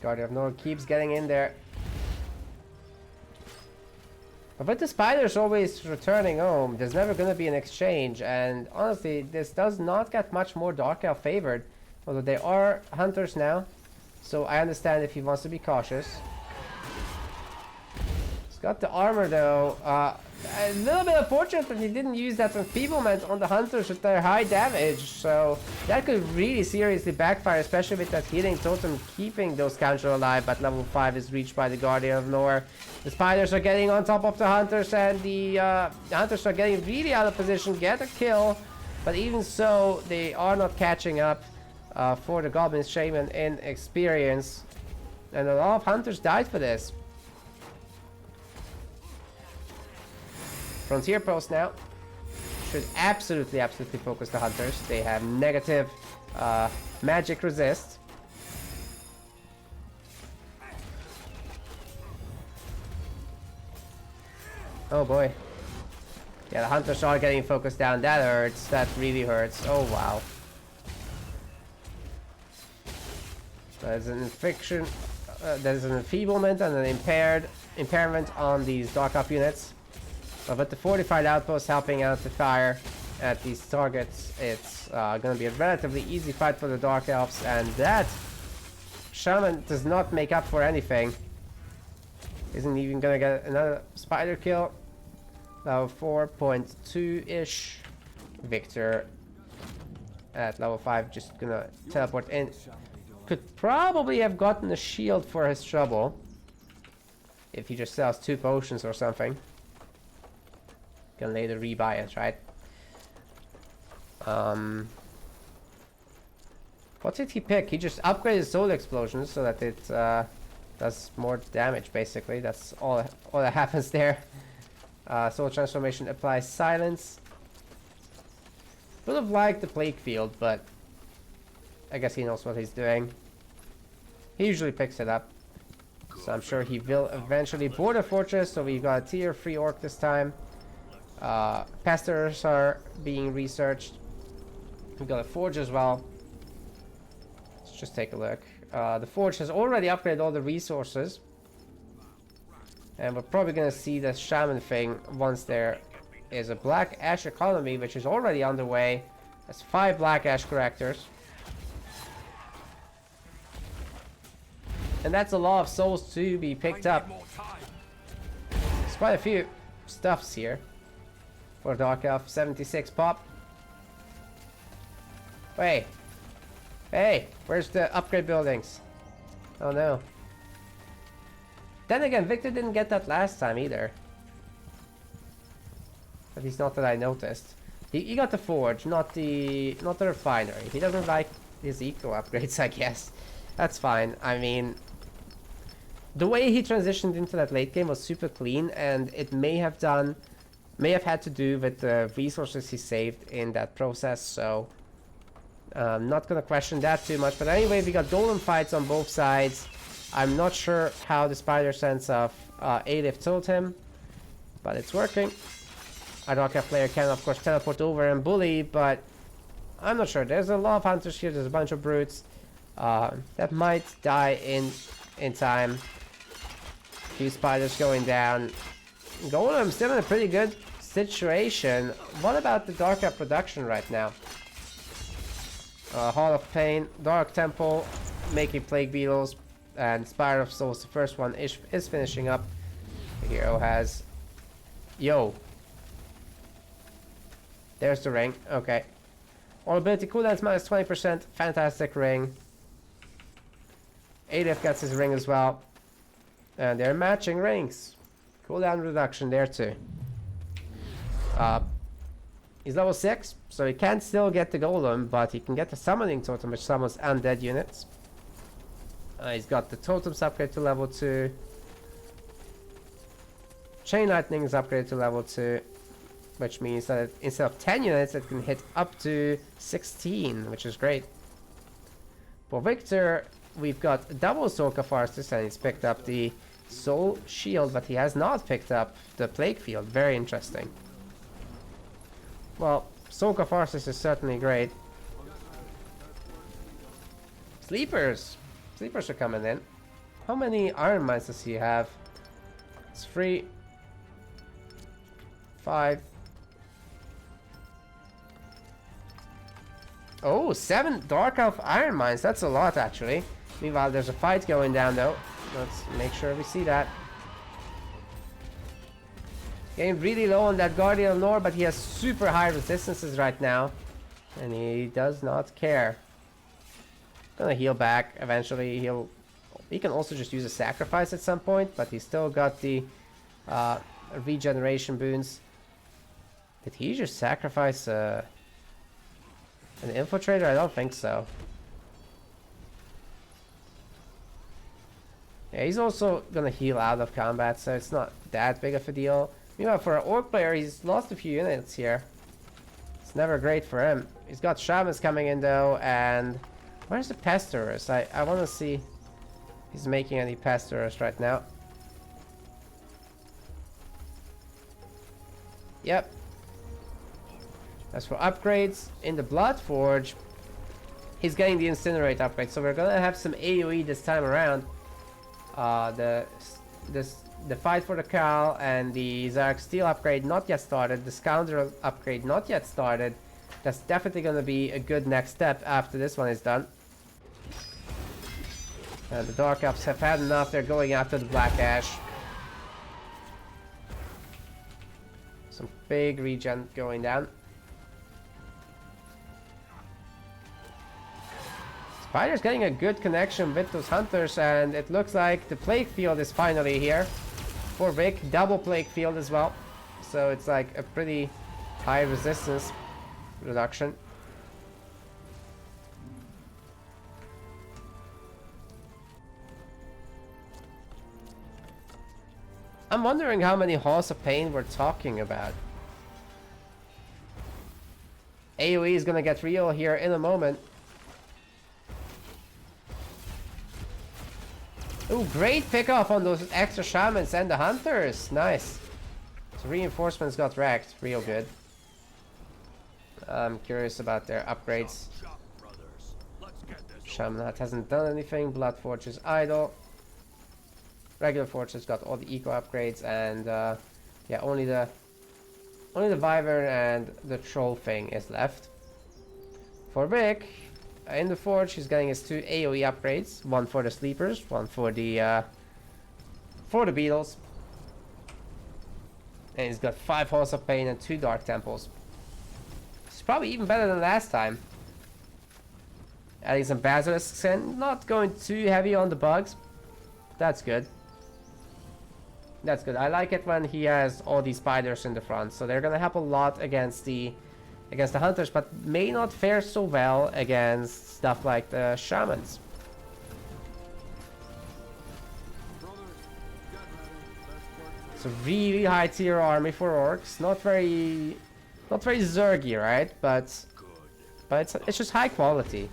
Guardian of Nora keeps getting in there. But the spiders always returning home, there's never going to be an exchange, and honestly, this does not get much more Dark Elf favored, although they are hunters now, so I understand if he wants to be cautious. He's got the armor though. A little bit unfortunate that he didn't use that enfeeblement on the hunters with their high damage, so that could really seriously backfire, especially with that healing totem keeping those counter alive. But level 5 is reached by the Guardian of Nora. The spiders are getting on top of the hunters, and the hunters are getting really out of position, get a kill, but even so, they are not catching up for the Goblin Shaman in experience, and a lot of hunters died for this. Frontier post now should absolutely focus the hunters. They have negative magic resist. Oh boy. Yeah, the hunters are getting focused down. That hurts. That really hurts. Oh wow. There's an infliction. There's an enfeeblement and an impairment on these Dark Elf units. But with the fortified outpost helping out the fire at these targets, it's gonna be a relatively easy fight for the Dark Elves, and that Shaman does not make up for anything. Isn't even gonna get another spider kill. Level 4.2-ish. Victor at level 5 just gonna teleport in. Could probably have gotten a shield for his trouble if he just sells 2 potions or something. Can later rebuy it, right? What did he pick? He just upgraded Soul Explosion so that it does more damage, basically. That's all that happens there. Soul Transformation applies Silence. Would have liked the Plague Field, but I guess he knows what he's doing. He usually picks it up, so I'm sure he will eventually board a fortress. So we've got a tier 3 orc this time. Pesters are being researched. We've got a forge as well. Let's just take a look. The forge has already upgraded all the resources, and we're probably gonna see the shaman thing once there is a black ash economy, which is already underway. That's 5 black ash correctors, and that's a lot of souls to be picked up. There's quite a few stuffs here for Dark Elf. 76 pop. Hey, hey, where's the upgrade buildings? Oh no. Then again, Victor didn't get that last time either. At least not that I noticed. He got the forge, not the refinery. He doesn't like his eco upgrades, I guess. That's fine. I mean, the way he transitioned into that late game was super clean, and it may have had to do with the resources he saved in that process. So I'm not gonna question that too much. But anyway, we got golem fights on both sides. I'm not sure how the spider sense of Aelith told him, but it's working. A Darkcraft player can of course teleport over and bully, but I'm not sure. There's a lot of hunters here. There's a bunch of brutes that might die in time. A few spiders going down. Golem still in a pretty good situation. What about the Darkcraft production right now? Hall of Pain, Dark Temple, making Plague Beetles, and Spire of Souls. The first one is finishing up. The hero has... Yo. There's the ring. Okay. All ability cooldowns minus 20%. Fantastic ring. Aelith gets his ring as well. And they're matching rings. Cooldown reduction there too. He's level 6, so he can still get the golem, but he can get the summoning totem, which summons undead units. He's got the totems upgrade to level 2. Chain lightning is upgraded to level 2, which means that instead of 10 units, it can hit up to 16, which is great. For Victor, we've got double Soul Catharsis, and he's picked up the Soul Shield, but he has not picked up the Plague Field. Very interesting. Well, Soul Catharsis is certainly great. Sleepers! Sleepers are coming in. How many Iron Mines does he have? It's 3, 5. Oh, 7 Dark Elf Iron Mines. That's a lot, actually. Meanwhile, there's a fight going down, though. Let's make sure we see that. Getting really low on that Guardian of Nor, but he has super high resistances right now. And he does not care. Gonna heal back. Eventually, he can also just use a sacrifice at some point, but he's still got the regeneration boons. Did he just sacrifice an infiltrator? I don't think so. Yeah, he's also gonna heal out of combat, so it's not that big of a deal. Meanwhile, for an orc player, he's lost a few units here. It's never great for him. He's got shamans coming in though, and where's the pesturers? I want to see if he's making any pesturers right now. Yep. As for upgrades, in the Blood Forge, he's getting the Incinerate upgrade, so we're gonna have some AoE this time around. The fight for the Cal and the Zarek Steel upgrade not yet started. The Scoundrel upgrade not yet started. That's definitely gonna be a good next step after this one is done. And the Dark Elves have had enough. They're going after the Black Ash. Some big regen going down. Spider's getting a good connection with those hunters, and it looks like the Plague Field is finally here. For Vic, double Plague Field as well. So it's like a pretty high resistance reduction. I'm wondering how many Halls of Pain we're talking about. AoE is gonna get real here in a moment. Ooh, great pickoff on those extra shamans and the hunters. Nice. So reinforcements got wrecked. Real good. I'm curious about their upgrades. Shaman hasn't done anything. Blood Forge is idle. Regular Forge has got all the eco upgrades, and yeah, only the Wyvern and the Troll thing is left. For Vic, in the Forge, he's getting his 2 AoE upgrades. One for the Sleepers, one for the Beetles. And he's got 5 Halls of Pain and 2 Dark Temples. It's probably even better than last time. Adding some Basilisks in. Not going too heavy on the bugs. That's good. That's good. I like it when he has all these spiders in the front. So they're gonna help a lot against the against the hunters, but may not fare so well against stuff like the shamans. It's a really high tier army for orcs. Not very zergy, right? But it's just high quality.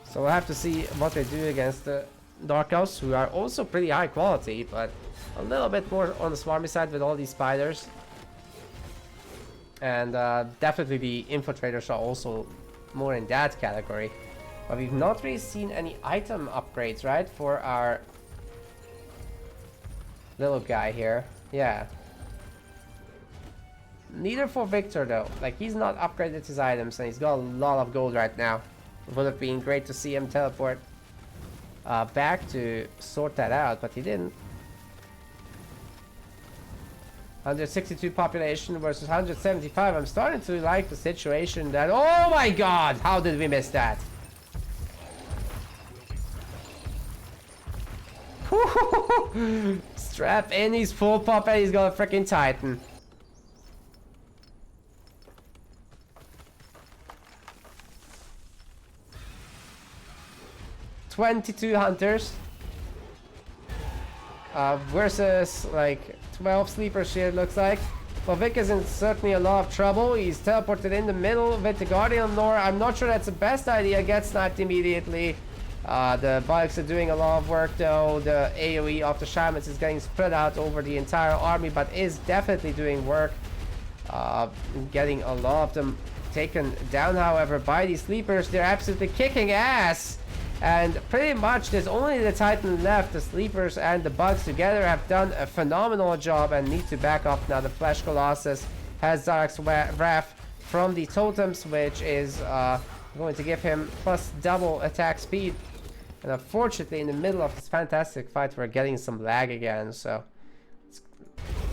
So we'll have to see what they do against the Dark Elves, who are also pretty high quality, but a little bit more on the swarmy side with all these spiders. And definitely the infiltrators are also more in that category. But we've not really seen any item upgrades, right, for our little guy here. Yeah. Neither for Victor though. Like, he's not upgraded his items and he's got a lot of gold right now. It would have been great to see him teleport back to sort that out, but he didn't. 162 population versus 175. I'm starting to like the situation that... Oh my god! How did we miss that? Strap in, he's full pop and he's got a freaking Titan. 22 hunters versus like 12 sleepers here, it looks like. Well, Vic is in certainly a lot of trouble. He's teleported in the middle with the Guardian of Nor. I'm not sure that's the best idea. Gets sniped immediately. The bikes are doing a lot of work though. The AoE of the shamans is getting spread out over the entire army, but is definitely doing work. Getting a lot of them taken down, however, by these sleepers. They're absolutely kicking ass. And pretty much there's only the Titan left. The sleepers and the bugs together have done a phenomenal job and need to back up now. The Flesh Colossus has Zarak's Wrath from the totems, which is going to give him plus double attack speed. And unfortunately, in the middle of this fantastic fight, we're getting some lag again. So let's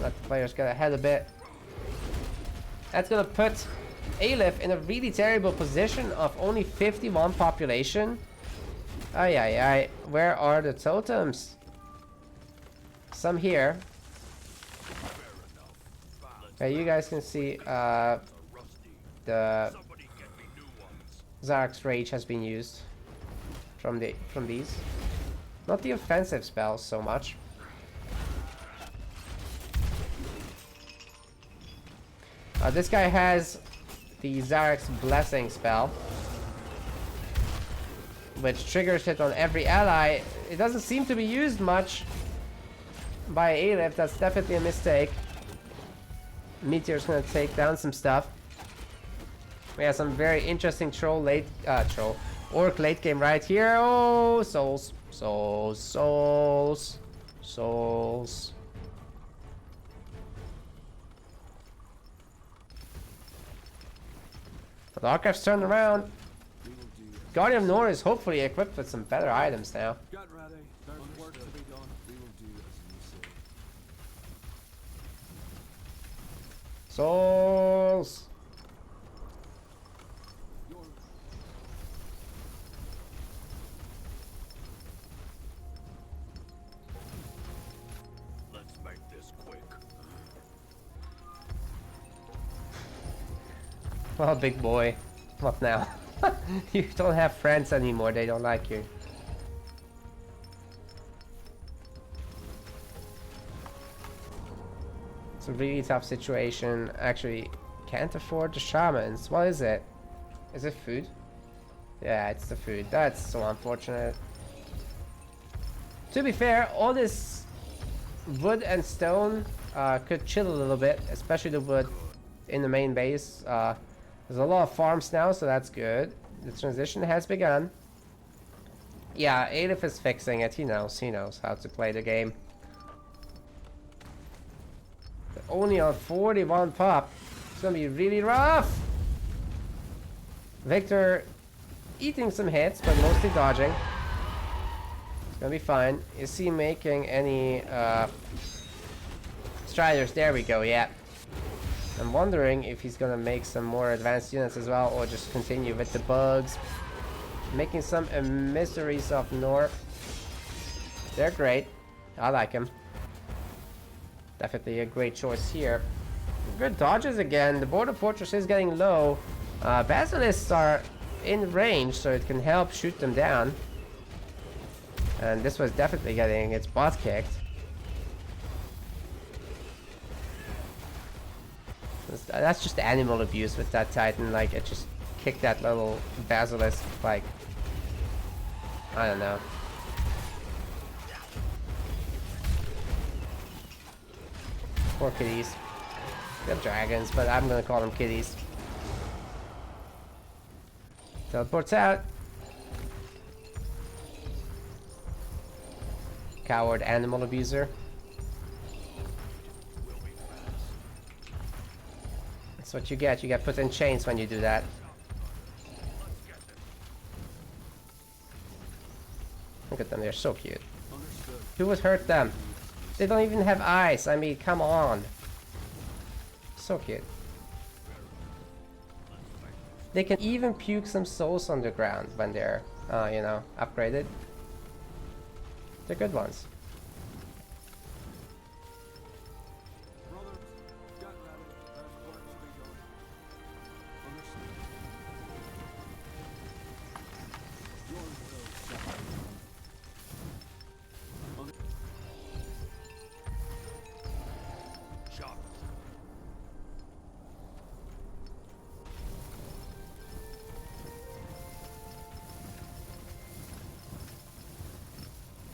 let the players get ahead a bit. That's going to put Aelith in a really terrible position of only 51 population. Ay, ay, ay. Where are the totems? Some here. Okay, you guys can see the Zarak's Rage has been used from these. Not the offensive spells so much. This guy has the Zarak's Blessing spell, which triggers it on every ally. It doesn't seem to be used much by Aelith. That's definitely a mistake. Meteor's gonna take down some stuff. We have some very interesting orc late game right here. Oh, souls, souls, souls, souls. The Archives turned around. Guardian of Nor is hopefully equipped with some better items now. Get ready. There's work to be done. We will do as you say. Souls. Let's make this quick. Well, big boy. What now? You don't have friends anymore, they don't like you. It's a really tough situation. Actually, can't afford the shamans. What is it? Is it food? Yeah, it's the food. That's so unfortunate. To be fair, all this wood and stone could chill a little bit, especially the wood in the main base. There's a lot of farms now, so that's good. The transition has begun. Yeah, Aelith is fixing it. He knows how to play the game. But only on 41 pop. It's gonna be really rough. Victor eating some hits, but mostly dodging. It's gonna be fine. Is he making any striders? There we go, yeah. I'm wondering if he's gonna make some more advanced units as well, or just continue with the bugs. Making some emissaries of Nor. They're great. I like them. Definitely a great choice here. Good dodges again. The border fortress is getting low. Basilisks are in range, so it can help shoot them down. And this was definitely getting its butt kicked. That's just animal abuse with that Titan. Like, it just kicked that little basilisk, like, I don't know. Poor kitties. They're dragons, but I'm gonna call them kitties. Teleports out. Coward animal abuser. That's what you get. You get put in chains when you do that. Look at them, they're so cute. Who would hurt them? They don't even have eyes. I mean, come on. So cute. They can even puke some souls on the ground when they're, you know, upgraded. They're good ones.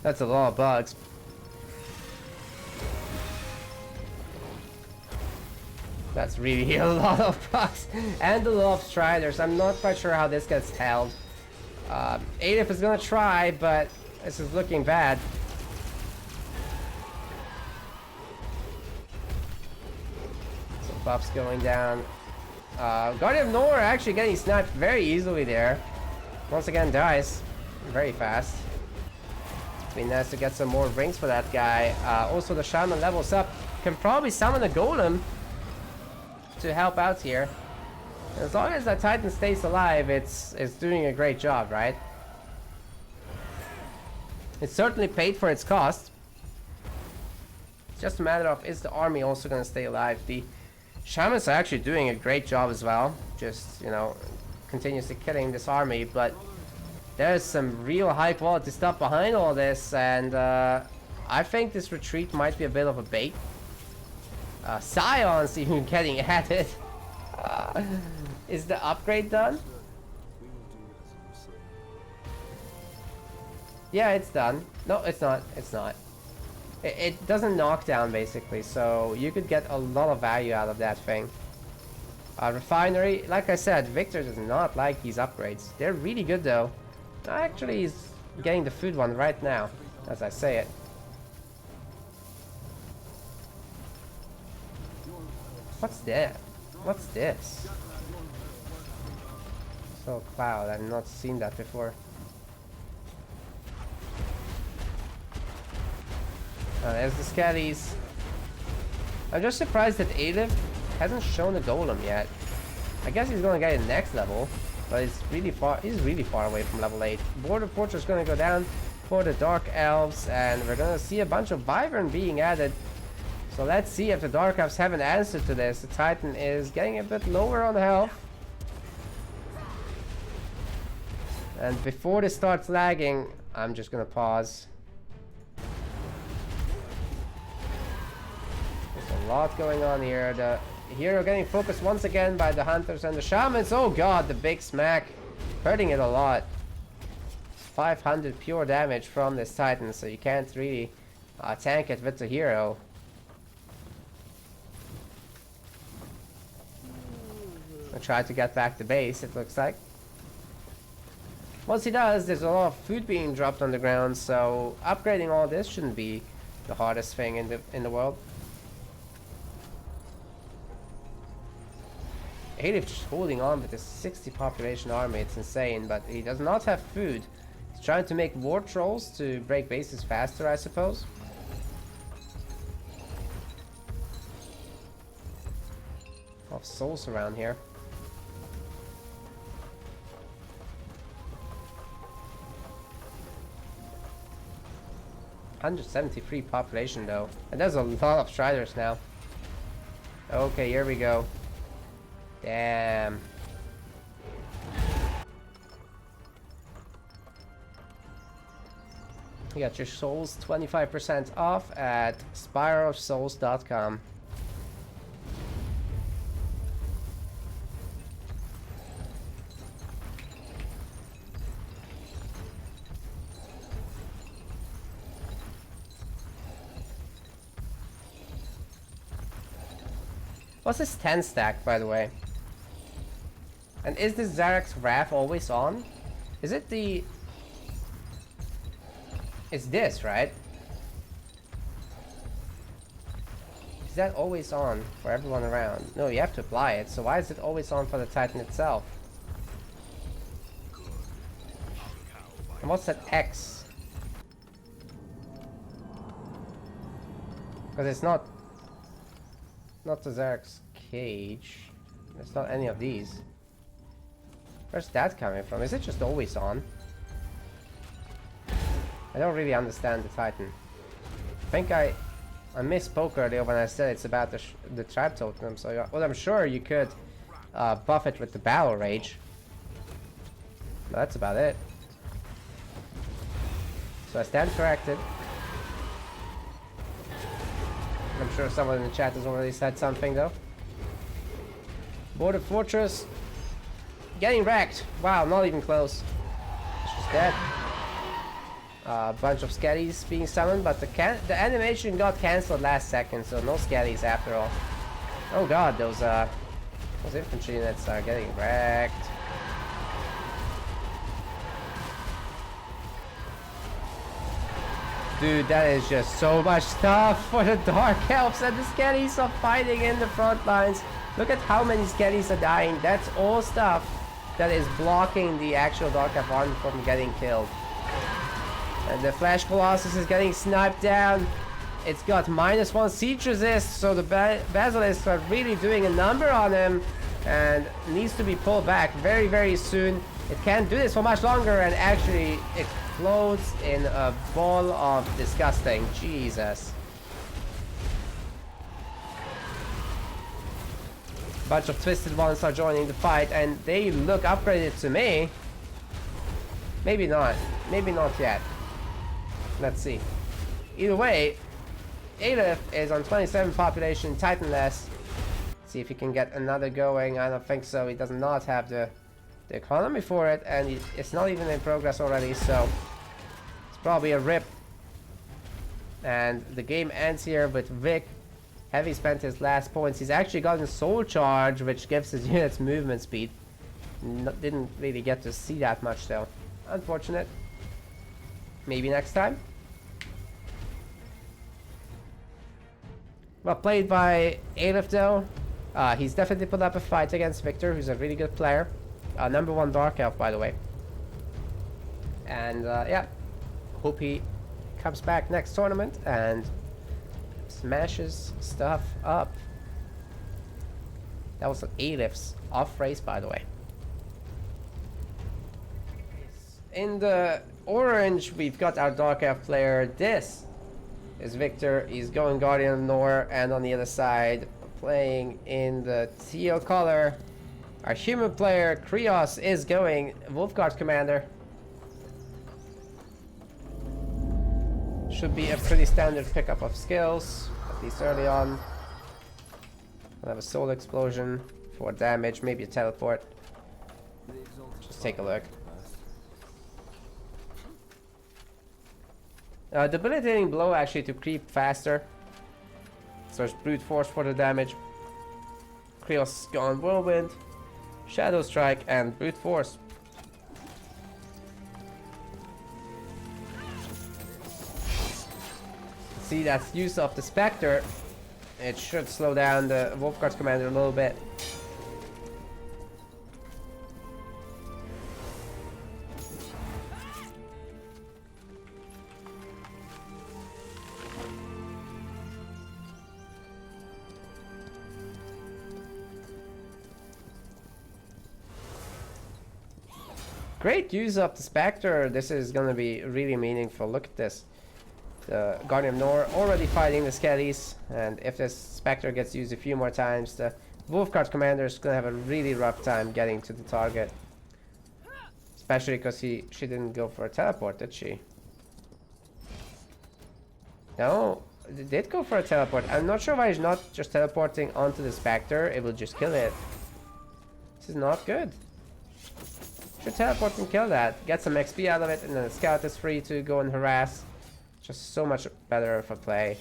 That's a lot of bugs. That's really a lot of bugs. And a lot of striders. I'm not quite sure how this gets held. Aelith is gonna try, but this is looking bad. Some buffs going down. Guardian of Nor actually getting sniped very easily there. Once again dies very fast. Be nice to get some more rings for that guy. Also, the shaman levels up. Can probably summon a golem to help out here. As long as that Titan stays alive, it's doing a great job, right? It's certainly paid for its cost. It's just a matter of, is the army also going to stay alive? The shamans are actually doing a great job as well. Just, you know, continuously killing this army, but there's some real high quality stuff behind all this, and I think this retreat might be a bit of a bait. Scion's even getting added. Is the upgrade done? Yeah, it's done. No, it's not. It's not. It doesn't knock down, basically, so you could get a lot of value out of that thing. Refinery, like I said, Victor does not like these upgrades. They're really good, though. Actually, he's getting the food one right now, as I say it. What's that? What's this? So Cloud, I've not seen that before. There's the Skellies. I'm just surprised that Aelith hasn't shown a golem yet. I guess he's gonna get it next level. But it's really far. He's really far away from level 8. Border Fortress is going to go down for the Dark Elves, and we're going to see a bunch of Wyvern being added. So let's see if the Dark Elves have an answer to this. The Titan is getting a bit lower on health. And before this starts lagging, I'm just going to pause. There's a lot going on here. The hero getting focused once again by the hunters and the shamans. Oh god, the big smack. Hurting it a lot. 500 pure damage from this Titan, so you can't really tank it with the hero. I'll try to get back to base, it looks like. Once he does, there's a lot of food being dropped on the ground, so upgrading all this shouldn't be the hardest thing in the world. Aelith just holding on with this 60 population army, it's insane, but he does not have food. He's trying to make war trolls to break bases faster, I suppose. A lot of souls around here. (173 population though, and there's a lot of striders now. Okay, here we go. Damn. You got your souls 25% off at spireofsouls.com. What's this 10 stack, by the way? And is this Zarek's Wrath always on? Is it the... It's this, right? Is that always on for everyone around? No, you have to apply it, so why is it always on for the Titan itself? And what's that X? Because it's not the Zarek's cage. It's not any of these. Where's that coming from? Is it just always on? I don't really understand the Titan. I think I misspoke earlier when I said it's about the tribe totem. So, well, I'm sure you could buff it with the battle rage. But that's about it. So I stand corrected. I'm sure someone in the chat has already said something though. Border fortress. Getting wrecked. Wow, not even close. She's dead. A bunch of skellies being summoned, but the animation got cancelled last second, so no skellies after all. Oh god, those infantry units are getting wrecked. Dude, that is just so much stuff for the Dark Elves, and the skellies are fighting in the front lines. Look at how many skellies are dying. That's all stuff that is blocking the actual Dark Elf army from getting killed. And the Flash Colossus is getting sniped down. It's got -1 siege resist, so the Basilisks are really doing a number on him and needs to be pulled back very, very soon. It can't do this for much longer and actually explodes in a ball of disgusting. Jesus. Bunch of twisted ones are joining the fight and they look upgraded to me. Maybe not. Maybe not yet. Let's see. Either way, Aelith is on 27 population, Titanless. See if he can get another going. I don't think so. He does not have the economy for it, and it's not even in progress already, so it's probably a rip. And the game ends here with Vic. Heavy spent his last points. He's actually gotten Soul Charge, which gives his units movement speed. Didn't really get to see that much though. Unfortunate. Maybe next time. Well played by Aelith though. He's definitely put up a fight against Victor, who's a really good player. #1 Dark Elf, by the way. And yeah, hope he comes back next tournament and smashes stuff up. That was an Aelith's off race, by the way. In the orange, we've got our Dark Elf player. This is Victor. He's going Guardian of Nor, and on the other side, playing in the teal color, our human player Khrios is going Wolfguard Commander. Should be a pretty standard pickup of skills, at least early on. We'll have a soul explosion for damage, maybe a teleport. Just take a look. Debilitating blow actually to creep faster. So it's brute force for the damage. Khrios gone whirlwind, shadow strike, and brute force. See, that's use of the Spectre. It should slow down the Wolfguard Commander a little bit. Great use of the Spectre. This is gonna be really meaningful. Look at this. The Guardian of Nor already fighting the Skellies, and if this Spectre gets used a few more times, the Wolfguard commander is gonna have a really rough time getting to the target. Especially because she didn't go for a teleport, did she? No, it did go for a teleport. I'm not sure why he's not just teleporting onto the Spectre. It will just kill it. This is not good. Should teleport and kill that. Get some XP out of it, and then the scout is free to go and harass. Just so much better for play.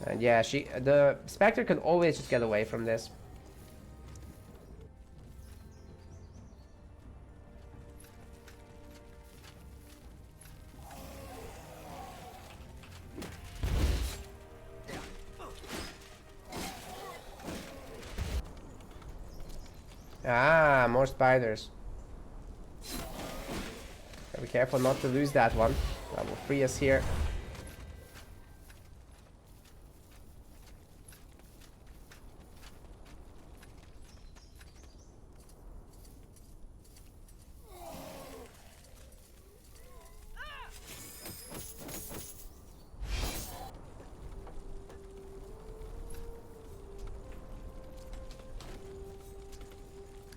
And yeah, the Spectre can always just get away from this. Ah, more spiders. Gotta be careful not to lose that one. That will free us here.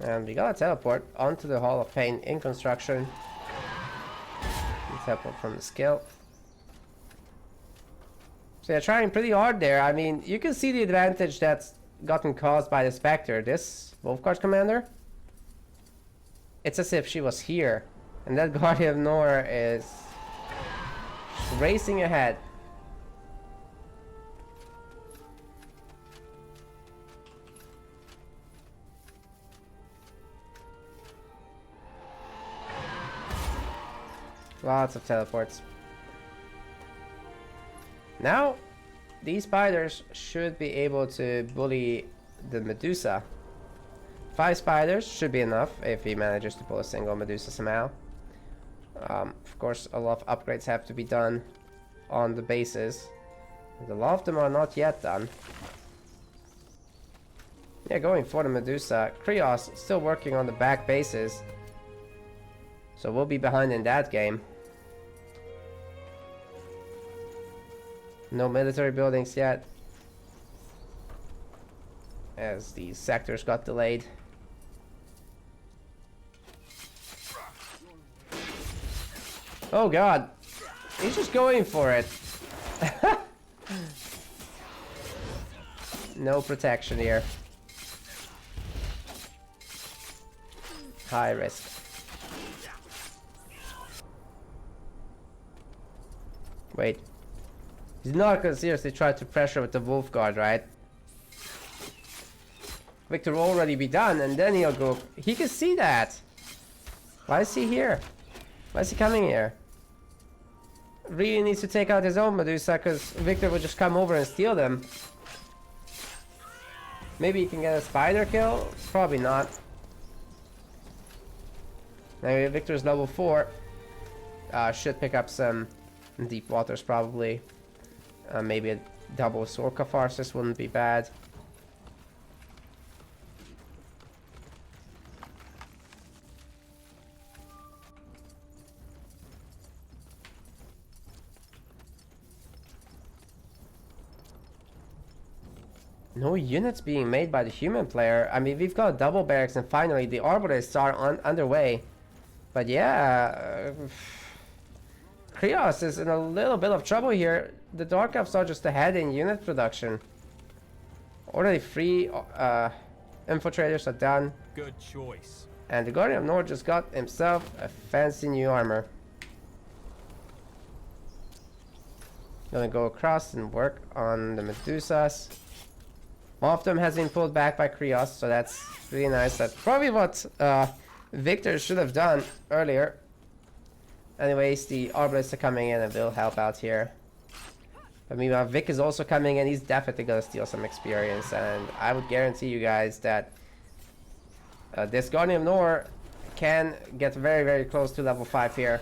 And we gotta teleport onto the Hall of Pain in construction. Teleport from the skill. So they're trying pretty hard there. I mean, you can see the advantage that's gotten caused by the Spectre. This Wolfguard commander, it's as if she was here. And that Guardian of Nor is racing ahead. Lots of teleports. Now, these spiders should be able to bully the Medusa. 5 spiders should be enough if he manages to pull a single Medusa somehow. Of course, a lot of upgrades have to be done on the bases. And a lot of them are not yet done. Yeah, going for the Medusa. Khrios still working on the back bases. So we'll be behind in that game. No military buildings yet, as the sectors got delayed. Oh god, he's just going for it. No protection here. High risk. Wait. He's not gonna seriously try to pressure with the Wolfguard, right? Victor will already be done, and then he'll go. He can see that. Why is he here? Why is he coming here? Really needs to take out his own Medusa, because Victor will just come over and steal them. Maybe he can get a spider kill? Probably not. Maybe Victor's level 4. Should pick up some deep waters probably. Maybe a double Sorkapharsis wouldn't be bad. No units being made by the human player. I mean, we've got double barracks and finally the arborists are underway. But yeah, Khrios is in a little bit of trouble here. The Dark Elves are just ahead in unit production. Already 3 infiltrators are done. Good choice. And the Guardian of Nor just got himself a fancy new armor. Gonna go across and work on the Medusas. One of them has been pulled back by Khrios, so that's really nice. That's probably what Victor should have done earlier. Anyways, the Arbalists are coming in and will help out here. But meanwhile, Vic is also coming in. He's definitely gonna steal some experience, and I would guarantee you guys that this Guardian of Nor can get very, very close to level 5 here.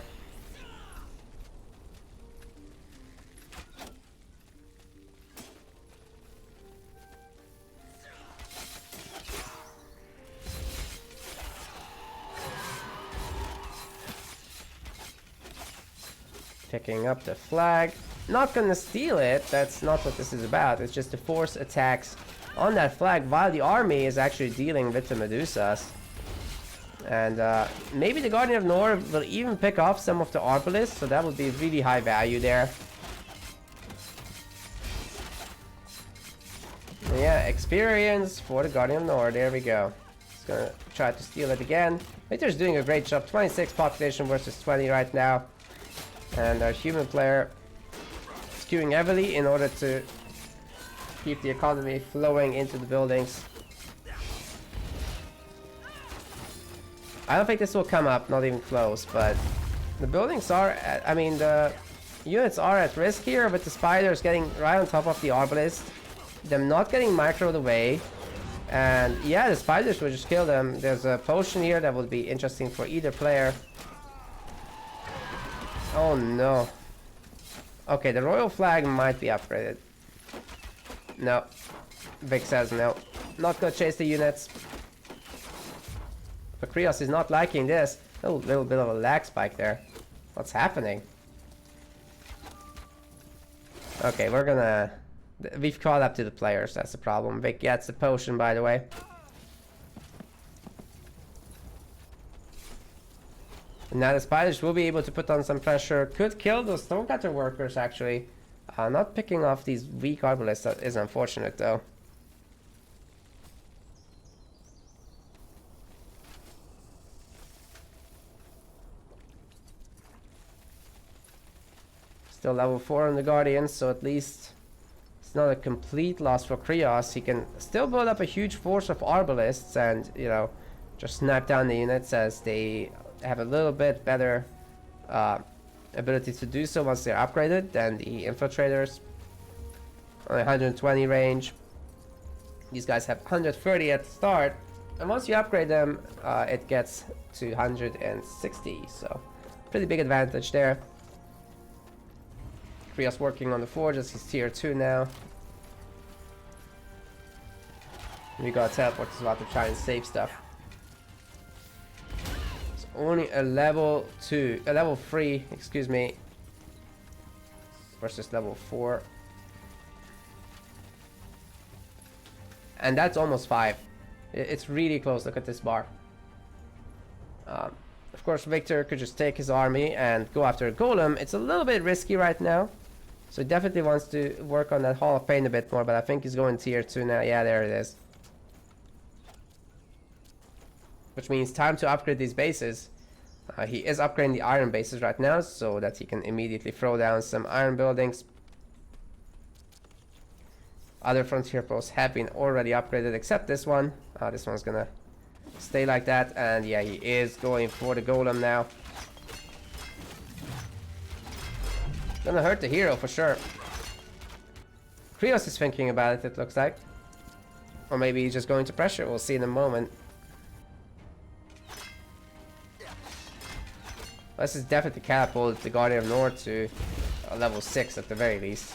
Picking up the flag. not gonna steal it. That's not what this is about. It's just to force attacks on that flag while the army is actually dealing with the Medusas. And maybe the Guardian of North will even pick off some of the Arbalists, so that would be really high value there. Yeah, experience for the Guardian of North. There we go. He's gonna try to steal it again. Victor's doing a great job. 26 population versus 20 right now. And our human player skewing heavily in order to keep the economy flowing into the buildings. I don't think this will come up, not even close, but the buildings are, I mean, the units are at risk here, but the spiders getting right on top of the Arbalist, them not getting microed away, and yeah, the spiders will just kill them. There's a potion here that would be interesting for either player. Oh no. Okay, the royal flag might be upgraded. No. Vic says no. Not gonna chase the units. But Khrios is not liking this. A little bit of a lag spike there. What's happening? Okay, we're gonna... We've caught up to the players, that's the problem. Vic gets the potion, by the way. And now the spiders will be able to put on some pressure. Could kill those stonecutter workers, actually. Not picking off these weak arbalists is unfortunate, though. Still level 4 on the Guardians, so at least it's not a complete loss for Khrios. He can still build up a huge force of Arbalists and, you know, just snipe down the units as they have a little bit better ability to do so once they're upgraded than the Infiltrators. Only 120 range. These guys have 130 at the start, and once you upgrade them, it gets to 160, so pretty big advantage there. Khrios working on the forges, he's tier 2 now. We got teleport as well to try and save stuff. It's only a level 3, excuse me, versus level 4. And that's almost 5. It's really close, look at this bar. Of course, Victor could just take his army and go after a golem. It's a little bit risky right now. So he definitely wants to work on that Hall of Pain a bit more, but I think he's going tier 2 now. Yeah, there it is. Which means time to upgrade these bases. He is upgrading the iron bases right now so that he can immediately throw down some iron buildings. Other frontier posts have been already upgraded except this one. This one's gonna stay like that, and yeah, he is going for the golem now. Gonna hurt the hero for sure. Khrios is thinking about it looks like. Or maybe he's just going to pressure, we'll see in a moment. This is definitely catapulted the Guardian of North to level 6 at the very least.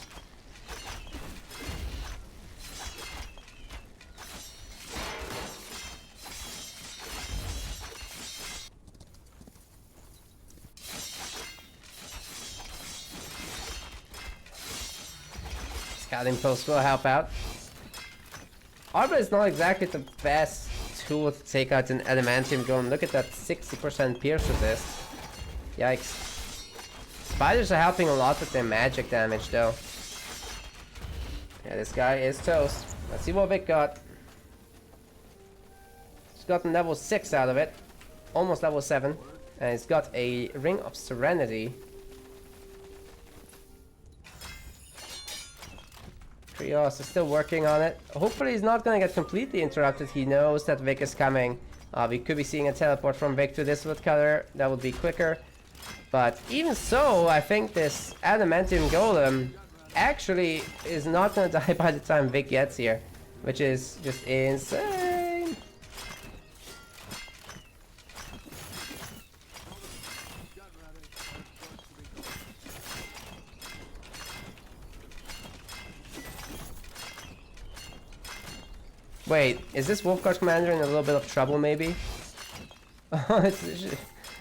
Scouting post will help out. Arbor is not exactly the best tool to take out an adamantium golem. Look at that 60% pierce resist. Yikes. Spiders are helping a lot with their magic damage though. Yeah, this guy is toast. Let's see what Vic got. He's gotten level 6 out of it. Almost level 7. And he's got a Ring of Serenity. Khrios is still working on it. Hopefully he's not going to get completely interrupted. He knows that Vic is coming. We could be seeing a teleport from Vic to this woodcutter. That would be quicker. But even so, I think this adamantium golem actually is not going to die by the time Vic gets here. Which is just insane. Wait, is this Wolfguard commander in a little bit of trouble maybe?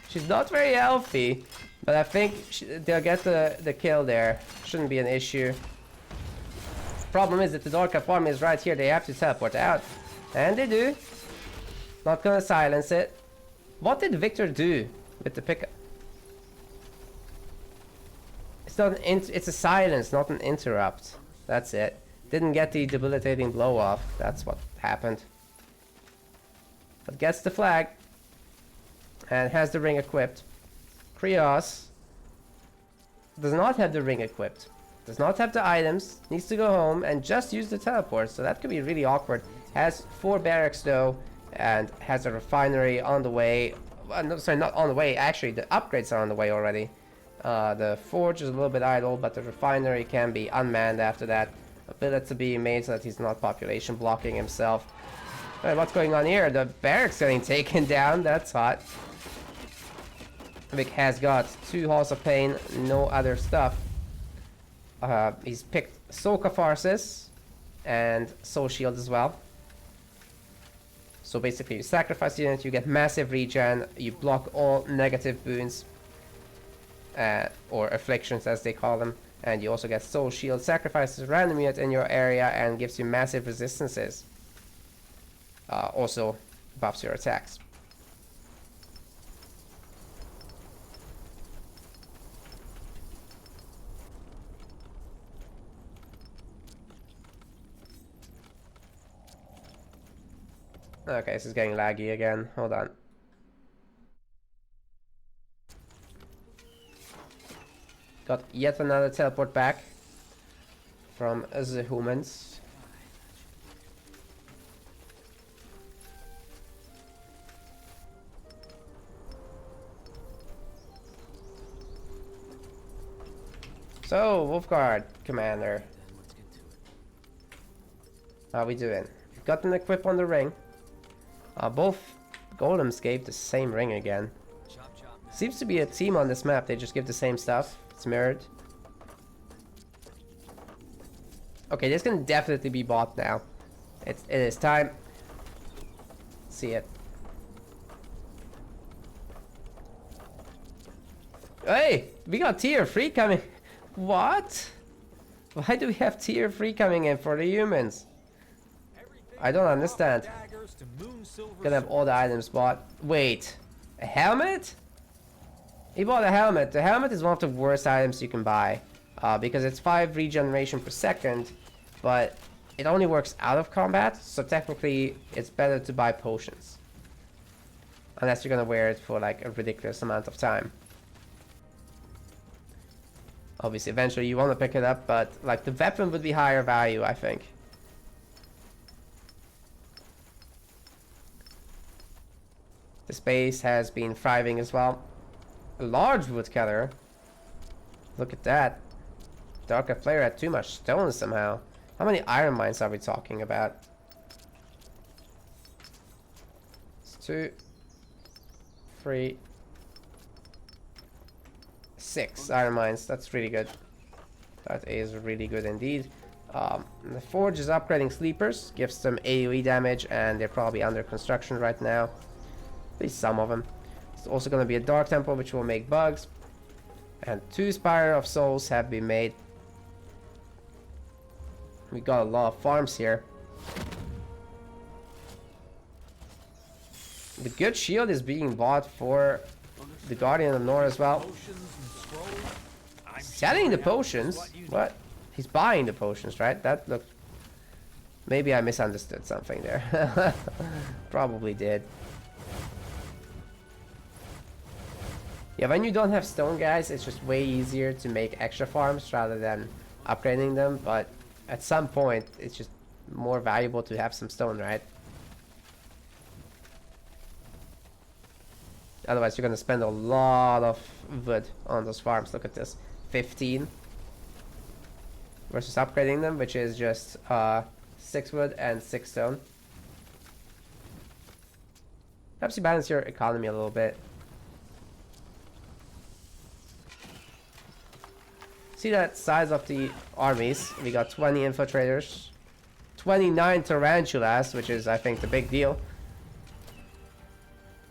She's not very healthy, but I think they'll get the kill there. shouldn't be an issue. Problem is that the Dark Elf army is right here. They have to teleport out. And they do. Not gonna silence it. What did Victor do with the pickup? It's not it's a silence, not an interrupt. That's it. Didn't get the debilitating blow off. That's what happened. But gets the flag. And has the ring equipped. Khrios does not have the ring equipped. Does not have the items. Needs to go home and just use the teleport. So that could be really awkward. Has 4 barracks though. And has a refinery on the way. No, sorry, not on the way. Actually, the upgrades are on the way already. The forge is a little bit idle, but the refinery can be unmanned after that. A billet to be made so that he's not population blocking himself. Alright, what's going on here? The barracks getting taken down. That's hot. Vic has got 2 Halls of Pain, no other stuff. He's picked Soul Catharsis and Soul Shield as well. So basically you sacrifice the unit, you get massive regen, you block all negative boons. Or afflictions as they call them. And you also get Soul Shield, sacrifices random unit in your area and gives you massive resistances. Also buffs your attacks. Okay, this is getting laggy again. Hold on. Got yet another teleport back from the humans. So, Wolfguard Commander. Let's get to it. How we doing? Got an equip on the ring. Both golems gave the same ring again. Chop chop, man. Seems to be a team on this map. They just give the same stuff. It's mirrored. Okay, this can definitely be bought now. It is time. See it. Hey, we got tier 3 coming. What? Why do we have tier 3 coming in for the humans? I don't understand. Gonna have all the items bought. Wait, a helmet? He bought a helmet. The helmet is one of the worst items you can buy. Because it's 5 regeneration per second. But it only works out of combat. So technically it's better to buy potions. Unless you're gonna wear it for like a ridiculous amount of time. Obviously eventually you want to pick it up. But like the weapon would be higher value, I think. The space has been thriving as well. A large woodcutter. Look at that. Dark Elf player had too much stone somehow. How many iron mines are we talking about? It's 2, 3, 6 iron mines. That's really good. That is really good indeed. The forge is upgrading sleepers. Gives them AoE damage and they're probably under construction right now. At least some of them. It's also going to be a dark temple which will make bugs. And 2 Spire of Souls have been made. We got a lot of farms here. The good shield is being bought for the Guardian of North as well. Selling the potions? What? He's buying the potions, right? That looked... Maybe I misunderstood something there. Probably did. Yeah, when you don't have stone, guys, it's just way easier to make extra farms rather than upgrading them. But at some point, it's just more valuable to have some stone, right? Otherwise, you're gonna spend a lot of wood on those farms. Look at this. 15 versus upgrading them, which is just 6 wood and 6 stone. Helps you balance your economy a little bit. See that size of the armies? We got 20 infiltrators, 29 tarantulas, which is I think the big deal,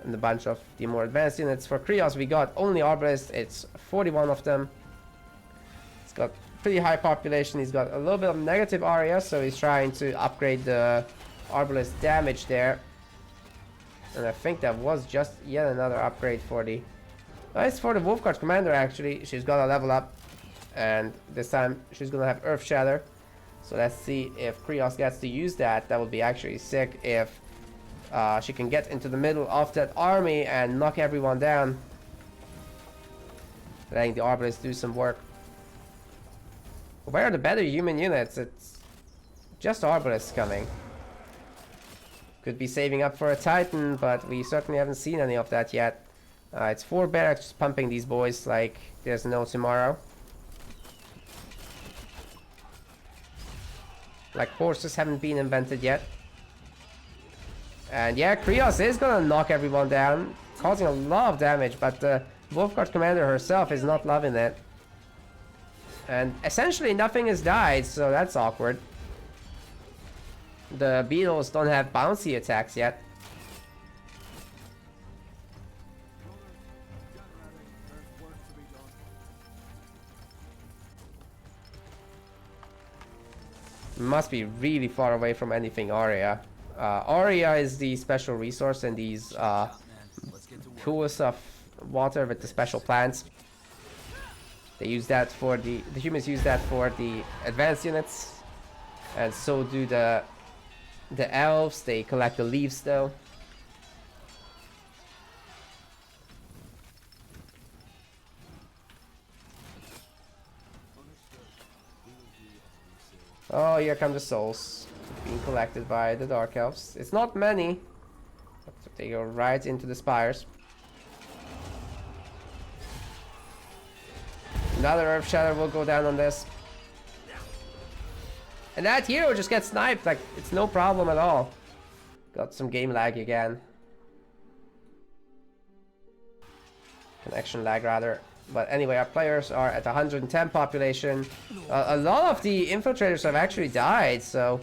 and a bunch of the more advanced units. For Khrios we got only arbalists. It's 41 of them. It's got pretty high population. He's got a little bit of negative area, so he's trying to upgrade the Arbalest damage there. And I think that was just yet another upgrade for the... Nice for the Wolfguard Commander, actually. She's got a level up. And this time, she's gonna have Earth Shatter. So let's see if Khrios gets to use that. That would be actually sick if she can get into the middle of that army and knock everyone down. Letting the Arbalest do some work. Where are the better human units? It's just Arbalest coming. Could be saving up for a Titan, but we certainly haven't seen any of that yet. It's 4 barracks pumping these boys like there's no tomorrow. Like horses haven't been invented yet. And yeah, Khrios is gonna knock everyone down, causing a lot of damage, but the Wolfguard Commander herself is not loving it. And essentially nothing has died, so that's awkward. The beetles don't have bouncy attacks yet. Must be really far away from anything Aria. Aria is the special resource in these pools of water with the special plants. They use that for the humans use that for the advanced units, and so do the elves. They collect the leaves though. Oh, here come the souls being collected by the Dark Elves. It's not many, but they go right into the spires. Another Earth Shatter will go down on this. And that hero just gets sniped, like, it's no problem at all. Got some game lag again. Connection lag, rather. But anyway, our players are at 110 population. A lot of the infiltrators have actually died, so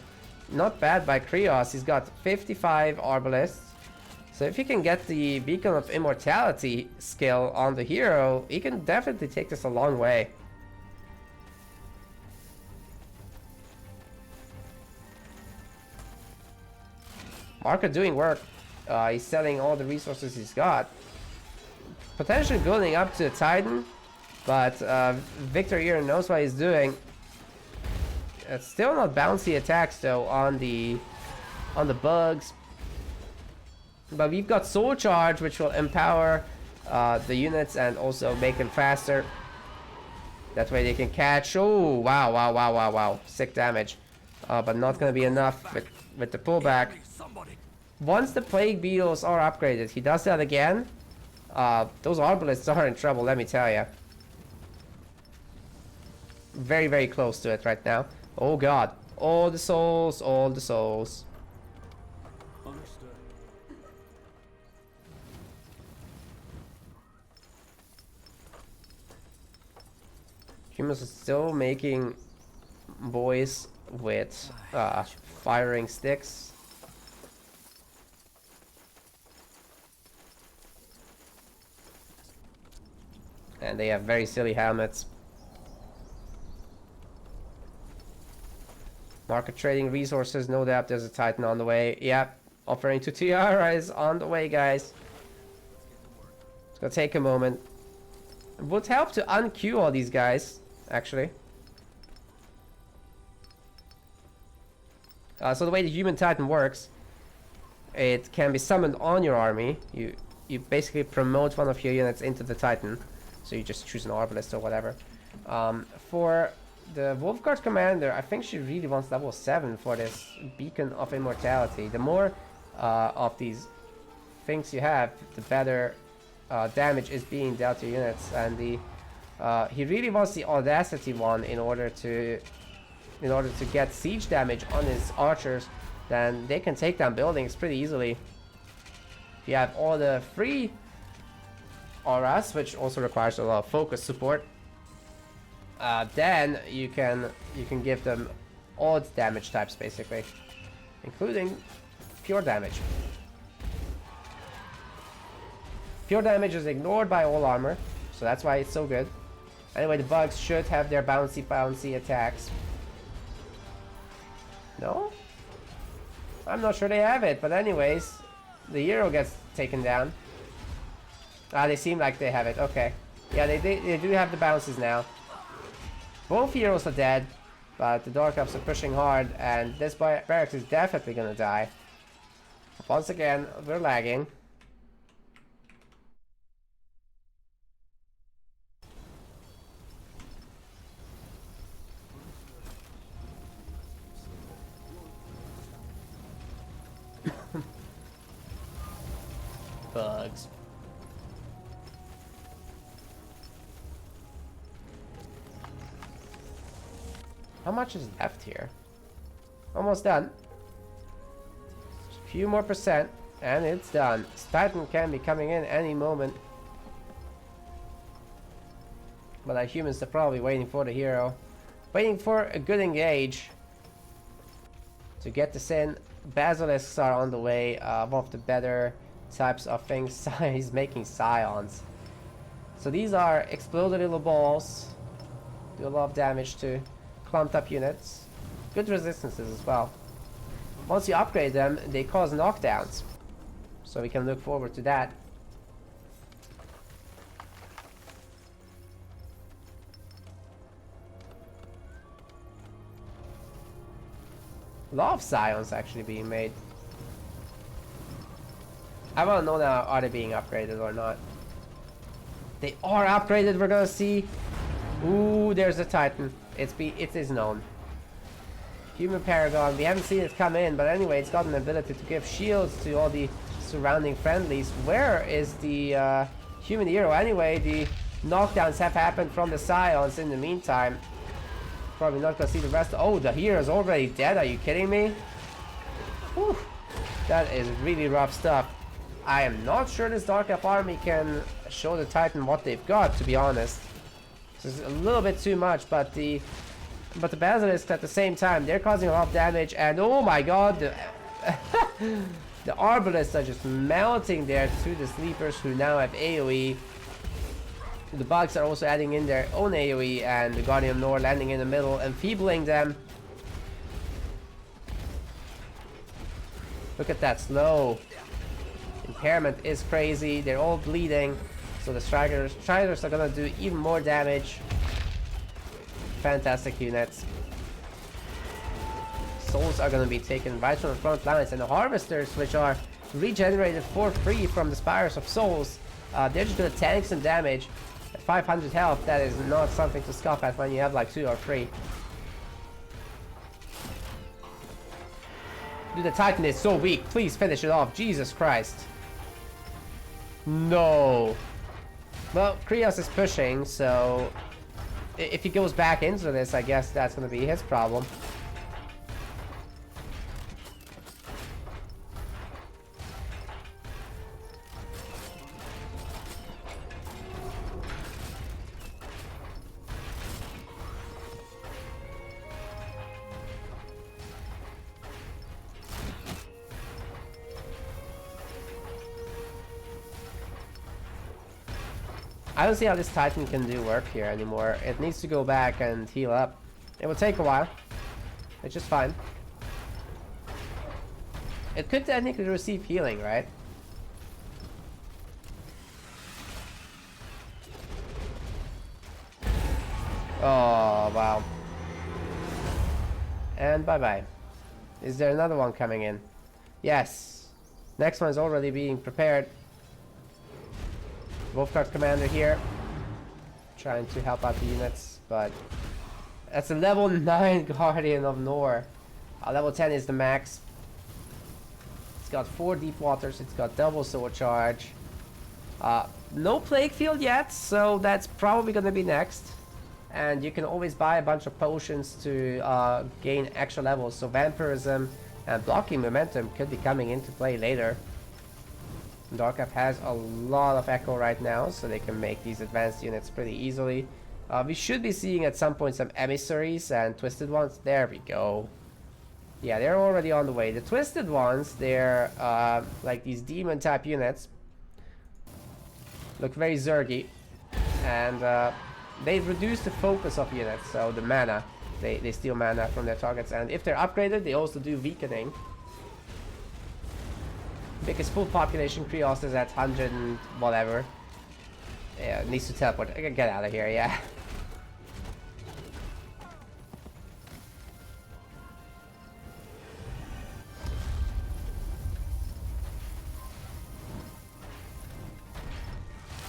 not bad by Khrios. He's got 55 Arbalists. So if he can get the Beacon of Immortality skill on the hero, he can definitely take this a long way. Marker doing work. He's selling all the resources he's got. Potentially building up to a Titan, but Victor here knows what he's doing. It's still not bouncy attacks though on the bugs. But we've got Soul Charge, which will empower the units and also make them faster. That way they can catch. Oh, wow, wow, wow, wow, wow. Sick damage. But not going to be enough with the pullback. Once the Plague Beetles are upgraded, he does that again. Those Arbalists are in trouble, let me tell you. Very, very close to it right now. Oh god. All the souls, all the souls. Understood. Humans are still making boys with firing sticks. And they have very silly helmets. Market trading resources, no doubt there's a Titan on the way. Yep, offering to Tiara is on the way, guys. It's gonna take a moment. It would help to unqueue all these guys, actually. So the way the human Titan works, it can be summoned on your army. You basically promote one of your units into the Titan. So you just choose an Arbalist or whatever. For the Wolfguard Commander, I think she really wants level 7 for this Beacon of Immortality. The more of these things you have, the better damage is being dealt to units. And he really wants the Audacity one in order to get siege damage on his archers. Then they can take down buildings pretty easily. If you have all the free auras, which also requires a lot of focus support, then you can give them all damage types basically, including pure damage. Pure damage is ignored by all armor, so that's why it's so good. Anyway, the bugs should have their bouncy attacks. No? I'm not sure they have it, but anyways, the hero gets taken down. Ah, they seem like they have it. Okay. Yeah, they do have the bounces now. Both heroes are dead, but the Dark Elves are pushing hard, and this barracks is definitely gonna die. Once again, we're lagging. Bugs. How much is left here? Almost done. Just a few more percent, and it's done. This Titan can be coming in any moment. But our humans are probably waiting for the hero. Waiting for a good engage to get this in. Basilisks are on the way. One of the better types of things. He's making scions. So these are exploded little balls. Do a lot of damage to clumped up units. Good resistances as well. Once you upgrade them, they cause knockdowns. So we can look forward to that. A lot of scions actually being made. I want to know now, are they being upgraded or not? They are upgraded, we're gonna see. Ooh, there's a Titan. It is known. Human Paragon, we haven't seen it come in, but anyway, it's got an ability to give shields to all the surrounding friendlies. Where is the human hero? Anyway, the knockdowns have happened from the scions in the meantime. Probably not gonna see the rest. Oh, the hero's already dead, are you kidding me? Whew. That is really rough stuff. I am not sure this Dark Elf army can show the Titan what they've got, to be honest. This is a little bit too much, but the Basilisks at the same time, they're causing a lot of damage, and oh my god, the Arbalists are just melting there to the Sleepers who now have AoE. The Bugs are also adding in their own AoE, and the Guardian of Nor landing in the middle, enfeebling them. Look at that slow. Impairment is crazy, they're all bleeding. So the Striders are gonna do even more damage. Fantastic units. Souls are gonna be taken right from the front lines, and the Harvesters, which are regenerated for free from the Spires of Souls, they're just gonna tank some damage. At 500 health, that is not something to scoff at when you have like 2 or 3. Dude, the Titan is so weak. Please finish it off. Jesus Christ. No. Well, Khrios is pushing, so if he goes back into this, I guess that's going to be his problem. I don't see how this Titan can do work here anymore. It needs to go back and heal up. It will take a while. It's just fine. It could technically receive healing, right? Oh, wow. And bye-bye. Is there another one coming in? Yes. Next one is already being prepared. Wolfguard Commander here, trying to help out the units, but that's a level 9 Guardian of Nor. Level 10 is the max. It's got 4 deep waters, it's got double sword charge. No Plague Field yet, so that's probably gonna be next. And you can always buy a bunch of potions to gain extra levels, so Vampirism and Blocking Momentum could be coming into play later. Dark Elf has a lot of echo right now, so they can make these advanced units pretty easily. We should be seeing at some point some emissaries and twisted ones. There we go. Yeah, they're already on the way. The twisted ones, they're like these demon type units. Look very zergy. And they reduce the focus of units, so the mana. They steal mana from their targets, and if they're upgraded, they also do weakening. Vic is full population, Khrios is at 100 and whatever. Yeah, needs to teleport. I can get out of here, yeah.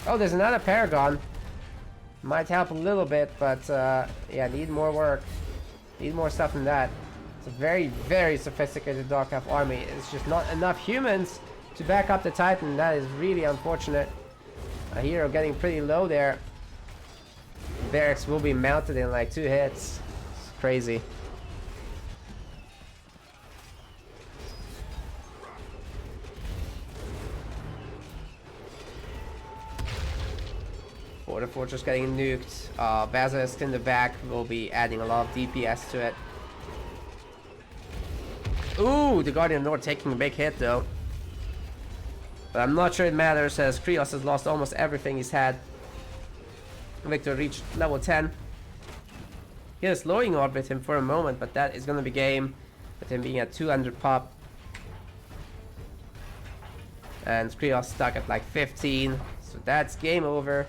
Oh, there's another Paragon. Might help a little bit, but yeah, need more work. Need more stuff than that. It's a very, very sophisticated Dark Elf army. It's just not enough humans to back up the Titan. That is really unfortunate. A hero getting pretty low there. Barracks will be mounted in like 2 hits. It's crazy. Border Fortress getting nuked. Basilisk in the back will be adding a lot of DPS to it. Ooh, the Guardian of North taking a big hit though. But I'm not sure it matters as Khrios has lost almost everything he's had. Victor reached level 10. He had a slowing orb with him for a moment, but that is gonna be game with him being at 200 pop. And Khrios stuck at like 15, so that's game over.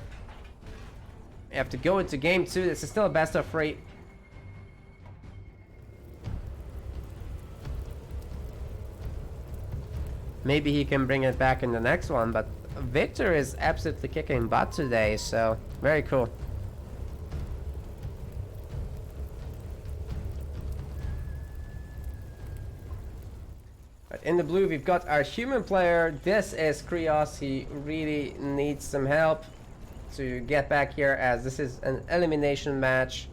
You have to go into game 2. This is still a best of 3. Maybe he can bring it back in the next one, but Victor is absolutely kicking butt today, so very cool. But in the blue, we've got our human player. This is Khrios. He really needs some help to get back here, as this is an elimination match.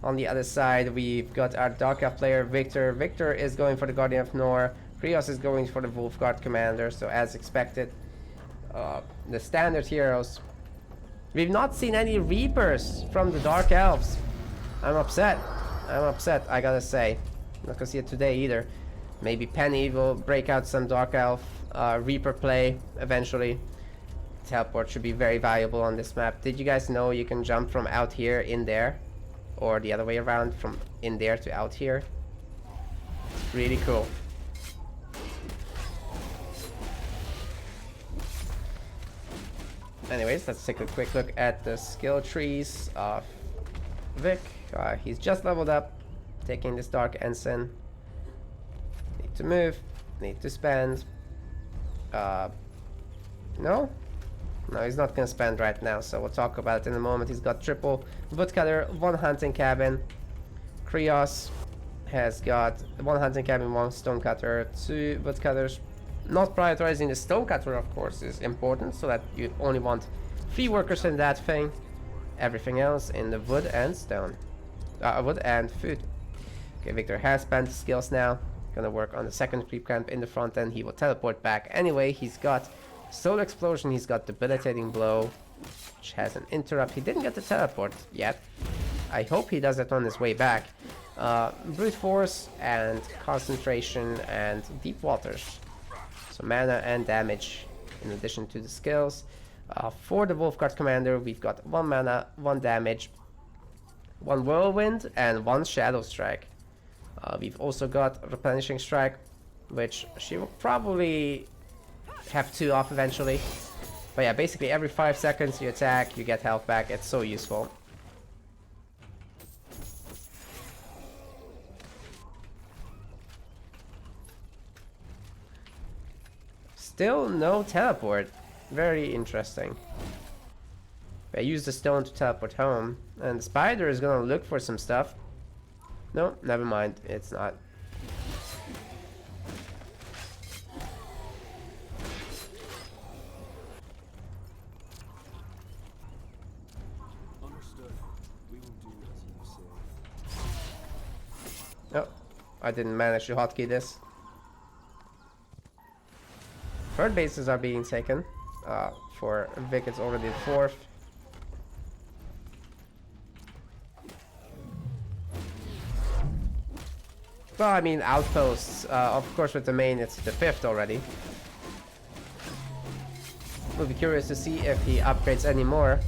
On the other side, we've got our Dark Elf player, Victor. Victor is going for the Guardian of Nor. Khrios is going for the Wolfguard commander, so as expected, the standard heroes. We've not seen any Reapers from the Dark Elves. I'm upset. I gotta say. Not gonna see it today either. Maybe Penny will break out some Dark Elf Reaper play eventually. Teleport should be very valuable on this map. Did you guys know you can jump from out here in there? Or the other way around, from in there to out here? It's really cool. Anyways, let's take a quick look at the skill trees of Vic. He's just leveled up, taking this Dark Ensign. Need to move, need to spend. No, he's not gonna spend right now, so we'll talk about it in a moment. He's got triple woodcutter, 1 hunting cabin. Khrios has got 1 hunting cabin, 1 stonecutter, 2 woodcutters. Not prioritizing the stonecutter, of course, is important, so that you only want 3 workers in that thing. Everything else in the wood and stone. Wood and food. Okay, Victor has spent skills now. Gonna work on the second creep camp in the front end. He will teleport back anyway. He's got Soul Explosion, he's got Debilitating Blow, which has an interrupt. He didn't get the teleport yet. I hope he does it on his way back. Brute Force and Concentration and Deep Waters. So mana and damage in addition to the skills. For the Wolfguard commander, we've got 1 mana, 1 damage, 1 Whirlwind, and 1 Shadow Strike. We've also got Replenishing Strike, which she will probably have 2 off eventually. But yeah, basically every 5 seconds you attack, you get health back. It's so useful. Still no teleport. Very interesting. I use the stone to teleport home, and the spider is gonna look for some stuff. No, never mind. It's not. Understood. We will do as you say. Oh, I didn't manage to hotkey this. Third bases are being taken. For Vic, it's already the 4th. Well, I mean, outposts. Of course, with the main, it's the 5th already. We'll be curious to see if he upgrades any more.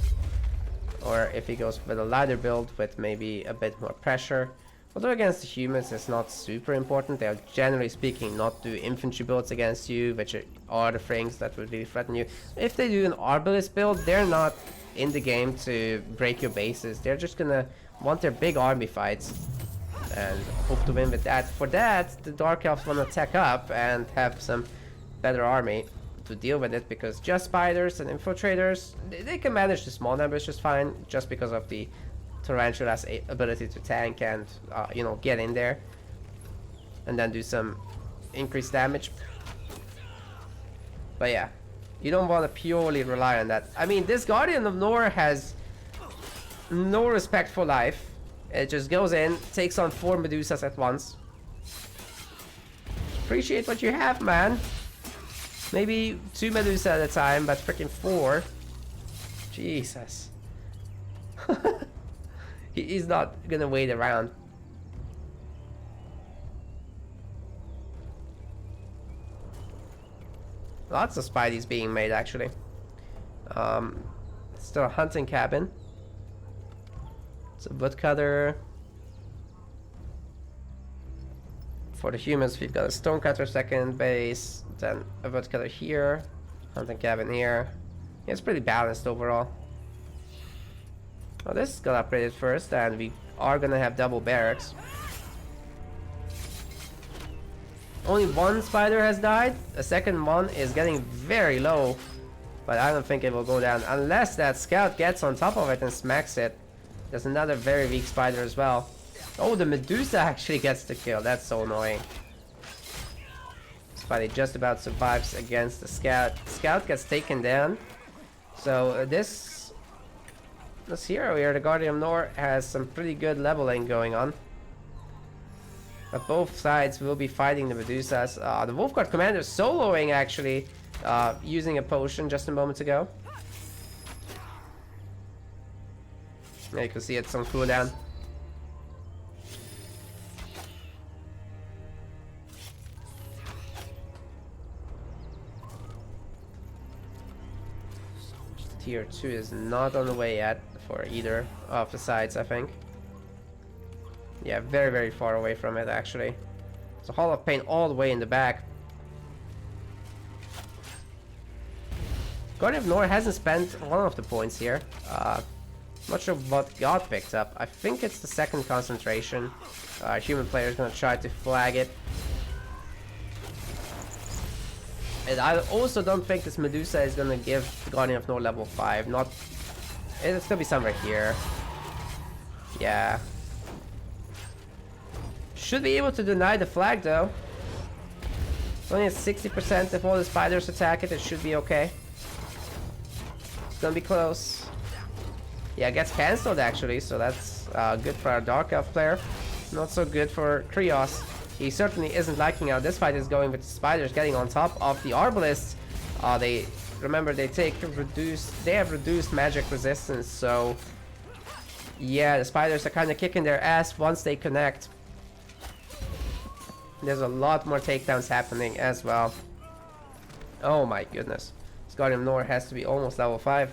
or if he goes with a lighter build with maybe a bit more pressure. Although against the humans it's not super important, they'll generally speaking not do infantry builds against you, which are the things that would really threaten you. If they do an arbalist build, they're not in the game to break your bases, they're just gonna want their big army fights and hope to win with that. For that, the Dark Elves want to tech up and have some better army to deal with it, because just spiders and infiltrators, they can manage the small numbers just fine, just because of the Tarantula's ability to tank and you know, get in there and then do some increased damage. But yeah, you don't want to purely rely on that. I mean, this Guardian of Nor has no respect for life. It just goes in, takes on 4 Medusas at once. Appreciate what you have, man. Maybe 2 Medusa at a time, but freaking 4. Jesus. He's not gonna wait around. Lots of Spideys being made, actually. Still a hunting cabin. It's a woodcutter. For the humans, we've got a stonecutter second base, then a woodcutter here, hunting cabin here. Yeah, it's pretty balanced overall. Well, this got upgraded first, and we are gonna have double barracks. Only 1 spider has died. A second one is getting very low, but I don't think it will go down unless that scout gets on top of it and smacks it. There's another very weak spider as well. Oh, the Medusa actually gets the kill. That's so annoying. Spidey just about survives against the scout. Scout gets taken down. So this hero here, the Guardian of Nor, has some pretty good leveling going on. But both sides will be fighting the Medusas. The Wolfguard commander soloing actually, using a potion just a moment ago. Yeah, you can see it's on cooldown. Tier 2 is not on the way yet for either of the sides, I think. Yeah, very, very far away from it, actually. It's a Hall of Pain all the way in the back. Guardian of Nor hasn't spent one of the points here. Not sure what got picked up. I think it's the second concentration. Human player is going to try to flag it. And I also don't think this Medusa is going to give the Guardian of Nor level 5. Not. It's going to be somewhere here. Yeah. Should be able to deny the flag though. It's only at 60% if all the spiders attack it. It should be okay. It's going to be close. Yeah, it gets cancelled actually, so that's good for our Dark Elf player. Not so good for Khrios. He certainly isn't liking how this fight is going with the spiders getting on top of the arbalists. They have reduced magic resistance, so yeah, the spiders are kind of kicking their ass once they connect. There's a lot more takedowns happening as well. Oh my goodness, this Guardian of Nor has to be almost level 5.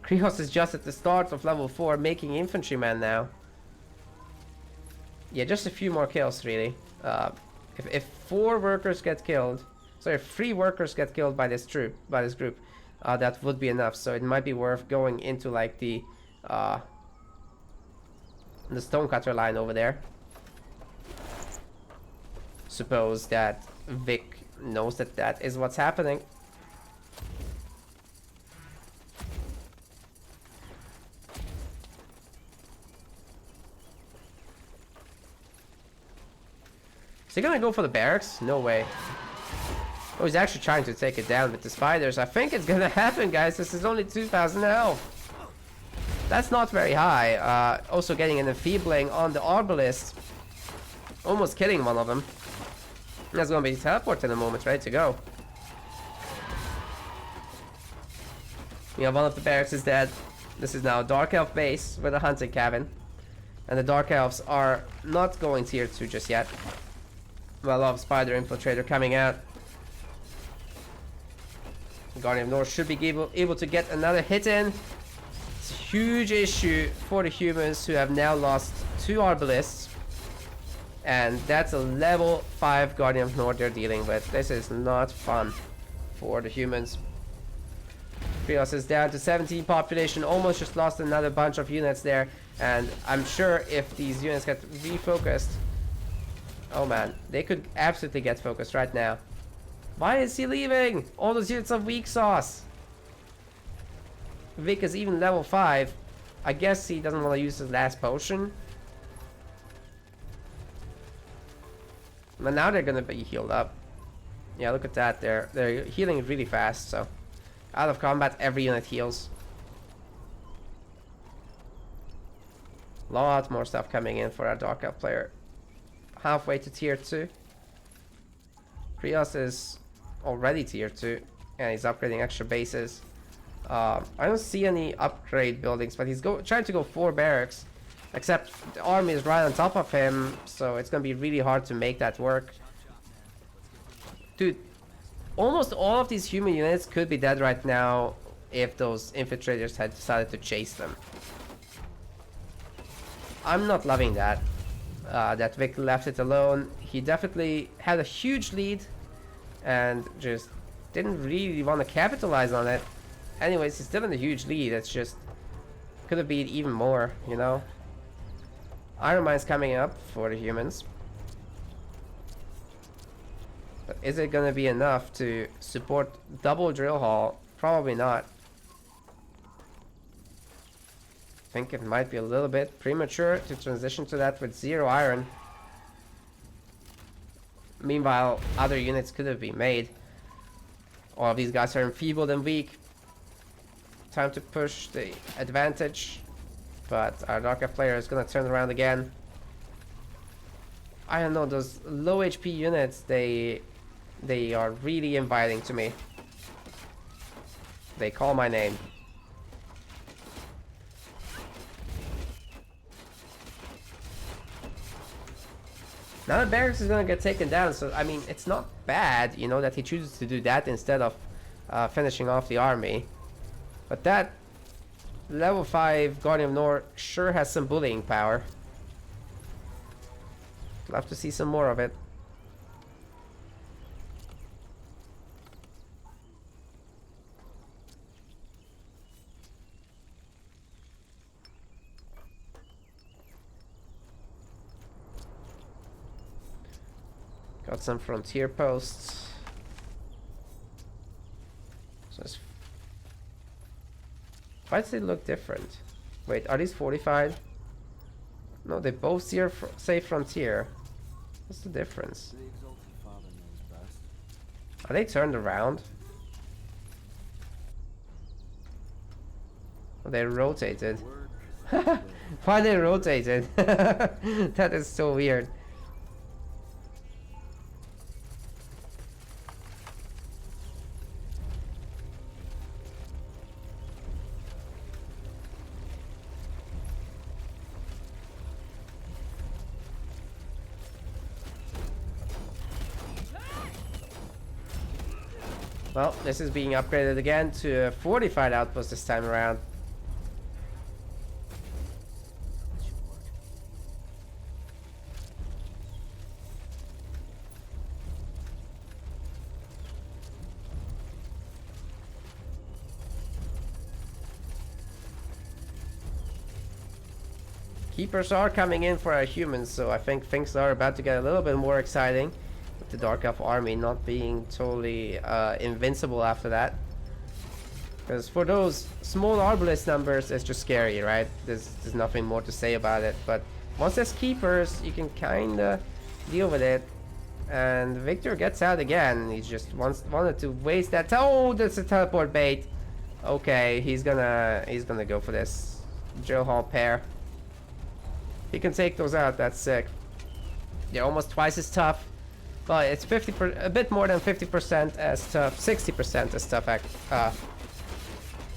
Khrios is just at the start of level 4, making infantryman now. Yeah, just a few more kills really. If 4 workers get killed, so if 3 workers get killed by this group, that would be enough. So it might be worth going into like the stonecutter line over there. Suppose that Vic knows that that is what's happening. Is he gonna go for the barracks? No way. Oh, he's actually trying to take it down with the spiders. I think it's gonna happen, guys. This is only 2,000 health. That's not very high. Also getting an enfeebling on the arbalist. Almost killing one of them. That's gonna be teleport in a moment, ready to go. Yeah, one of the barracks is dead. This is now a Dark Elf base with a hunting cabin. And the Dark Elves are not going tier 2 just yet. Well, a lot of Spider Infiltrator coming out. Guardian of North should be able to get another hit in. It's a huge issue for the humans who have now lost 2 Arbalists. And that's a level 5 Guardian of North they're dealing with. This is not fun for the humans. Khrios is down to 17 population, almost just lost another bunch of units there. And I'm sure if these units get refocused... Oh man, they could absolutely get focused right now. Why is he leaving? All those units of weak sauce. Vic is even level 5. I guess he doesn't want to use his last potion. But now they're gonna be healed up. Yeah, look at that. They're healing really fast, so out of combat every unit heals. Lot more stuff coming in for our Dark Elf player. Halfway to tier 2. Khrios is already tier 2 and he's upgrading extra bases. I don't see any upgrade buildings, but he's trying to go 4 barracks. Except the army is right on top of him, so it's gonna be really hard to make that work. Dude, almost all of these human units could be dead right now if those infiltrators had decided to chase them. I'm not loving that. That Vic left it alone. He definitely had a huge lead and just didn't really want to capitalize on it. Anyways, he's still in a huge lead. It's just could have been even more, you know. Iron Mine's coming up for the humans. But is it gonna be enough to support double drill hall? Probably not. I think it might be a little bit premature to transition to that with 0 iron. Meanwhile, other units could have been made. All of these guys are enfeebled and weak. Time to push the advantage. But our Dark Elf player is gonna turn around again. I don't know, those low HP units, they are really inviting to me. They call my name. Now the barracks is gonna get taken down, so I mean, it's not bad, you know, that he chooses to do that instead of finishing off the army. But that level 5 Guardian of North sure has some bullying power. Love to see some more of it. Got some frontier posts. So why does it look different? Wait, are these fortified? No, they both say frontier. What's the difference? The exalted father knows best. Are they turned around? Oh, they rotated. Why they rotated? That is so weird. Well, this is being upgraded again to a fortified outpost this time around. Keepers are coming in for our humans, so I think things are about to get a little bit more exciting. The Dark Elf army not being totally invincible after that. Because for those small Arbalist numbers, it's just scary, right? There's nothing more to say about it. But once there's Keepers, you can kinda deal with it. And Victor gets out again. He just wanted to waste that. Oh, that's a teleport bait. Okay, he's gonna go for this drill hall pair. He can take those out. That's sick. They're almost twice as tough. Well, it's a bit more than 50% as tough, 60% as tough.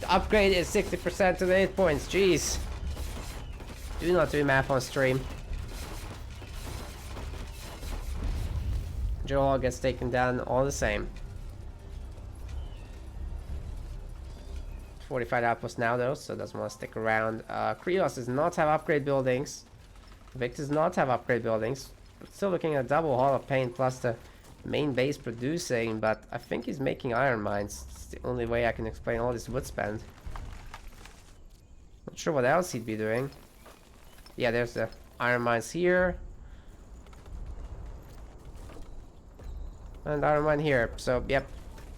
The upgrade is 60% to the 8 points. Jeez. Do not do math on stream. Joel gets taken down all the same. fortified outpost now though, so doesn't want to stick around. Khrios does not have upgrade buildings. Vic does not have upgrade buildings. Still looking at double Hall of Pain plus the main base producing, but I think he's making iron mines. It's the only way I can explain all this wood spend. Not sure what else he'd be doing. Yeah, there's the iron mines here. And iron mine here. So, yep,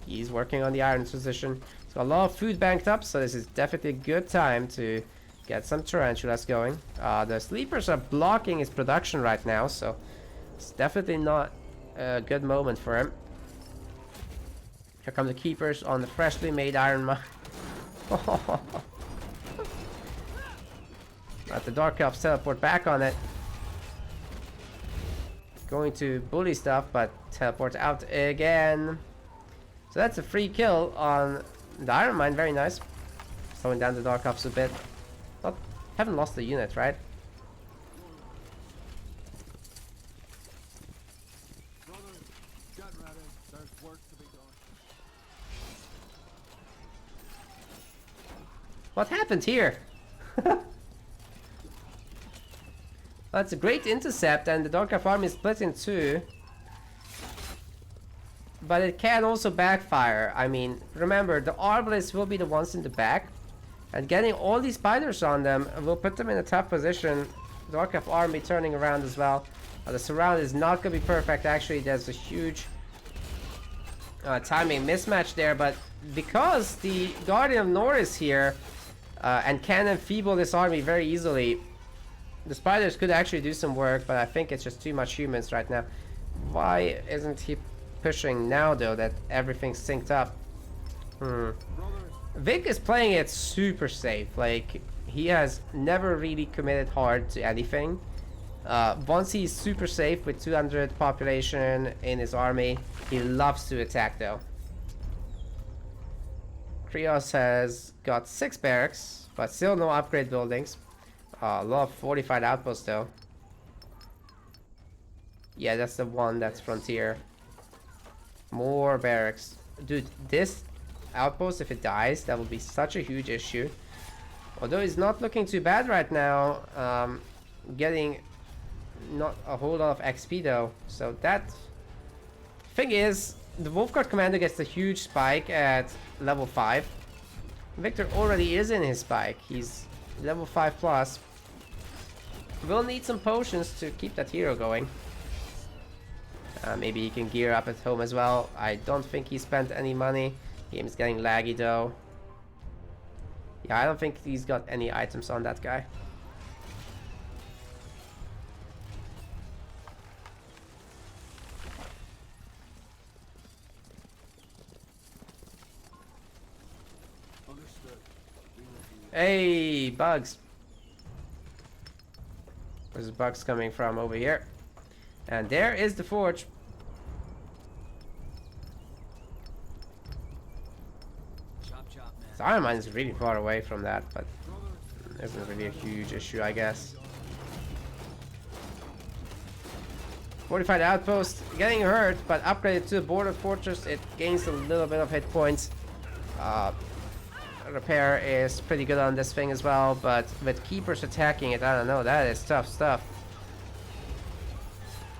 he's working on the iron position. So a lot of food banked up, so this is definitely a good time to get some tarantulas going. The sleepers are blocking his production right now, so it's definitely not a good moment for him. Here come the keepers on the freshly made iron mine. Let the Dark Elves teleport back on it. Going to bully stuff, but teleport out again. So that's a free kill on the iron mine. Very nice. Slowing down the Dark Elves a bit. Haven't lost the unit, right? What happened here? That's a great intercept, and the Dark Elf army is split in two. But it can also backfire. I mean, remember, the Arbalists will be the ones in the back. And getting all these spiders on them will put them in a tough position. Dark Elf army turning around as well. The surround is not going to be perfect. Actually, there's a huge timing mismatch there. But because the Guardian of Nor is here and can enfeeble this army very easily, the spiders could actually do some work. But I think it's just too much humans right now. Why isn't he pushing now, though, that everything's synced up? Vic is playing it super safe. Like, he has never really committed hard to anything. Once he's super safe with 200 population in his army, he loves to attack though. Khrios has got 6 barracks, but still no upgrade buildings. A lot of fortified outposts though. Yeah, that's the one that's frontier. More barracks. Dude, this outpost, if it dies, that will be such a huge issue. Although it's not looking too bad right now. Getting not a whole lot of XP though. So that thing is, the Wolfguard commander gets a huge spike at level 5. Victor already is in his spike. He's level 5 plus. We'll need some potions to keep that hero going. Maybe he can gear up at home as well. I don't think he spent any money. Game's getting laggy though. Yeah, I don't think he's got any items on that guy. Hey, bugs. Where's the bugs coming from? Over here. And there is the forge. So Iron Mine is really far away from that, but isn't really a huge issue, I guess. Fortified outpost getting hurt, but upgraded to a border fortress. It gains a little bit of hit points. Repair is pretty good on this thing as well, but with keepers attacking it, I don't know. That is tough stuff.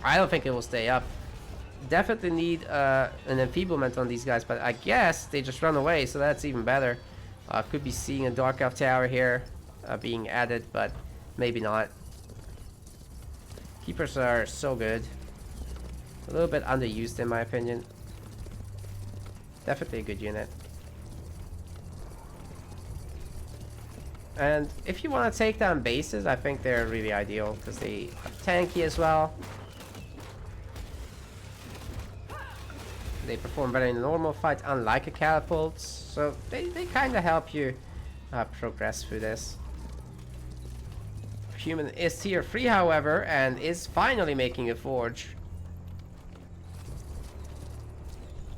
I don't think it will stay up. Definitely need an enfeeblement on these guys, but I guess they just run away, so that's even better. Could be seeing a Dark Elf tower here being added, but maybe not. Keepers are so good. A little bit underused in my opinion. Definitely a good unit. And if you want to take down bases, I think they're really ideal because they are tanky as well. They perform better in a normal fight, unlike a catapult. So they kind of help you progress through this. Human is tier 3, however, and is finally making a forge.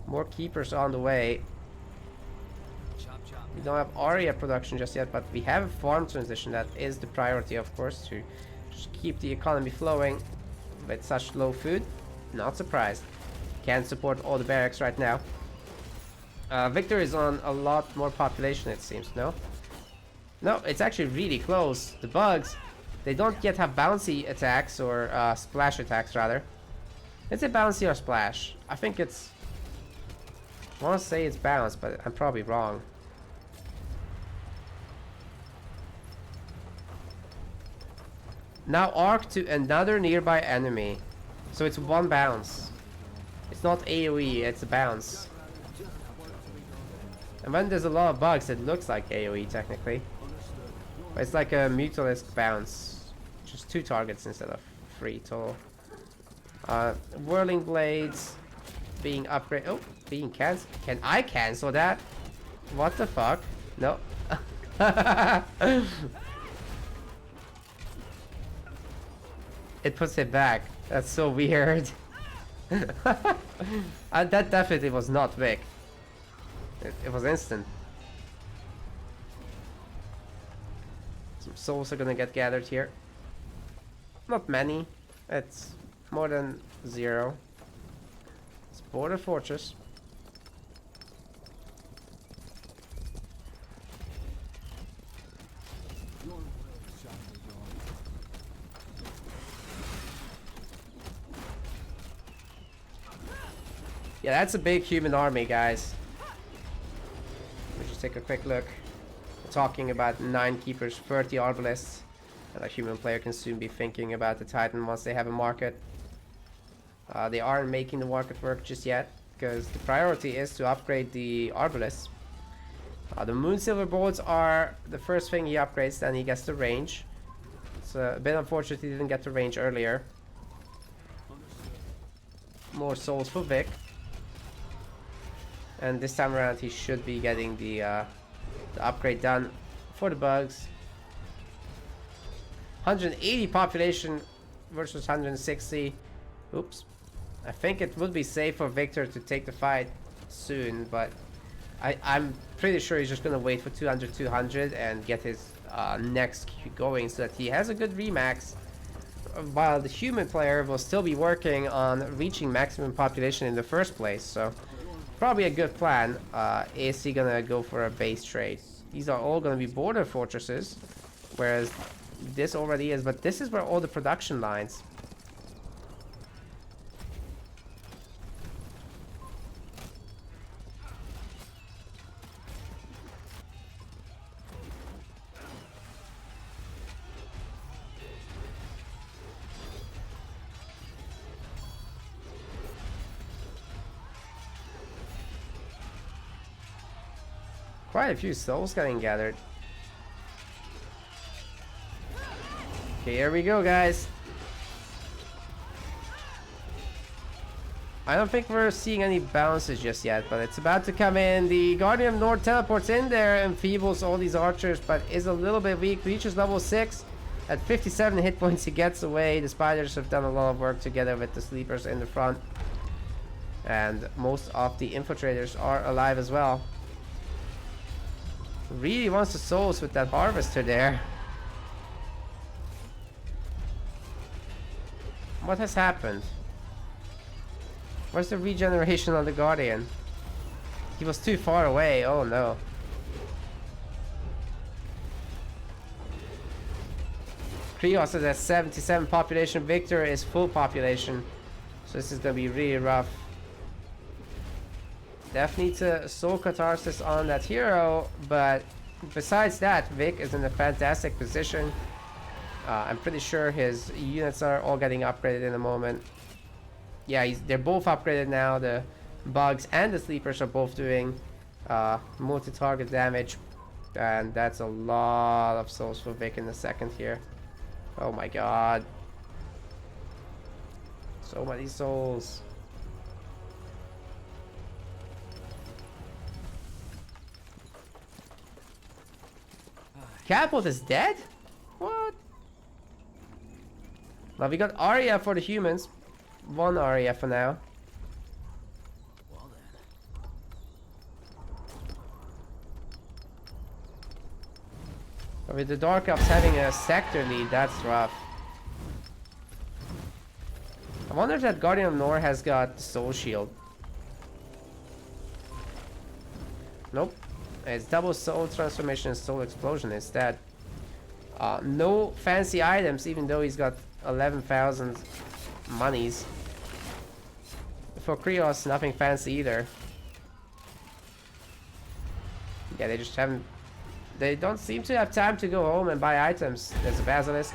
More keepers on the way. We don't have Aria production just yet, but we have a farm transition. That is the priority, of course, to just keep the economy flowing with such low food. Not surprised. Can't support all the barracks right now. Victor is on a lot more population, it seems, no? No, it's actually really close. The bugs, they don't yet have bouncy attacks, or splash attacks, rather. Is it bouncy or splash? I think it's... I want to say it's bounce, but I'm probably wrong. Now arc to another nearby enemy. So it's one bounce. It's not AoE, it's a bounce. And when there's a lot of bugs, it looks like AoE technically. But it's like a Mutalisk bounce. Just 2 targets instead of 3 total. Whirling Blades being upgraded. Oh, being cancelled. Can I cancel that? What the fuck? No. It puts it back. That's so weird. That definitely was not Vic. It was instant. Some souls are gonna get gathered here. Not many. It's more than 0. It's Border Fortress. Yeah, that's a big human army, guys. Let me just take a quick look. We're talking about 9 keepers, 30 arbalists. And a human player can soon be thinking about the Titan once they have a market. They aren't making the market work just yet, because the priority is to upgrade the arbalists. The Moonsilver bolts are the first thing he upgrades, then he gets the range. It's a bit unfortunate he didn't get the range earlier. More souls for Vic. And this time around he should be getting the upgrade done for the bugs. 180 population versus 160. Oops. I think it would be safe for Victor to take the fight soon, but I'm pretty sure he's just gonna wait for 200 and get his next Q going so that he has a good remax, while the human player will still be working on reaching maximum population in the first place. So probably a good plan. Is he gonna go for a base trade? These are all gonna be border fortresses, whereas this already is, but this is where all the production lines. Quite a few souls getting gathered. Okay, here we go, guys. I don't think we're seeing any bounces just yet, but it's about to come in. The Guardian of North teleports in there, enfeebles all these archers, but is a little bit weak. Reaches level 6. At 57 hit points, he gets away. The spiders have done a lot of work together with the sleepers in the front. And most of the infiltrators are alive as well. Really wants the souls with that harvester there. What has happened? Where's the regeneration on the Guardian? He was too far away. Oh no. Khrios is at 77 population. Victor is full population. So this is gonna be really rough. Definitely need to soul catharsis on that hero, but besides that, Vic is in a fantastic position. I'm pretty sure his units are all getting upgraded in a moment. Yeah, they're both upgraded now. The bugs and the sleepers are both doing multi-target damage, and that's a lot of souls for Vic in a second here. Oh my god. So many souls. Catapult is dead? What? Well, we got Arya for the humans. 1 Arya for now. Well then. But with the Dark Elves having a sector lead, that's rough. I wonder if that Guardian of Nor has got Soul Shield. Nope. It's double soul transformation and soul explosion instead. No fancy items, even though he's got 11,000 monies. For Khrios, nothing fancy either. Yeah, they just haven't... They don't seem to have time to go home and buy items. There's a basilisk.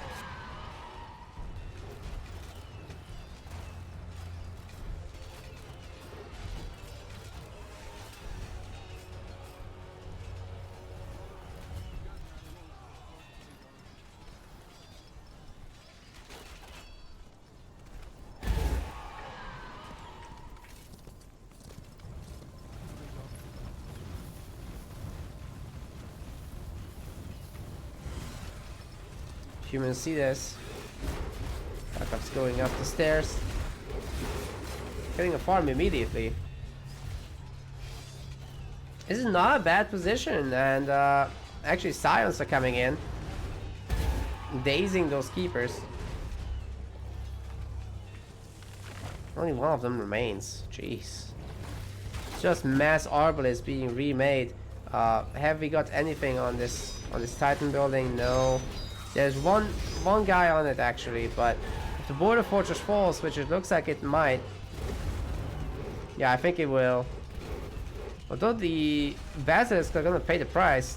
Humans see this. Backup's going up the stairs. Getting a farm immediately. This is not a bad position, and actually Scions are coming in. Dazing those keepers. Only one of them remains. Jeez. Just mass Arbalest being remade. Have we got anything on this Titan building? No. There's one guy on it actually, but if the border fortress falls, which it looks like it might, yeah, I think it will. Although the basilisks are gonna pay the price.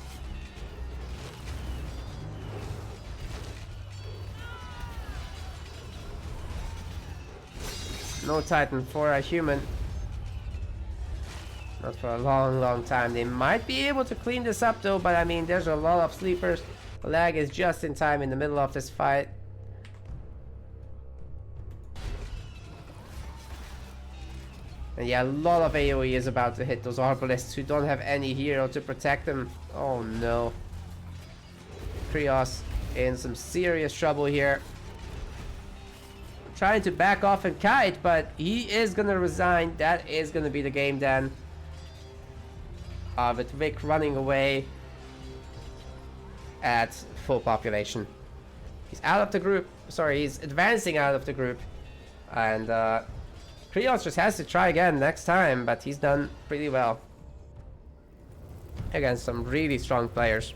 No Titan for a human. Not for a long time. They might be able to clean this up though, but I mean, there's a lot of sleepers. Lag is just in time in the middle of this fight. And yeah, a lot of AoE is about to hit those Arbalists who don't have any hero to protect them. Oh no. Khrios in some serious trouble here. Trying to back off and kite, but he is gonna resign. That is gonna be the game then. With Vic running away at full population. He's out of the group. Sorry, he's advancing out of the group. And Khrios just has to try again next time, but he's done pretty well against some really strong players.